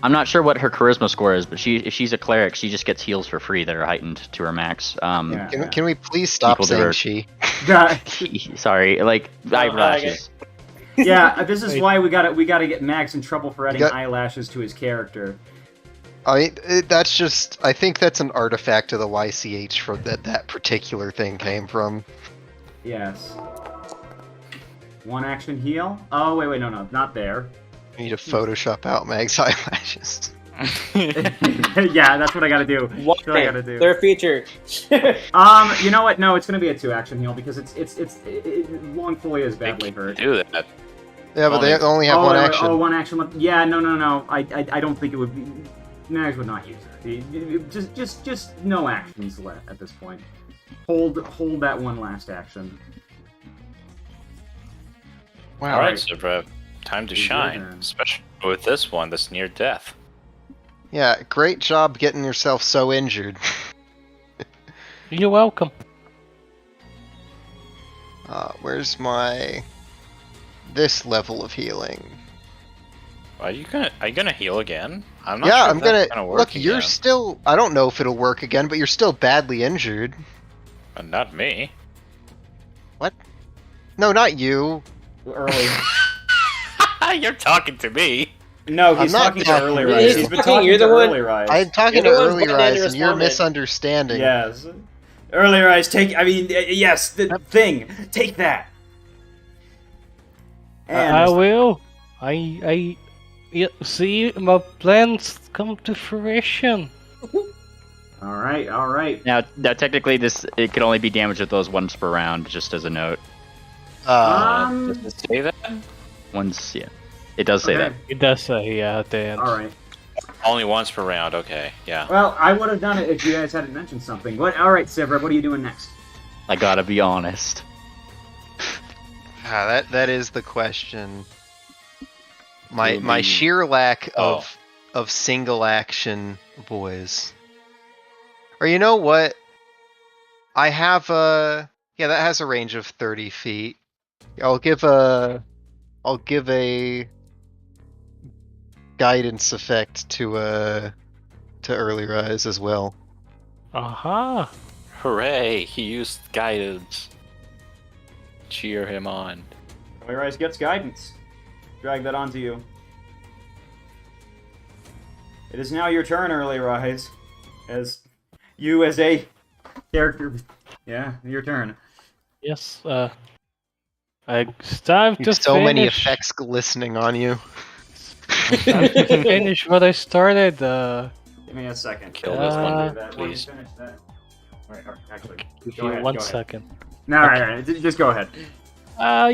I'm not sure what her charisma score is, but if she's a cleric, she just gets heals for free that are heightened to her max. Yeah. Can we please stop Equal to saying her. she? Sorry, like eyelashes. Yeah, this is why we gotta get Max in trouble for adding got- eyelashes to his character. That's just. I think that's an artifact of the YCH from that particular thing came from. Yes. 1-action heal. Oh wait, no, not there. I need to Photoshop out Mag's eyelashes. Yeah, that's what I gotta do. One That's what I gotta do. They're featured. You know what? No, it's gonna be a 2-action heal because Longfolia is badly hurt. Do that. Yeah, but they only have one action. Oh, 1 action left. Yeah, no. I don't think it would be. Mags would not use it. Just no actions left at this point. Hold that one last action. All right, Zebra. Time to It's your shine, turn. especially with this one that's near death. Yeah, great job getting yourself so injured. You're welcome. Where's my this level of healing? Are you gonna heal again? I'm not Yeah, sure I'm if that's gonna work look. You're again. still. I don't know if it'll work again, but you're still badly injured. Not me. What? No, not you. Early. You're talking to me. No, he's I'm not talking to talking Early to Rise. you. He's been Talking- talking you're to the one- Early Rise. I'm talking to You're the one Early putting down Rise, your and you're respondent. misunderstanding. Yes. Early Rise, yes, the thing. Take that. And I will. Yeah, see my plans come to fruition. all right. Now, technically, it could only be damaged with those once per round, just as a note. Does it say that? Once, yeah, it does say Okay. that. It does say at the end. All right. Only once per round. Okay, yeah. Well, I would have done it if you guys hadn't mentioned something. All right, Sivra, what are you doing next? I gotta be honest. That is the question. My Maybe- sheer lack Oh. of single action, boys. Or you know what? I have Yeah, that has a range of 30 feet. I'll give a guidance effect to early rise as well. Aha! Hooray! He used guidance. Cheer him on. Early Rise gets guidance. Drag that onto you. It is now your turn, Early Rise. As you as a character. Yeah, your turn. Yes, it's time to So many finish. effects glistening on you. Time to finish what I started. Give me a second. Kill this one, please. Finish that. Alright, actually. Give Go you ahead, one go ahead. second. No, alright, just go ahead.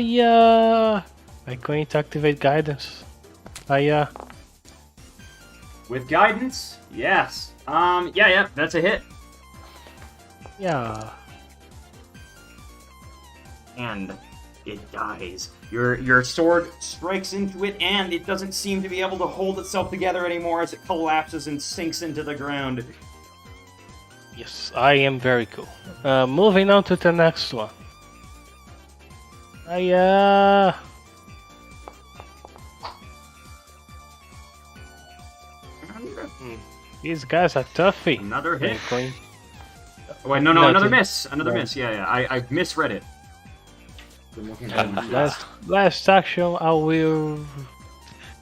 Yeah. I'm going to activate guidance. With guidance? Yes. Yeah, that's a hit. Yeah. And it dies. Your sword strikes into it, and it doesn't seem to be able to hold itself together anymore as it collapses and sinks into the ground. Yes, I am very cool. Moving on to the next one. These guys are toughy. Another They're hit. going- Wait, no, No, another to- miss. Another no. miss. Yeah. I misread it. Been looking at it. Last action, I will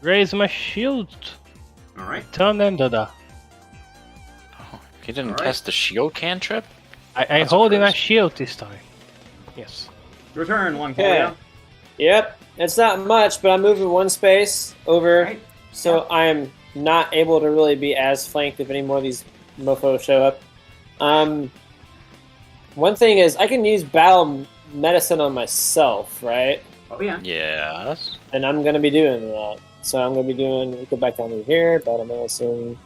raise my shield. Alright. Turn and da. He didn't Alright. test the shield cantrip? I'm That's holding a gross. shield this time. Yes. Your turn, Okay. Longoria. Yep. It's not much, but I'm moving one space over, Right. so I'm not able to really be as flanked if any more of these mofos show up. One thing is I can use battle medicine on myself, right? Oh, yeah. Yes. And I'm gonna be doing that. So I'm gonna be doing. Go back down to here. Battle medicine.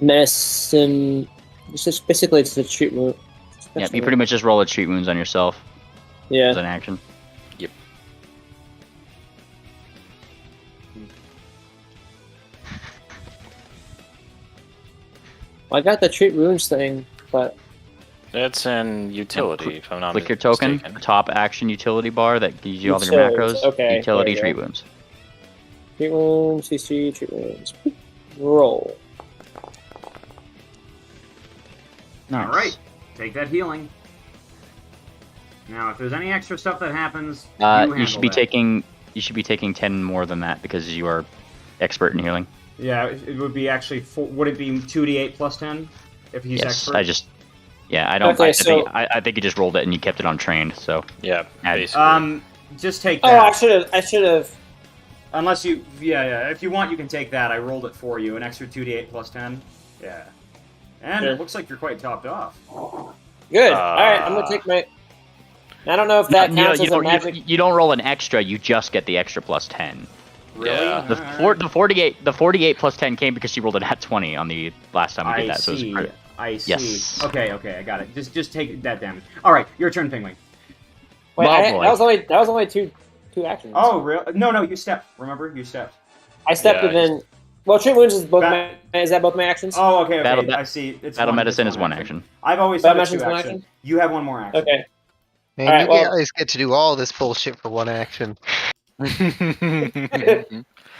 Medicine. It's just basically it's the treat wound. Yeah, you pretty much just roll a treat wounds on yourself as Yeah. an action. Well, I got the treat wounds thing, but It's in utility, if I'm not Click your token, mistaken. top action utility bar that gives you all your Utilities, macros. okay, Utility there you treat go. wounds. treat wounds, CC, treat wounds. Roll. Nice. Alright. Take that healing. Now, if there's any extra stuff that happens, You should be taking 10 more than that because you are expert in healing. Yeah, it would be actually. Would it be 2d8 plus 10 if he's Yes, expert? I don't. Okay, I think you just rolled it and you kept it on trained. So Yeah, Add- basically. Just take Oh, that. I should have. Unless you, yeah. If you want, you can take that. I rolled it for you. An extra 2d8 plus 10. Yeah. And Sure. it looks like you're quite topped off. Good. All right, I'm gonna take my. I don't know if that counts as a magic. you don't roll an extra. You just get the extra plus 10. Really? Yeah. The 48 plus 10 came because you rolled an at 20 on the last time we did I that. So see. it was I see. Yes. Okay, I got it. Just take that damage. All right, your turn, Penguin. Wait, Well, boy. that was only two actions. Oh, real? No, you stepped. Remember, you stepped. I stepped Yeah, it in. Well, treat wounds is both Ba- is that both my actions? Oh, okay. Battle- I see. It's Battle one- medicine it's is one action. I've always Battle said it's two medicine's one action. action? You have one more action. Okay. Man, Alright, you well- guys get to do all this bullshit for one action.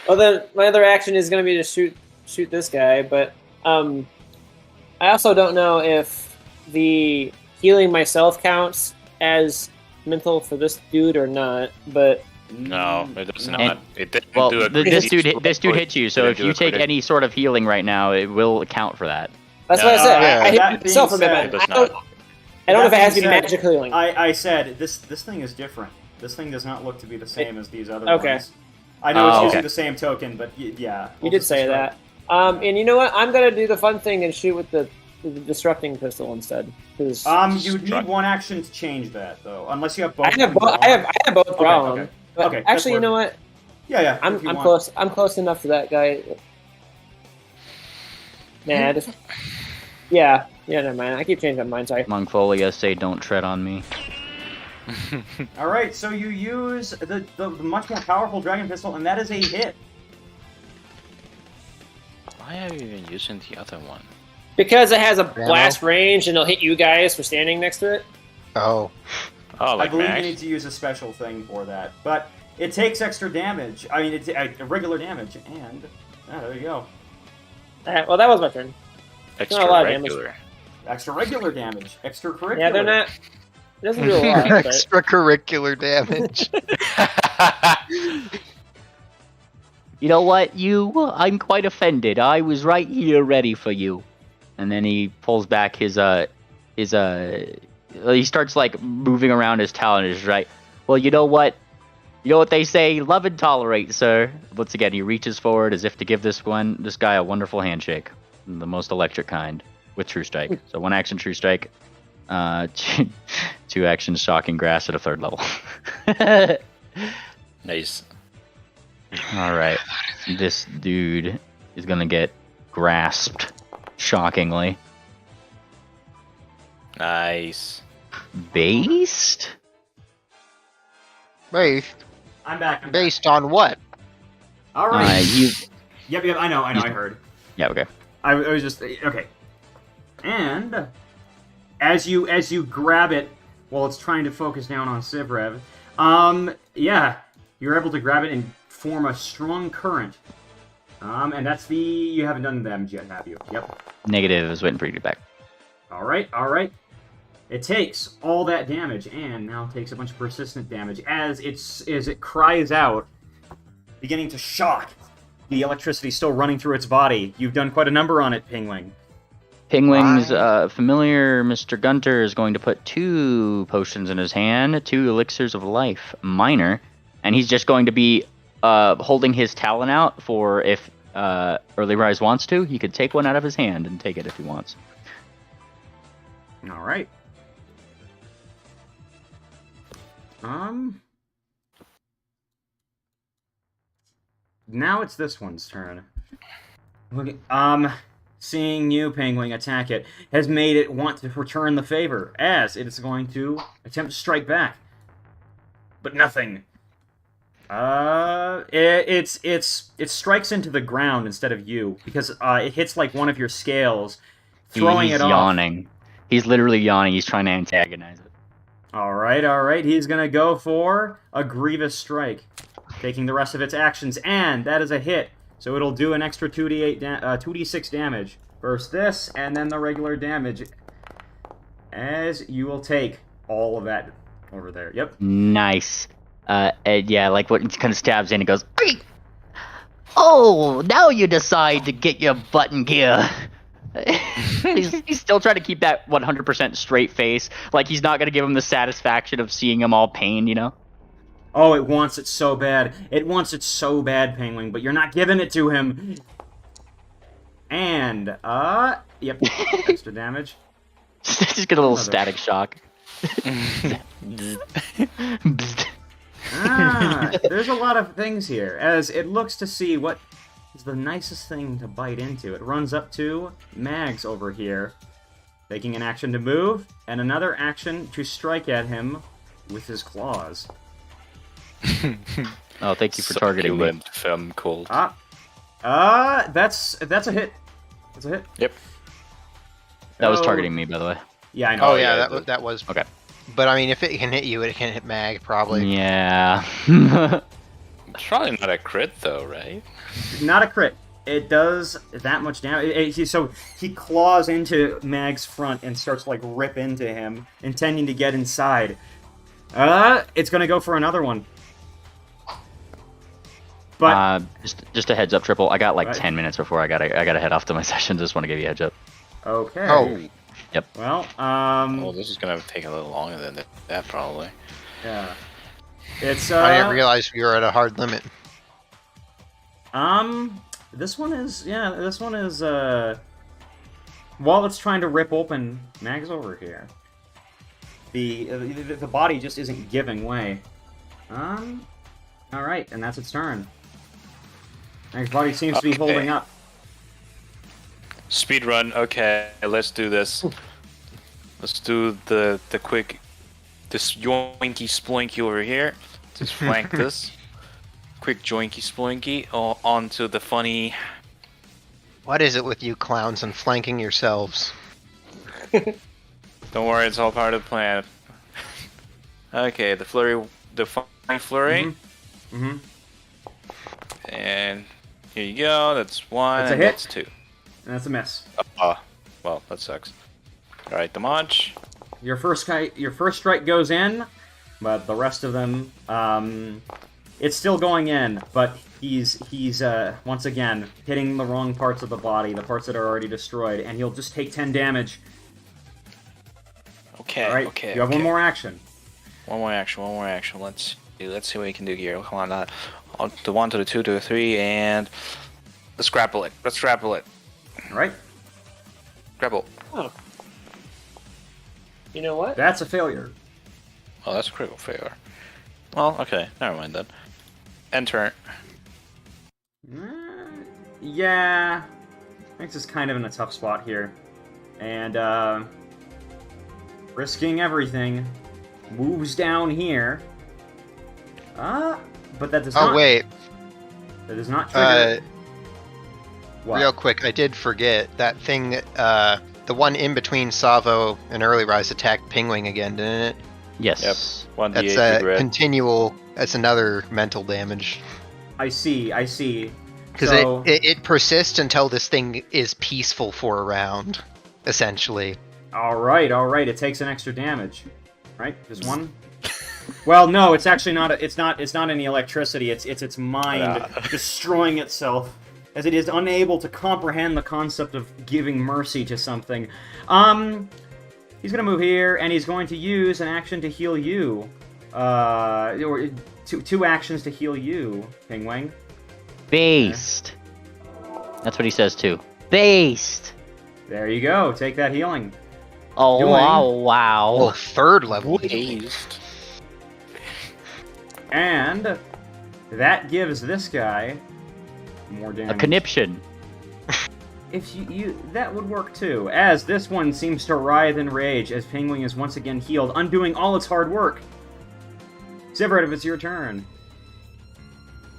Well, then my other action is going to be to shoot this guy, but I also don't know if the healing myself counts as mental for this dude or not. But No, it does not. And- It didn't Well, do a this dude critical- this dude hit you. So didn't if do you a take critical- any sort of healing right now, it will account for that. that's what I said. Yeah. I hit That myself for a being bit. said- but It does I don't know That if it has to be being said, magic healing. I said this thing is different. This thing does not look to be the same as these other Okay. ones. I know it's Oh, using okay. the same token, but yeah. You we'll did just say describe that. And you know what? I'm gonna do the fun thing and shoot with the disrupting pistol instead. 'Cause You would need one action to change that, though, unless you have both. I have of them I have both Okay, ground. okay. But Okay, that's actually, you worth know it. what? Yeah. I'm if you want. close. I'm close enough to that guy. Nah, I just yeah. Never mind. I keep changing my mind. Sorry. Monkfolia say don't tread on me. All right, so you use the much more powerful dragon pistol, and that is a hit. Why are you even using the other one? Because it has a blast range and it'll hit you guys for standing next to it. Oh. Oh, I like believe Max? you need to use a special thing for that. But it takes extra damage. I mean, it's regular damage, and there you go. Alright, well, that was my turn. Extra not a lot of damage. regular. Extra regular damage. Extracurricular. Yeah, they're not. It doesn't do a lot. But... Extracurricular damage. You know what? I'm quite offended. I was right here ready for you. And then he pulls back he starts like moving around his talon and is right. Well, you know what? You know what they say? Love and tolerate, sir. Once again, he reaches forward as if to give this guy a wonderful handshake. The most electric kind. With True Strike. So 1 action True Strike. 2 actions Shocking Grass at a 3rd level. Nice. Alright. This dude is gonna get grasped. Shockingly. Nice. Based? Based I'm back. based on what? All right. You. Yep. I know. I heard. Yeah. Okay. I was just okay. And as you grab it while it's trying to focus down on Sivrev, yeah, you're able to grab it and form a strong current. And that's you haven't done damage yet, have you? Yep. Negative. I was waiting for you to get back. All right. It takes all that damage and now takes a bunch of persistent damage as it cries out, beginning to shock. The electricity still running through its body. You've done quite a number on it, Pingling. Pingling's familiar Mr. Gunter is going to put 2 potions in his hand, 2 elixirs of life, minor, and he's just going to be holding his talon out for if Early Rise wants to. He could take one out of his hand and take it if he wants. All right. Now it's this one's turn. Look, seeing you, Penguin, attack it has made it want to return the favor, as it is going to attempt to strike back. But nothing. It strikes into the ground instead of you, because it hits like one of your scales, throwing He's it off. yawning. He's literally yawning. He's trying to antagonize it. All right. He's going to go for a Grievous Strike, taking the rest of its actions, and that is a hit. So it'll do an extra 2d6 damage. First this, and then the regular damage, as you will take all of that over there. Yep. Nice. And yeah, like what it kind of stabs in and goes, "Eek! Oh, now you decide to get your butt in gear." he's still trying to keep that 100% straight face. Like he's not going to give him the satisfaction of seeing him all pained, you know? Oh, it wants it so bad. It wants it so bad, Penguin, but you're not giving it to him. And, yep, extra damage. Just get a little static shock. There's a lot of things here, as it looks to see what is the nicest thing to bite into. It runs up to Mags over here, taking an action to move, and another action to strike at him with his claws. Oh, thank you for targeting me. From cold. That's a hit. That's a hit. Yep. That was targeting me, by the way. Yeah, I know. Oh yeah, that was. Okay. But I mean, if it can hit you, it can hit Mag probably. Yeah. It's probably not a crit though, right? Not a crit. It does that much damage. So he claws into Mag's front and starts to, like, rip into him, intending to get inside. It's gonna go for another one. But just a heads up, Triple. I got like Right. 10 minutes before I gotta head off to my session. Just want to give you a heads up. okay. Oh. Yep. Well, Oh, this is gonna take a little longer than that probably. yeah. It's I didn't realize we were at a hard limit. This one is while it's trying to rip open Mag's over here. The body just isn't giving way. All right, and that's its turn. Mag's body seems to be holding up. Speed run. Okay, let's do this. Let's do the quick, this yoinky splinky over here. Just flank this. Quick joinky splinky onto the funny What is it with you clowns and flanking yourselves? Don't worry, it's all part of the plan. Okay, the flurry, the flying flurry, Mm-hmm. and here you go. That's one. That's a and hit. That's two. And that's a miss. Well, that sucks. All right, the munch. Your first strike goes in, but the rest of them, it's still going in, but he's once again hitting the wrong parts of the body, the parts that are already destroyed, and he'll just take 10 damage. Okay. All right, Okay. you have one more action. One more action. Let's see what we can do here. Come on, the 1 to the 2 to the 3, and let's grapple it. All right, Grapple. Oh. You know what? that's a failure. Oh, that's a critical failure. Well, okay, never mind then. End turn. Yeah, Hanks is kind of in a tough spot here, and risking everything, moves down here. But that does not. Oh wait, That does not trigger. What? real quick, I did forget that thing. The one in between Savo and Early Rise attacked Pingwing again, didn't it? Yes. Yep. 1d8 That's regret. continual. That's another mental damage. I see. Because So- it persists until this thing is peaceful for a round, essentially. All right. It takes an extra damage, right? Just one. Well, no, it's actually not. It's not any electricity. It's its mind destroying itself, as it is unable to comprehend the concept of giving mercy to something. He's gonna move here, and he's going to use an action to heal you. Or two actions to heal you, Pingwing. Based. That's what he says too. Based. There you go. Take that healing. Oh Doing- wow! Oh, third level. Waste. And that gives this guy more A damage. conniption. If you that would work too, as this one seems to writhe in rage as Pingwing is once again healed, undoing all its hard work. Zivert, it's your turn.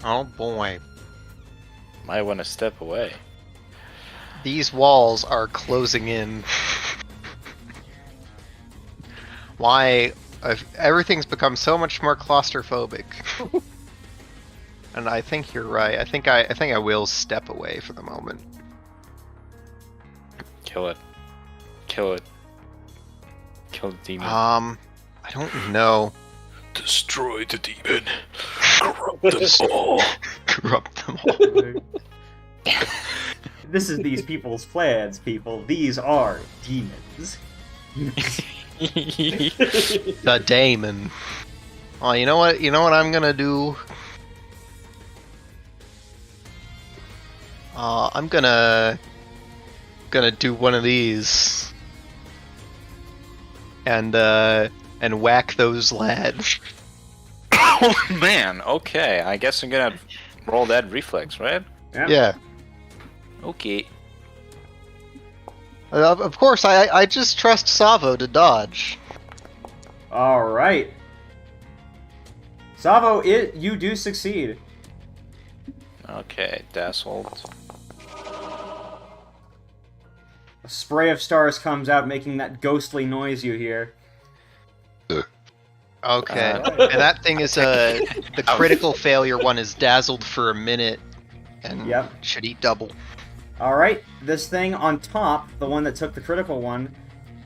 Oh boy. Might want to step away. These walls are closing in. Why? Everything's become so much more claustrophobic. And I think you're right. I think I will step away for the moment. Kill it. Kill the demon. I don't know. Destroy the demon. Corrupt them all. Corrupt them all. This is these people's plans, people. These are demons. The daemon. Oh, you know what? You know what I'm gonna do? I'm gonna do one of these and whack those lads. Oh man. Okay. I guess I'm gonna roll that reflex, right? Yeah. Okay. Of course, I just trust Savo to dodge. All right. Savo, you do succeed. Okay. Dazzled. A spray of stars comes out, making that ghostly noise you hear. Okay. And that thing is the critical failure one is dazzled for a minute and Yep. should eat double. All right, this thing on top, the one that took the critical one,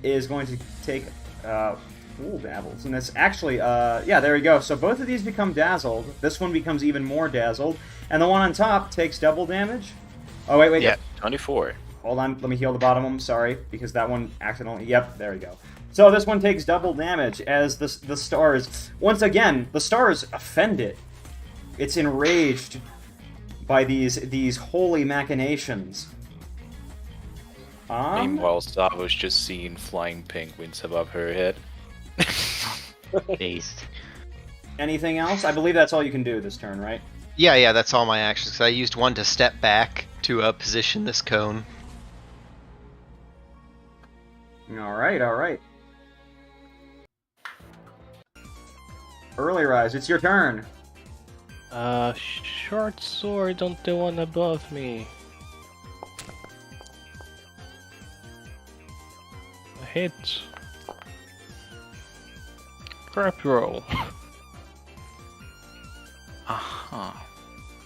is going to take Fool Dabbles, and it's actually yeah, there we go. So both of these become dazzled. This one becomes even more dazzled, and the one on top takes double damage. Oh wait, Yeah. 24. hold on. Let me heal the bottom of them. Sorry, because that one accidentally. Yep, there we go. So this one takes double damage as the stars. Once again, the stars offend it. It's enraged by these holy machinations. Meanwhile, Savo's just seeing flying penguins above her head. Based. Anything else? I believe that's all you can do this turn, right? Yeah, that's all my actions. 'Cause I used one to step back to position this cone. All right. Early Rise, it's your turn. Short sword on the one above me. hit. Crap roll. Uh-huh.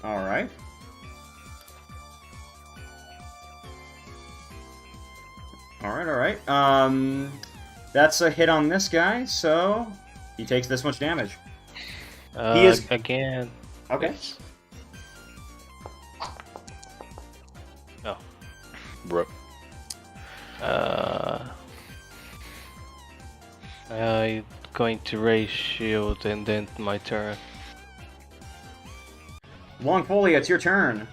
All right. All right. That's a hit on this guy, so he takes this much damage. He is again. Okay. Yes. Oh. Bro. I'm going to raise shield and then my turn. Longfolia, it's your turn.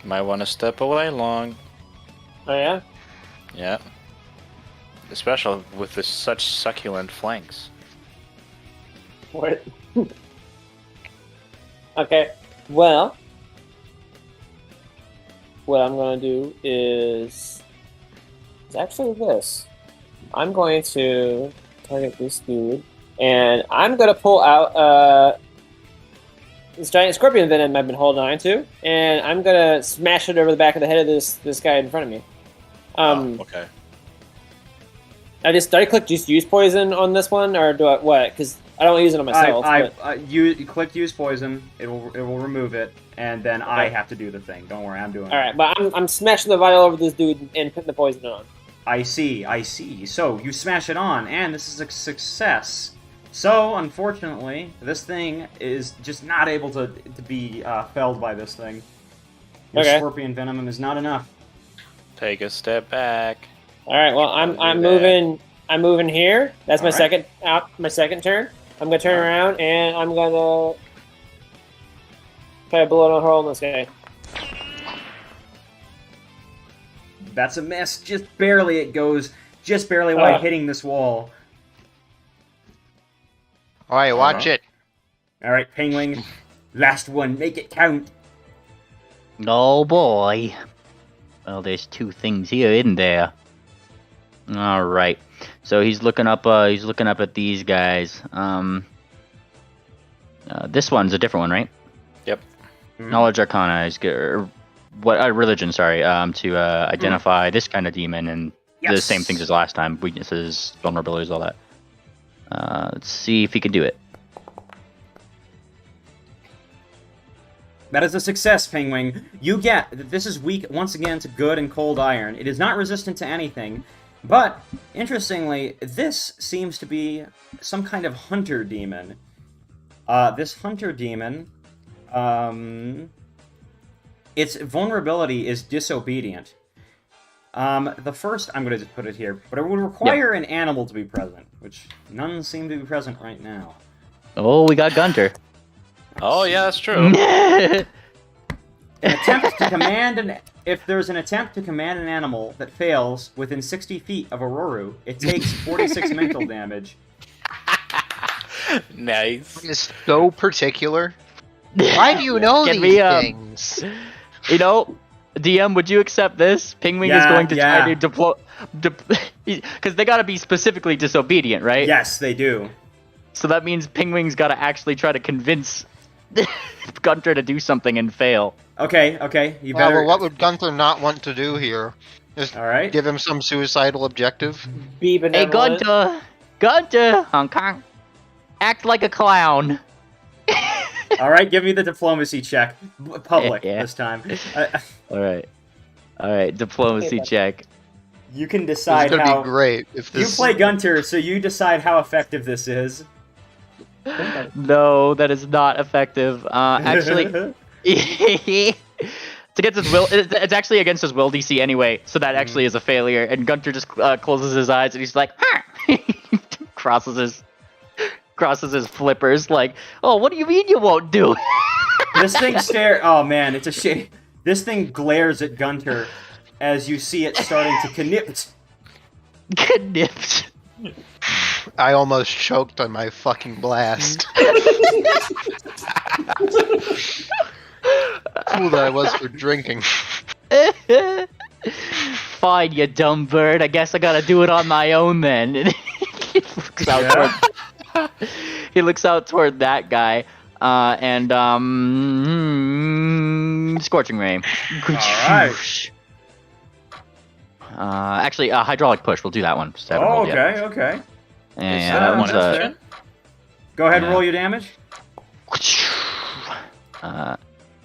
Might want to step away, Long. Oh yeah. Yeah. Especially with this such succulent flanks. What? Okay. Well, what I'm gonna do is actually this. I'm going to target this dude, and I'm gonna pull out this giant scorpion venom I've been holding on to, and I'm gonna smash it over the back of the head of this guy in front of me. Okay. Did I click just use poison on this one, or do I what? Because I don't use it on myself. You clicked use poison. It will remove it, and then I have to do the thing. Don't worry, I'm doing it. All right, but I'm smashing the vial over this dude and putting the poison on. I see. So you smash it on, and this is a success. So unfortunately, this thing is just not able to be felled by this thing. Your scorpion venom is not enough. Take a step back. All right. Well, I'm moving. I'm moving here. That's my second turn. I'm gonna turn around and I'm gonna try to blow a hole in this guy. That's a miss. Just barely. It goes just barely while hitting this wall. All right, watch it. All right, Penguin. Last one. Make it count. Oh boy. Well, there's two things here, isn't there? All right. So he's looking up. He's looking up at these guys. This one's a different one, right? Yep. Knowledge Arcana is good. Or what? Religion. Sorry. To identify this kind of demon and the same things as last time. Weaknesses, vulnerabilities, all that. Let's see if he can do it. That is a success, Penguin. You get that this is weak once again to good and cold iron. It is not resistant to anything, but interestingly, this seems to be some kind of hunter demon. This hunter demon, its vulnerability is disobedient. The first, I'm going to just put it here, but it would require an animal to be present, which none seem to be present right now. Oh, we got Gunter. Oh, yeah, that's true. An attempt to command if there's an attempt to command an animal that fails within 60 feet of Aurora, it takes 46 mental damage. Nice. It's so particular. Why do you know Get these me, things? You know, DM, would you accept this? Pingwing is going to try to deploy... Because they gotta be specifically disobedient, right? Yes, they do. So that means Pingwing's gotta actually try to convince Gunter to do something and fail. Okay, you better... Well, what would Gunther not want to do here? Just Alright. give him some suicidal objective? Be benevolent. Hey, Gunter! Hong Kong! Act like a clown! Alright, give me the diplomacy check. Public, Yeah. this time. Alright, diplomacy check. You can This is decide gonna how... be great if You this. play Gunter, so you decide how effective this is. No, that is not effective. Actually... it's against his will. It's actually against his will DC anyway, so that actually is a failure. And Gunter just closes his eyes and he's like, crosses his flippers, like, oh, what do you mean you won't do? This thing Oh man, it's a shame. This thing glares at Gunter as you see it starting to connip. Knipped. I almost choked on my fucking blast. Fool that I was for drinking. Fine, you dumb bird. I guess I gotta do it on my own then. he looks out he looks out toward that guy, and Scorching Ray. Alright. Actually, hydraulic push. We'll do that one. Just haven't Oh, rolled yet. okay. And that that an one's option? Go ahead and Yeah. roll your damage.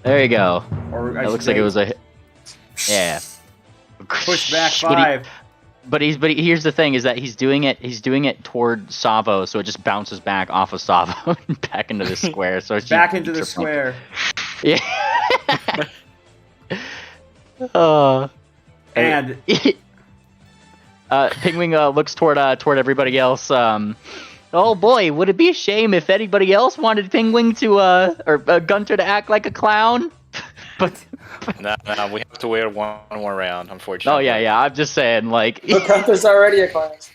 There you go. Or It looks like it was a. Yeah. Push back But he- 5. But here's the thing: is that he's doing it toward Savo, so it just bounces back off of Savo and back into the square. So it's Back into the square. Yeah. uh, And Pingwing looks toward everybody else. Oh boy, would it be a shame if anybody else wanted Pingwing to or Gunter to act like a clown? But No, we have to wait one more round, unfortunately. oh yeah, I'm just saying, like. But Gunther's already a class.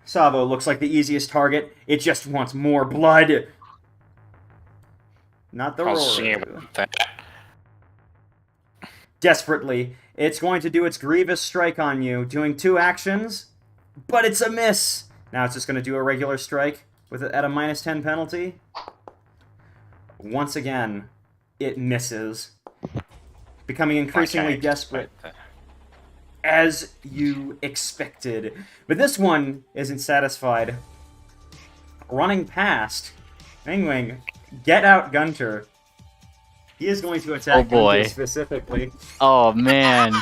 Savo looks like the easiest target. It just wants more blood. Not the I'll see roar. about that. Desperately, it's going to do its grievous strike on you, doing 2 actions, but it's a miss. Now it's just going to do a regular strike with at a -10 penalty. Once again, it misses, becoming increasingly Okay. desperate, as you expected. But this one isn't satisfied. Running past, Pingwing, get out Gunter. He is going to attack Oh, boy. Gunter specifically. Oh man.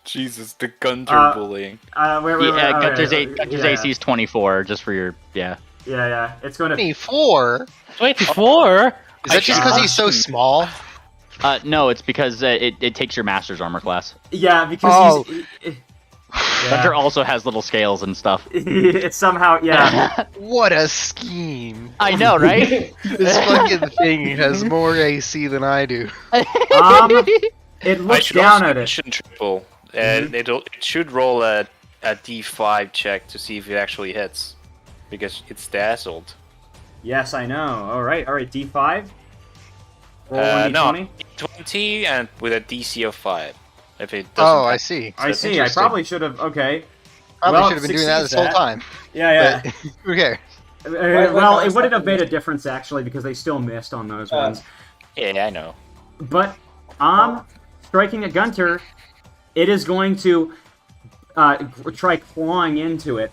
Jesus, the Gunter bullying. Gunter's yeah. AC is 24, just for your Yeah, it's going to... 24? 24? Is that just because he's so small? No, it's because it takes your master's armor class. Yeah, because Gunter also has little scales and stuff. it's somehow... Yeah. What a scheme. I know, right? This fucking thing has more AC than I do. It looks down at it. Triple, and it should roll a D5 check to see if it actually hits, because it's dazzled. Yes, I know. All right, D5. Roll 1d20. No, D20 and with a DC of 5. If it doesn't Oh, I hit. see. I see. I probably should have... Okay. Probably Well, should have been doing that this succeeds whole that. time. Yeah. But who cares? Well, it wouldn't have made a difference, actually, because they still missed on those ones. Yeah, I know. But, striking at Gunter, it is going to try clawing into it.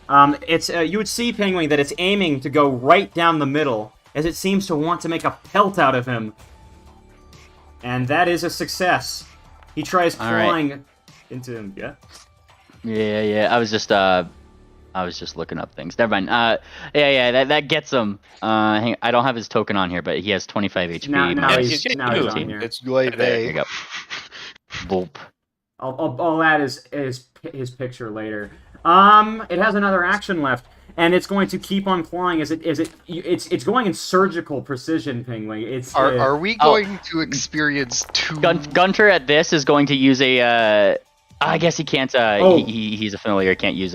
It's you would see, Penguin, that it's aiming to go right down the middle, as it seems to want to make a pelt out of him. And that is a success. He tries clawing into him. Yeah. Yeah. I was just looking up things. Never mind. That gets him. I don't have his token on here, but he has 25 HP. Now minus he's 18. on here. It's There you go. Boop. I'll add his picture later. It has another action left, and it's going to keep on clawing it's going in surgical precision, Penguin. Are we going to experience two? Gunter at this is going to use a. I guess he can't. He's a familiar. He can't use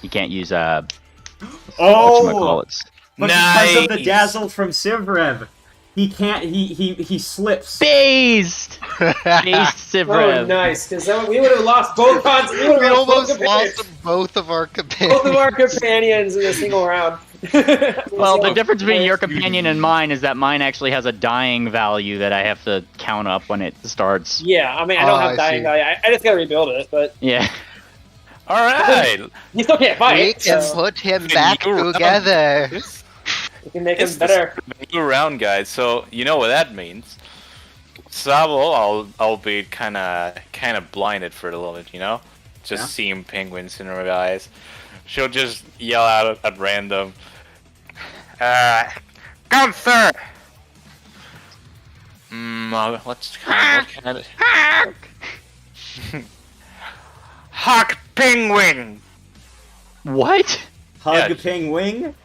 He can't use whatchamacallits. But because of the dazzle from Sivrev, he can't. He slips. Based Sivrev. Oh, nice, because we would have lost both cons. We We almost lost both of our companions. both of our companions in a single round. Well, the difference between your companion and mine is that mine actually has a dying value that I have to count up when it starts. Yeah, I mean, I don't have dying value. I just gotta rebuild it, but Yeah. All right. you still can't fight. We can so put him back together. you can make him It's better. the new round, guys. So you know what that means. Sabo, I'll be kind of blinded for a little bit, just seeing penguins in her eyes. She'll just yell out at random. Gunther! What kind of... Hawk Penguin! What? Hug Yeah. Penguin.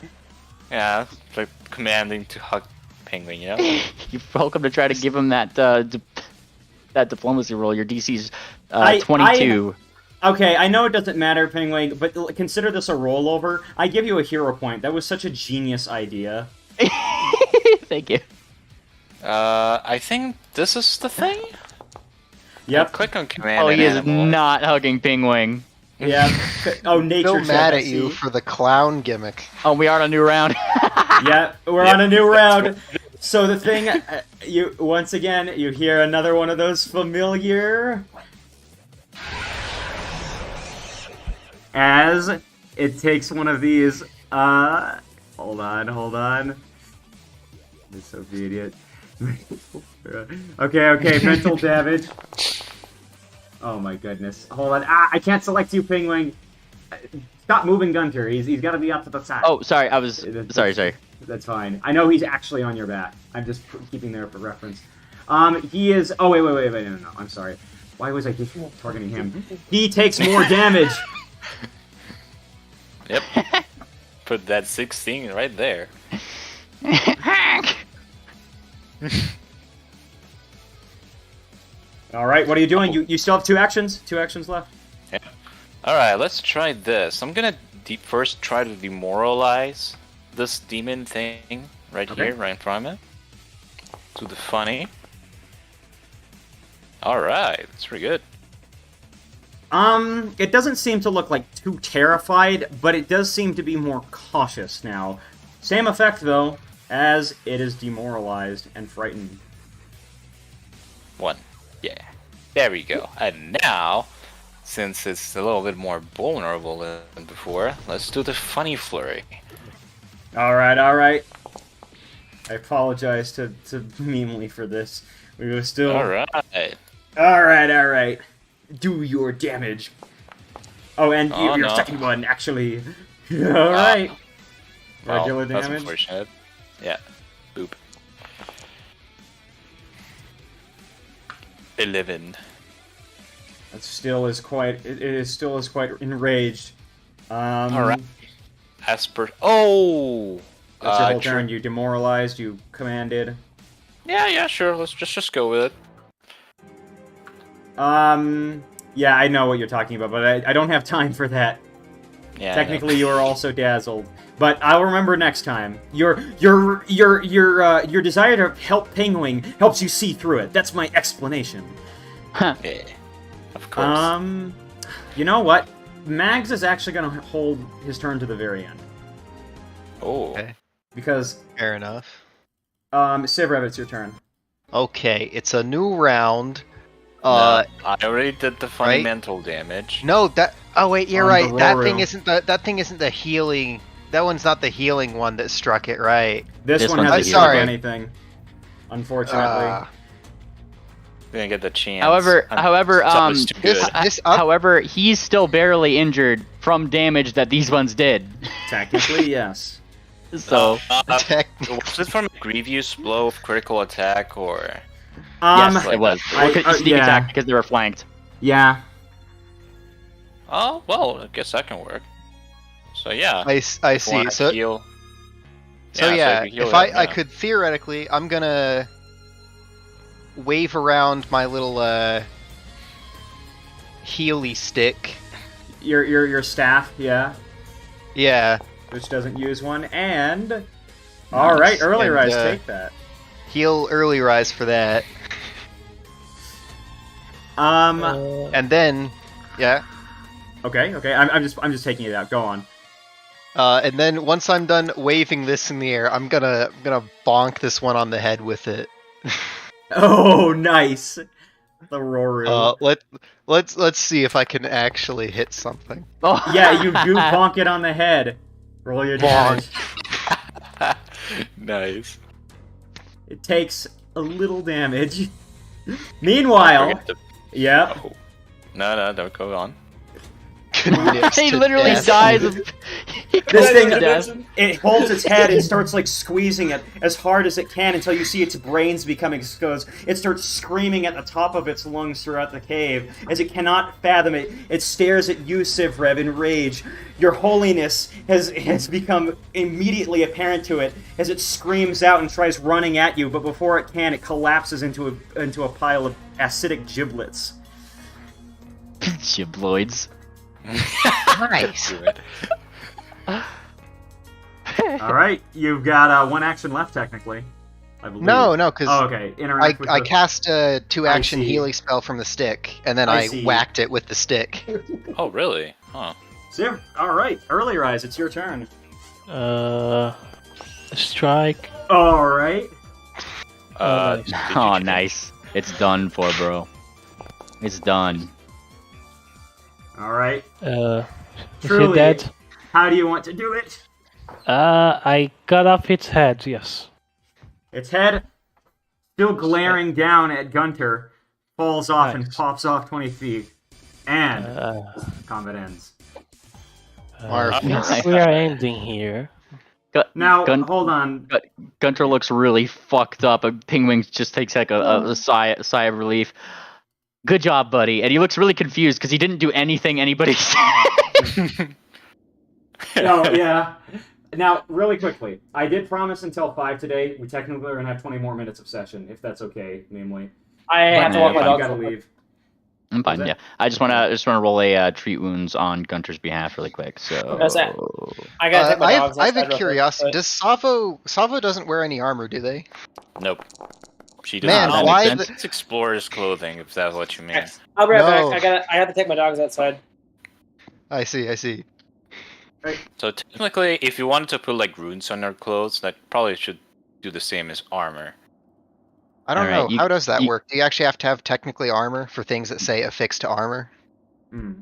Yeah, it's like commanding to hug Penguin, You're welcome to try to give him that that diplomacy roll. Your DC's I- 22. Okay, I know it doesn't matter, Penguin, but consider this a rollover. I give you a hero point. That was such a genius idea. Thank you. I think this is the thing? Yep. Click on command Oh, and he is animal. not hugging Pingwing. Yeah. Oh, nature. So check, mad I at you see. for the clown gimmick. Oh, we are on a new round. Yeah, we're on a new round. So the thing, you once again, you hear another one of those familiar. As it takes one of these. Hold on. Disobedient. Okay, mental damage. Oh my goodness. Hold on. I can't select you, Penguin. Stop moving, Gunter. He's got to be up to the side. Oh, sorry. I was sorry. That's fine. I know he's actually on your back. I'm just keeping there for reference. He is. Oh wait. No. I'm sorry. Why was I keep targeting him? He takes more damage. Yep. Put that 16 right there. All right. What are you doing? You still have 2 actions. 2 actions left. Yeah. All right. Let's try this. I'm gonna first try to demoralize this demon thing right here, right in front of me. Do the funny. All right. That's pretty good. It doesn't seem to look like too terrified, but it does seem to be more cautious now. Same effect, though, as it is demoralized and frightened. 1. Yeah. There we go. And now, since it's a little bit more vulnerable than before, let's do the funny flurry. Alright. I apologize to Memely for this. We were still... Alright. Do your damage. Oh, and your second one, actually. Alright. Regular that's damage. Unfortunate. Yeah. Boop. 11. It still is quite enraged. Alright. Oh! That's your whole turn. You demoralized, you commanded. Yeah, sure. Let's just go with it. Yeah, I know what you're talking about, but I don't have time for that. Yeah. Technically, you are also dazzled, but I'll remember next time. Your desire to help Penguin helps you see through it. That's my explanation. Yeah, of course. You know what? Mags is actually going to hold his turn to the very end. Oh. Okay. Because Fair enough. Sivrev, it's your turn. Okay, it's a new round. No, I already did the funny right? mental damage. No, that. Oh wait, you're On right. That Baroru. thing isn't the. That thing isn't the healing. That one's not the healing one that struck it, right? This one one's hasn't the struck healer. anything. Unfortunately. Didn't get the chance. However, Something's too good. however, he's still barely injured from damage that these ones did. Technically, yes. So Was it from a grievous blow of critical attack or? yes, it was. Sneak yeah. attack because they were flanked. Yeah. Oh well, I guess that can work. So yeah. I see. Wanna So heal. yeah, you could heal if that, I yeah. could theoretically, I'm gonna wave around my little healy stick. Your staff, yeah. Yeah, Which doesn't use one, and... Alright, early And, rise, take that. heal early rise for that, and then yeah, Okay, I'm just taking it out, go on. and then once I'm done waving this in the air, I'm gonna bonk this one on the head with it. Oh, nice! The Roru. Let's see if I can actually hit something. Oh. Yeah, you do bonk it on the head. Roll your damage. Nice. It takes a little damage. Meanwhile... Forget the- Yep. Oh. No, don't go on. he literally dies of... This thing, Death. it holds its head and starts like squeezing it as hard as it can until you see its brains become exposed. It starts screaming at the top of its lungs throughout the cave. As it cannot fathom it, it stares at you, Sivrev, in rage. Your holiness has become immediately apparent to it as it screams out and tries running at you, but before it can, it collapses into a pile of acidic giblets. Gibloids. Nice. Alright, you've got one action left, technically. I believe. No, because Oh, okay. Interact with I the- cast a 2-action see. healing spell from the stick, and then I I see. whacked it with the stick. Oh really? Huh. Siv, alright. Early rise, it's your turn. Strike. All right. Nice. did you Oh, change? nice. It's done for, bro. It's done. All right. Is he Truly, dead? how do you want to do it? I cut off its head, yes. Its head, still glaring down at Gunter, falls off and Nice. pops off 20 feet. And combat ends. I think Nice. we are ending here. Now, hold on. Gunter looks really fucked up, and Penguin just takes like a sigh of relief. Good job, buddy. And he looks really confused because he didn't do anything anybody said. No, yeah. Now, really quickly, I did promise until 5 today. We technically are going to have 20 more minutes of session, if that's okay, namely. I have to walk my You dog. gotta leave. I'm fine. Yeah, I just wanna roll a treat wounds on Gunter's behalf really quick. So That's it. I gotta take my dogs. I have a outside real quick, curiosity. but- Does Savo doesn't wear any armor, do they? Nope. She does Man, not. why It's explorer's clothing, if that's what you mean. I'll be right No. back. I have to take my dogs outside. I see. So technically, if you wanted to put like runes on your clothes, that probably should do the same as armor. I don't Alright, know. How does that you- work? Do you actually have to have technically armor for things that say affixed to armor? Hmm.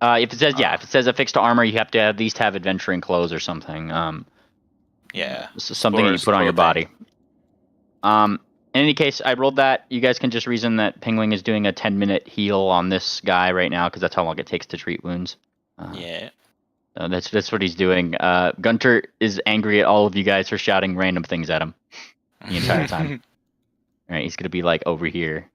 if it says affixed to armor, you have to at least have adventuring clothes or something. Yeah. Something that you Explorer's put on your body. clothing. In any case, I rolled that. You guys can just reason that Penguin is doing a 10-minute heal on this guy right now because that's how long it takes to treat wounds. Yeah. That's what he's doing. Gunter is angry at all of you guys for shouting random things at him the entire time. Right, he's gonna be like over here,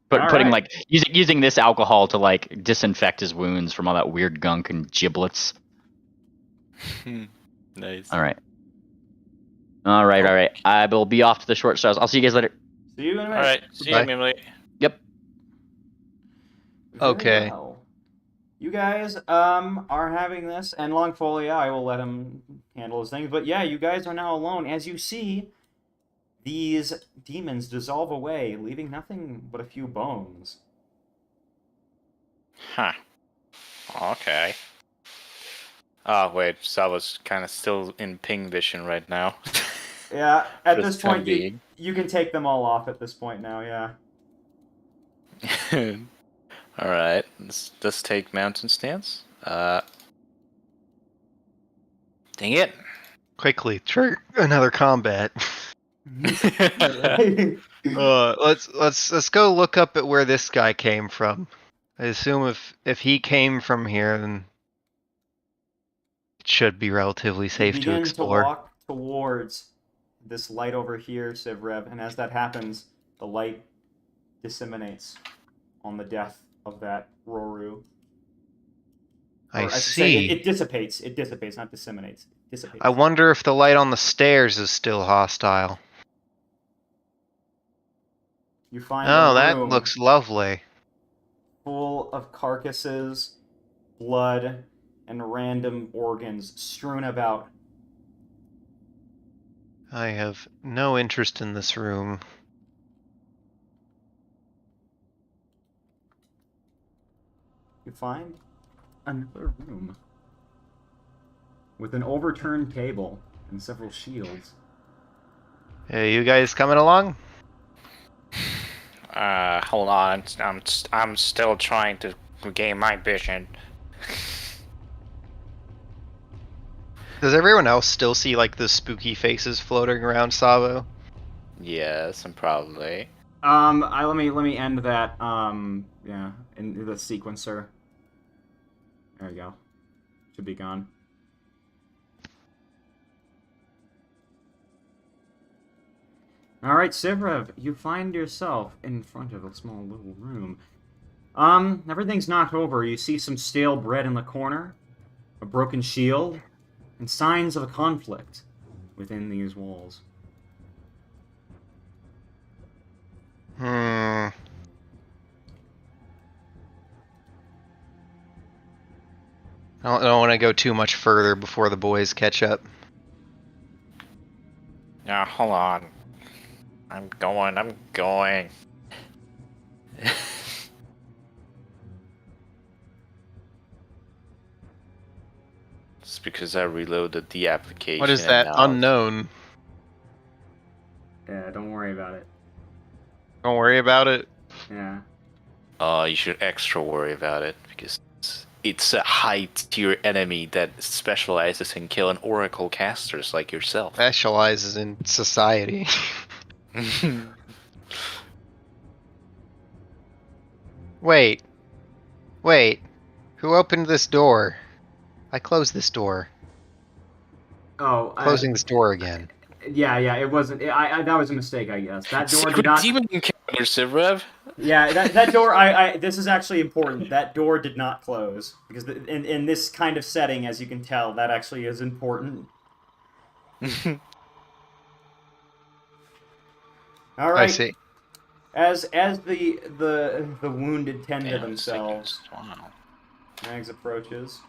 putting like using this alcohol to like disinfect his wounds from all that weird gunk and giblets. Nice. All right. I will be off to the short straws. I'll see you guys later. See you in a minute. All right. See you, Bye. Emily. Yep. Very Okay. well. You guys are having this, and Longfolia, I will let him handle his things. But yeah, you guys are now alone. As you see, these demons dissolve away, leaving nothing but a few bones. Huh. Okay. Oh, wait. Salva's kind of still in ping vision right now. Yeah, at For this the time point, being. you can take them all off at this point now, yeah. Alright. Let's take mountain stance. Dang it. Quickly, trigger another combat. Let's go look up at where this guy came from. I assume if he came from here, then it should be relatively safe You to begin explore. to walk towards this light over here, Sivrev, and as that happens, the light disseminates on the death of that Roru. I should say, see. it dissipates. It dissipates, not disseminates. It dissipates. I wonder if the light on the stairs is still hostile. You find Oh, a that room looks lovely. full of carcasses, blood, and random organs strewn about. I have no interest in this room. You find another room with an overturned table and several shields. Hey, you guys coming along? Hold on. I'm still trying to regain my vision. Does everyone else still see like the spooky faces floating around Savo? Yes, and probably. Let me end that. Yeah, in the sequencer. There you go. Should be gone. All right, Sivrev, you find yourself in front of a small little room. Everything's knocked over. You see some stale bread in the corner, a broken shield, and signs of a conflict within these walls. I don't want to go too much further before the boys catch up. Now, hold on. I'm going. This because I reloaded the application. What is and that? now Unknown. Yeah, don't worry about it. Don't worry about it. Yeah. You should extra worry about it because it's a high-tier enemy that specializes in killing oracle casters like yourself. Specializes in society. Wait. Who opened this door? I closed this door. Oh, Closing this door again. yeah, it wasn't. That was a mistake, I guess. That door Secret did not. demon encounter, Sivrev. Yeah, that door. This is actually important. That door did not close because in this kind of setting, as you can tell, that actually is important. All right. I see. As the wounded tend to Damn, themselves, seconds. Wow. Mags approaches.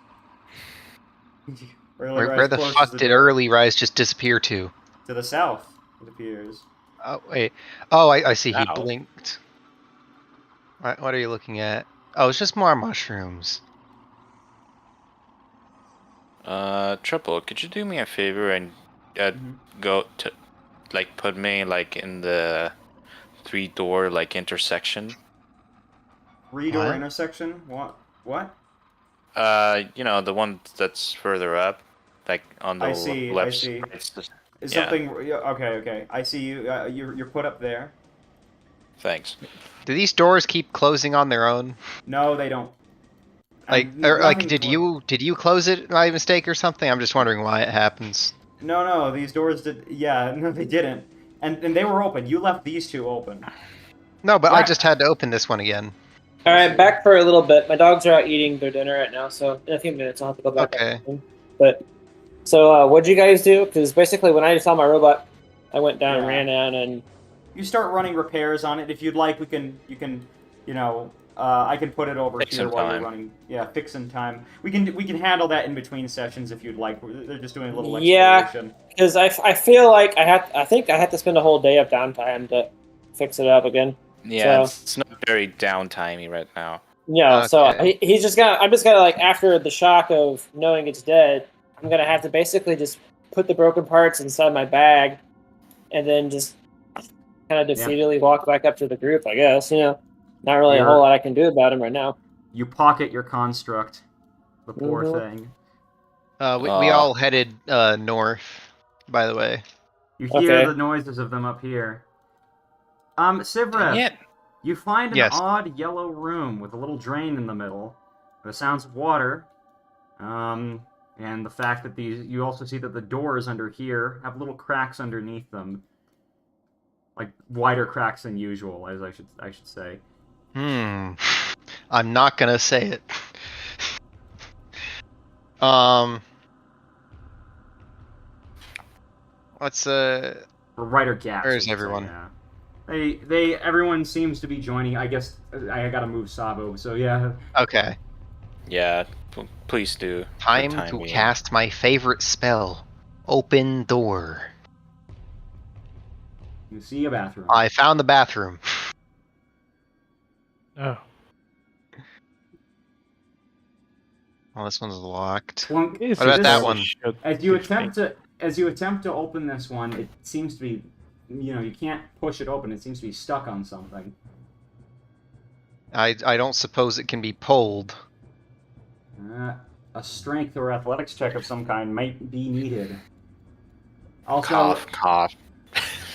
Where the fuck did Early Rise just disappear to? To the south, it appears. Oh, wait. Oh, I see. He Ow. blinked. What are you looking at? Oh, it's just more mushrooms. Triple, could you do me a favor and go to, like, put me, like, in the 3-door, like, intersection? 3-door What? intersection? What? You know, the one that's further up, like, on the I see, left I see. side. It's just- Is Yeah. something? Okay. I see you. You're put up there. Thanks. Do these doors keep closing on their own? No, they don't. Like, did you close it by mistake or something? I'm just wondering why it happens. No. These doors did. Yeah, no, they didn't. And they were open. You left these two open. No, but I Right. just had to open this one again. All right, back for a little bit. My dogs are out eating their dinner right now, so in a few minutes I'll have to go back. Okay. But so, what'd you guys do? Because basically, when I saw my robot, I went down and Yeah. ran down, and You start running repairs on it. If you'd like, you can. I can put it over Fix here in while time. you're running. Yeah, fix in time. We can handle that in between sessions if you'd like. They're just doing a little Yeah. exploration. because I feel like I think I have to spend a whole day of downtime to fix it up again. Yeah, So- it's not very downtimey right now. Yeah, so Okay. he's just gonna. I'm just gonna like after the shock of knowing it's dead, I'm gonna have to basically just put the broken parts inside my bag, and then just kind of defeatedly walk back up to the group. I guess not really a whole lot I can do about him right now. You pocket your construct. The poor Mhm. thing. We all headed north, by the way. You hear Okay. the noises of them up here. Sivrev, Yeah. you find an Yes. odd yellow room with a little drain in the middle. The sounds of water. And the fact that you also see that the doors under here have little cracks underneath them. Like wider cracks than usual, as I should say. I'm not gonna say it. What's Or wider gaps. Where's I should say, everyone? yeah. Everyone seems to be joining. I guess I gotta move Sabo, so yeah. Okay. Yeah, please do. for Time the to being. cast my favorite spell. Open door. You see a bathroom. I found the bathroom. Oh, Oh, this one's locked. Clunk. this What about is that what one? we should As you be attempt to open this one, it seems to be, you can't push it open. It seems to be stuck on something. I don't suppose it can be pulled. A strength or athletics check of some kind might be needed. Also, Cough, cough.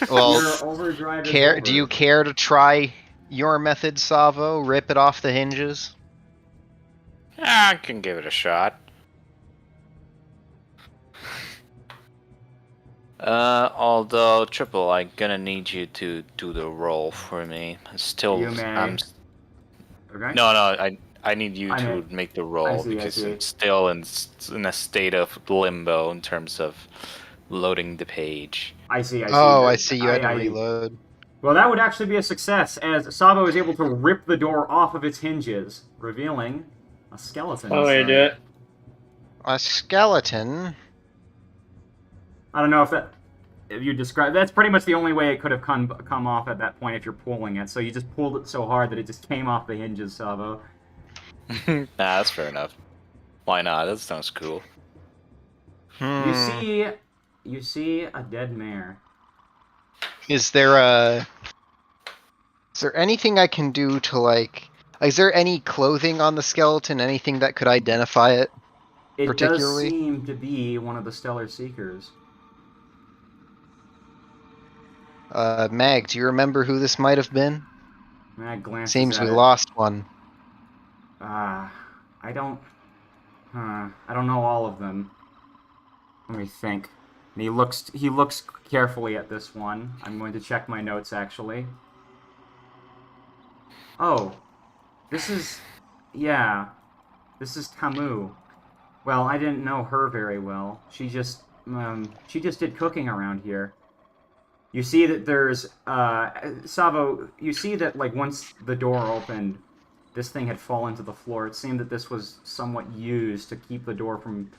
Well, your overdrive is do over. you care to try your method, Savo? Rip it off the hinges? I can give it a shot. Although Triple, I'm gonna need you to do the roll for me. Still, You may. Okay. no, I need you I to may. make the roll see, I because see. it's still in a state of limbo in terms of loading the page. I see. Oh, I see. You had to reload. Well, that would actually be a success, as Sabo is able to rip the door off of its hinges, revealing a skeleton. Oh, way to do it. A skeleton? I don't know if you describe. That's pretty much the only way it could have come off at that point if you're pulling it. So you just pulled it so hard that it just came off the hinges, Sabo. Nah, that's fair enough. Why not? That sounds cool. You see a dead mare. Is there anything I can do to like? Is there any clothing on the skeleton? Anything that could identify it? It does Particularly? seem to be one of the Stellar Seekers. Mag, do you remember who this might have been? Mag glances Seems at we it. lost one. I don't know all of them. Let me think. And he looks carefully at this one. I'm going to check my notes actually. Oh, this is Tamu. Well, I didn't know her very well. She just did cooking around here. You see that there's Savo, you see that like once the door opened, this thing had fallen to the floor. It seemed that this was somewhat used to keep the door from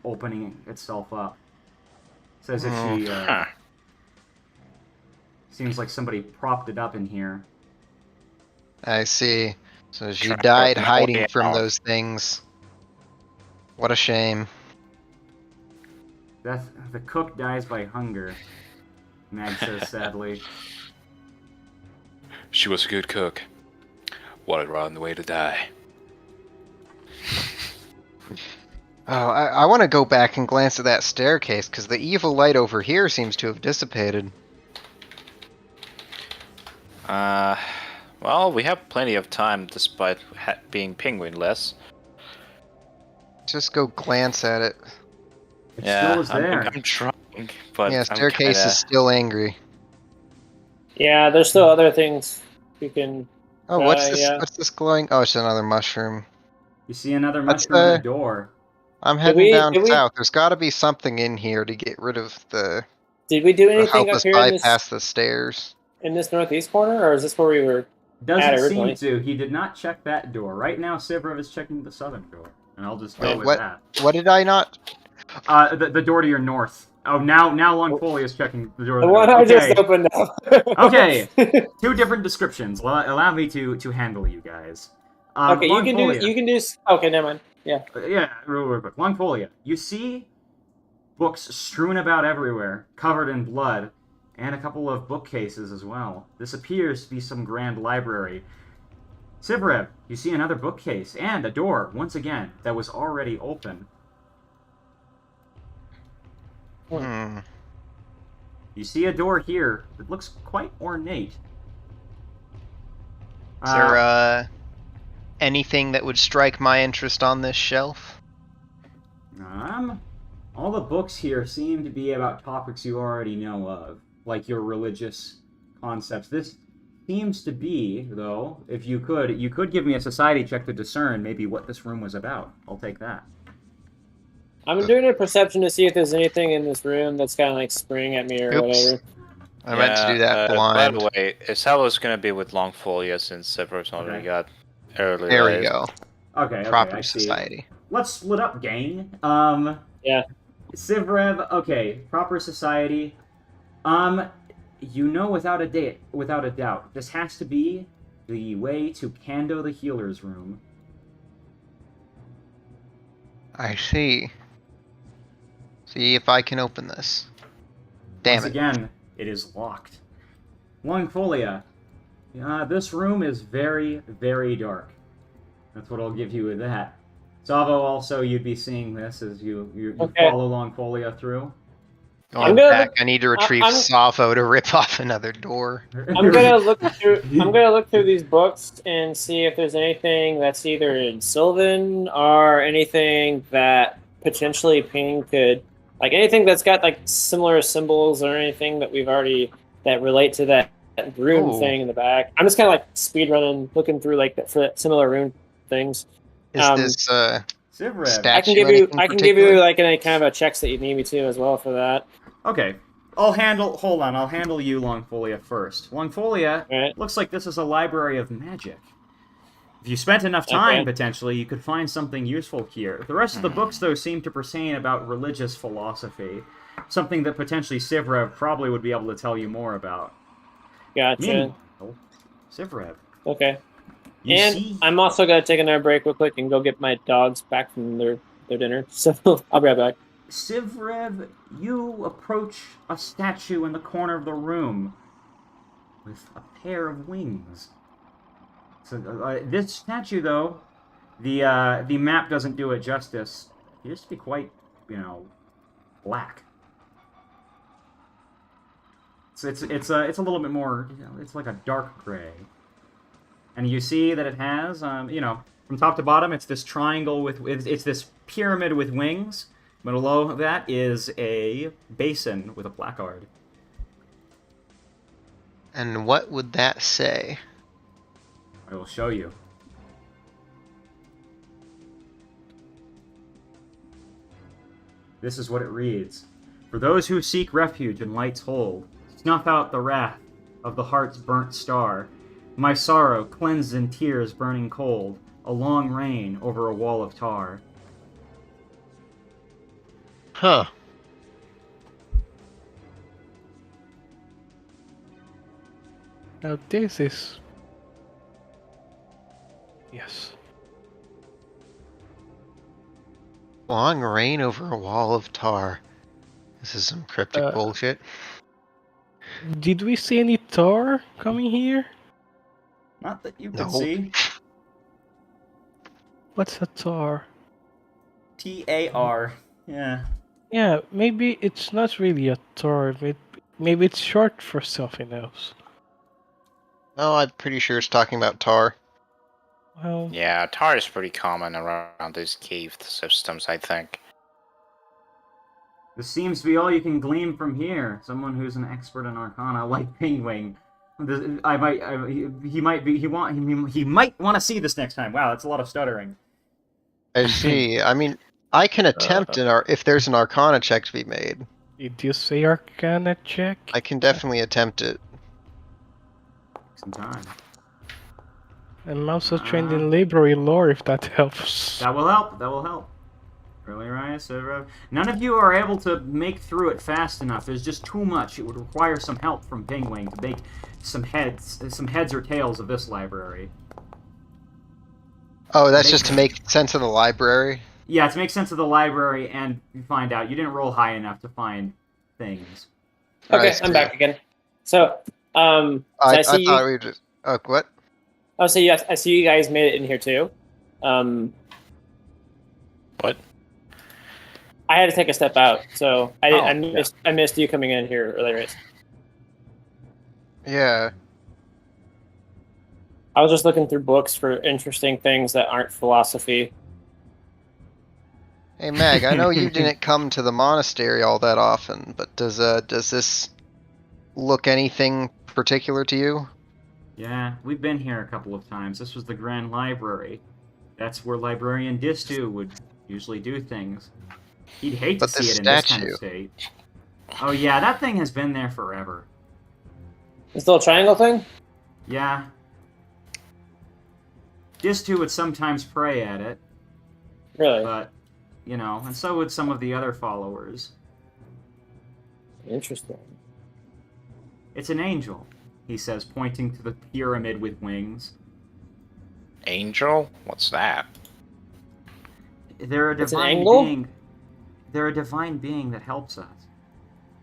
opening itself up. It's as if she seems like somebody propped it up in here. I see. So she Trying to died know hiding it from out. those things. What a shame. The cook dies by hunger, Mag says sadly. She was a good cook. What a rotten way to die. Oh, I want to go back and glance at that staircase, because the evil light over here seems to have dissipated. Well, we have plenty of time despite being penguin-less. Just go glance at it. It still is there. I'm trying, but Yeah, I'm staircase kinda... is still angry. Yeah, there's still other things you can. Oh, what's this? Yeah. What's this glowing? Oh, it's another mushroom. You see another What's mushroom and the- a door. I'm heading down did we- south. There's got to be something in here to get rid of the Did we do to anything help up us here bypass the stairs. in this northeast corner, or is this where we were? Doesn't originally. seem to. He did not check that door. Right now, Sivrov is checking the southern door, and I'll just go Wait, with what? that. What did I not? The door to your north. Oh, now Longfolio is checking the door. The to one north. I Okay. just opened up. Okay. Two different descriptions. Allow me to handle you guys. Okay, you can do. Longfolio. You can do. Okay, never mind. Yeah. Yeah, real quick. Longfolio. You see books strewn about everywhere, covered in blood, and a couple of bookcases as well. This appears to be some grand library. Sivrov, you see another bookcase and a door, once again, that was already open. Hmm. You see a door here that looks quite ornate. Is there anything that would strike my interest on this shelf? All the books here seem to be about topics you already know of, like your religious concepts. This seems to be, though, if you could give me a society check to discern maybe what this room was about. I'll take that. I'm doing a perception to see if there's anything in this room that's kind of like spraying at me or Oops. whatever. I meant to do that blind. By the way, Salvo's gonna be with Longfolio since Severus already Okay. got early. There we raised. go. Okay, Proper I see. society. Let's split up, gang. Yeah. Sivrev, okay, proper society. You know without a doubt, this has to be the way to Kando the Healer's room. I see. See if I can open this. Damn Once it. again, it is locked. Longfolia, this room is very, very dark. That's what I'll give you with that. Savo, also, you'd be seeing this as you Okay. follow Longfolia through. Going gonna back, look- I need to retrieve I'm- Savo to rip off another door. I'm gonna look through. I'm gonna look through these books and see if there's anything that's either in Sylvan or anything that potentially Ping could, like anything that's got like similar symbols or anything that we've already that relate to that rune Ooh. thing in the back. I'm just kind of like speed running, looking through like that for similar rune things. Is this Sivrev. statue I can give you. anything I can give particular? you like any kind of a checks that you need me to as well for that. Okay. I'll handle you, Longfolia, first. Longfolia, Right. looks like this is a library of magic. If you spent enough time, Okay. potentially, you could find something useful here. The rest of the books, though, seem to pertain about religious philosophy. Something that potentially Sivrev probably would be able to tell you more about. Gotcha. Meanwhile, Sivrev, Okay. you And see... I'm also gonna take another break real quick and go get my dogs back from their dinner. So I'll be right back. Sivrev, you approach a statue in the corner of the room with a pair of wings. So this statue, though, the map doesn't do it justice. It used to be quite, black. So it's a little bit more, it's like a dark gray. And you see that it has, from top to bottom, it's this triangle it's this pyramid with wings. Below that is a basin with a placard. And what would that say? I will show you. This is what it reads. For those who seek refuge in light's hold, snuff out the wrath of the heart's burnt star. My sorrow cleansed in tears burning cold, a long rain over a wall of tar. Huh. Now this is... Yes. Long rain over a wall of tar. This is some cryptic bullshit. Did we see any tar coming here? Not that you can No. see. What's a tar? T-A-R. Yeah. Yeah, maybe it's not really a tar. Maybe it's short for something else. Oh, I'm pretty sure it's talking about tar. Well, Yeah, tar is pretty common around these cave systems, I think. This seems to be all you can glean from here. Someone who's an expert in Arcana, like Pingwing. He might want to see this next time. Wow, that's a lot of stuttering. I see. I mean, I can attempt if there's an Arcana check to be made. did you say Arcana check? I can definitely attempt it. Some time. I'm also trained in library lore, if that helps. That will help. That will help. Early rise. None of you are able to make through it fast enough. There's just too much. It would require some help from Pingwing to make some heads or tails of this library. Oh, that's just to make sense of the library? Yeah, to make sense of the library and find out. You didn't roll high enough to find things. Okay, I see. I'm back again. So, I see thought you. we were just... Oh, what? Oh, so yes, I see you guys made it in here too. What? I had to take a step out, so I Oh, I missed you coming in here earlier. Yeah. I was just looking through books for interesting things that aren't philosophy. Hey, Mag, I know you didn't come to the monastery all that often, but does this look anything particular to you? Yeah, we've been here a couple of times. This was the Grand Library. That's where Librarian Distu would usually do things. He'd hate to But see this it in this kind statue. of state. Oh yeah, that thing has been there forever. This little triangle thing? Yeah. Distu would sometimes pray at it, Really? but, and so would some of the other followers. Interesting. It's an angel, he says, pointing to the pyramid with wings. Angel? What's that? They're a It's an divine angle? being. They're a divine being that helps us.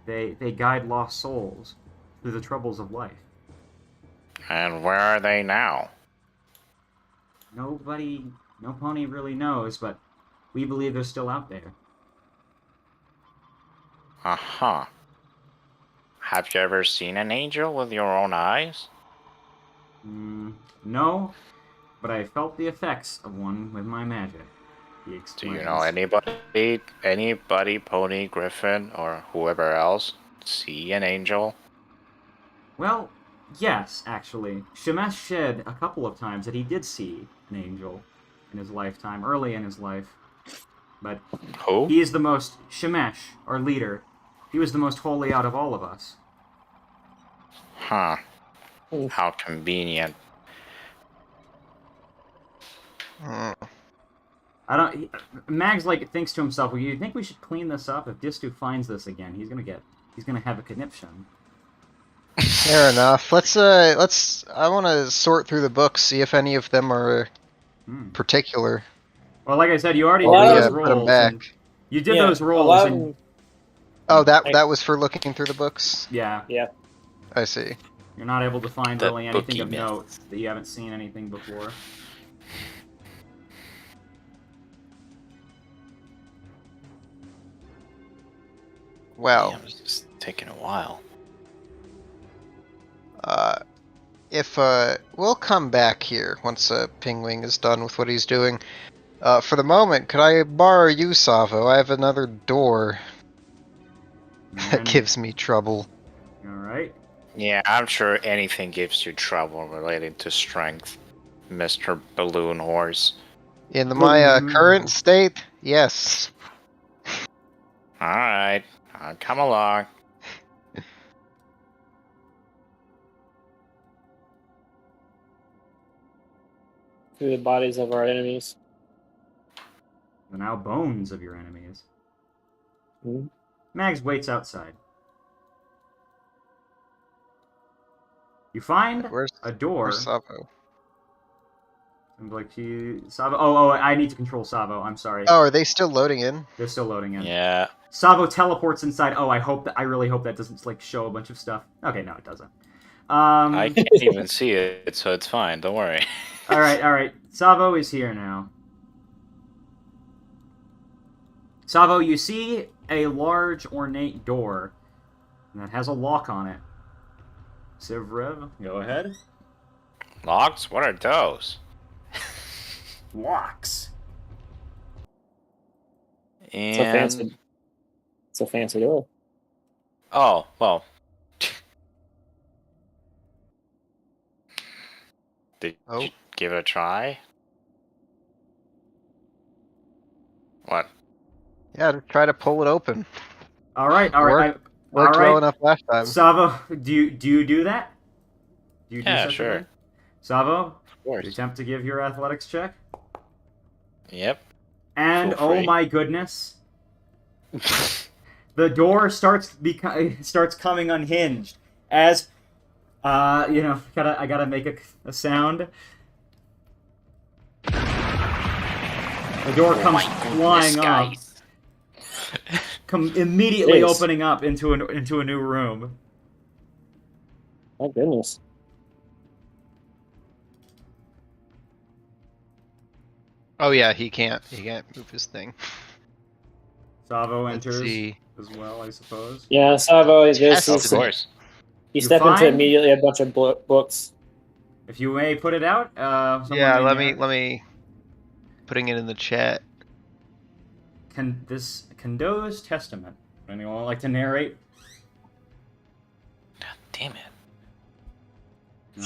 They guide lost souls through the troubles of life. And where are they now? No pony really knows, but we believe they're still out there. Uh-huh. Have you ever seen an angel with your own eyes? No, but I felt the effects of one with my magic. He Do explains. you know anybody, Pony, Griffin, or whoever else, see an angel? Well, yes, actually. Shemesh said a couple of times that he did see an angel in his lifetime, early in his life. But Who? he is the most... Shemesh, our leader, he was the most holy out of all of us. Huh. How convenient. Hmm. Mags thinks to himself, well, you think we should clean this up? If Distu finds this again, he's gonna have a conniption. Fair enough. I want to sort through the books, see if any of them are particular. Well, like I said, you already Well, did yeah, those put 'em rolls, back. and You did Yeah, those rolls, 11. and Oh, that was for looking through the books. yeah, Yeah. I see. you're not able to find The really anything bookie of myth. note that you haven't seen anything before. Well, Damn, it's just taking a while. if we'll come back here once Pingwing is done with what he's doing. For the moment, could I borrow you, Savo? I have another door that gives me trouble. All right. Yeah, I'm sure anything gives you trouble related to strength, Mr. Balloon Horse. In my current state, yes. Alright, I'll come along. Through the bodies of our enemies. The now bones of your enemies. Mhm. Mags waits outside. You find Where's a door. Savo? I'm like, Savo. Oh, I need to control Savo. I'm sorry. Oh, are they still loading in? They're still loading in. Yeah. Savo teleports inside. Oh, I really hope that doesn't like show a bunch of stuff. Okay, no, it doesn't. I can't even see it, so it's fine. Don't worry. all right. Savo is here now. Savo, you see a large ornate door that has a lock on it. Sivrev, go ahead. Locks? What are those? Locks. And... It's a fancy door. Oh, well. Did you give it a try? What? Yeah, to try to pull it open. All right. Worked all right. well enough last time. Savo, do you do that? Do you do Yeah, such a sure. thing? Savo, Of course. you attempt to give your athletics check. Yep. And Feel free. oh my goodness, the door starts coming unhinged as I gotta make a sound. The door comes flying up, immediately Jeez. opening up into a new room. My goodness. Oh yeah, he can't move his thing. Savo Let's enters see. as well, I suppose. Yeah, Savo, this Yes, is... Of course. You step into find- immediately a bunch of books. If you may put it out, someone Yeah, in let there. me putting it in the chat. Kondo's Testament. Anyone would like to narrate? Damn it.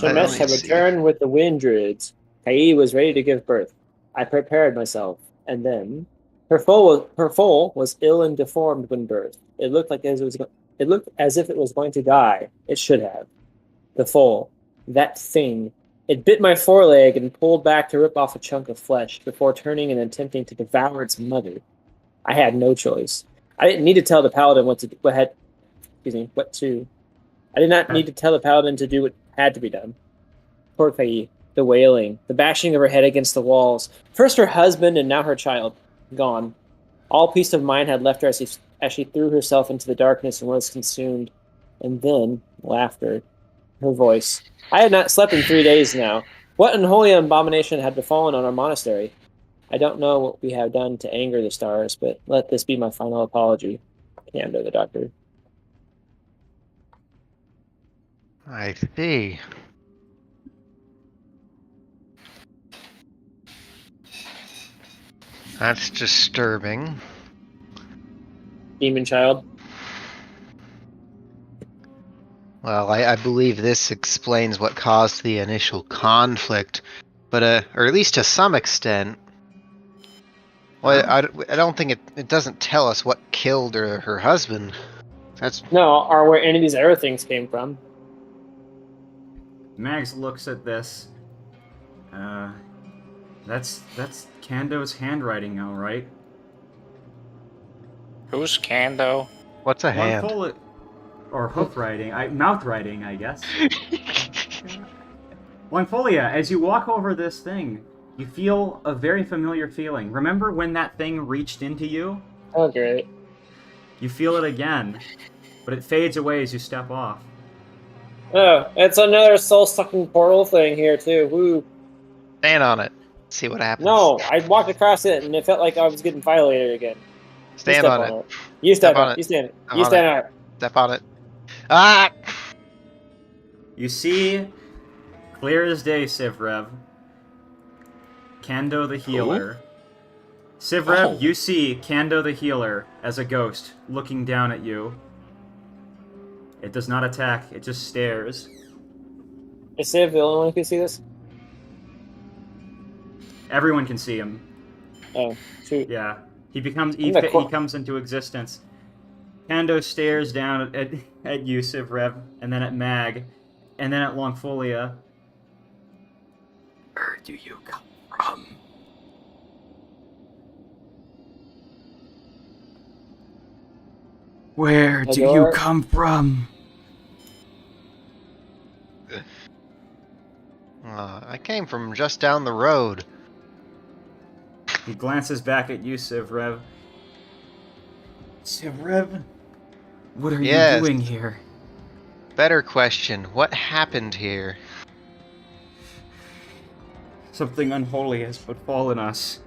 Let Shemesh me had see. returned with the wind druids. Kai was ready to give birth. I prepared myself, and then her foal was ill and deformed when birthed. It looked as if it was going to die. It should have. The foal, that thing, it bit my foreleg and pulled back to rip off a chunk of flesh before turning and attempting to devour its mother. I had no choice. I didn't need to tell the paladin what to. I did not need to tell the paladin to do what had to be done. Poor Kai, the wailing, the bashing of her head against the walls. First her husband and now her child. Gone. All peace of mind had left her as she threw herself into the darkness and was consumed. And then, laughter. Her voice. I had not slept in 3 days now. What unholy abomination had befallen on our monastery? I don't know what we have done to anger the stars, but let this be my final apology. Kando, the doctor. I see. That's disturbing. Demon child. Well, I believe this explains what caused the initial conflict, but or at least to some extent. Well, I don't think it doesn't tell us what killed her husband. That's No, or where any of these other things came from. Mags looks at this. That's Kando's handwriting, all right. Who's Kando? what's a hand. Or hoof writing, mouth writing, I guess. Longfolia, as you walk over this thing, you feel a very familiar feeling. Remember when that thing reached into you Oh, great. You feel it again, but it fades away as you step off. Oh, it's another soul-sucking portal thing here, too. Woo. Stand on it. See what happens. No, I walked across it, and it felt like I was getting violated again. You Stand step on it. You step Step on on it. it. You stand. Step You on stand it. on it. Step on it. Ah! You see, clear as day, Sivrev. Kando the healer. Sivrev, Oh. you see Kando the healer as a ghost looking down at you. It does not attack, it just stares. Is Civ the only one who can see this? Everyone can see him. Oh, shoot. Yeah. He the comes into existence. Kando stares down at you, Sivrev, and then at Mag, and then at Longfolia. Where do you come from? Where do you Adore? come from? I came from just down the road. He glances back at you, Sivrev. Sivrev? What are Yes. you doing here? Better question. What happened here? Something unholy has befallen us.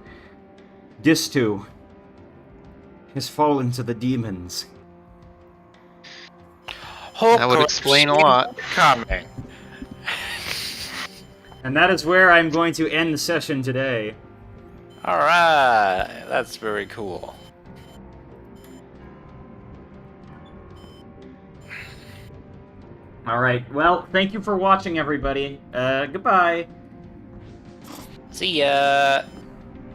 Distu has fallen to the demons. That would explain a lot. Coming. And that is where I'm going to end the session today. Alright, that's very cool. Alright, well, thank you for watching, everybody. Goodbye. See ya!